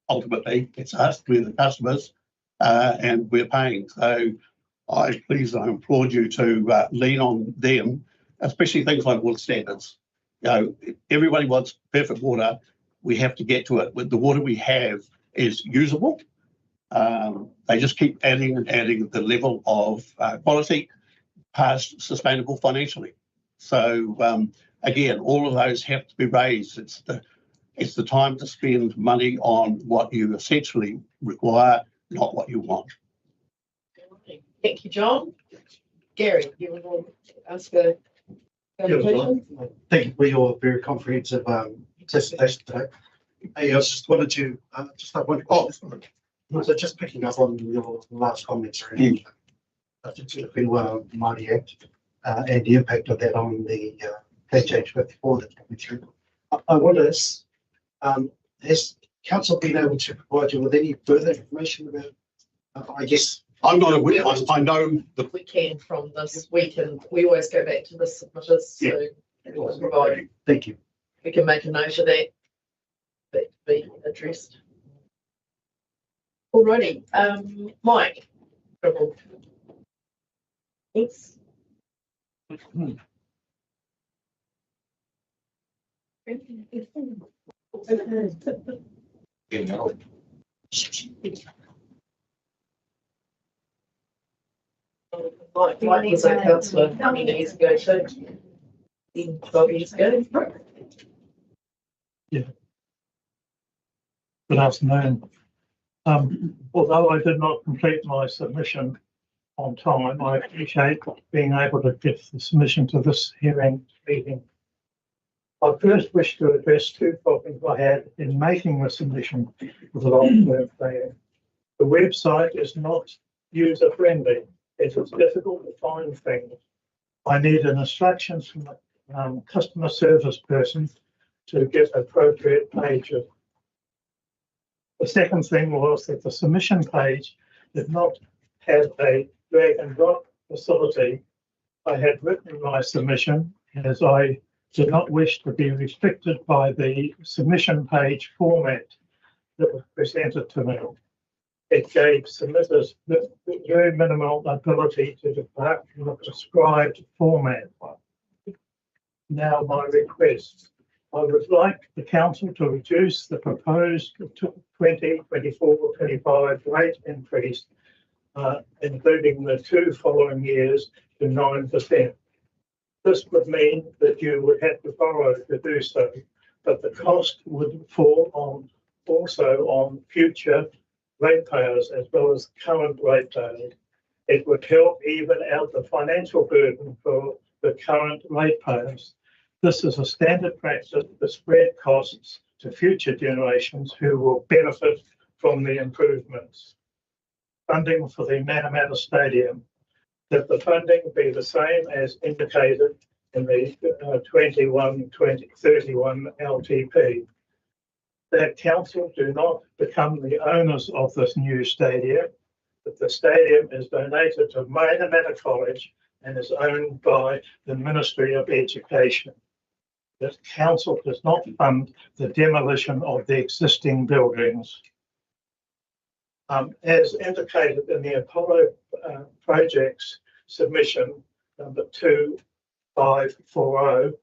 ultimately it's us, we're the customers, and we're paying. So I implore you to lean on them, especially things like water standards. You know, everybody wants perfect water. We have to get to it. With the water we have is usable. They just keep adding and adding the level of quality past sustainable financially. So again, all of those have to be raised. It's the time to spend money on what you essentially require, not what you want. Thank you, John. Gary, you want to ask a question? Thank you for your very comprehensive presentation today. I just wanted to just have one question. So just picking up on your last comments around such as the Whenua Māori Act, and the impact of that on the Plan Change 54 that's coming through. I wonder, has council been able to provide you with any further information about, I guess, I'm not aware. I know that we can from this. We always go back to the submitters. So we'll provide. Thank you. We can make a note of that. That to be addressed. Alrighty, Mike. Thanks. Getting old. Mike was a councillor many years ago, so 12 years ago. Yeah. Good afternoon. Although I did not complete my submission on time, I appreciate being able to get the submission to this hearing meeting. I first wish to address two problems I had in making the submission for the long-term plan. The website is not user-friendly. It is difficult to find things. I need an instructions from a customer service person to get appropriate pages. The second thing was that the submission page did not have a drag and drop facility. I had written my submission as I did not wish to be restricted by the submission page format that was presented to me. It gave submitters very minimal ability to depart from the prescribed format. Now my request. I would like the council to reduce the proposed 20, 24, 25 rate increase, including the 2 following years, to 9%. This would mean that you would have to borrow to do so, but the cost would fall on also on future ratepayers as well as current ratepayers. It would help even out the financial burden for the current ratepayers. This is a standard practice to spread costs to future generations who will benefit from the improvements. Funding for the Matamata Stadium, that the funding be the same as indicated in the 21-20-31 LTP. That council do not become the owners of this new stadium, that the stadium is donated to Matamata College and is owned by the Ministry of Education. The council does not fund the demolition of the existing buildings. As indicated in the Apollo projects submission number 2540,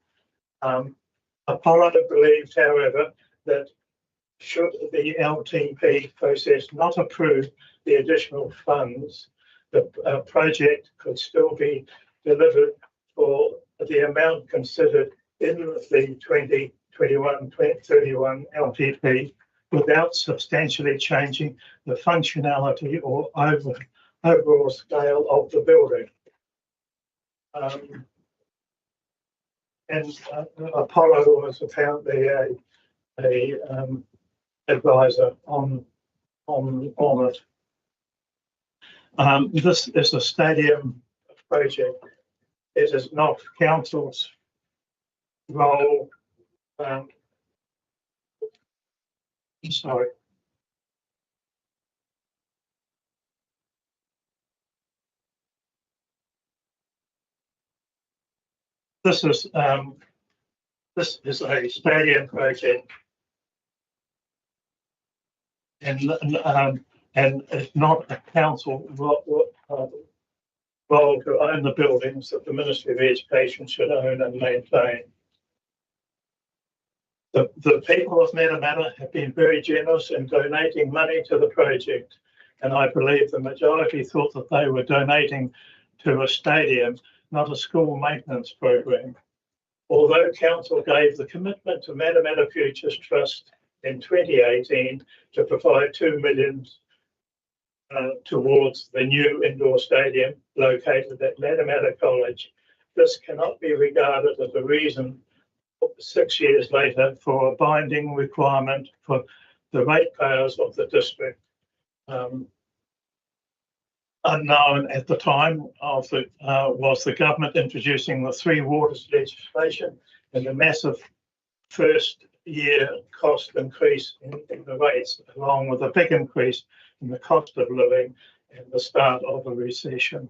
Apollo believed, however, that should the LTP process not approve the additional funds, the project could still be delivered for the amount considered in the 2021-2031 LTP without substantially changing the functionality or overall scale of the building. Apollo was apparently a advisor on it. This is a stadium project. It is not council's role. Sorry. This is a stadium project, and it's not a council role to own the buildings that the Ministry of Education should own and maintain. The people of Matamata have been very generous in donating money to the project, and I believe the majority thought that they were donating to a stadium, not a school maintenance program. Although council gave the commitment to Matamata Futures Trust in 2018 to provide $2 million towards the new indoor stadium located at Matamata College, this cannot be regarded as a reason 6 years later for a binding requirement for the ratepayers of the district. unknown at the time of the was the government introducing the three waters legislation and the massive first year cost increase in the rates, along with a big increase in the cost of living and the start of a recession.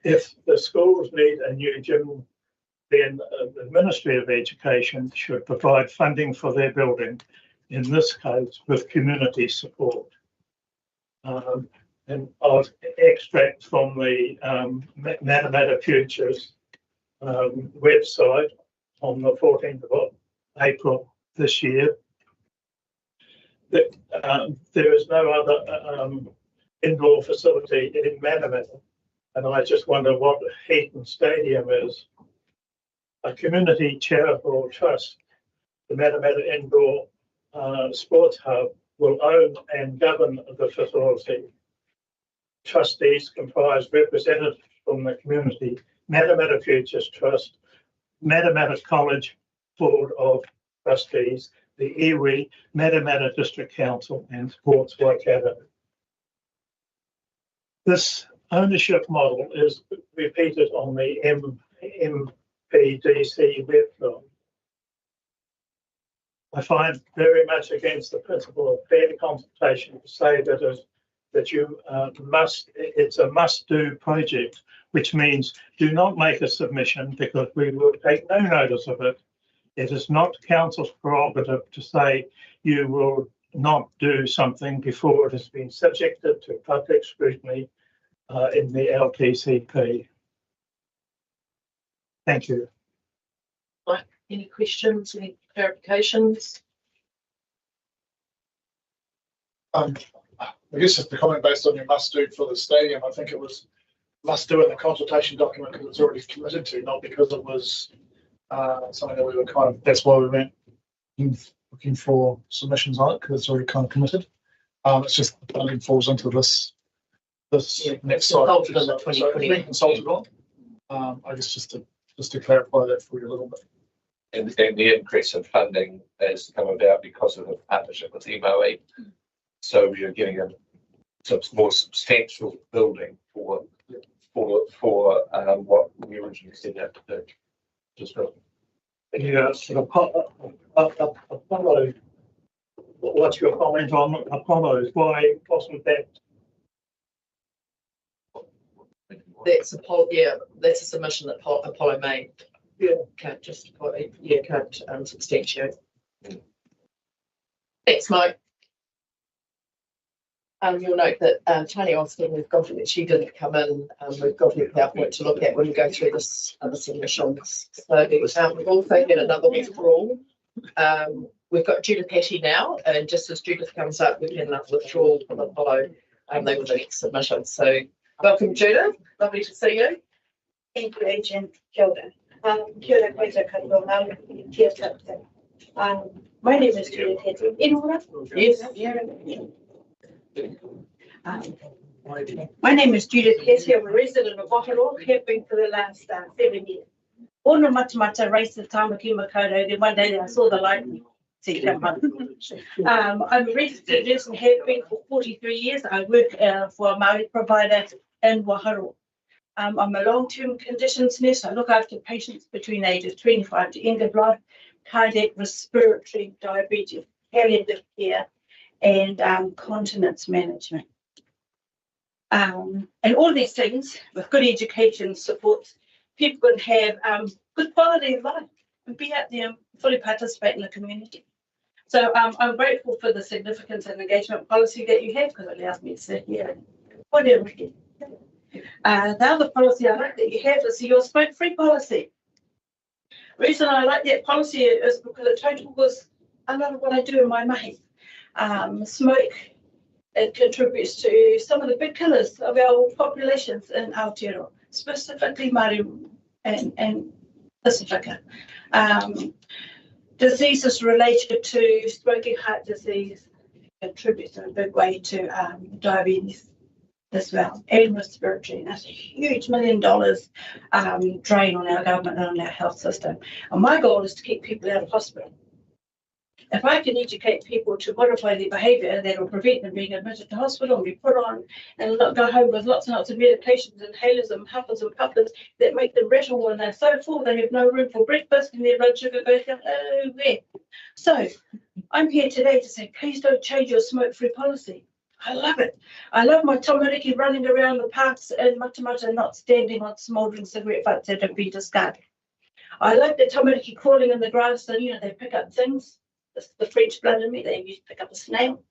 If the schools need a new gym, then the Ministry of Education should provide funding for their building, in this case with community support. And I'll extract from the Matamata Futures website on the 14th of April this year. That there is no other indoor facility in Matamata, and I just wonder what Heaton Stadium is. A community charitable trust, the Matamata Indoor Sports Hub, will own and govern the facility. Trustees comprise representatives from the community, Matamata Futures Trust, Matamata College Board of Trustees, the iwi, Matamata District Council, and Sports Waikato. This ownership model is repeated on the MPDC website. I find very much against the principle of fair consultation to say that you it's a must-do project, which means do not make a submission because we will take no notice of it. It is not council's prerogative to say you will not do something before it has been subjected to public scrutiny in the LTCP. Thank you. Right. Any questions, any clarifications? I guess just the comment based on your must do for the stadium, I think it was must do in the consultation document because it's already committed to, not because it was something that we were kind of, that's why we went looking for submissions on it because it's already kind of committed. It's just it falls into this next cycle. So it's been consulted on. I guess just to clarify that for you a little bit. And the increase in funding has come about because of the partnership with MOE. So we are getting a more substantial building for what we originally set out to do. Just yeah, Apollo. What's your comment on Apollo? Why wasn't that? That's that's a submission that Apollo made. Yeah, can't justify. Yeah, can't substantiate. Thanks, Mike. You'll note that Tony Austin, we've got it. She didn't come in. We've got her PowerPoint to look at when we go through this other submissions. So we've also had another withdrawal. We've got Judith Hattie now, and just as Judith comes up, we've had another withdrawal from Apollo. They were the next submission. So welcome, Judith. Lovely to see you. Thank you, Agent Kilda. Kia ora koutou katoa, tia tātou. My name is Judith Hattie. In order? Yes. My name is Judith Hattie. I'm a resident of Waharo, have been for the last 7 years. Born in Matamata, raised in Tamaki Makaurau, then one day I saw the light. I'm a registered nurse and have been for 43 years. I work for a Māori provider in Waharo. I'm a long-term conditions nurse. I look after patients between ages 25 to end of life, cardiac, respiratory, diabetes, palliative care, and continence management. And all these things with good education supports people can have good quality of life and be out there and fully participate in the community. So I'm grateful for the significance and engagement policy that you have because it allows me to sit here and whatever. The other policy I like that you have is your smoke-free policy. The reason I like that policy is because it totally was a lot of what I do in my mahi. Smoke, it contributes to some of the big killers of our populations in Aotearoa, specifically Māori and Pacifica. Diseases related to smoking, heart disease, contributes in a big way to diabetes as well, and respiratory. And that's a huge $1 million drain on our government and on our health system. And my goal is to keep people out of hospital. If I can educate people to modify their behaviour, that will prevent them being admitted to hospital and be put on and not go home with lots and lots of medications, inhalers and huffers and puffers that make them rattle when they're so full they have no room for breakfast and their blood sugar goes down there. So I'm here today to say, please don't change your smoke-free policy. I love it. I love my tamariki running around the parks in Matamata, not standing on smouldering cigarette butts that have been discarded. I like the tamariki crawling in the grass and, they pick up things. The French blood in me, they used to pick up a snail.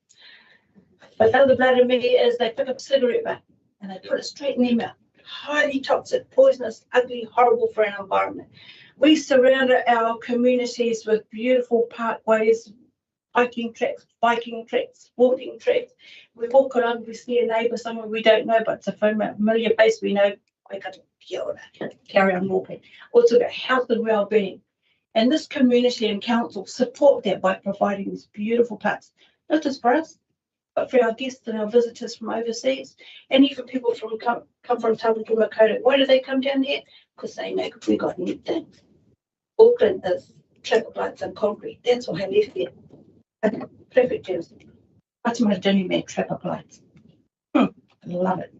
But the other blood in me is they pick up a cigarette butt and they put it straight in their mouth. Highly toxic, poisonous, ugly, horrible for our environment. We surround our communities with beautiful parkways, hiking tracks, biking tracks, walking tracks. We walk around, we see a neighbour somewhere we don't know, but it's a familiar place we know. I got to carry on walking. Also about health and well-being. And this community and council support that by providing these beautiful parks, not just for us, but for our guests and our visitors from overseas, and even people from come from Tamariki Makota. Why do they come down here? Because they know we got neat things. Auckland is traffic lights and concrete. That's why I left there. Perfect terms. Matamata didn't make traffic lights. I love it.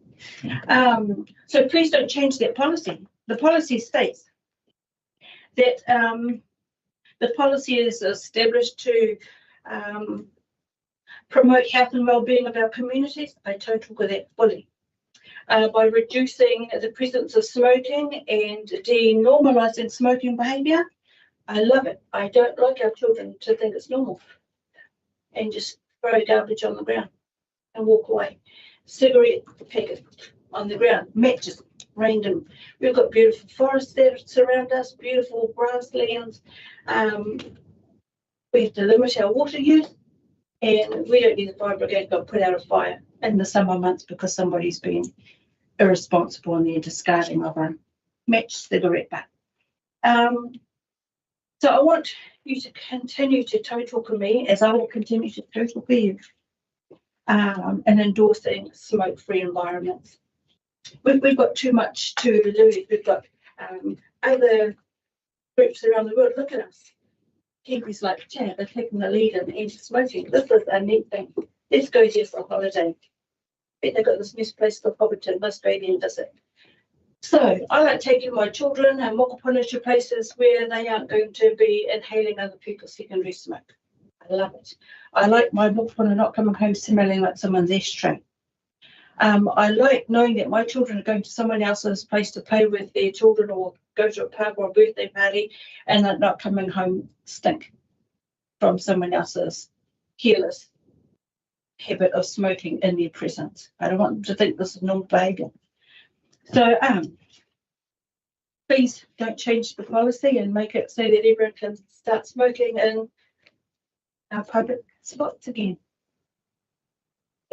So please don't change that policy. The policy states that the policy is established to promote health and well-being of our communities. I totally agree with that fully. By reducing the presence of smoking and denormalising smoking behaviour. I love it. I don't like our children to think it's normal and just throw garbage on the ground and walk away. Cigarette packets on the ground, matches, random. We've got beautiful forests that surround us, beautiful grasslands. We have to limit our water use, and we don't need the fire brigade got put out of fire in the summer months because somebody's been irresponsible in their discarding of a matched cigarette butt. So I want you to continue to talk to me as I will continue to talk to you and endorsing smoke-free environments. We've got too much to lose. We've got other groups around the world. Look at us. Kiwis like Chad, they're taking the lead in anti-smoking. This is a neat thing. Let's go there for a holiday. They've got this misplaced for Hobbiton. Let's go there and visit. So I like taking my children and mokopuna to places where they aren't going to be inhaling other people's secondary smoke. I love it. I like my mokopuna not coming home smelling like someone's ashtray. I like knowing that my children are going to someone else's place to play with their children or go to a pub or a birthday party and they're not coming home stink from someone else's careless habit of smoking in their presence. I don't want them to think this is normal behaviour. So please don't change the policy and make it so that everyone can start smoking in our public spots again.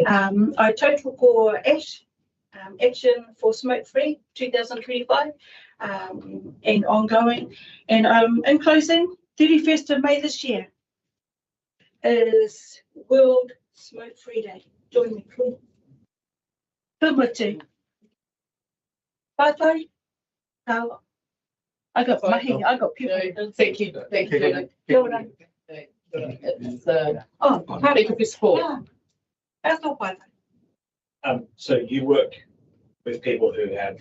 I total for ASH, Action for Smoke Free 2025 and ongoing. And in closing, 31st of May this year is World Smoke Free Day. Join me, please. Bye. I got mahi, I got people. Thank you. It's partly for sport. That's not bad. So you work with people who have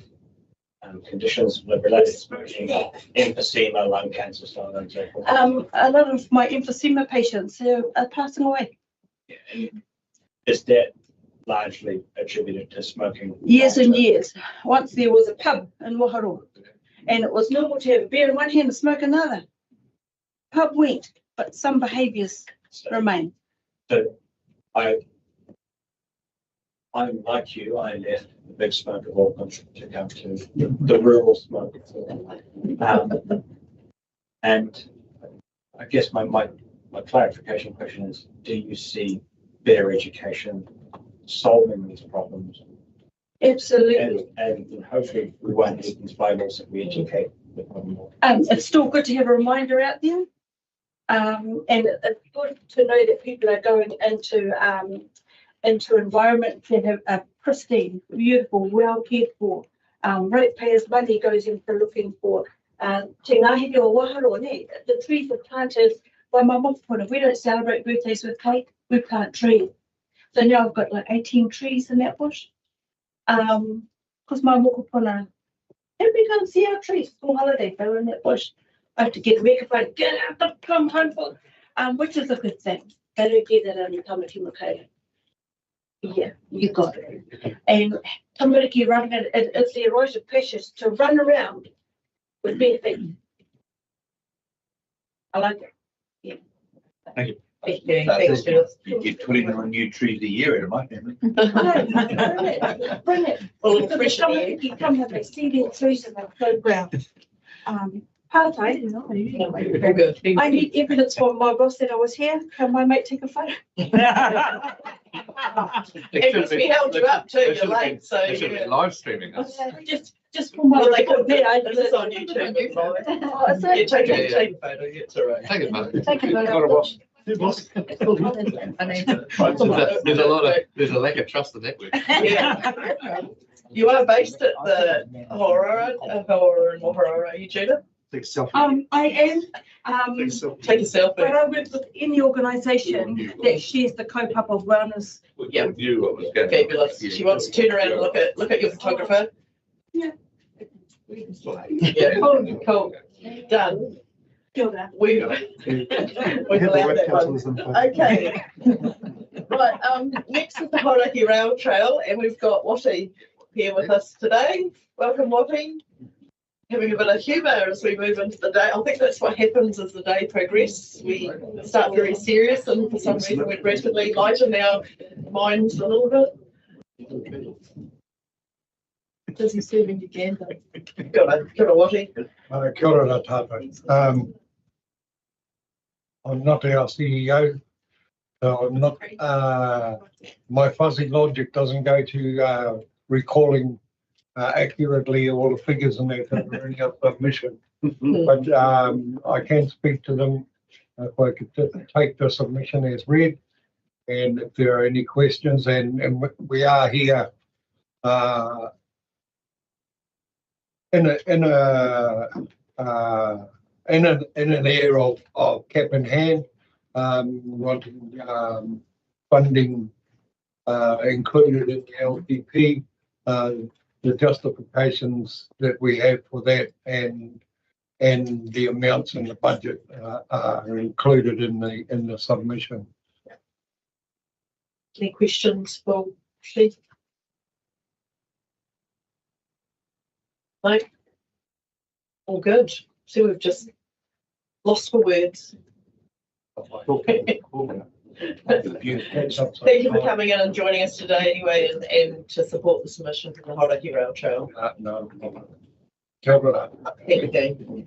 conditions related to smoking, emphysema, lung cancer, so on and so forth. A lot of my emphysema patients are passing away. Is that largely attributed to smoking? Years and years. Once there was a pub in Waharo, and it was normal to have a beer in one hand and smoke another. Pub went, but some behaviours remain. So I'm like you, I left the big smoke of Auckland to come to the rural smoke. And I guess my clarification question is, do you see better education solving these problems? Absolutely. And hopefully we won't get these bylaws if we educate the problem more. It's still good to have a reminder out there. And it's good to know that people are going into environments that are pristine, beautiful, well cared for. Ratepayers' money goes into looking for te ngahi o waharo, the trees are planted by my mom's point of view, we don't celebrate birthdays with cake, we plant trees. So now I've got like 18 trees in that bush. Because my moko puna, and we can't see our trees, school holiday, they were in that bush. I have to get rectified, get out the plum handful, which is a good thing. They don't get that on Matamata-Piako. Yeah, you got it. And tamariki running it's the right of pressures to run around with bare feet. I like it. Yeah. Thank you. Thank you. Thanks, Judith. You get 29 new trees a year in my family. Bring it. Well, appreciate You come have like seeding trees in the playground. Part-time, Very good. I need evidence from my boss that I was here. Can my mate take a photo? Because we held you up too, you're late, so. They should be live streaming us. Just for my. Well, they could, this is on YouTube. You Oh, is Yeah, it? take a photo, it's all right. Take it, mate. Take a Got a photo. watch. I mean, There's a lack of trust in that way. yeah. You are based at the Horror and Mohorara, are you, Judith? Take a selfie. I am. Take a selfie. But I work with any organisation that shares the co-op of wellness. Yeah. You what was going on. Fabulous. She wants to turn around and look at your photographer. Yeah. Yeah. Cool. Done. We allowed that one. Okay. Right. Next is the Hauraki Rail Trail, and we've got Watty here with us today. Welcome, Watty. Having a bit of humour as we move into the day. I think that's what happens as the day progresses. We start very serious, and for some reason we rapidly lighten our minds a little bit. Does he serving again? Got a Watty. Kia ora tātou. I'm not our CEO, so I'm not, my fuzzy logic doesn't go to recalling accurately all the figures in that that were in our submission. But I can speak to them if I could take the submission as read, and if there are any questions, and we are here in an air of cap in hand, wanting funding included in the LTP, the justifications that we have for that, and the amounts in the budget are included in the submission. Any questions for Steve? No? All good. So we've just lost for words. Thank you for coming in and joining us today anyway, and to support the submission for the Hauraki Rail Trail. No. Kia ora. Thank you.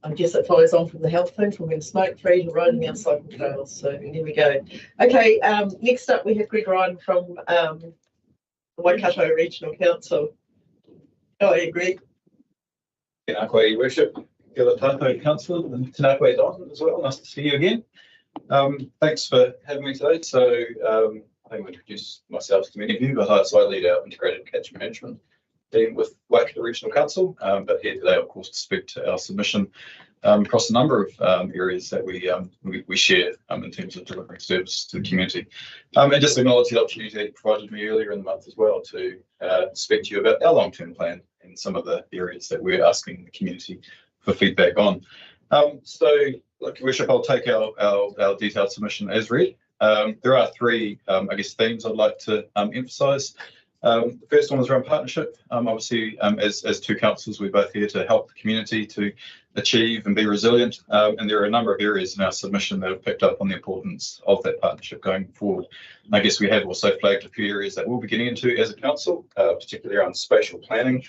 I guess it follows on from the health thing, from being smoke-free to riding our cycle trails. So there we go. Okay, next up we have Greg Ryan from the Waikato Regional Council. Oh, yeah, Greg. Tēnā koe, Your Worship. Kia ora tātou council, and tēnā koe Don as well. Nice to see you again. Thanks for having me today. So I think I'll introduce myself to many of you, but I lead our integrated catchment management team with Waikato Regional Council. But here today, of course, to speak to our submission across a number of areas that we share in terms of delivering service to the community. And just acknowledge the opportunity that you provided me earlier in the month as well to speak to you about our long-term plan and some of the areas that we're asking the community for feedback on. So, look, Your Worship, I'll take our detailed submission as read. There are three, I guess, themes I'd like to emphasise. The first one is around partnership. Obviously, as two councils, we're both here to help the community to achieve and be resilient. And there are a number of areas in our submission that have picked up on the importance of that partnership going forward. And I guess we have also flagged a few areas that we'll be getting into as a council, particularly around spatial planning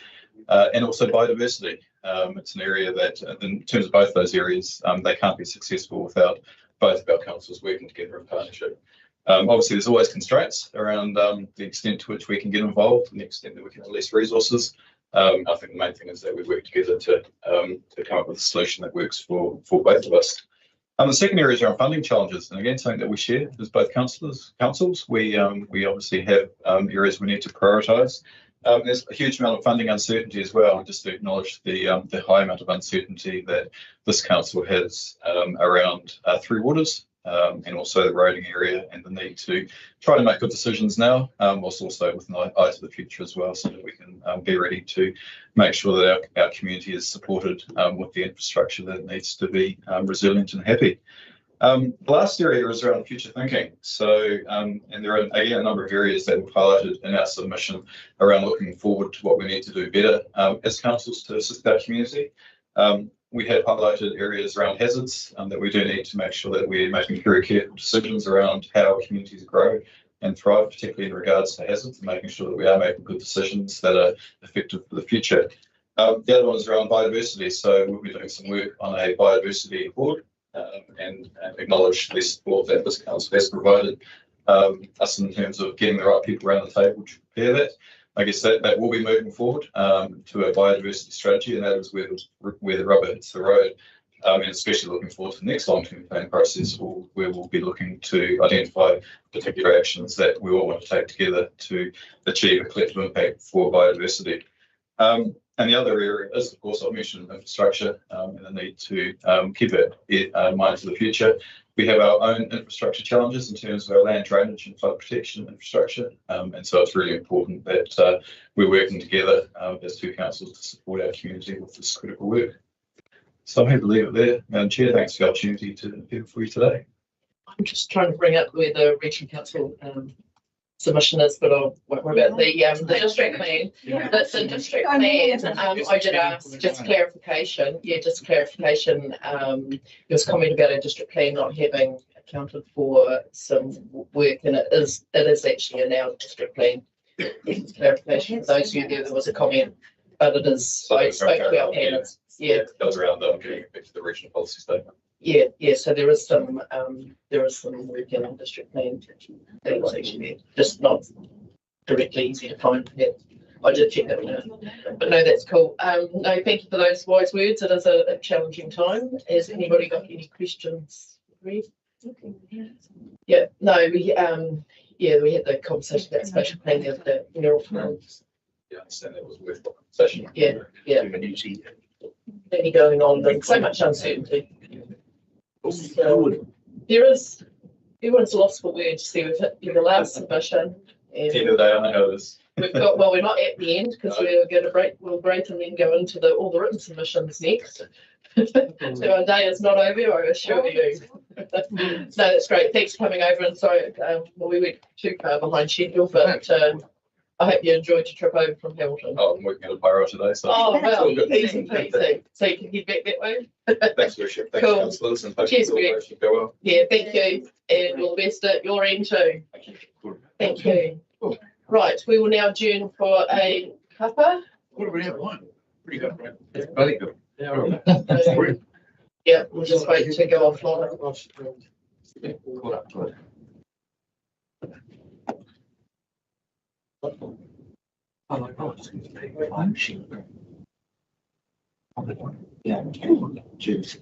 and also biodiversity. It's an area that, in terms of both those areas, they can't be successful without both of our councils working together in partnership. Obviously, there's always constraints around the extent to which we can get involved and the extent that we can release resources. I think the main thing is that we work together to come up with a solution that works for both of us. The second area is around funding challenges, and again, something that we share as both councils. We obviously have areas we need to prioritise. There's a huge amount of funding uncertainty as well. Just to acknowledge the high amount of uncertainty that this council has around Three Waters and also the roading area, and the need to try to make good decisions now, whilst also with an eye to the future as well, so that we can be ready to make sure that our community is supported with the infrastructure that needs to be resilient and happy. The last area is around future thinking. So, and there are again a number of areas that we've highlighted in our submission around looking forward to what we need to do better as councils to assist our community. We have highlighted areas around hazards that we do need to make sure that we're making very careful decisions around how communities grow and thrive, particularly in regards to hazards, and making sure that we are making good decisions that are effective for the future. The other one is around biodiversity. So we'll be doing some work on a biodiversity board. And acknowledge the support that this council has provided us in terms of getting the right people around the table to prepare that. I guess that will be moving forward to a biodiversity strategy, and that is where the rubber hits the road. And especially looking forward to the next long-term planning process, where we'll be looking to identify particular actions that we all want to take together to achieve a collective impact for biodiversity. And the other area is, of course, I've mentioned infrastructure and the need to keep it in mind for the future. We have our own infrastructure challenges in terms of our land drainage and flood protection infrastructure. And so it's really important that we're working together as two councils to support our community with this critical work. So I'm happy to leave it there. Madam Chair, thanks for the opportunity to appear for you today. I'm just trying to bring up where the regional council submission is, but I'll worry about the district plan. That's the district plan. I did ask just clarification. Yeah, just clarification. There was comment about a district plan not having accounted for some work, and it is actually a now district plan. Clarification for those of you there was a comment, but it is. I spoke to our planners. Yeah, that was around getting back to the regional policy statement. Yeah. So there is some work in our district plan that was actually there, just not directly easy to find. Yeah, I did check that one out, but no, that's cool. No, thank you for those wise words. It is a challenging time. Has anybody got any questions? Yeah, no, we had the conversation about spatial planning of the mural farms. Yeah, I understand that was worth the conversation. Yeah. Many going on, and so much uncertainty. So, everyone's lost for words. See, we've hit the last submission. End of the day, I know how it is. We've got, well, we're not at the end because we're going to we'll break and then go into all the written submissions next. So our day is not over, I assure you. No, that's great. Thanks for coming over, and sorry, we went too far behind schedule, but I hope you enjoyed your trip over from Hamilton. Oh, I'm working at a pyro today, so. Oh, well, easy peasy. So you can head back that way? Thanks, Worship. Thanks, Cool. councillors, and hope Cheers, you all Greg. go well. Yeah, thank you. And all the best at your end too. Thank you. Right, we will now adjourn for a cuppa. What do we have one? Pretty good, right? It's very good. Yeah, we'll just wait to go offline. Yeah. Cheers.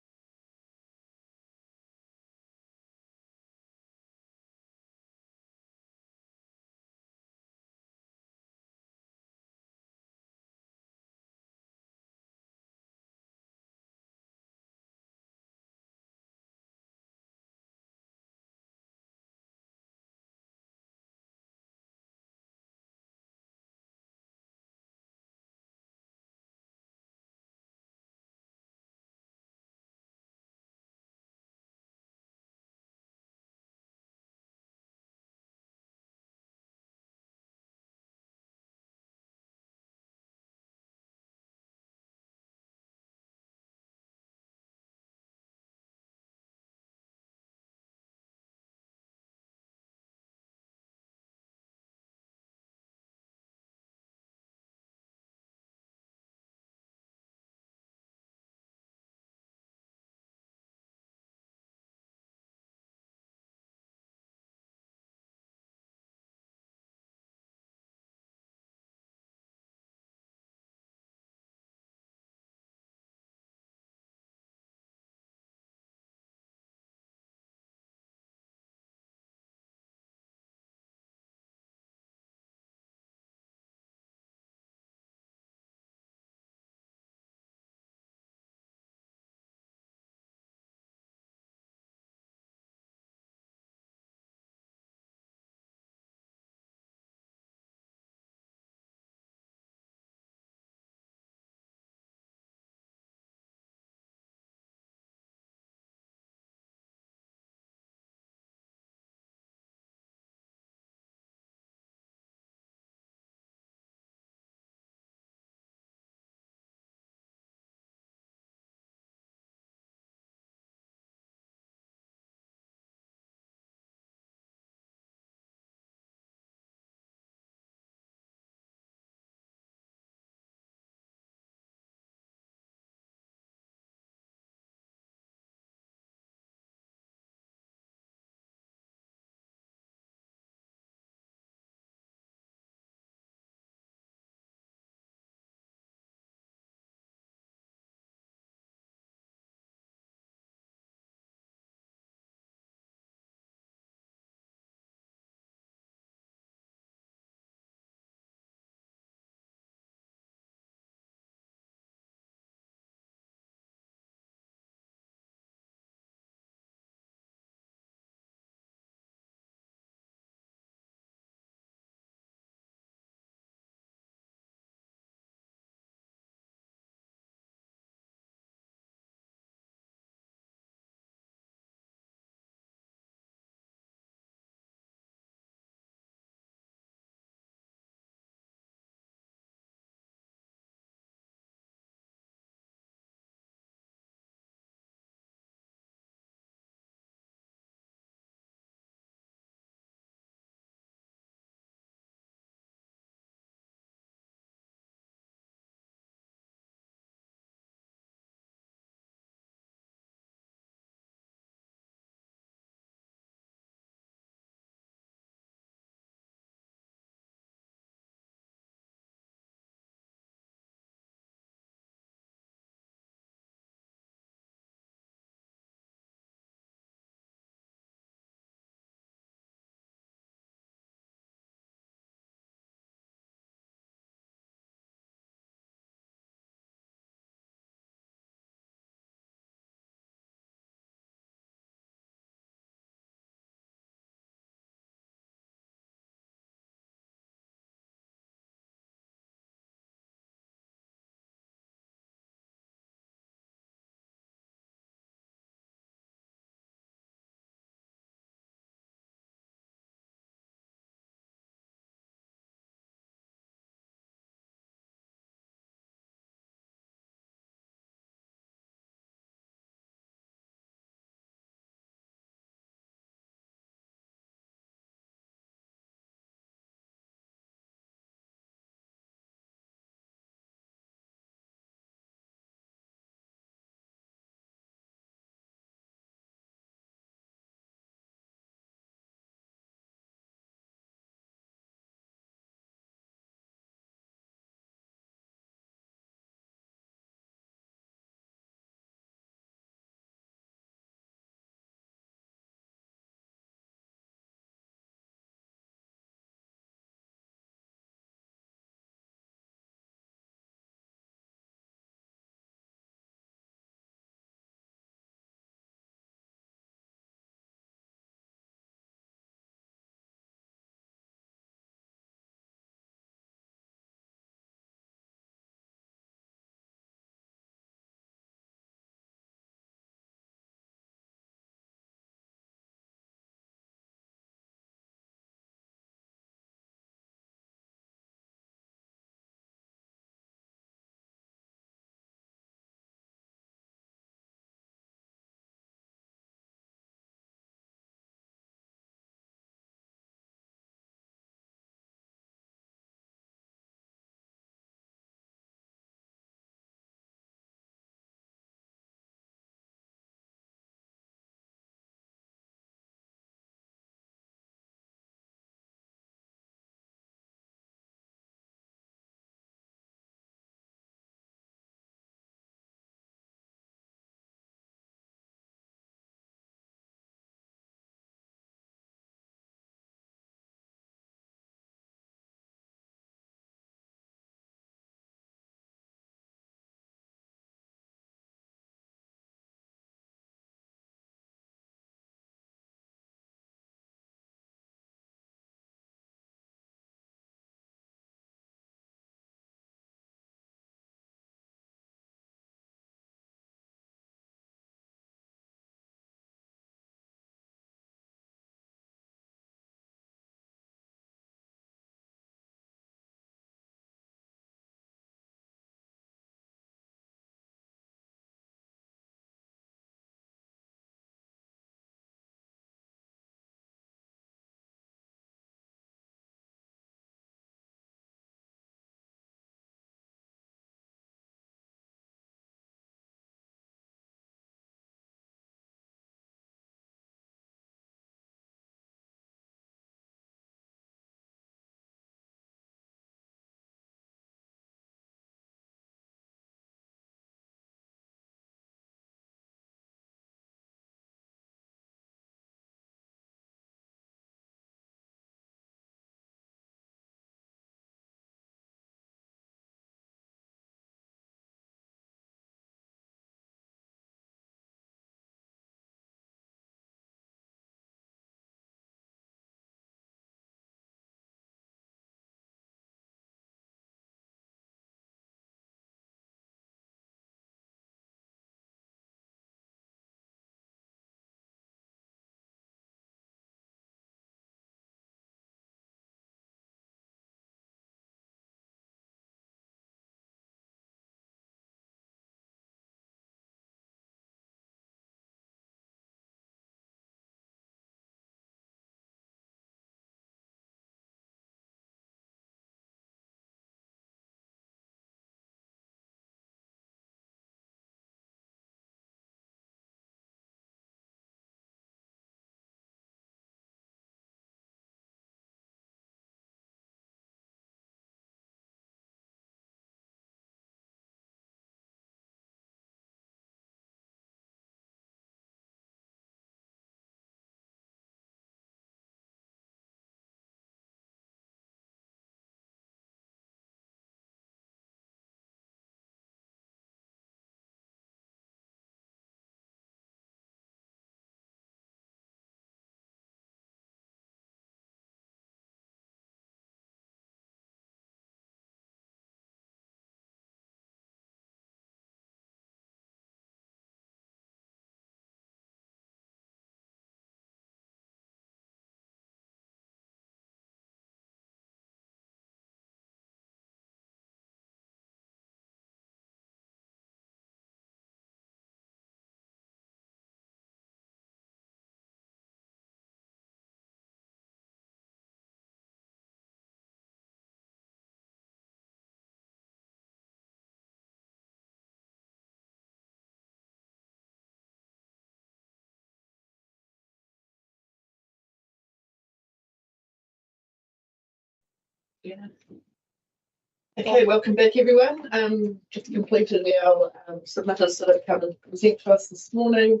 Okay, welcome back everyone. Just completed our submitters that have come and present to us this morning.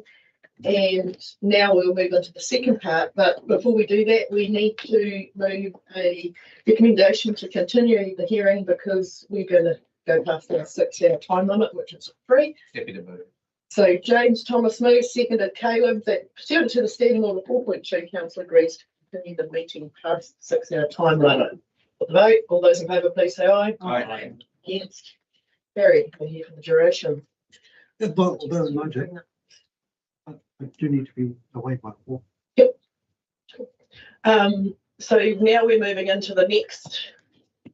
And now we'll move into the second part, but before we do that, we need to move a recommendation to continue the hearing because we're going to go past our 6-hour time limit, which is 3. Happy to move. So James Thomas moves, seconded Caleb, that pursuant to the standing order 4.2, council agrees to continue the meeting past the 6-hour time limit. For the vote, all those in favour, please say aye. Aye. Against? Carried. We're here for the duration. I do need to be away by 4. Yep. So now we're moving into the next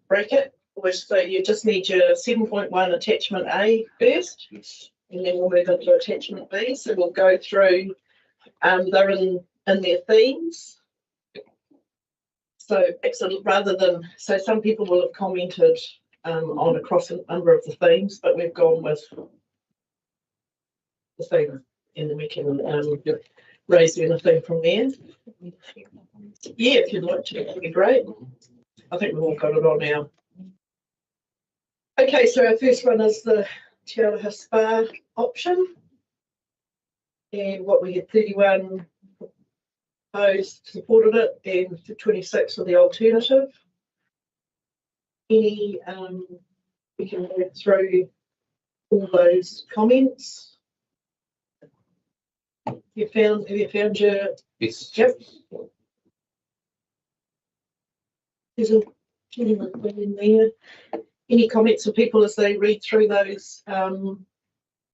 bracket, which so you just need your 7.1 attachment A first, and then we'll move into attachment B. So we'll go through, they're in their themes. So excellent, rather than, so some people will have commented on across a number of the themes, but we've gone with the theme. And then we can raise anything from there. Yeah, if you'd like to, that'd be great. I think we've all got it on now. Okay, so our first one is the Te Aroha Spa option. And what we had 31 opposed, supported it, and 26 for the alternative. Any, we can go through all those comments. Have you found your? Yes. Yep. There's a gentleman in there. Any comments from people as they read through those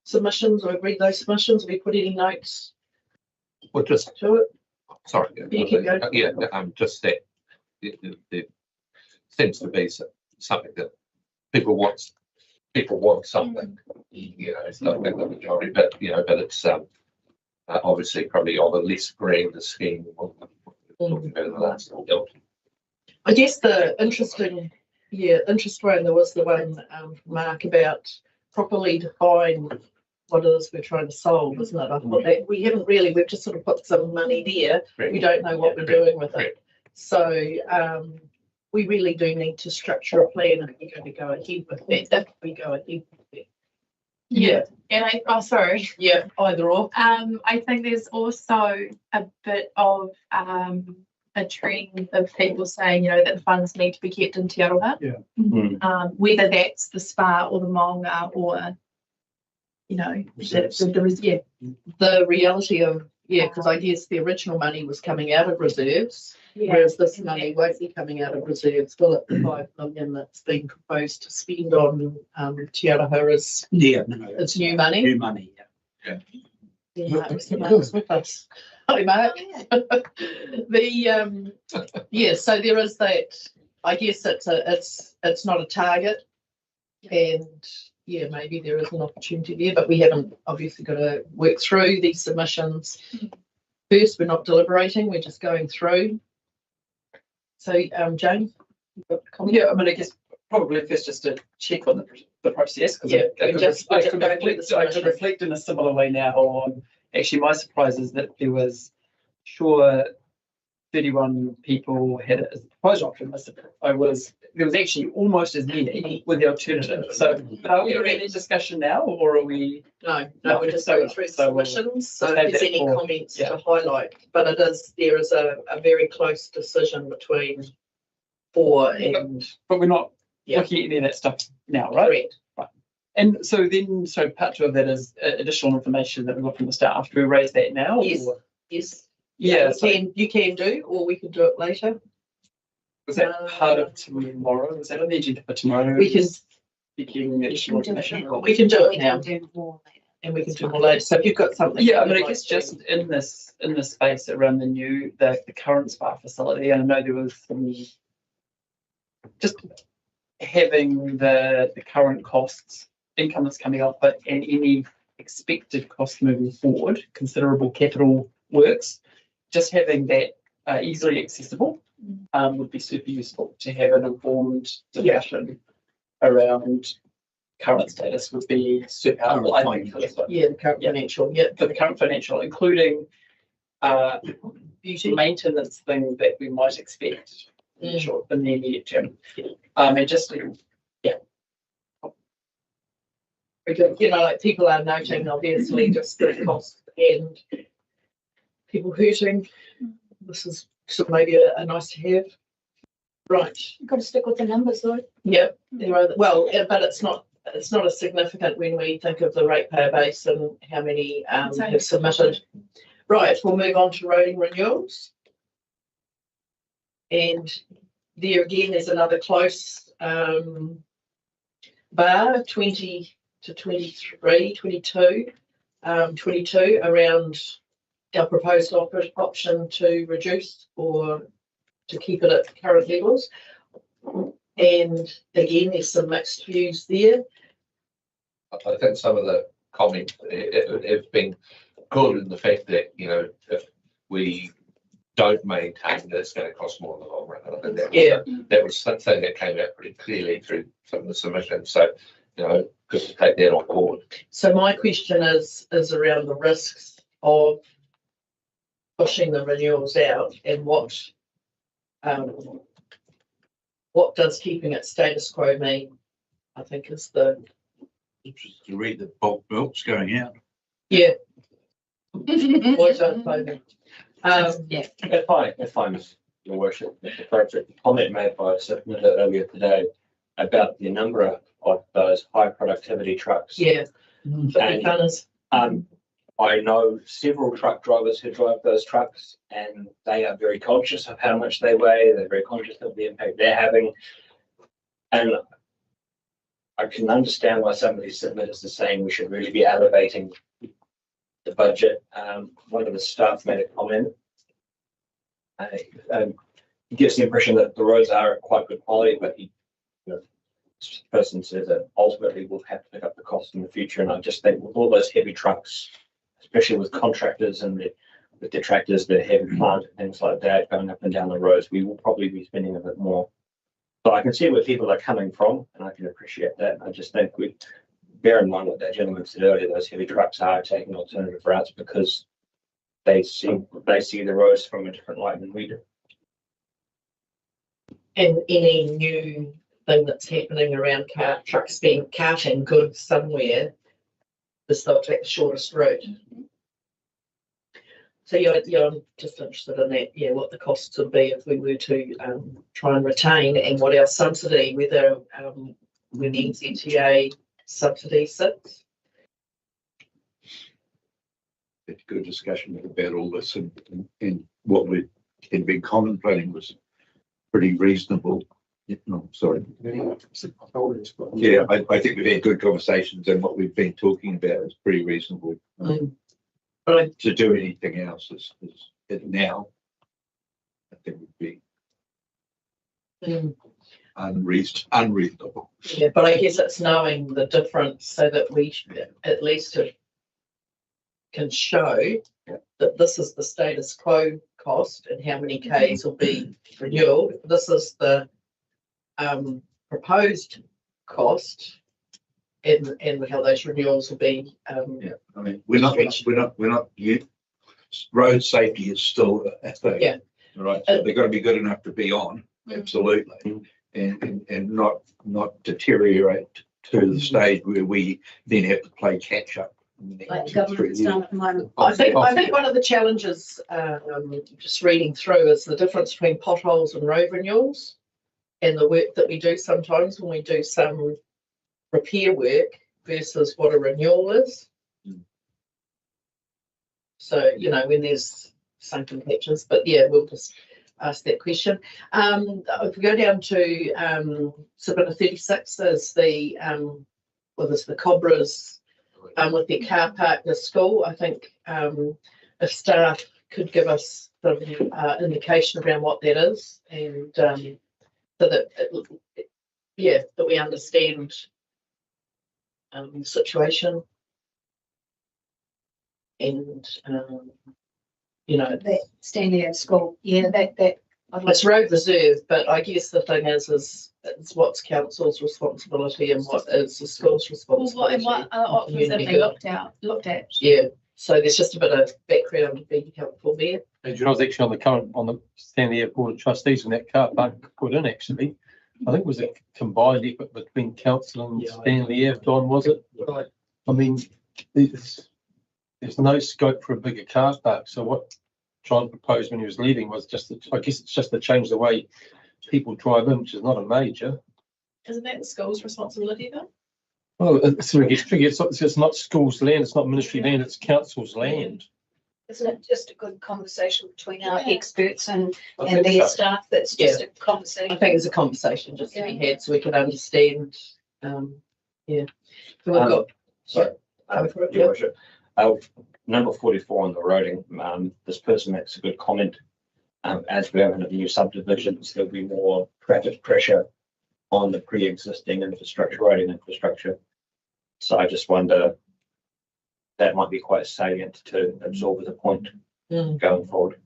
submissions or read those submissions? Have you put any notes Well, just to it? sorry. You can go. Yeah, just that it seems to be something that people want something. You know, it's not about the majority, but but it's obviously probably on the less green the scheme what we're talking about in the last little. I guess the interesting one, there was the one Mark about properly define what it is we're trying to solve, isn't it? I thought that we haven't really, we've just sort of put some money there. We don't know what we're doing with it. So we really do need to structure a plan if we're going to go ahead with it. If we go ahead with it. Yeah. And sorry. Yeah, either or. I think there's also a bit of a trend of people saying, that the funds need to be kept in Te Aroha. Yeah. Whether that's the spa or the maunga or, the reality of, because I guess the original money was coming out of reserves, whereas this money won't be coming out of reserves. Will it, the 5 million that's been proposed to spend on Te Aroha is it's new money. New money, Mark's with us. Hi, Mark. So there is that. I guess it's not a target, and maybe there is an opportunity there, but we haven't obviously got to work through these submissions first. We're not deliberating; we're just going through. So, Jane, you've got a comment? Yeah, I mean, I guess probably first just to check on the process because I could reflect in a similar way now on. Actually, my surprise is that there was 31 people had it as a proposed option. There was actually almost as many with the alternative. So are we already in discussion now, or are we? No, we're just going through submissions. So if there's any comments to highlight, but there is a very close decision between 4 and. But we're not looking at any of that stuff now, right? Correct. Right. And so part 2 of that is additional information that we got from the staff. Do we raise that now? Yes. Or? Yes. Yeah, you can do, or we can do it later. Was that part of tomorrow? Was that on the agenda for tomorrow? We can. Speaking additional information. We can do it now, and we can do more later. So if you've got something. Yeah, I mean, I guess just in this space around the current spa facility, and I know there was some just having the current costs, income that's coming off it, and any expected costs moving forward, considerable capital works. Just having that easily accessible would be super useful to have an informed discussion around current status would be super helpful. I think for this one. The current financial. For the current financial, including maintenance things that we might expect in the immediate term. And just you know, like people are noting obviously just the cost and people hurting. This is sort of maybe a nice to have. Right. You've got to stick with the numbers though. Yeah, there are, well, but it's not a significant when we think of the ratepayer base and how many have submitted. Right, we'll move on to roading renewals. And there again, there's another close bar, 20 to 23, 22, 22 around our proposed option to reduce or to keep it at current levels. And again, there's some mixed views there. I think some of the comments have been good in the fact that, you know, if we don't maintain this, it's going to cost more in the long run. I think that was something that came out pretty clearly through some of the submissions. So, you know, good to take that on board. So my question is around the risks of pushing the renewals out and what does keeping it status quo mean? I think is the to read that bulk milk's going out. Yeah. Always unfolding. Yeah. If I'm your worship, the appropriate comment made by a submitter earlier today about the number of those high productivity trucks. Yeah. And I know several truck drivers who drive those trucks, and they are very conscious of how much they weigh. They're very conscious of the impact they're having. And I can understand why some of these submitters are saying we should really be elevating the budget. One of the staff made a comment. He gives the impression that the roads are at quite good quality, but this person says that ultimately we'll have to pick up the cost in the future. And I just think with all those heavy trucks, especially with contractors and with the tractors, the heavy plant and things like that going up and down the roads, we will probably be spending a bit more. So I can see where people are coming from, and I can appreciate that. I just think we bear in mind what that gentleman said earlier, those heavy trucks are taking alternative routes because they see the roads from a different light than we do. And any new thing that's happening around trucks being carting goods somewhere, is they'll take the shortest route. So I'm just interested in that, what the costs would be if we were to try and retain, and what our subsidy, whether where the NZTA subsidy sits. It's a good discussion about all this, and what we had been contemplating was pretty reasonable. No, sorry. Yeah, I think we've had good conversations, and what we've been talking about is pretty reasonable. But to do anything else is now, I think would be unreasonable. Yeah, but I guess it's knowing the difference so that we at least can show that this is the status quo cost and how many Ks will be renewed. This is the proposed cost. And how those renewals will be. I mean, we're not yet. Road safety is still a thing. Yeah. Right. So they've got to be good enough to be on, absolutely, and not deteriorate to the stage where we then have to play catch up. Like the government's done at the moment. I think one of the challenges, just reading through, is the difference between potholes and road renewals, and the work that we do sometimes when we do some repair work versus what a renewal is. So, when there's sunken patches, but we'll just ask that question. If we go down to submitter 36, is the the Cobras with their car park, the school. I think if staff could give us some indication around what that is, and so that that we understand the situation, and that standing at school, it's road reserve, but I guess the thing is it's what's council's responsibility and what is the school's responsibility. Well, what other options have they looked at? Yeah, So there's just a bit of background being helpful there. And I was actually on the Stanley Air Board of Trustees when that car park put in actually. I think it was a combined effort between council and Stanley Air, Don, was it? Right. I mean, there's no scope for a bigger car park. So what John proposed when he was leaving was just, I guess it's just to change the way people drive in, which is not a major. Isn't that the school's responsibility though? Well, it's tricky. It's not school's land, it's not ministry land, it's council's land. Isn't it just a good conversation between our experts and I think their so. staff? That's just a conversation. I think it's a conversation just to be had so we can understand. Yeah. So we've got. Sorry. Your Worship. Number 44 on the roading, this person makes a good comment. As we open up new subdivisions, there'll be more traffic pressure on the pre-existing infrastructure, roading infrastructure. So I just wonder, that might be quite salient to absorb as a point going forward.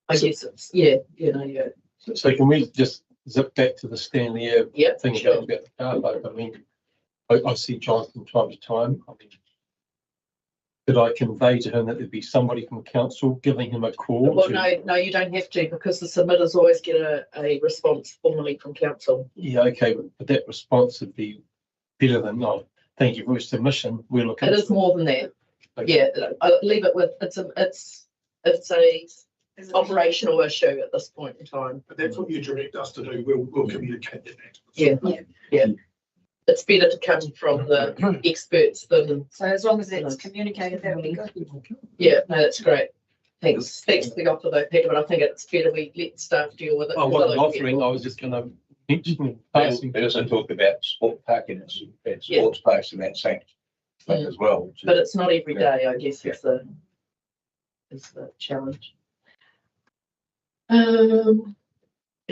I guess it's, yeah. So can we just zip back to the Stanley Air thing about the car park? I mean, I see John from time to time. I mean, could I convey to him that there'd be somebody from council giving him a call? Well, no, you don't have to because the submitters always get a response formally from council. Yeah, okay, but that response would be better than not. Thank you for your submission. We're looking. It is more than that. Okay. Yeah, I leave it with it's a operational issue at this point in time. But that's what you direct us to do. We'll communicate that. Yeah. It's better to come from the experts than. So as long as it's communicated, that would be good. Yeah, no, that's great. Thanks for the offer though, Peter, but I think it's better we let staff deal with it. I wasn't offering, I was just going to mention. They also talk about sport parking and sports parks and that same thing as well. But it's not every day, I guess, is the challenge.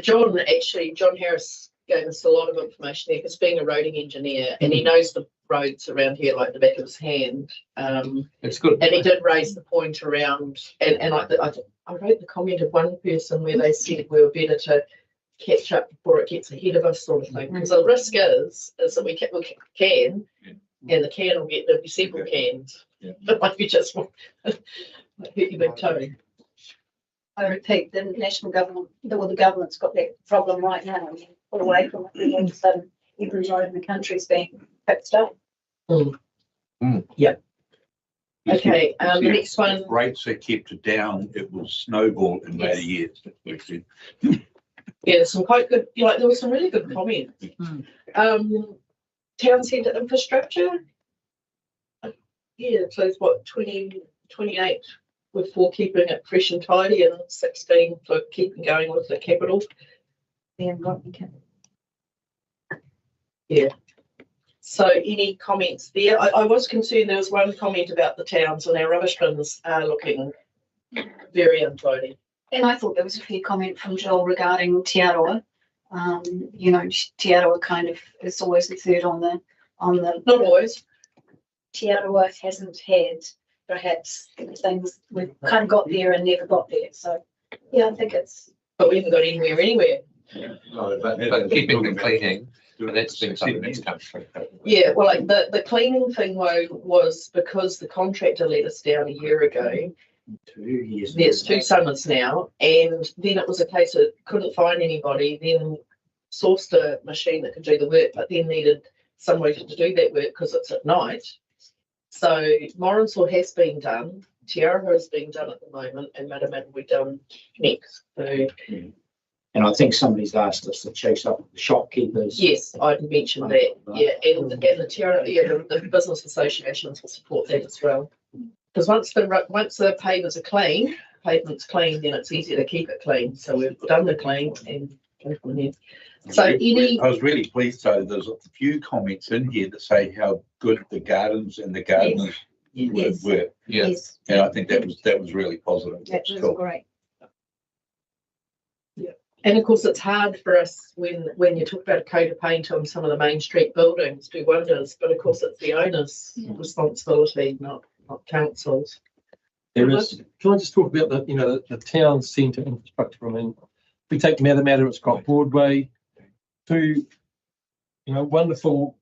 John Harris gave us a lot of information there because being a roading engineer and he knows the roads around here like the back of his hand. It's good. And he did raise the point around, and I wrote the comment of one person where they said we were better to catch up before it gets ahead of us, sort of thing. Because the risk is that we can, and the can will get, there'll be several cans. But like we just want hurt your big toe. I repeat, the national government, the government's got that problem right now. I mean, pull away from it, and all of a sudden every road in the country is being fixed up. Yeah. Okay, the next one. Rates are kept it down. It will snowball in later years. Yeah, some quite good, there was some really good comments. Town centre infrastructure. Yeah, so it's what, 28 for keeping it fresh and tidy and 16 for keeping going with the capital. Yeah. So any comments there? I was concerned there was one comment about the towns and our rubbish bins are looking very untidy. And I thought there was a fair comment from Joel regarding Te Aroha. Te Aroha kind of is always the third on the. Not always. Te Aroha hasn't had perhaps things we've kind of got there and never got there. So yeah, I think it's. But we haven't got anywhere. No, but keeping and cleaning, and that's been something that's come through. Yeah, well, like the cleaning thing was because the contractor let us down a year ago. 2 years. There's 2 summers now, and then it was a case of couldn't find anybody, then sourced a machine that could do the work, but then needed somebody to do that work because it's at night. So Morrinsville has been done, Te Aroha is being done at the moment, and Matamata will be done next. So, and I think somebody's asked us to chase up the shopkeepers. yes, I'd mentioned that. Yeah, and the Te Aroha, the business associations will support that as well. Because once the pavements are clean, pavement's clean, then it's easier to keep it clean. So we've done the clean and go from there. So I was really pleased though. There's a few comments in here that say how good the gardens and the gardeners were. Yes. And I think that was really positive. That was great. Yeah. And of course it's hard for us when you talk about a coat of paint on some of the main street buildings do wonders, but of course it's the owner's responsibility, not council's. Can I just talk about the town centre infrastructure? I mean, if we take Matamata, it's got Broadway, 2 wonderful,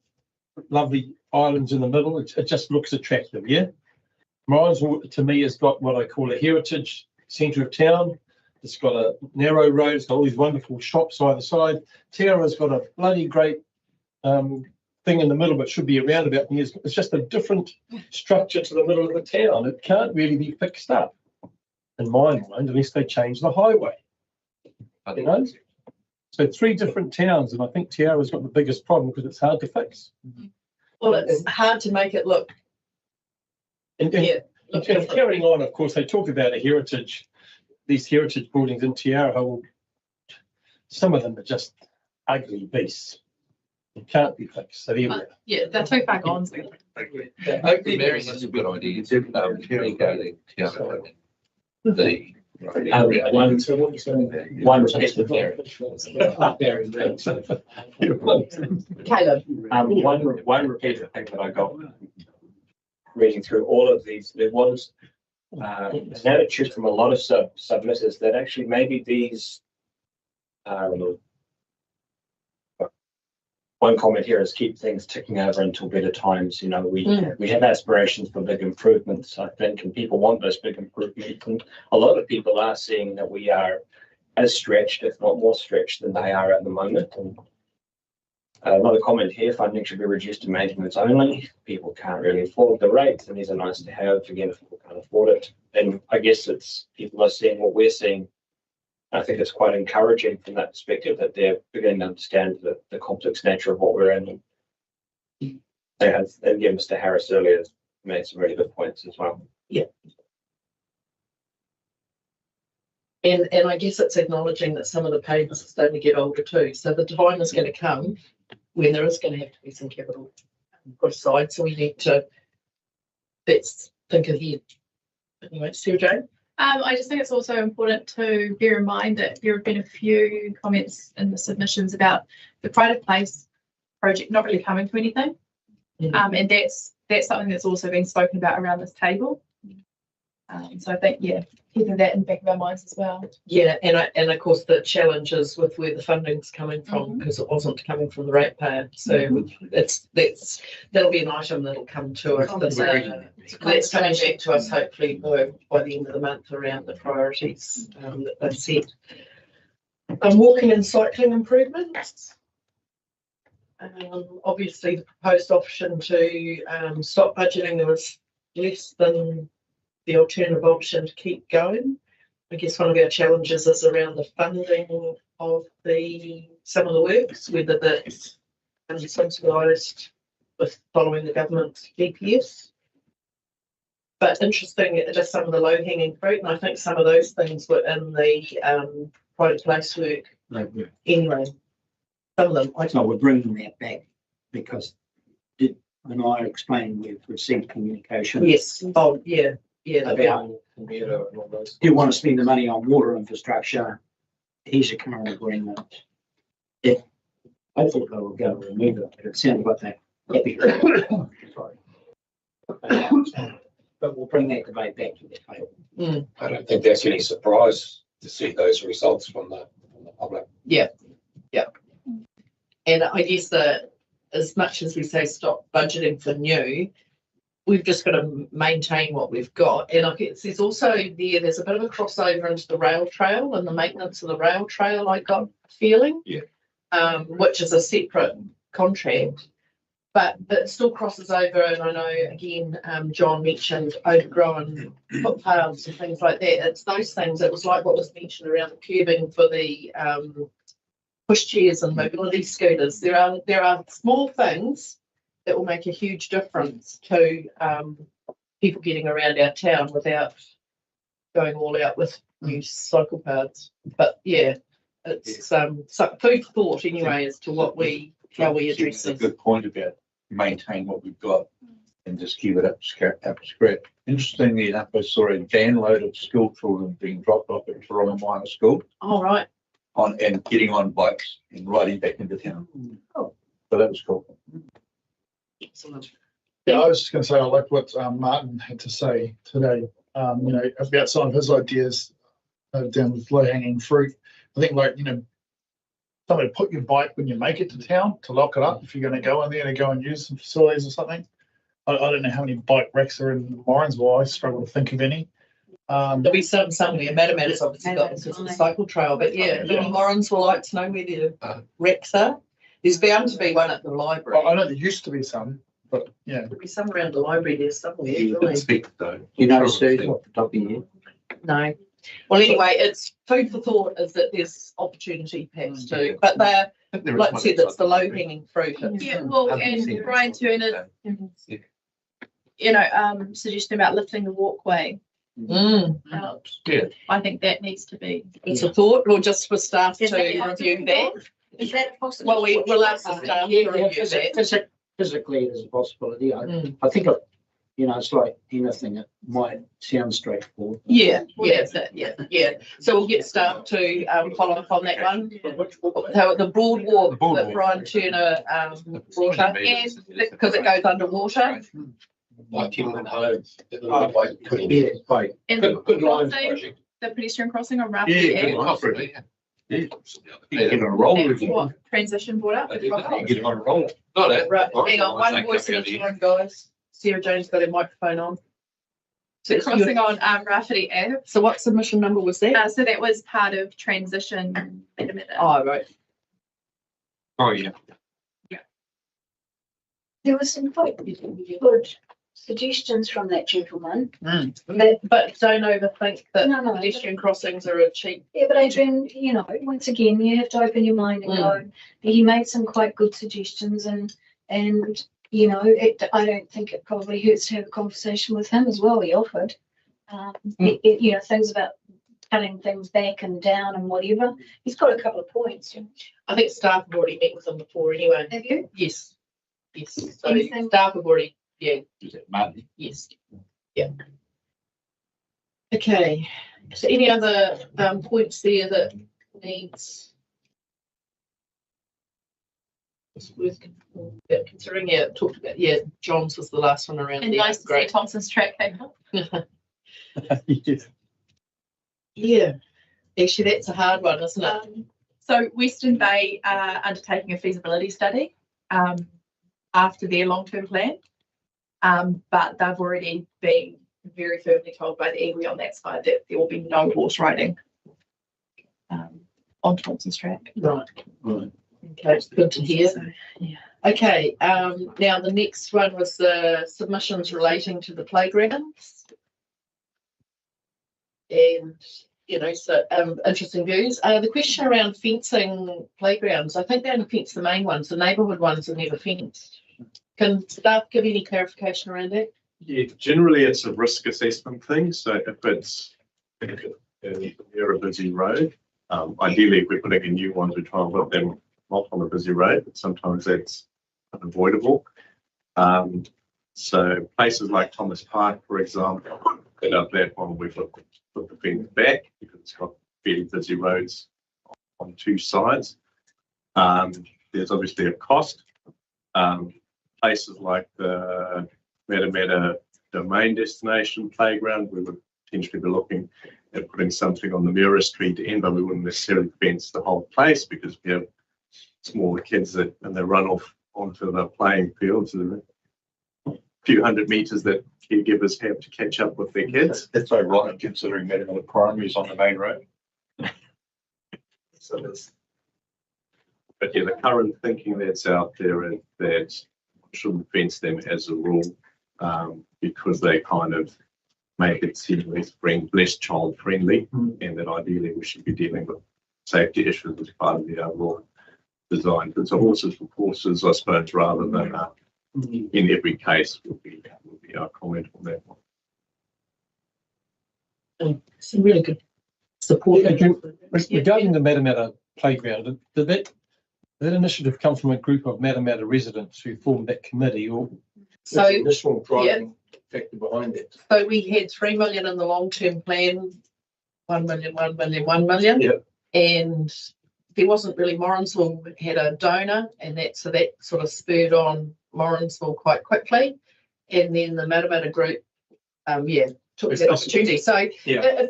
lovely islands in the middle. It just looks attractive, yeah? Mine's, to me, has got what I call a heritage centre of town. It's got a narrow road. It's got all these wonderful shops either side. Te Ara's got a bloody great thing in the middle, but should be a roundabout. It's just a different structure to the middle of the town. It can't really be fixed up, in my mind, unless they change the highway. You know? So 3 different towns, and I think Te Ara's got the biggest problem because it's hard to fix. Well, it's hard to make it look. And carrying on, of course, they talk about these heritage buildings in Te Ara. Well, some of them are just ugly beasts. It can't be fixed. So there we are. Yeah, they're too far gone. Oakland Mary has a good idea. Regarding Te Ara. One repeated Caleb. One repeated thing that I got reading through all of these, there was an attitude from a lot of submitters that actually maybe these one comment here is keep things ticking over until better times. You know, we have aspirations for big improvements, I think, and people want those big improvements. And a lot of people are seeing that we are as stretched, if not more stretched, than they are at the moment. And another comment here: funding should be reduced to maintenance only. People can't really afford the rates, and these are nice to have. Again, if people can't afford it, and I guess it's people are seeing what we're seeing. I think it's quite encouraging from that perspective that they're beginning to understand the complex nature of what we're in. And yeah, Mr. Harris earlier made some really good points as well. Yeah. And I guess it's acknowledging that some of the payments are starting to get older too. So the time is going to come when there is going to have to be some capital put aside. So we need to, let's think ahead. Anyway, Sarah Jane? I just think it's also important to bear in mind that there have been a few comments in the submissions about the Pride of Place project not really coming to anything. And that's something that's also been spoken about around this table. So I think, yeah, keeping that in the back of our minds as well. Yeah, and of course the challenge is with where the funding's coming from, because it wasn't coming from the ratepayer. So that'll be an item that'll come to us. That's coming back to us hopefully by the end of the month around the priorities that they've set. Walking and cycling improvements. Obviously the proposed option to stop budgeting, there was less than the alternative option to keep going. I guess one of our challenges is around the funding of some of the works, whether that's subsidised with following the government's DPS. But interesting, just some of the low-hanging fruit, and I think some of those things were in the private place work anyway. Some of them. No, we're bringing that back because when I explained we've received communication. Yes. Oh, yeah. Yeah, about you want to spend the money on water infrastructure. Here's your current agreement. Yeah, I thought they were going to remove it, but it sounded like that. Sorry. But we'll bring that debate back to the table. I don't think that's any surprise to see those results from the public. Yeah, yeah. And I guess that as much as we say stop budgeting for new, we've just got to maintain what we've got. And I guess there's also there's a bit of a crossover into the rail trail and the maintenance of the rail trail, I got a feeling, which is a separate contract. But it still crosses over, and I know, again, John mentioned overgrown footpaths and things like that. It's those things, it was like what was mentioned around the curbing for the pushchairs and mobility scooters. There are small things that will make a huge difference to people getting around our town without going all out with new cycle paths. But yeah, it's some food for thought anyway as to how we address a this. good point about maintain what we've got and just keep it up to scratch. Interestingly enough, I saw a van load of school children being dropped off at Toronto Minor School. All right. And getting on bikes and riding back into town. Oh. So that was cool. Excellent. Yeah, I was just going to say I like what Martin had to say today. About some of his ideas down with low hanging fruit. I think somebody put your bike when you make it to town to lock it up if you're going to go in there to go and use some facilities or something. I don't know how many bike wrecks are in Morrinsville. I struggle to think of any. There'll be some somewhere. Matamata's obviously got this as a cycle trail, but yeah, Morrinsville will like to know where the wrecks are. There's bound to be one at the library. I know there used to be some, but yeah. There'll be some around the library there somewhere. You know, Steve, off the top of your head? No. Well, anyway, it's food for thought is that there's opportunity perhaps too, but they're, like I said, that's the low hanging fruit. Yeah, well, and Brian Turner, suggestion about lifting the walkway. Out. Yeah. I think that needs to be. It's a thought, or just for staff to review that. Is that possible? Well, we'll ask the staff to review that. Physically, there's a possibility. I think, it's like anything, it might sound straightforward. Yeah. So we'll get staff to follow up on that one. So the broad walk that Brian Turner brought up, because it goes underwater. Like Timlin Home. And good line project. The pedestrian crossing on Rafferty. Get a roll That's what transition brought up. Get on a roll. Right, hang on, one voice at a time, guys. Sarah Jane's got her microphone on. So crossing on Rafferty Ave. So what submission number was that? So that was part of transition. Oh, right. Oh, yeah. There was some quite good suggestions from that gentleman. But don't overthink that pedestrian crossings are a cheap. Yeah, but Adrian, once again, you have to open your mind and go. He made some quite good suggestions, and I don't think it probably hurts to have a conversation with him as well. He offered, things about cutting things back and down and whatever. He's got a couple of points. I think staff have already met with him before anyway. Have you? Yes. So staff have already, yes. Yeah. Okay. So any other points there that needs worth considering? Yeah, talked about. Yeah, John's was the last one around. And there. nice to see Thompson's track came up. Yeah, actually, that's a hard one, isn't it? So Western Bay are undertaking a feasibility study after their long-term plan, but they've already been very firmly told by the iwi on that side that there will be no horse riding on Thompson's track. Right. Okay, it's good to hear. Okay, now the next one was the submissions relating to the playgrounds. And, so interesting views. The question around fencing playgrounds, I think they only fence the main ones, the neighbourhood ones are never fenced. Can staff give any clarification around that? Yeah, generally it's a risk assessment thing. So if it's near a busy road, ideally if we're putting in new ones, we try and put them not on a busy road, but sometimes that's unavoidable. So places like Thomas Park, for example, in our platform, we've put the fence back because it's got fairly busy roads on two sides. There's obviously a cost. Places like the Matamata domain destination playground, we would potentially be looking at putting something on the Mura Street end, but we wouldn't necessarily fence the whole place because we have smaller kids and they run off onto the playing fields. A few hundred metres that caregivers have to catch up with their kids. That's all right, considering Matamata Primary is on the main road. So there's, but yeah, the current thinking that's out there is that shouldn't fence them as a rule because they kind of make it seem less child friendly, and that ideally we should be dealing with safety issues as part of the overall design. But so horses for courses, I suppose, rather than in every case would be our comment on that one. Some really good support. Regarding the Matamata playground, did that initiative come from a group of Matamata residents who formed that committee, or so the initial driving factor behind it? So we had 3 million in the long-term plan, 1 million, 1 million, 1 million. Yep. And there wasn't really, Morrinsville had a donor, and that sort of spurred on Morrinsville quite quickly. And then the Matamata group, took that opportunity. So if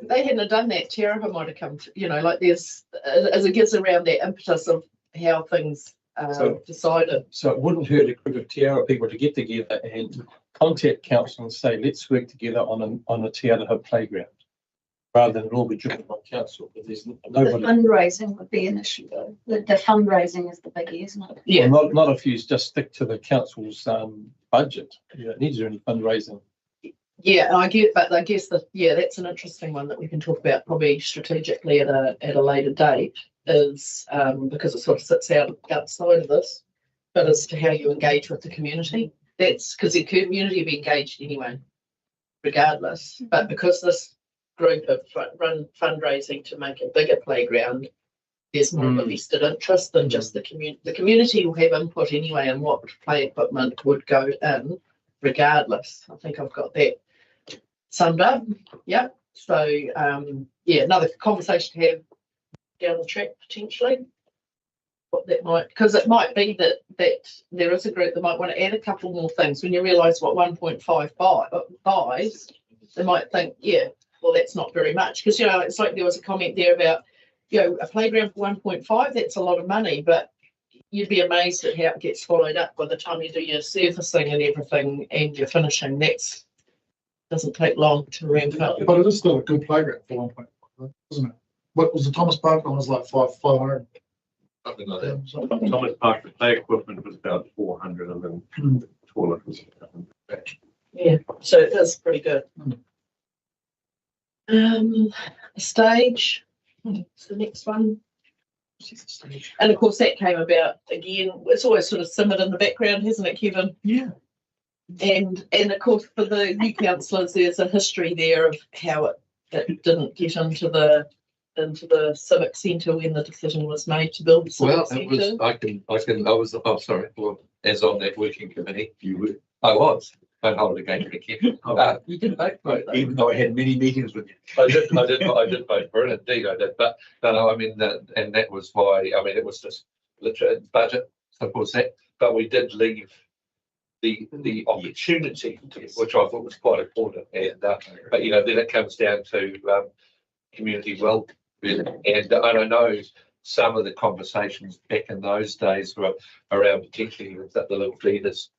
they hadn't have done that, Te Aroha might have come to, like there's, as it gives around that impetus of how things are So- decided. So it wouldn't hurt a group of Te Ara people to get together and contact council and say, let's work together on a Te Ara playground. Rather than it all be driven by council, but there's The nobody. fundraising would be an issue though. The fundraising is the biggie, isn't it? Yeah. Well, not if you just stick to the council's budget. You don't need to do any fundraising. Yeah, I get, but I guess that's an interesting one that we can talk about probably strategically at a later date, is because it sort of sits outside of this, but as to how you engage with the community. That's because the community will be engaged anyway, regardless. But because this group have run fundraising to make a bigger playground, there's more of a vested interest than just the community. The community will have input anyway on what play equipment would go in, regardless. I think I've got that summed up. Yeah. So another conversation to have down the track potentially. What that might, because it might be that there is a group that might want to add a couple more things. When you realise what 1.5 buys, they might think, well, that's not very much. Because it's like there was a comment there about a playground for 1.5. That's a lot of money, but you'd be amazed at how it gets swallowed up by the time you do your surfacing and everything and your finishing. Doesn't take long to ramp up. But it is still a good playground for 1.5, isn't it? What was the Thomas Park one? Was like 500. Something like that. Thomas Park, the play equipment was about 400 and then the toilet was 100. Yeah, so it is pretty good. Stage. It's the next one. And of course that came about again. It's always sort of simmered in the background, hasn't it, Kevin? Yeah. And of course for the new councillors, there's a history there of how it didn't get into the civic centre when the decision was made to build the civic centre. I was, sorry, well, as on that working committee, I was. Don't hold it against me, Kevin. You didn't vote for it though. Even though I had many meetings with you. I did vote for it, indeed I did, but no, I mean, and that was why, I mean, it was just literally budget, simple as that, but we did leave the opportunity, which I thought was quite important, and but then it comes down to community well-being, and I know some of the conversations back in those days were around potentially the little feeders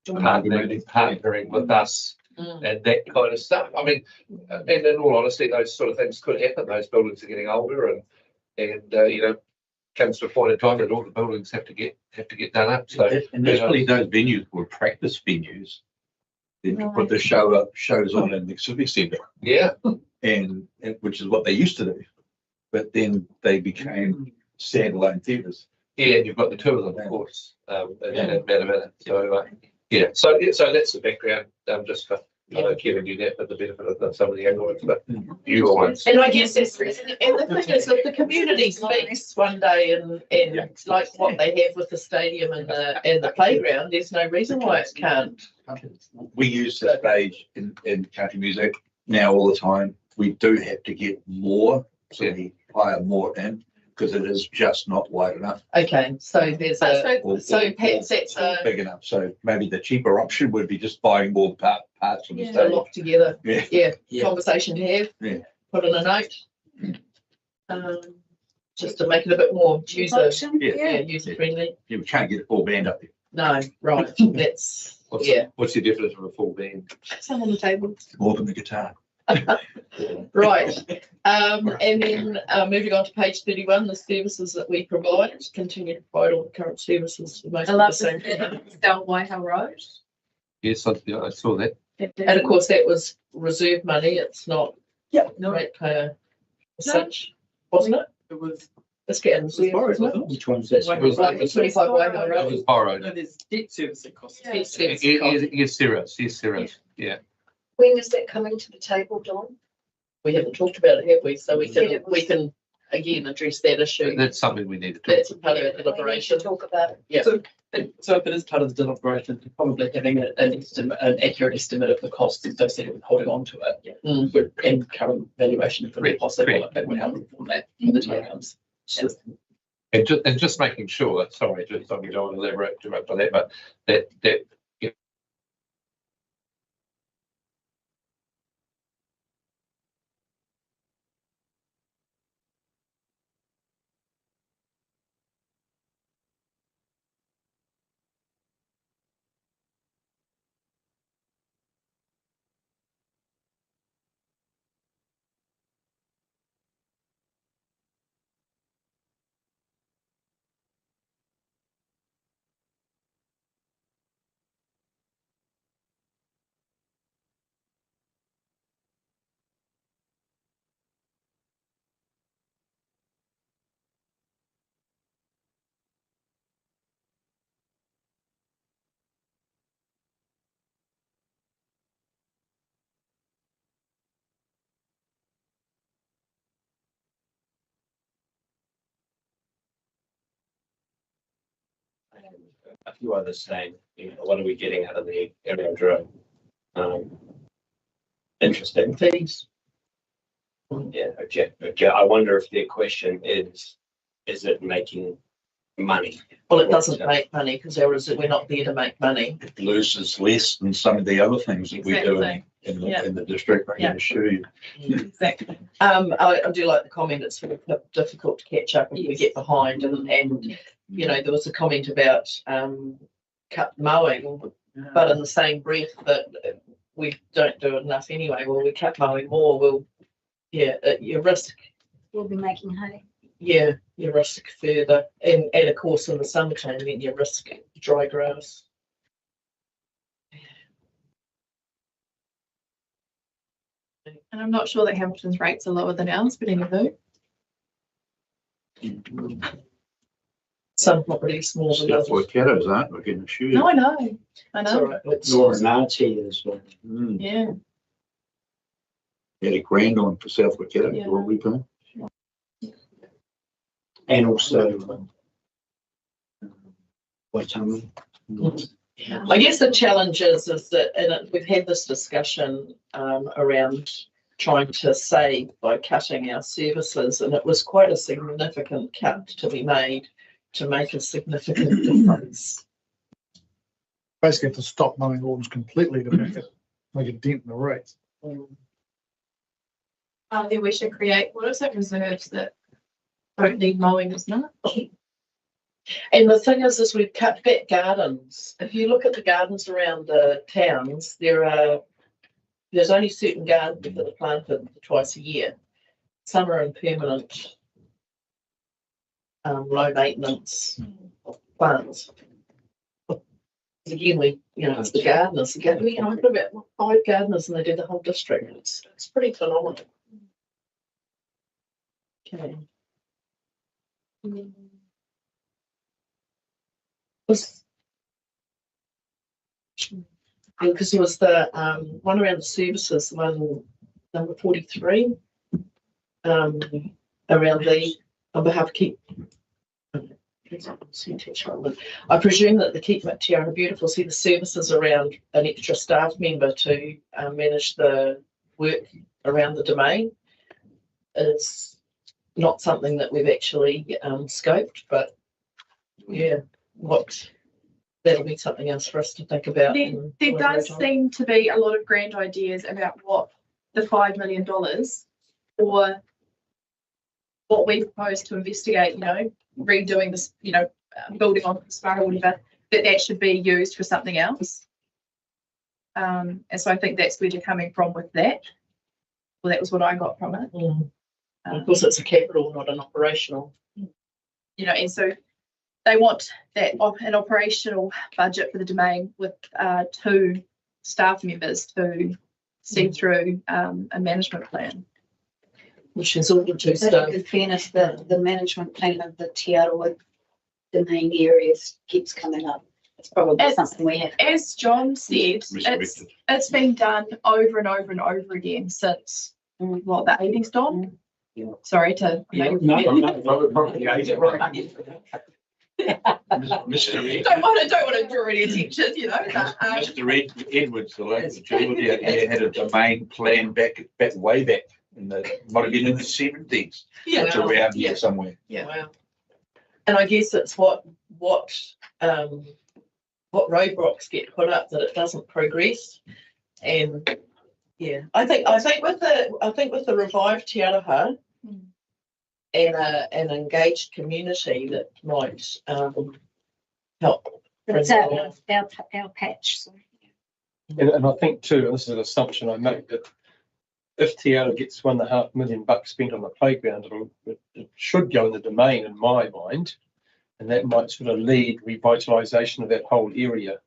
partnering with us and that kind of stuff. I mean, and in all honesty, those sort of things could happen. Those buildings are getting older, and comes to a point in time that all the buildings have to get done up. So and actually those venues were practice venues. Then to put the shows on in the civic centre. Yeah. And which is what they used to do. But then they became standalone theatres. Yeah, and you've got the two of them, of course, and Matamata. So so that's the background. Just for Kevin knew that, but the benefit of some of the younger ones, but you ones. And I guess that's, and the thing is that the community speaks one day and like what they have with the stadium and the playground, there's no reason why it can't. We use the stage in country music now all the time. We do have to get more, so we hire more in because it is just not wide enough. Okay, so there's so perhaps that's big enough. So maybe the cheaper option would be just buying more parts from the so stage. locked together. Yeah. Conversation to have. Yeah. Put in a note. Just to make it a bit more user friendly. Yeah, we can't get a full band up there. No, right. That's What's the definition of a full band? some on the table. More than the guitar. Right. And then moving on to page 31, the services that we provide, continue to provide all the current services for most of the same. Down Whitehill Road. Yes, I saw that. And of course, that was reserve money. It's not ratepayer as such, wasn't it? It was. Let's get in reserve, wasn't it? Which one's this? It was like 25 Whitehill It Road. was borrowed. No, there's debt servicing costs. Debt servicing costs. Yes, there is. Yeah. When is that coming to the table, Dawn? We haven't talked about it, have we? So we can again address that issue. That's something we need to talk That's part of our deliberation. Talk about it. Yeah. So if it is part of the deliberation, probably having an accurate estimate of the costs associated with holding on to it, and current valuation if it's possible, that would help inform that when the time comes. And just making sure, sorry, just I don't want to elaborate too much on that, but that a few others saying, you know, what are we getting out of the aerial drone? Interesting things. Yeah, okay. I wonder if their question is it making money? Well, it doesn't make money because we're not there to make money. It loses less than some of the other things that we do in the district. I can assure you. Exactly. I do like the comment. It's sort of difficult to catch up if we get behind, and you know, there was a comment about cut mowing, but in the same breath that we don't do enough anyway. Well, we cut mowing more. You risk. We'll be making hay. Yeah, you risk further, and of course in the summertime, then you risk dry grass. And I'm not sure that Hamilton's rates are lower than ours, but anyway. Some properties more than others. Waikato's aren't, I can assure you. No, I know. Northern as well. Yeah. Had a grand on for South Waikato, Yeah. what we pay. And also Waitama. I guess the challenge is that, and we've had this discussion around trying to save by cutting our services, and it was quite a significant cut to be made to make a significant difference. Basically, have to stop mowing lawns completely to make a dent in the rates. Then we should create, what is it, reserves that don't need mowing, isn't it? And the thing is we've cut back gardens. If you look at the gardens around the towns, there's only certain gardens that are planted twice a year. Some are in permanent, low maintenance plants. Again, it's the gardeners. I've got about 5 gardeners and they do the whole district. It's pretty phenomenal. Okay. Because there was the one around the services, the one number 43, around the on behalf of Keep. I presume that the Keep Tiara Beautiful see the services around an extra staff member to manage the work around the domain. It's not something that we've actually scoped, but yeah, that'll be something else for us to think about. There does seem to be a lot of grand ideas about what the $5 million or what we propose to investigate, redoing this, building on the spa or whatever, that should be used for something else. And so I think that's where they're coming from with that. Well, that was what I got from it. Of course, it's a capital, not an operational. And so they want that an operational budget for the domain with 2 staff members to see through a management plan. Which is all the 2 staff. In fairness, the management plan of the Te Aroha domain areas keeps coming up. It's probably something we have. As John said, it's been done over and over and over again since the 80s, Don? Sorry to probably Mr. Ed. don't want to draw any attention, Mr. Edwards, the local utility, had a domain plan way back might have been in the 70s. Yeah, it's around here somewhere. Yeah, wow. And I guess it's what roadblocks get put up that it doesn't progress. And yeah, I think with the revived Te Aroha and an engaged community that might help. It's our patch. So. And I think too, and this is an assumption I make, that if Te Aroha gets $1.5 million spent on the playground, it should go in the domain, in my mind, and that might sort of lead revitalisation of that whole area.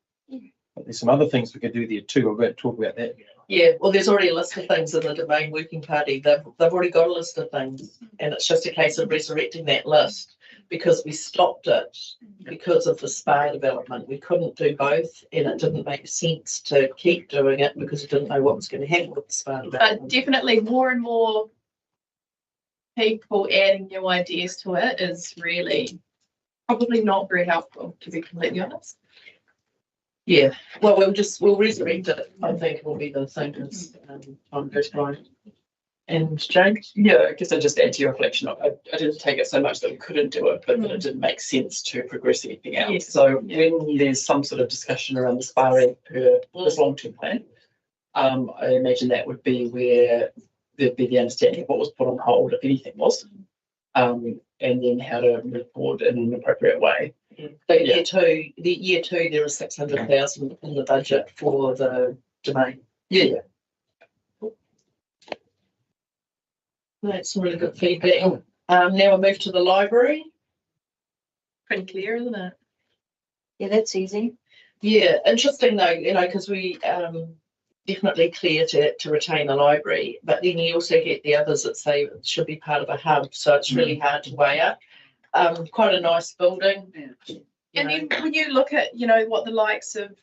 But there's some other things we could do there too. I won't talk about that. Yeah, well, there's already a list of things in the Domain Working Party. They've already got a list of things, and it's just a case of resurrecting that list because we stopped it because of the spa development. We couldn't do both, and it didn't make sense to keep doing it because we didn't know what was going to happen with the spa development. But definitely more and more people adding new ideas to it is really Probably not very helpful, to be completely honest. Yeah, well, we'll resurrect it. I think it will be the same as time goes by. And James? Yeah, I guess I just add to your reflection. I didn't take it so much that we couldn't do it, but that it didn't make sense to progress anything else. Yes. So when there's some sort of discussion around the sparring per this long-term plan, I imagine that would be where there'd be the understanding of what was put on hold, if anything was, and then how to move forward in an appropriate way. So year two, there was 600,000 in the budget for the domain. Yeah. That's some really good feedback. Now we'll move to the library. Pretty clear, isn't it? Yeah, that's easy. Yeah, interesting though, because we definitely clear to retain the library, but then you also get the others that say it should be part of a hub, so it's really hard to weigh up. Quite a nice building. And then when you look at, what the likes of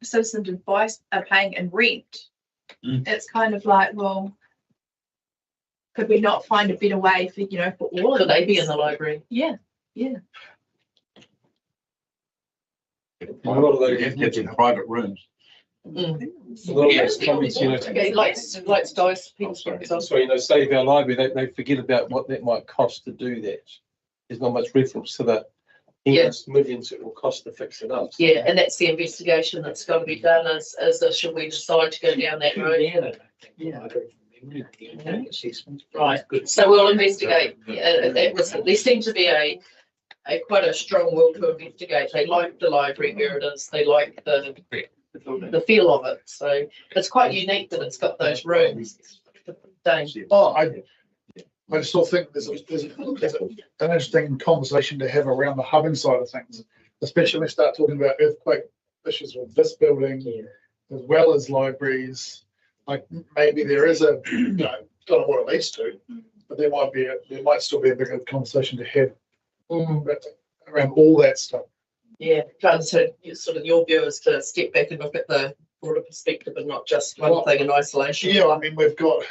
Citizens Advice are paying in rent, it's kind of like, well, could we not find a better way for, for all Could of they be these? in the library? Yeah. A lot of those kids in private rooms. A lot of those comments, Okay, like Dice, people so, Save Our Library, they forget about what that might cost to do that. There's not much reference to the millions it will cost to fix it up. Yeah, and that's the investigation that's got to be done as should we decide to go down that road. Right, so we'll investigate. There seems to be a quite a strong will to investigate. They like the library where it is. They like the feel of it. So it's quite unique that it's got those rooms. Oh, I just still think there's an interesting conversation to have around the hubbing side of things, especially when we start talking about earthquake issues with this building, as well as libraries. Like maybe there is a, don't know what it leads to, but there might still be a bigger conversation to have around all that stuff. Yeah, so sort of your view is to step back and look at the broader perspective and not just one thing in isolation. Yeah, I mean we've got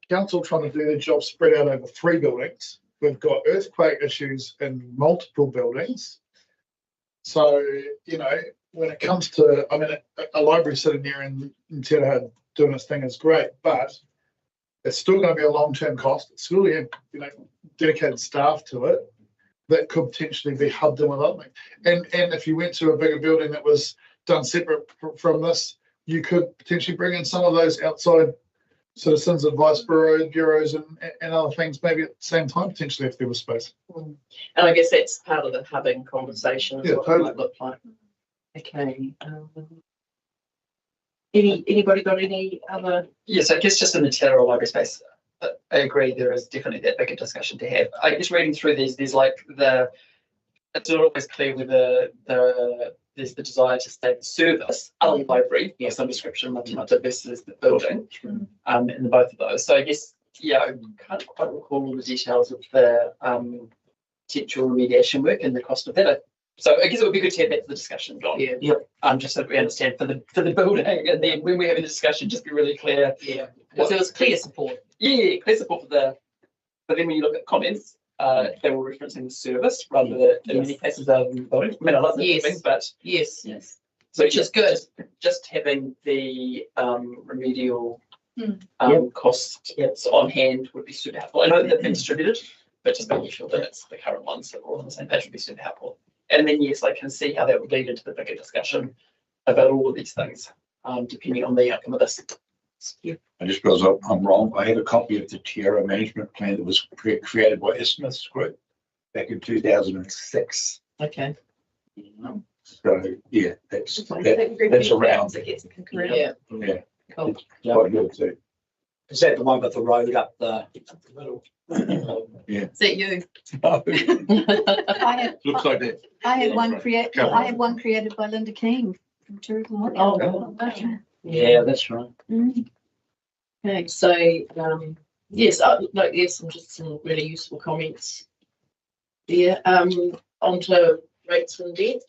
council trying to do their job spread out over 3 buildings. We've got earthquake issues in multiple buildings. So when it comes to, I mean, a library sitting there in Te Reo doing its thing is great, but it's still going to be a long-term cost. It's still going to have dedicated staff to it that could potentially be hubbed in with other things. And if you went to a bigger building that was done separate from this, you could potentially bring in some of those outside citizens advice bureaus and other things maybe at the same time potentially if there was space. And I guess that's part of the hubbing conversation. Yeah, what totally. it might look like. Okay. Anybody got any other? Yes, I guess just in the Te Reo library space, I agree there is definitely that bigger discussion to have. I guess reading through these, there's like it's not always clear whether there's the desire to stay the service of the library, some description of Matamata versus the building, in both of those. So I guess, I can't quite recall all the details of the potential remediation work and the cost of that. So I guess it would be good to have that for the discussion, John. Yeah. Just so that we understand for the building, and then when we're having a discussion, just be really clear. Yeah. Because there was clear support. Yeah, clear support for but then when you look at comments, they were referencing the service rather than in many cases the building. I mean, I love that thing, but yes. So which is good. Just having the remedial costs on hand would be super helpful. I know they've been distributed, but just making sure that it's the current ones that are all on the same page would be super helpful. And then I can see how that would lead into the bigger discussion about all of these things, depending on the outcome of this. I just realised I'm wrong. I have a copy of the Te Reo management plan that was created by Smith's group back in 2006. Okay. So that's around. Yeah. Yeah. Cool. Quite good too. Is that the one with the road up the middle? Yeah. Is that you? Looks like that. I had one created by Linda King from Tourism. Yeah, that's right. Okay, so yes, some really useful comments there. Onto rates and debt.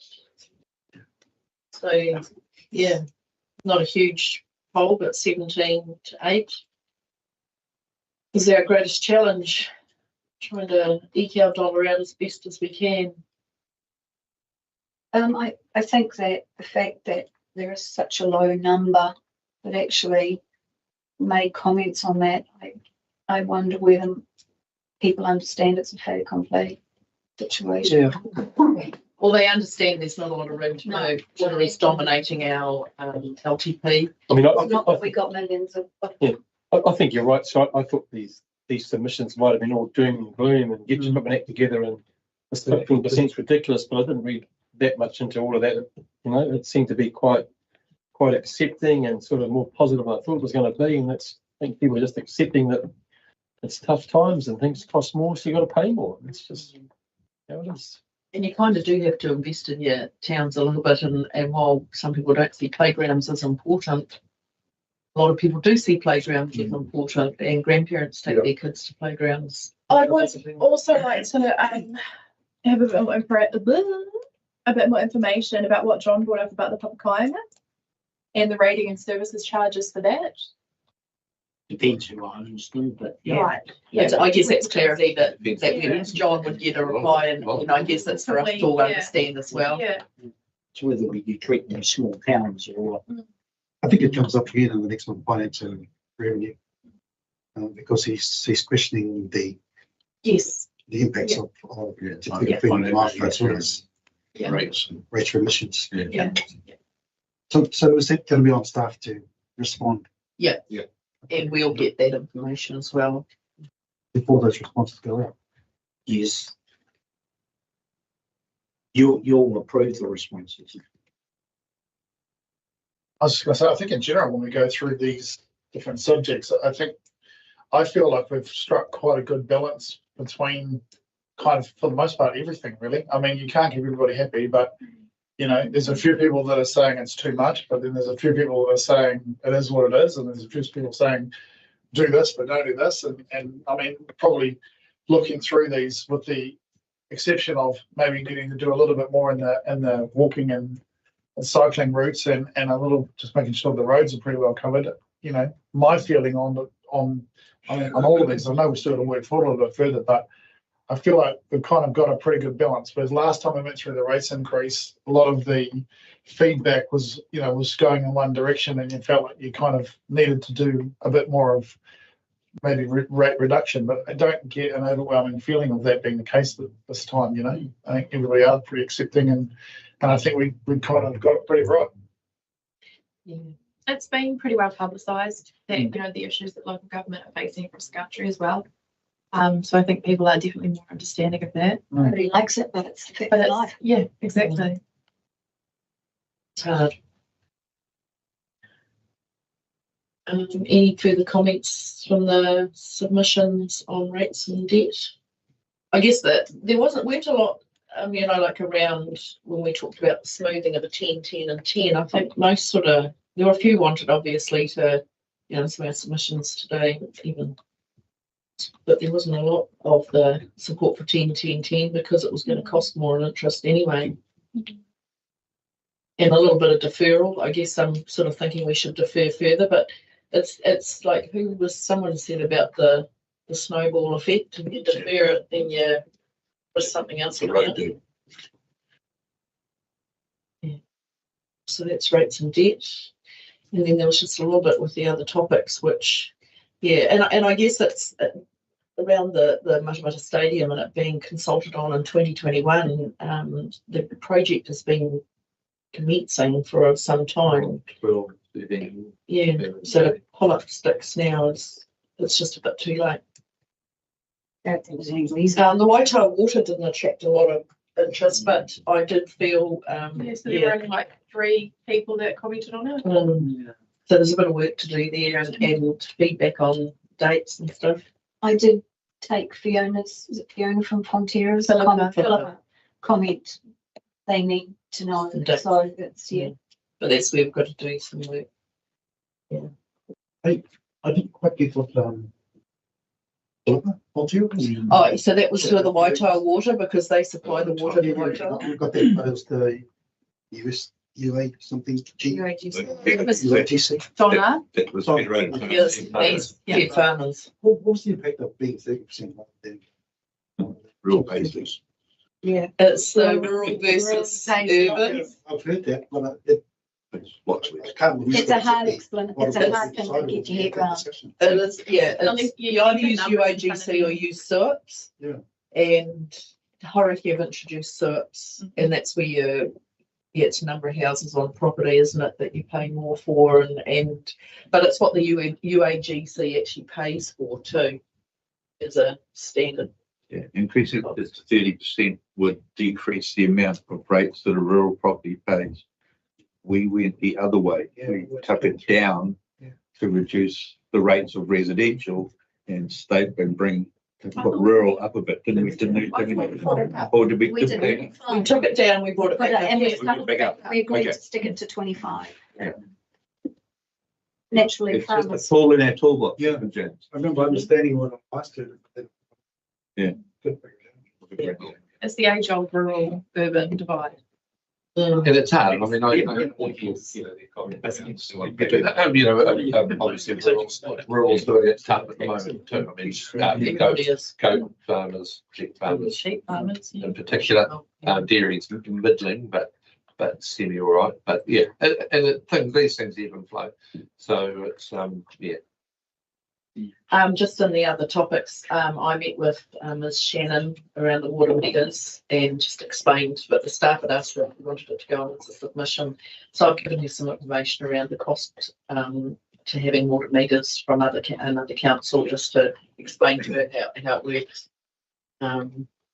So not a huge poll, but 17 to 8 is our greatest challenge. Trying to eke our dollar out as best as we can. I think that the fact that there is such a low number that actually made comments on that, I wonder whether people understand it's a fait accompli situation. Well, they understand there's not a lot of room to move. Water is dominating our LTP. I mean, Not that we got millions of. I think you're right. So I thought these submissions might have been all doom and gloom and get your equipment act together, and this 15% is ridiculous, but I didn't read that much into all of that. You know, it seemed to be quite accepting and sort of more positive than I thought it was going to be. And I think people are just accepting that it's tough times and things cost more, so you got to pay more. It's just how it is. And you kind of do have to invest in your towns a little bit. And while some people don't see playgrounds as important, a lot of people do see playgrounds as important, and grandparents take their kids to playgrounds. I would also like to have a bit more information about what John brought up about the public climate and the rating and services charges for that. Depends who owns them, but yeah. Right. Yeah, I guess that's clarity that means John would get a reply, and I guess that's for us to all understand as well. Yeah. It's whether you treat them as small towns or. I think it comes up again in the next one, financial revenue, because he's questioning the impacts of rates for emissions. Yeah. So is that going to be on staff to respond? Yeah. And we'll get that information as well before those responses go out. Yes. You'll approve the responses. I was just going to say, I think in general, when we go through these different subjects, I feel like we've struck quite a good balance between kind of, for the most part, everything really. I mean, you can't keep everybody happy, but you know, there's a few people that are saying it's too much, but then there's a few people that are saying it is what it is, and there's a few people saying do this but don't do this. And I mean, probably looking through these with the exception of maybe needing to do a little bit more in the walking and cycling routes and a little just making sure the roads are pretty well covered. You know, my feeling on all of these, I know we still got to work forward a little bit further, but I feel like we've kind of got a pretty good balance. Whereas last time we went through the rates increase, a lot of the feedback was going in one direction, and you felt like you kind of needed to do a bit more of maybe rate reduction. But I don't get an overwhelming feeling of that being the case this time. You know, I think everybody are pretty accepting, and I think we kind of got it pretty right. Yeah. It's been pretty well publicised that the issues that local government are facing across the country as well. So I think people are definitely more understanding of that. Nobody likes it, but it's a fact of life. Yeah, exactly. It's hard. Any further comments from the submissions on rates and debt? I guess that there weren't a lot, like around when we talked about the smoothing of a 10, 10 and 10. I think most there were a few wanted obviously to, some of our submissions today even. But there wasn't a lot of the support for 10, 10, 10 because it was going to cost more in interest anyway. And a little bit of deferral. I guess I'm sort of thinking we should defer further, but it's like someone said about the snowball effect. If you defer it, then you put something else in it. Yeah. So that's rates and debt. And then there was just a little bit with the other topics, which and I guess it's around the Matamata Stadium and it being consulted on in 2021. The project has been commencing for some time. Yeah, so to pull up sticks now it's just a bit too late. Don't think there's any reason. The Waitoa water didn't attract a lot of interest, but I did feel so there were only like 3 people that commented on it. So there's a bit of work to do there and feedback on dates and stuff. I did take Fiona from Fonterra's Philippa comment. They need to know. So that's But that's where we've got to do some work. Yeah. I didn't quite get what Fonterra. Oh, so that was for the Waitoa water because they supply the water to Waitoa. I got that, but it was the UA something UATC. Donna. It was federated. Yes, farmers. What was the impact of being 30% then? Real basis. Yeah. It's the rural versus urban. I've heard that, but I can't remember. It's a hard it's a hard thing to get your head around. It is, yeah, I think it's, you you either need use the numbers in front of UAGC or you. use SERPs. Yeah. And Hauraki have introduced SERPs, and that's where you, yeah, it's a number of houses on property, isn't it, that you pay more for, and but it's what the UAGC actually pays for too, as a standard. Yeah, increasing it to 30% would decrease the amount of rates that a rural property pays. We went the other way. We took it down to reduce the rates of residential and state and bring to put rural up a bit, didn't we? Or did we? We did. We took it down, we brought it back up. And Yeah. we agreed to stick it to 25. Naturally, It's just a farmers. tool in our toolbox. Yeah. I remember understanding what I asked her. Yeah. It's the age-old rural urban divide. And it's hard. I mean, I obviously rural's doing it tough at the moment too. I mean, goat farmers, Sheep farmers. in particular, dairy's middling, but semi all right. But yeah, and these things ebb and flow. So it's yeah. Just in the other topics, I met with Ms. Shannon around the water meters and just explained, but the staff had asked if we wanted it to go on as a submission. So I've given you some information around the cost to having water meters from another council, just to explain to her how it works. I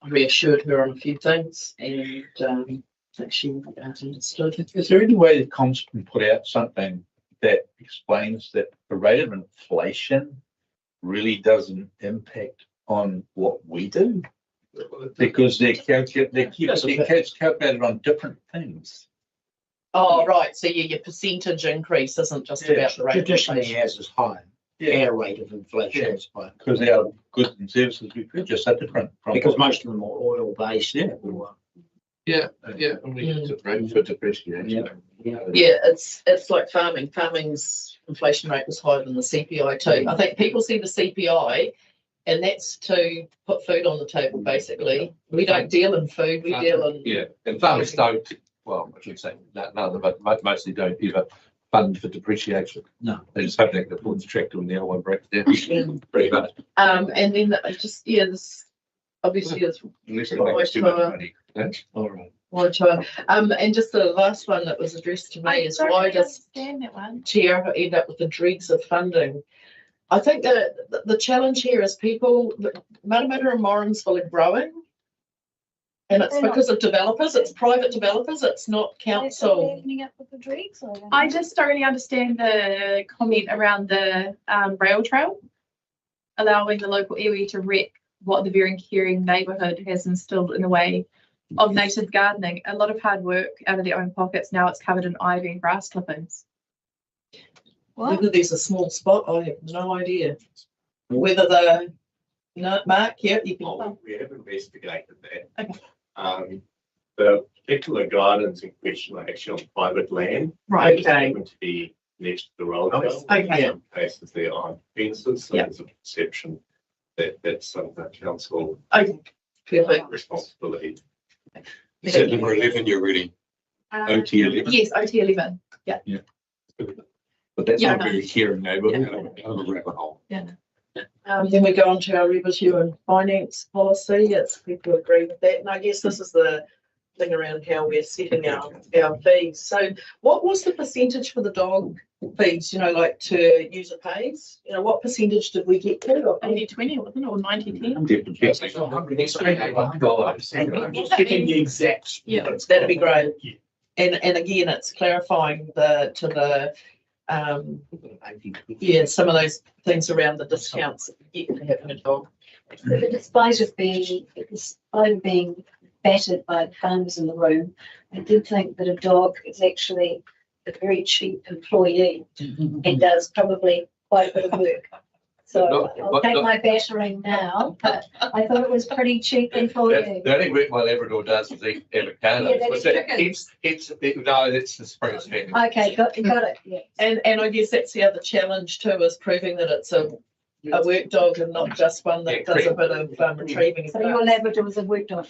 reassured her on a few things, and that she understood. Is there any way that Comms can put out something that explains that the rate of inflation really doesn't impact on what we do? Because they're calculated on different things. Oh, right. So your percentage increase isn't just about the rate of Traditionally, inflation. ours is high. Our rate of inflation is high. Because our goods and services we purchase are different. Because most of them are oil based. Yeah, I mean, it's a rate for depreciation. Yeah, it's like farming. Farming's inflation rate was higher than the CPI too. I think people see the CPI, and that's to put food on the table, basically. We don't deal in food, we deal in... Yeah, and farmers don't, well, I should say, none of them, but mostly don't ever fund for depreciation. No. They just hope they can afford the tractor when the other one breaks down. Pretty much. And then just, yeah, this obviously is... All right. And just the last one that was addressed to me is why does Chair end up with the dregs of funding? I think that the challenge here is people, Matamata and Morrinsville are growing, and it's because of developers. It's private developers. It's not council. I just don't really understand the comment around the rail trail, allowing the local iwi to wreck what the very caring neighbourhood has instilled in the way of native gardening. A lot of hard work out of their own pockets. Now it's covered in ivy and grass clippings. Whether there's a small spot, I have no idea. Whether Mark, yeah, you can. We have investigated that. Okay. The particular gardens in question are actually on private land. Right, They okay. happen to be next to the road. Okay. In cases there are fences, so there's a perception that that's some council responsibility. Is that number 11 you're reading? OT 11? Yes, OT 11. Yeah. But that's Yeah, not no. very caring neighbourhood. Another rabbit hole. Yeah. Then we go on to our revenue and finance policy. It's people agree with that. And I guess this is the thing around how we're setting our fees. So what was the percentage for the dog fees, like to user pays? What percentage did we get to? 80-20, wasn't it? Or 90-10? Getting the exact. Yeah, that'd be great. And again, it's clarifying some of those things around the discounts that you get for having a dog. But despite being battered by the farmers in the room, I did think that a dog is actually a very cheap employee and does probably quite a bit of work. So I'll take my battering now, but I thought it was pretty cheap employee. The only work my Labrador does is eat avocados. Yeah, that's chickens. No, it's the spring chicken. Okay, got it. Yeah. And I guess that's the other challenge too, is proving that it's a work dog and not just one that does a bit of retrieving. So your Labrador was a work dog.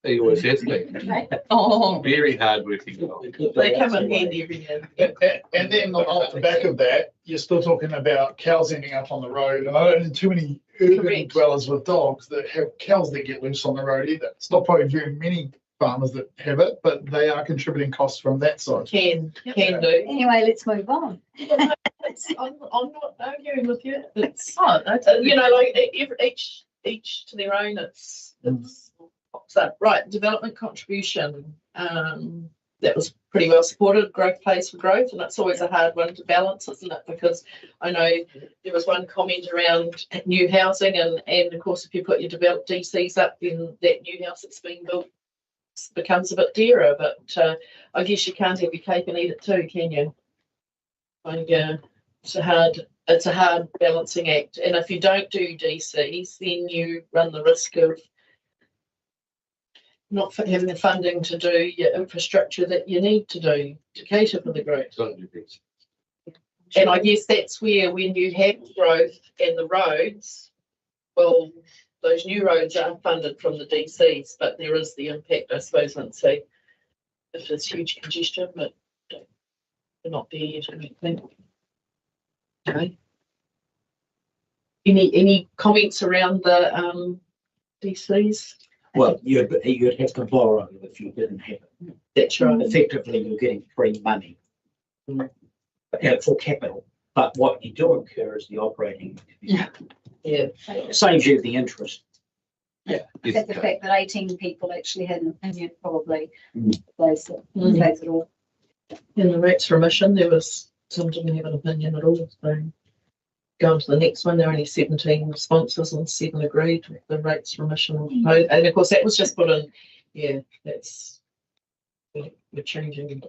He always has been. Oh, Very hardworking. They come in handy every now And then off the back of that, you're still talking about cows ending up on the road. And I don't know too many urban Correct. dwellers with dogs that have cows that get loose on the road either. It's not probably very many farmers that have it, but they are contributing costs from that side. Can do. Anyway, let's move on. I'm not arguing with you. It's you know, like each to their own. It's pops up. Right, development contribution. That was pretty well supported. Growth pays for growth, and that's always a hard one to balance, isn't it? Because I know there was one comment around new housing, and of course, if you put your developed DCs up, then that new house that's being built becomes a bit dearer. But I guess you can't have your cake and eat it too, can you? It's a hard balancing act, and if you don't do DCs, then you run the risk of not having the funding to do your infrastructure that you need to do to cater for the growth. And I guess that's where, when you have growth and the roads, well, those new roads are funded from the DCs, but there is the impact, I suppose, once if there's huge congestion, but we're not there yet, I don't think. Okay. Any comments around the DCs? Well, you'd have to borrow if you didn't have it. That's right. Effectively, you're getting free money for capital. But what you do incur is the operating. Yeah. Saves you the interest. Yeah. The fact that 18 people actually had an opinion probably plays it all. In the rates for emission, there was some didn't have an opinion at all. So go on to the next one. There were only 17 responses and 7 agreed with the rates for emission. And of course, that was just put in. Yeah, that's we're changing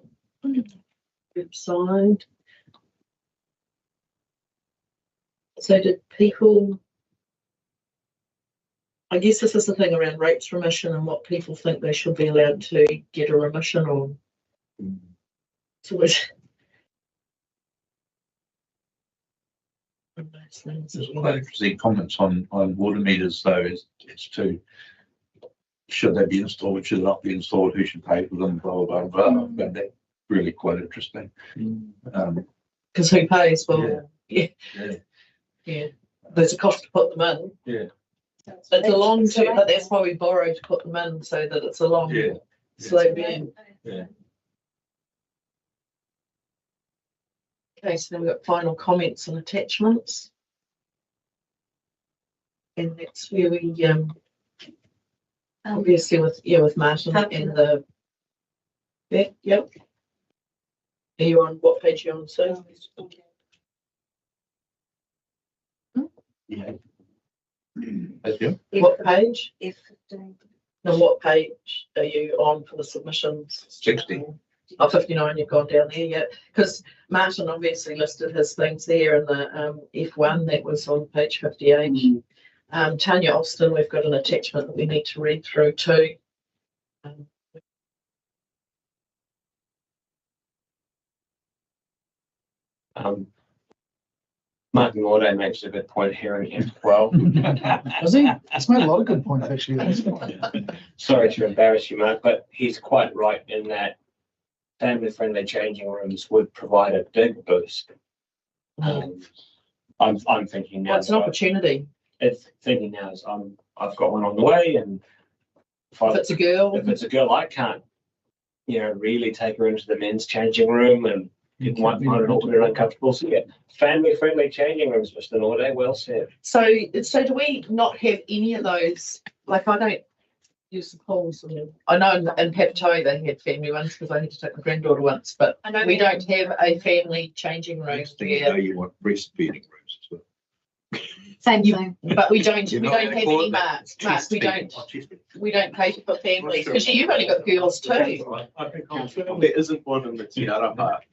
website. So did people? I guess this is the thing around rates for emission and what people think they should be allowed to get a remission on. So There's quite interesting comments on water meters, though, is to should they be installed, should they not be installed, who should pay for them, blah, blah, blah. I found that really quite interesting. Because who pays? Well, yeah. There's a cost to put them in. Yeah. It's a long term, but that's why we borrow to put them in, so that it's a long, slow burn. Yeah. Okay, so then we've got final comments and attachments. And that's where we obviously with Martin and the yep. Are you on what page are you on, Sue? Yeah. What page? F15. No, what page are you on for the submissions? 60. Oh, 59, you've gone down there, yeah. Because Martin obviously listed his things there in the F1 that was on page 58. Tanya Austin, we've got an attachment that we need to read through too. Martin Morday makes a good point here in F12. Does he? He's made a lot of good points actually. Sorry to embarrass you, Mark, but he's quite right in that family-friendly changing rooms would provide a big boost. I'm thinking now. Well, it's an opportunity. Thinking now is I've got one on the way, and if it's a girl, I can't, really take her into the men's changing room, and you might find it all bit uncomfortable. So yeah, family-friendly changing rooms, Mr. Norday, well said. So do we not have any of those? Like I don't use the pools. I know in Papatoe they had family ones because I had to take my granddaughter once, but I know we don't have a family changing room. You want breastfeeding rooms as well. Same. But we don't have any marks. We don't cater for families because you've only got girls too. I can confirm there isn't one in the Tiara Park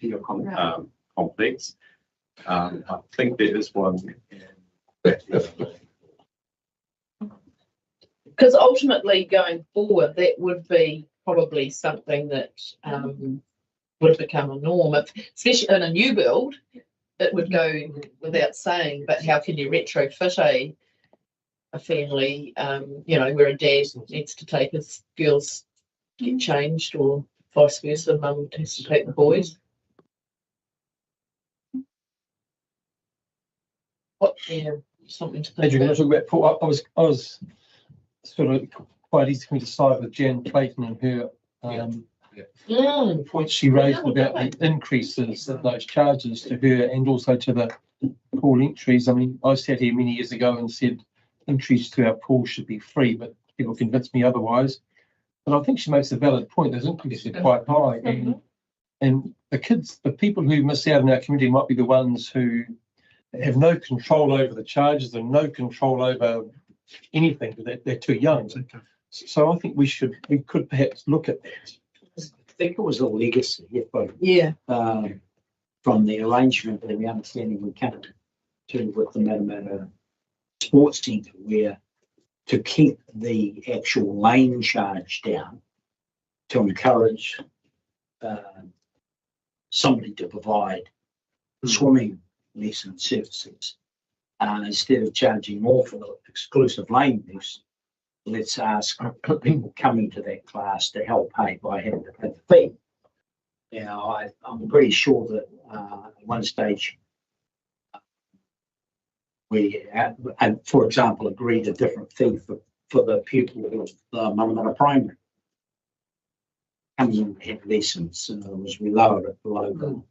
complex. I think there is one. Because ultimately, going forward, that would be probably something that would become a norm, especially in a new build. It would go without saying, but how can you retrofit a family, where a dad needs to take his girls get changed, or vice versa, mum has to take the boys. Something to think Adrian, about. can I talk about Paul? I was sort of quite easy for me to side with Jen Clayton and her point she raised about the increases of those charges to her and also to the pool entries. I mean, I sat here many years ago and said entries to our pool should be free, but people convinced me otherwise. But I think she makes a valid point. Those increases are quite high, and the people who miss out in our community might be the ones who have no control over the charges and no control over anything, but they're too young. So I think we could perhaps look at that. I think it was a legacy, from the arrangement and the understanding we came to with the Matamata Sports Centre, where to keep the actual lane charge down, to encourage somebody to provide swimming lesson services, instead of charging more for the exclusive lane use, let's ask people coming to that class to help pay by having to pay the fee. Now, I'm pretty sure that at one stage we, for example, agreed a different fee for the pupil of the Matamata Primary coming in to have lessons. As we lowered it below the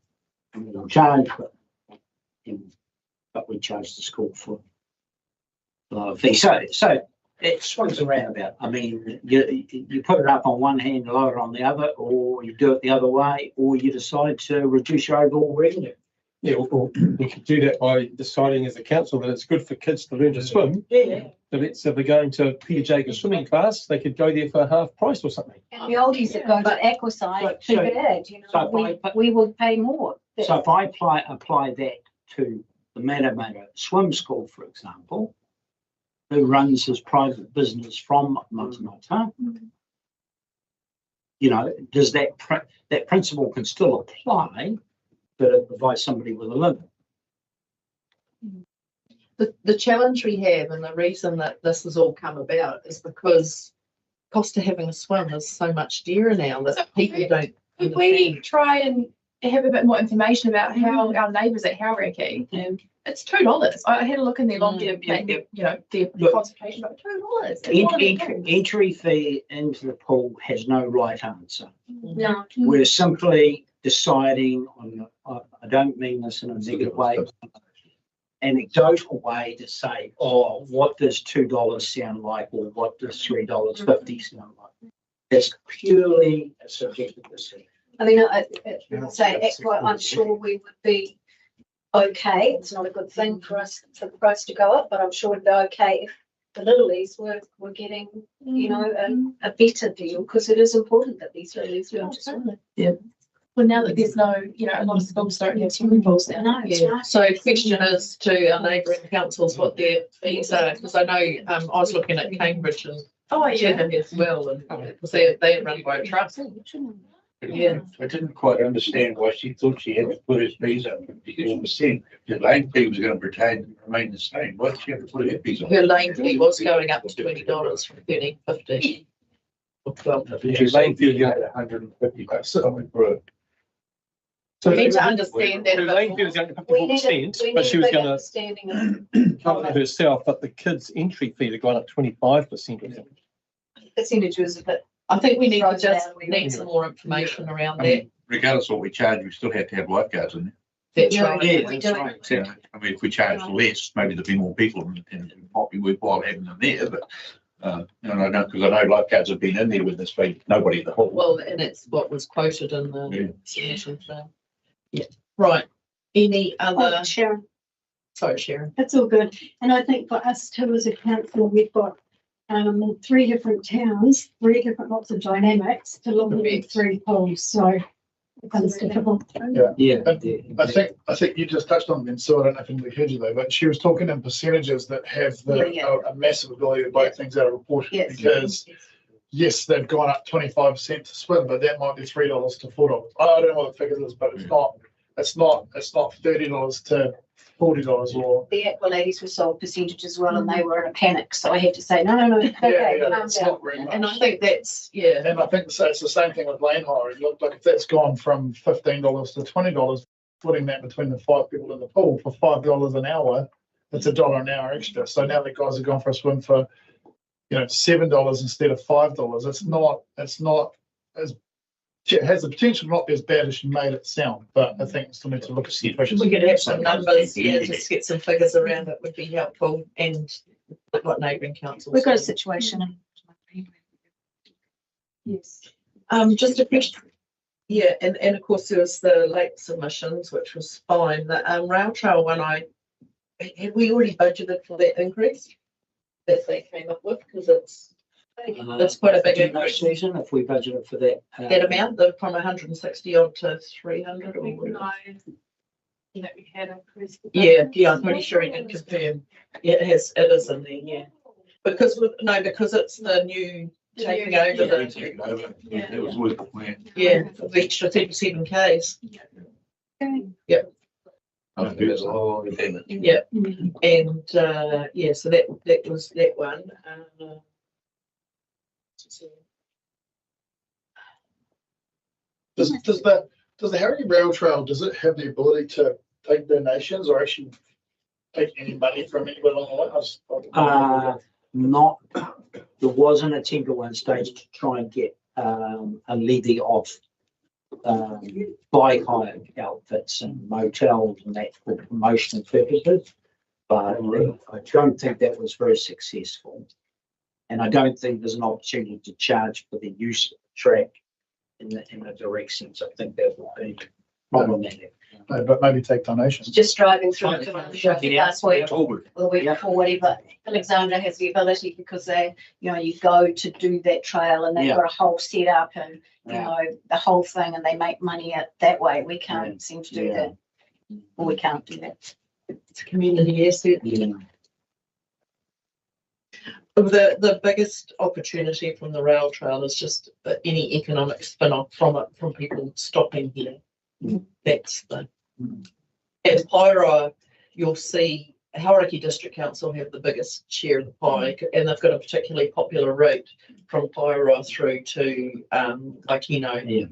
minimum charge, but we charged the school for lower fee. So it swings around about. I mean, you put it up on one hand, lower it on the other, or you do it the other way, or you decide to reduce your overall revenue. Yeah, or we could do that by deciding as a council that it's good for kids to learn to swim. Yeah. So let's say they're going to Peter Jacobs swimming class, they could go there for half price or something. And the oldies that go to Aquaside, too bad, we would pay more. So if I apply that to the Matamata Swim School, for example, who runs his private business from Matamata, does that principle can still apply, but it provides somebody with a limit. The challenge we have, and the reason that this has all come about, is because cost of having a swim is so much dearer now that people don't. Could we try and have a bit more information about how our neighbours at Hauraki, it's $2. I had a look in their long-term, their consultation, about $2. Entry fee into the pool has no right answer. No. We're simply deciding on, I don't mean this in a negative way, anecdotal way to say, what does $2 sound like, or what does $3.50 sound like? It's purely a subjective decision. I mean, I'm sure we would be okay. It's not a good thing for the price to go up, but I'm sure it'd be okay if the littlies were getting, a better deal, because it is important that these littlies learn to swim. Yeah. Well, now that there's no, a lot of schools don't have swimming pools now. No, that's right. So the question is to our neighbouring councils what their fees are, because I know I was looking at Cambridge and as well, and because they run by a trust. Yeah, I didn't quite understand why she thought she had to put his fees up 50%. The lane fee was going to remain the same. Why did she have to put her fees up? Her lane fee was going up to $20 from $13.50 or $12.50. Her lane fee was $150 something for a. So we need to understand that. Her lane fee was going to 54%, but she was going to cover herself. But the kids' entry fee had gone up 25%. Percentages of it. I think we need to just need some more information around that. Regardless of what we charge, we still have to have lifeguards in there. That's right. Yeah, that's right. So, I mean, if we charge less, maybe there'll be more people, and it might be worthwhile having them there. But I know, because I know lifeguards have been in there with this fee. Nobody at the hall. Well, and it's what was quoted in the submission. So, yeah. Right. Any other? Sharon. Sorry, Sharon. That's all good. And I think for us too, as a council, we've got 3 different towns, 3 different lots of dynamics to look at 3 pools. So it becomes difficult. Yeah. I think you just touched on them, so I don't know if anybody heard you though, but she was talking in percentages that have a massive ability to break things out of proportion, because yes, they've gone up 25% to swim, but that might be $3 to $4. I don't know what the figure is, but it's not it's not $30 to $40 or. The aqua ladies were sold percentage as well, and they were in a panic, so I had to say, no, okay, calm It's down. not very much. And I think that's, yeah, And I think so. It's the same thing with lane hiring. Look, like if that's gone from $15 to $20, putting that between the 5 people in the pool for $5 an hour, it's $1 an hour extra. So now the guys have gone for a swim for, $7 instead of $5. It's not as, it has the potential to not be as bad as you made it sound, but I think still need to look at the efficiency. we could have some numbers, just get some figures around it would be helpful, and what neighbouring councils. We've got a situation. Yes. Just a question. Yeah, and of course there was the late submissions, which was fine. The rail trail one, had we already budgeted for that increase that they came up with, because it's quite a big increase. Susan, if we budgeted for that. That amount, from 160 odd to 300 or whatever. That we had increased. Yeah, I'm pretty sure he did confirm. Yeah, it is in there, yeah. Because it's the new taking over the. Yeah, it was worth the plan. Yeah, the extra 37 Ks. Yep. Yep. And so that was that one. Does the Harry Rail Trail, does it have the ability to take donations or actually take any money from anywhere along the way? There was an attempt at one stage to try and get a levy off bike hire outfits and motels and that for promotional purposes, but I don't think that was very successful. And I don't think there's an opportunity to charge for the use of the track in the direct sense. I think that would be problematic. But maybe take donations. Just driving through last week or the week before, whatever. Alexandra has the ability because they, you go to do that trail and they've got a whole setup and the whole thing, and they make money that way. We can't seem to do that, or we can't do that. It's a community asset. The biggest opportunity from the rail trail is just any economic spin-off from it, from people stopping here. That's the. At Paira, you'll see Hauraki District Council have the biggest share of the pie, and they've got a particularly popular route from Paira through to Aikino. Yeah.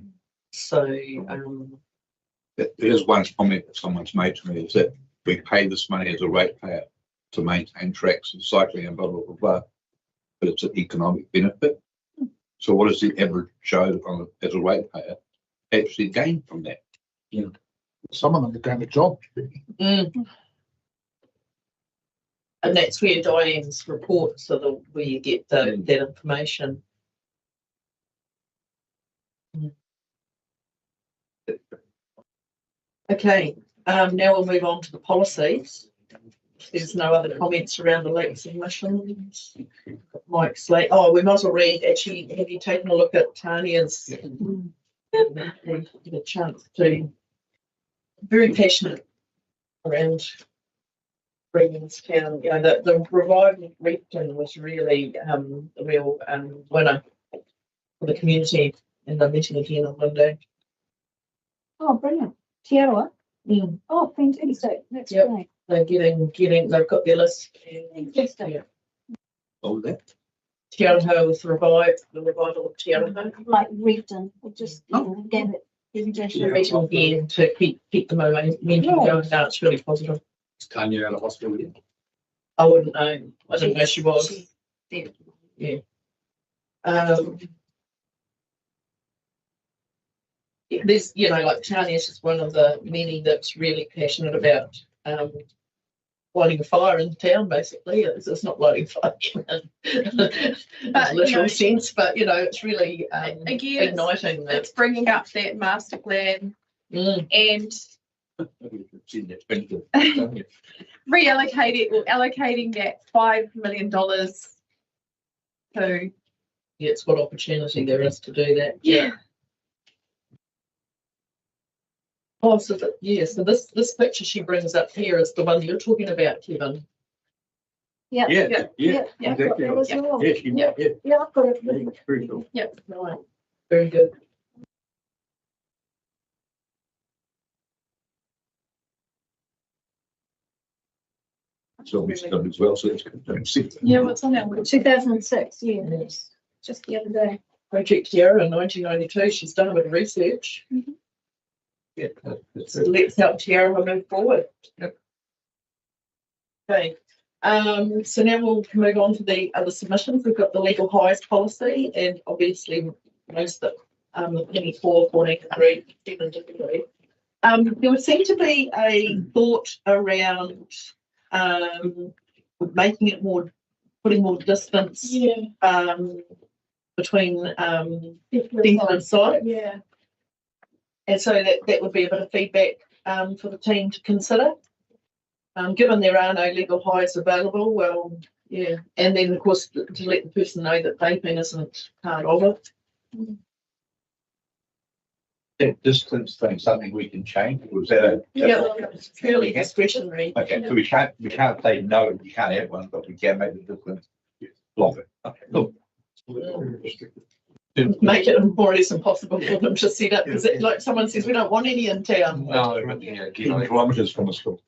So there's one comment that someone's made to me, is that we pay this money as a ratepayer to maintain tracks and cycling and blah blah blah blah, but it's an economic benefit. So what does the average Joe as a ratepayer actually gain from that? Yeah. Some of them are doing a job. And that's where Diane's report, so where you get that information. Okay, now we'll move on to the policies. There's no other comments around the late submissions. Mike Slate. Oh, we might as well read. Actually, have you taken a look at Tanya's? Get a chance to. Very passionate around bringing this town. The revival Repton was really a real winner for the community, and they're meeting again on Monday. Oh, brilliant. Te Aroha. Oh, fantastic. That's great. They're getting. They've got their list. Fantastic. Yeah. What was that? Te Aroha was the revival of Te Aroha. Like Repton, or just gave it. Meeting again to keep the momentum going. Now it's really positive. Is Tanya out of hospital yet? I wouldn't know. I didn't know she was. Yeah. There's, like Tanya's just one of the many that's really passionate about lighting a fire in town. Basically, it's not lighting a fire in a literal sense, but it's really again, igniting that. It's bringing up that master plan and allocating that $5 million to. Yeah, it's what opportunity there is to do that. Yeah. Oh, so this picture she brings up here is the one you're talking about, Kevin. Yeah. Exactly. Yeah, I've got it. Very cool. Yep. Right. Very good. So we done as well, so it's good. Yeah, what's on that? 2006, yeah, just the other day. Project Tiara in 1992, she's done a bit of research. Yeah. So let's help Tiara move forward. Yep. Okay. So now we'll move on to the other submissions. We've got the legal hires policy, and obviously most of the 24, 43, 73. There would seem to be a thought around making it more, putting more distance between dental and site. Yeah. And so that would be a bit of feedback for the team to consider. Given there are no legal hires available, well, yeah. And then, of course, to let the person know that vaping isn't part of it. That distance thing, something we can change, or is that a? It's purely discretionary. Okay, so we can't say no, you can't have one, but we can make the distance longer. Okay, cool. Make it more or less impossible for them to set up. Is it like someone says, we don't want any in town? No, but yeah, 10 kilometres from a school.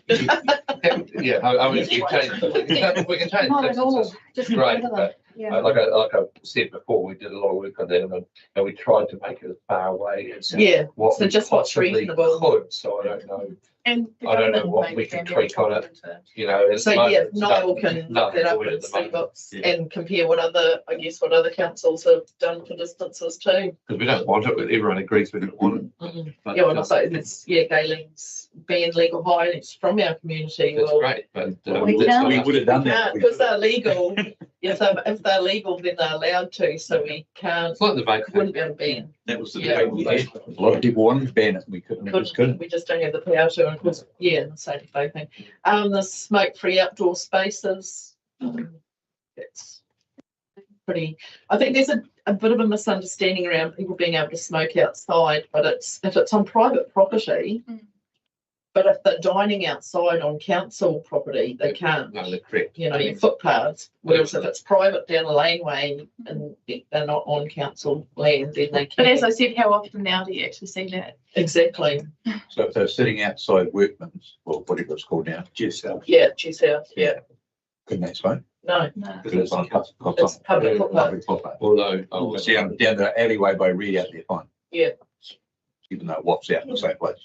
yeah, I mean, we can change. Not at all, distances. just Great, together. but Yeah. like I said before, we did a lot of work on them, and we tried to make it as far away as what so we just what's possibly reasonable. could. So I don't know. And I don't know what we can tweak on it. You know, So yeah, Niall can look that up and see what's, and compare what other councils have done for distances too. Because we don't want it, but everyone agrees we don't want it. But, Yeah, well, so it's Galen's banned legal hire. It's from our community. That's Well, great, but We would have done that. because they're legal. If they're legal, then they're allowed to. So we can't. it's like the vape. Wouldn't be able to ban. That was the Yeah. debate we had. A lot of people wanted to ban it, we couldn't, we just couldn't. We just don't have the power to. And of course, yeah, the safety vaping. The smoke-free outdoor spaces. It's pretty. I think there's a bit of a misunderstanding around people being able to smoke outside, but if it's on private property. But if they're dining outside on council property, they can't. No, they're correct. You know, your footpaths. Whereas if it's private down a laneway and they're not on council land, then they can. But as I said, how often now do you actually see that? Exactly. So if they're sitting outside Workman's, or whatever it's called now, Jess House. Yeah, Jess House. Yeah. couldn't they smoke? No. Because it's on It's public footpath. public footpath. Although, Oh, it's down the alleyway by Reed out there, fine. Yeah. Even though it wafts out in the same place.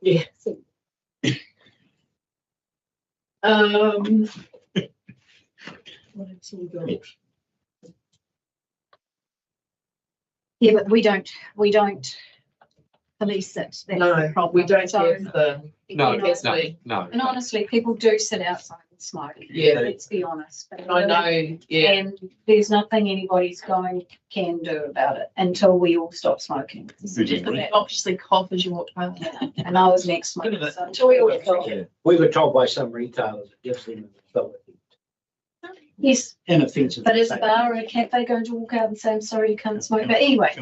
Yeah. What else have we got? Yeah, but we don't police it. That's the No, problem. we don't So, have the. no, Obviously. no. and honestly, people do sit outside and smoke. Yeah. Let's be honest. But I know, yeah. And there's nothing anybody's can do about it until we all stop smoking. Just obviously cough as you walk past. And I was next month, so until we all stop. We were told by some retailers it gives them an Yes, inoffensive. but as a bar or a cafe going to walk out and say, I'm sorry, you can't smoke. But anyway,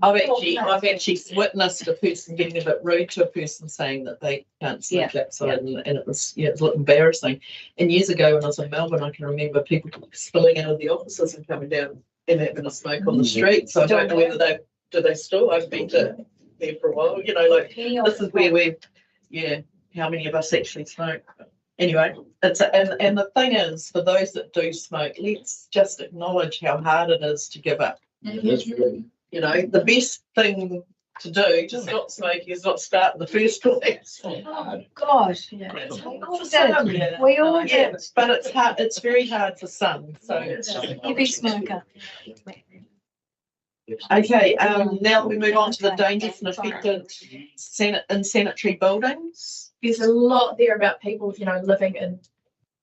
I've actually witnessed a person getting a bit rude to a person saying that they can't smoke outside, and it was a little embarrassing. And years ago when I was in Melbourne, I can remember people spilling out of the offices and coming down and having a smoke on the street. So I don't know whether they still. I've been to there for a while. You know, like this is where how many of us actually smoke. Anyway, and the thing is, for those that do smoke, let's just acknowledge how hard it is to give up. You know, the best thing to do to stop smoking is not start in the first place. oh gosh, Yeah. we all did. But it's hard. It's very hard for some. So Heavy smoker. okay. Now we move on to the dangerous and affected sanitary buildings. There's a lot there about people, living in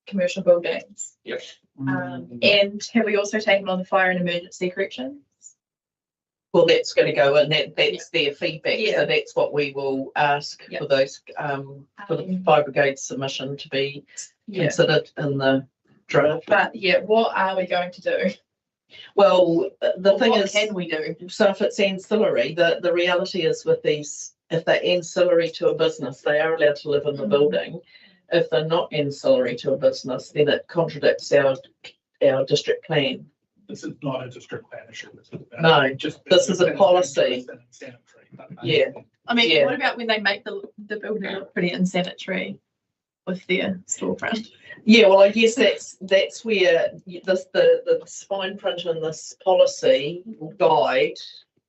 commercial buildings. Yes. And have we also taken on the fire and emergency corrections? Well, that's going to go in. That's their feedback. Yeah. So that's what we will ask for those for the fire brigade submission to be considered in the draft. But what are we going to do? Well, the thing what is, can we do? So if it's ancillary, the reality is with these, if they're ancillary to a business, they are allowed to live in the building. If they're not ancillary to a business, then it contradicts our district plan. This is not a district plan issue. No, this is a policy. Yeah. I mean, what about when they make the building look pretty unsanitary? with their storefront. Yeah, well, I guess that's where the fine print in this policy will guide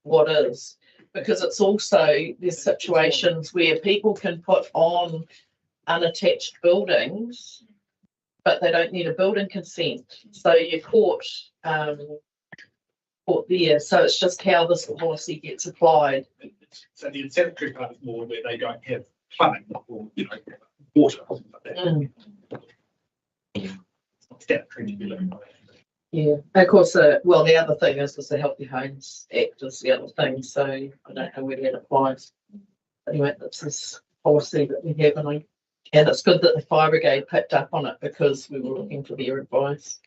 what is, because it's also, there's situations where people can put on unattached buildings, but they don't need a building consent. So you're caught there. So it's just how this policy gets applied. So the incentive part is more where they don't have plumbing or, water or something like that. It's not statutory to be living by. Yeah, of course. Well, the other thing is the Healthy Homes Act is the other thing. So I don't know where that applies. Anyway, that's this policy that we have, and it's good that the fire brigade picked up on it because we were looking for their advice.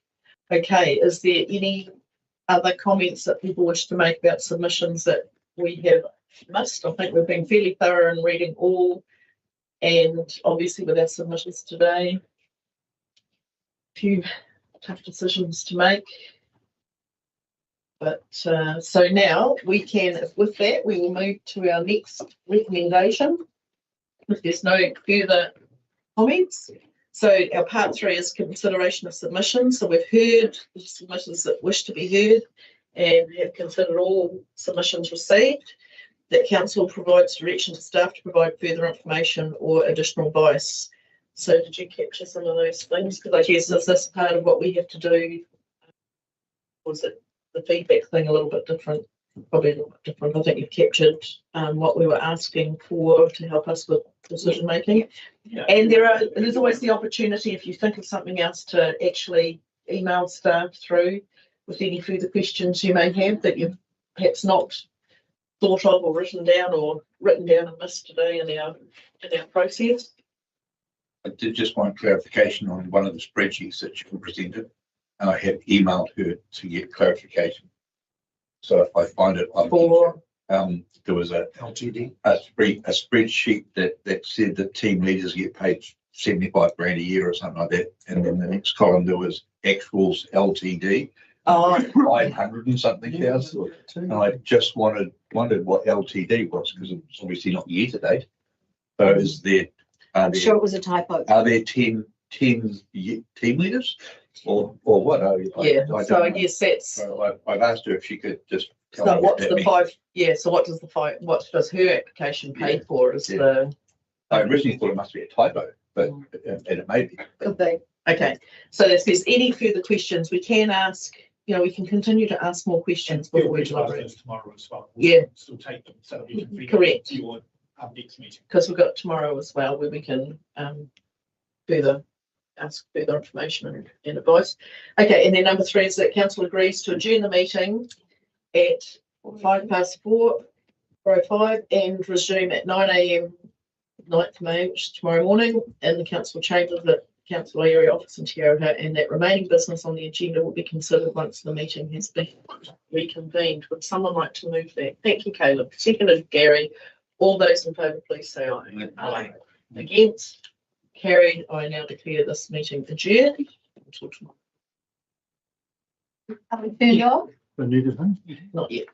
Okay, is there any other comments that people wish to make about submissions that we have missed? I think we've been fairly thorough in reading all, and obviously with our submissions today, a few tough decisions to make. But so now we can, with that, we will move to our next recommendation. If there's no further comments. So our part 3 is consideration of submissions. So we've heard the submissions that wish to be heard and have considered all submissions received. That council provides direction to staff to provide further information or additional advice. So did you capture some of those things? Because I guess is this part of what we have to do? Was it the feedback thing a little bit different? Probably a little bit different. I think you've captured what we were asking for to help us with decision making. Yeah. And there's always the opportunity, if you think of something else, to actually email staff through with any further questions you may have that you've perhaps not thought of or written down and missed today in our process. I did just want clarification on one of the spreadsheets that you presented, and I have emailed her to get clarification. So if I find it, there was a LTD, a spreadsheet that said that team leaders get paid 75 grand a year or something like that, and then the next column there was actuals LTD. 500 and something thousand, and I just wondered what LTD was, because it's obviously not year to date. So is there? I'm sure it was a typo. Are there 10 team leaders, or what? I guess that's. So I've asked her if she could just. So what's the 5? Yeah. So what does her application pay for? Is the? I originally thought it must be a typo, but and it may be. Could be. Okay. So if there's any further questions, we can ask. We can continue to ask more questions before we deliver it tomorrow as well. Yeah. Still take them so we can correct. Your next meeting. Because we've got tomorrow as well where we can ask further information and advice. Okay, and then number 3 is that council agrees to adjourn the meeting at 4:05 and resume at 9 a.m. 9th May, which is tomorrow morning, in the council chambers at Council Area Office in Te Aroha, and that remaining business on the agenda will be considered once the meeting has been reconvened. Would someone like to move that? Thank you, Caleb. Seconded, Gary. All those in favour, please say aye. Aye. Against? Carried. I now declare this meeting adjourned until tomorrow. Are we turned off? Not yet.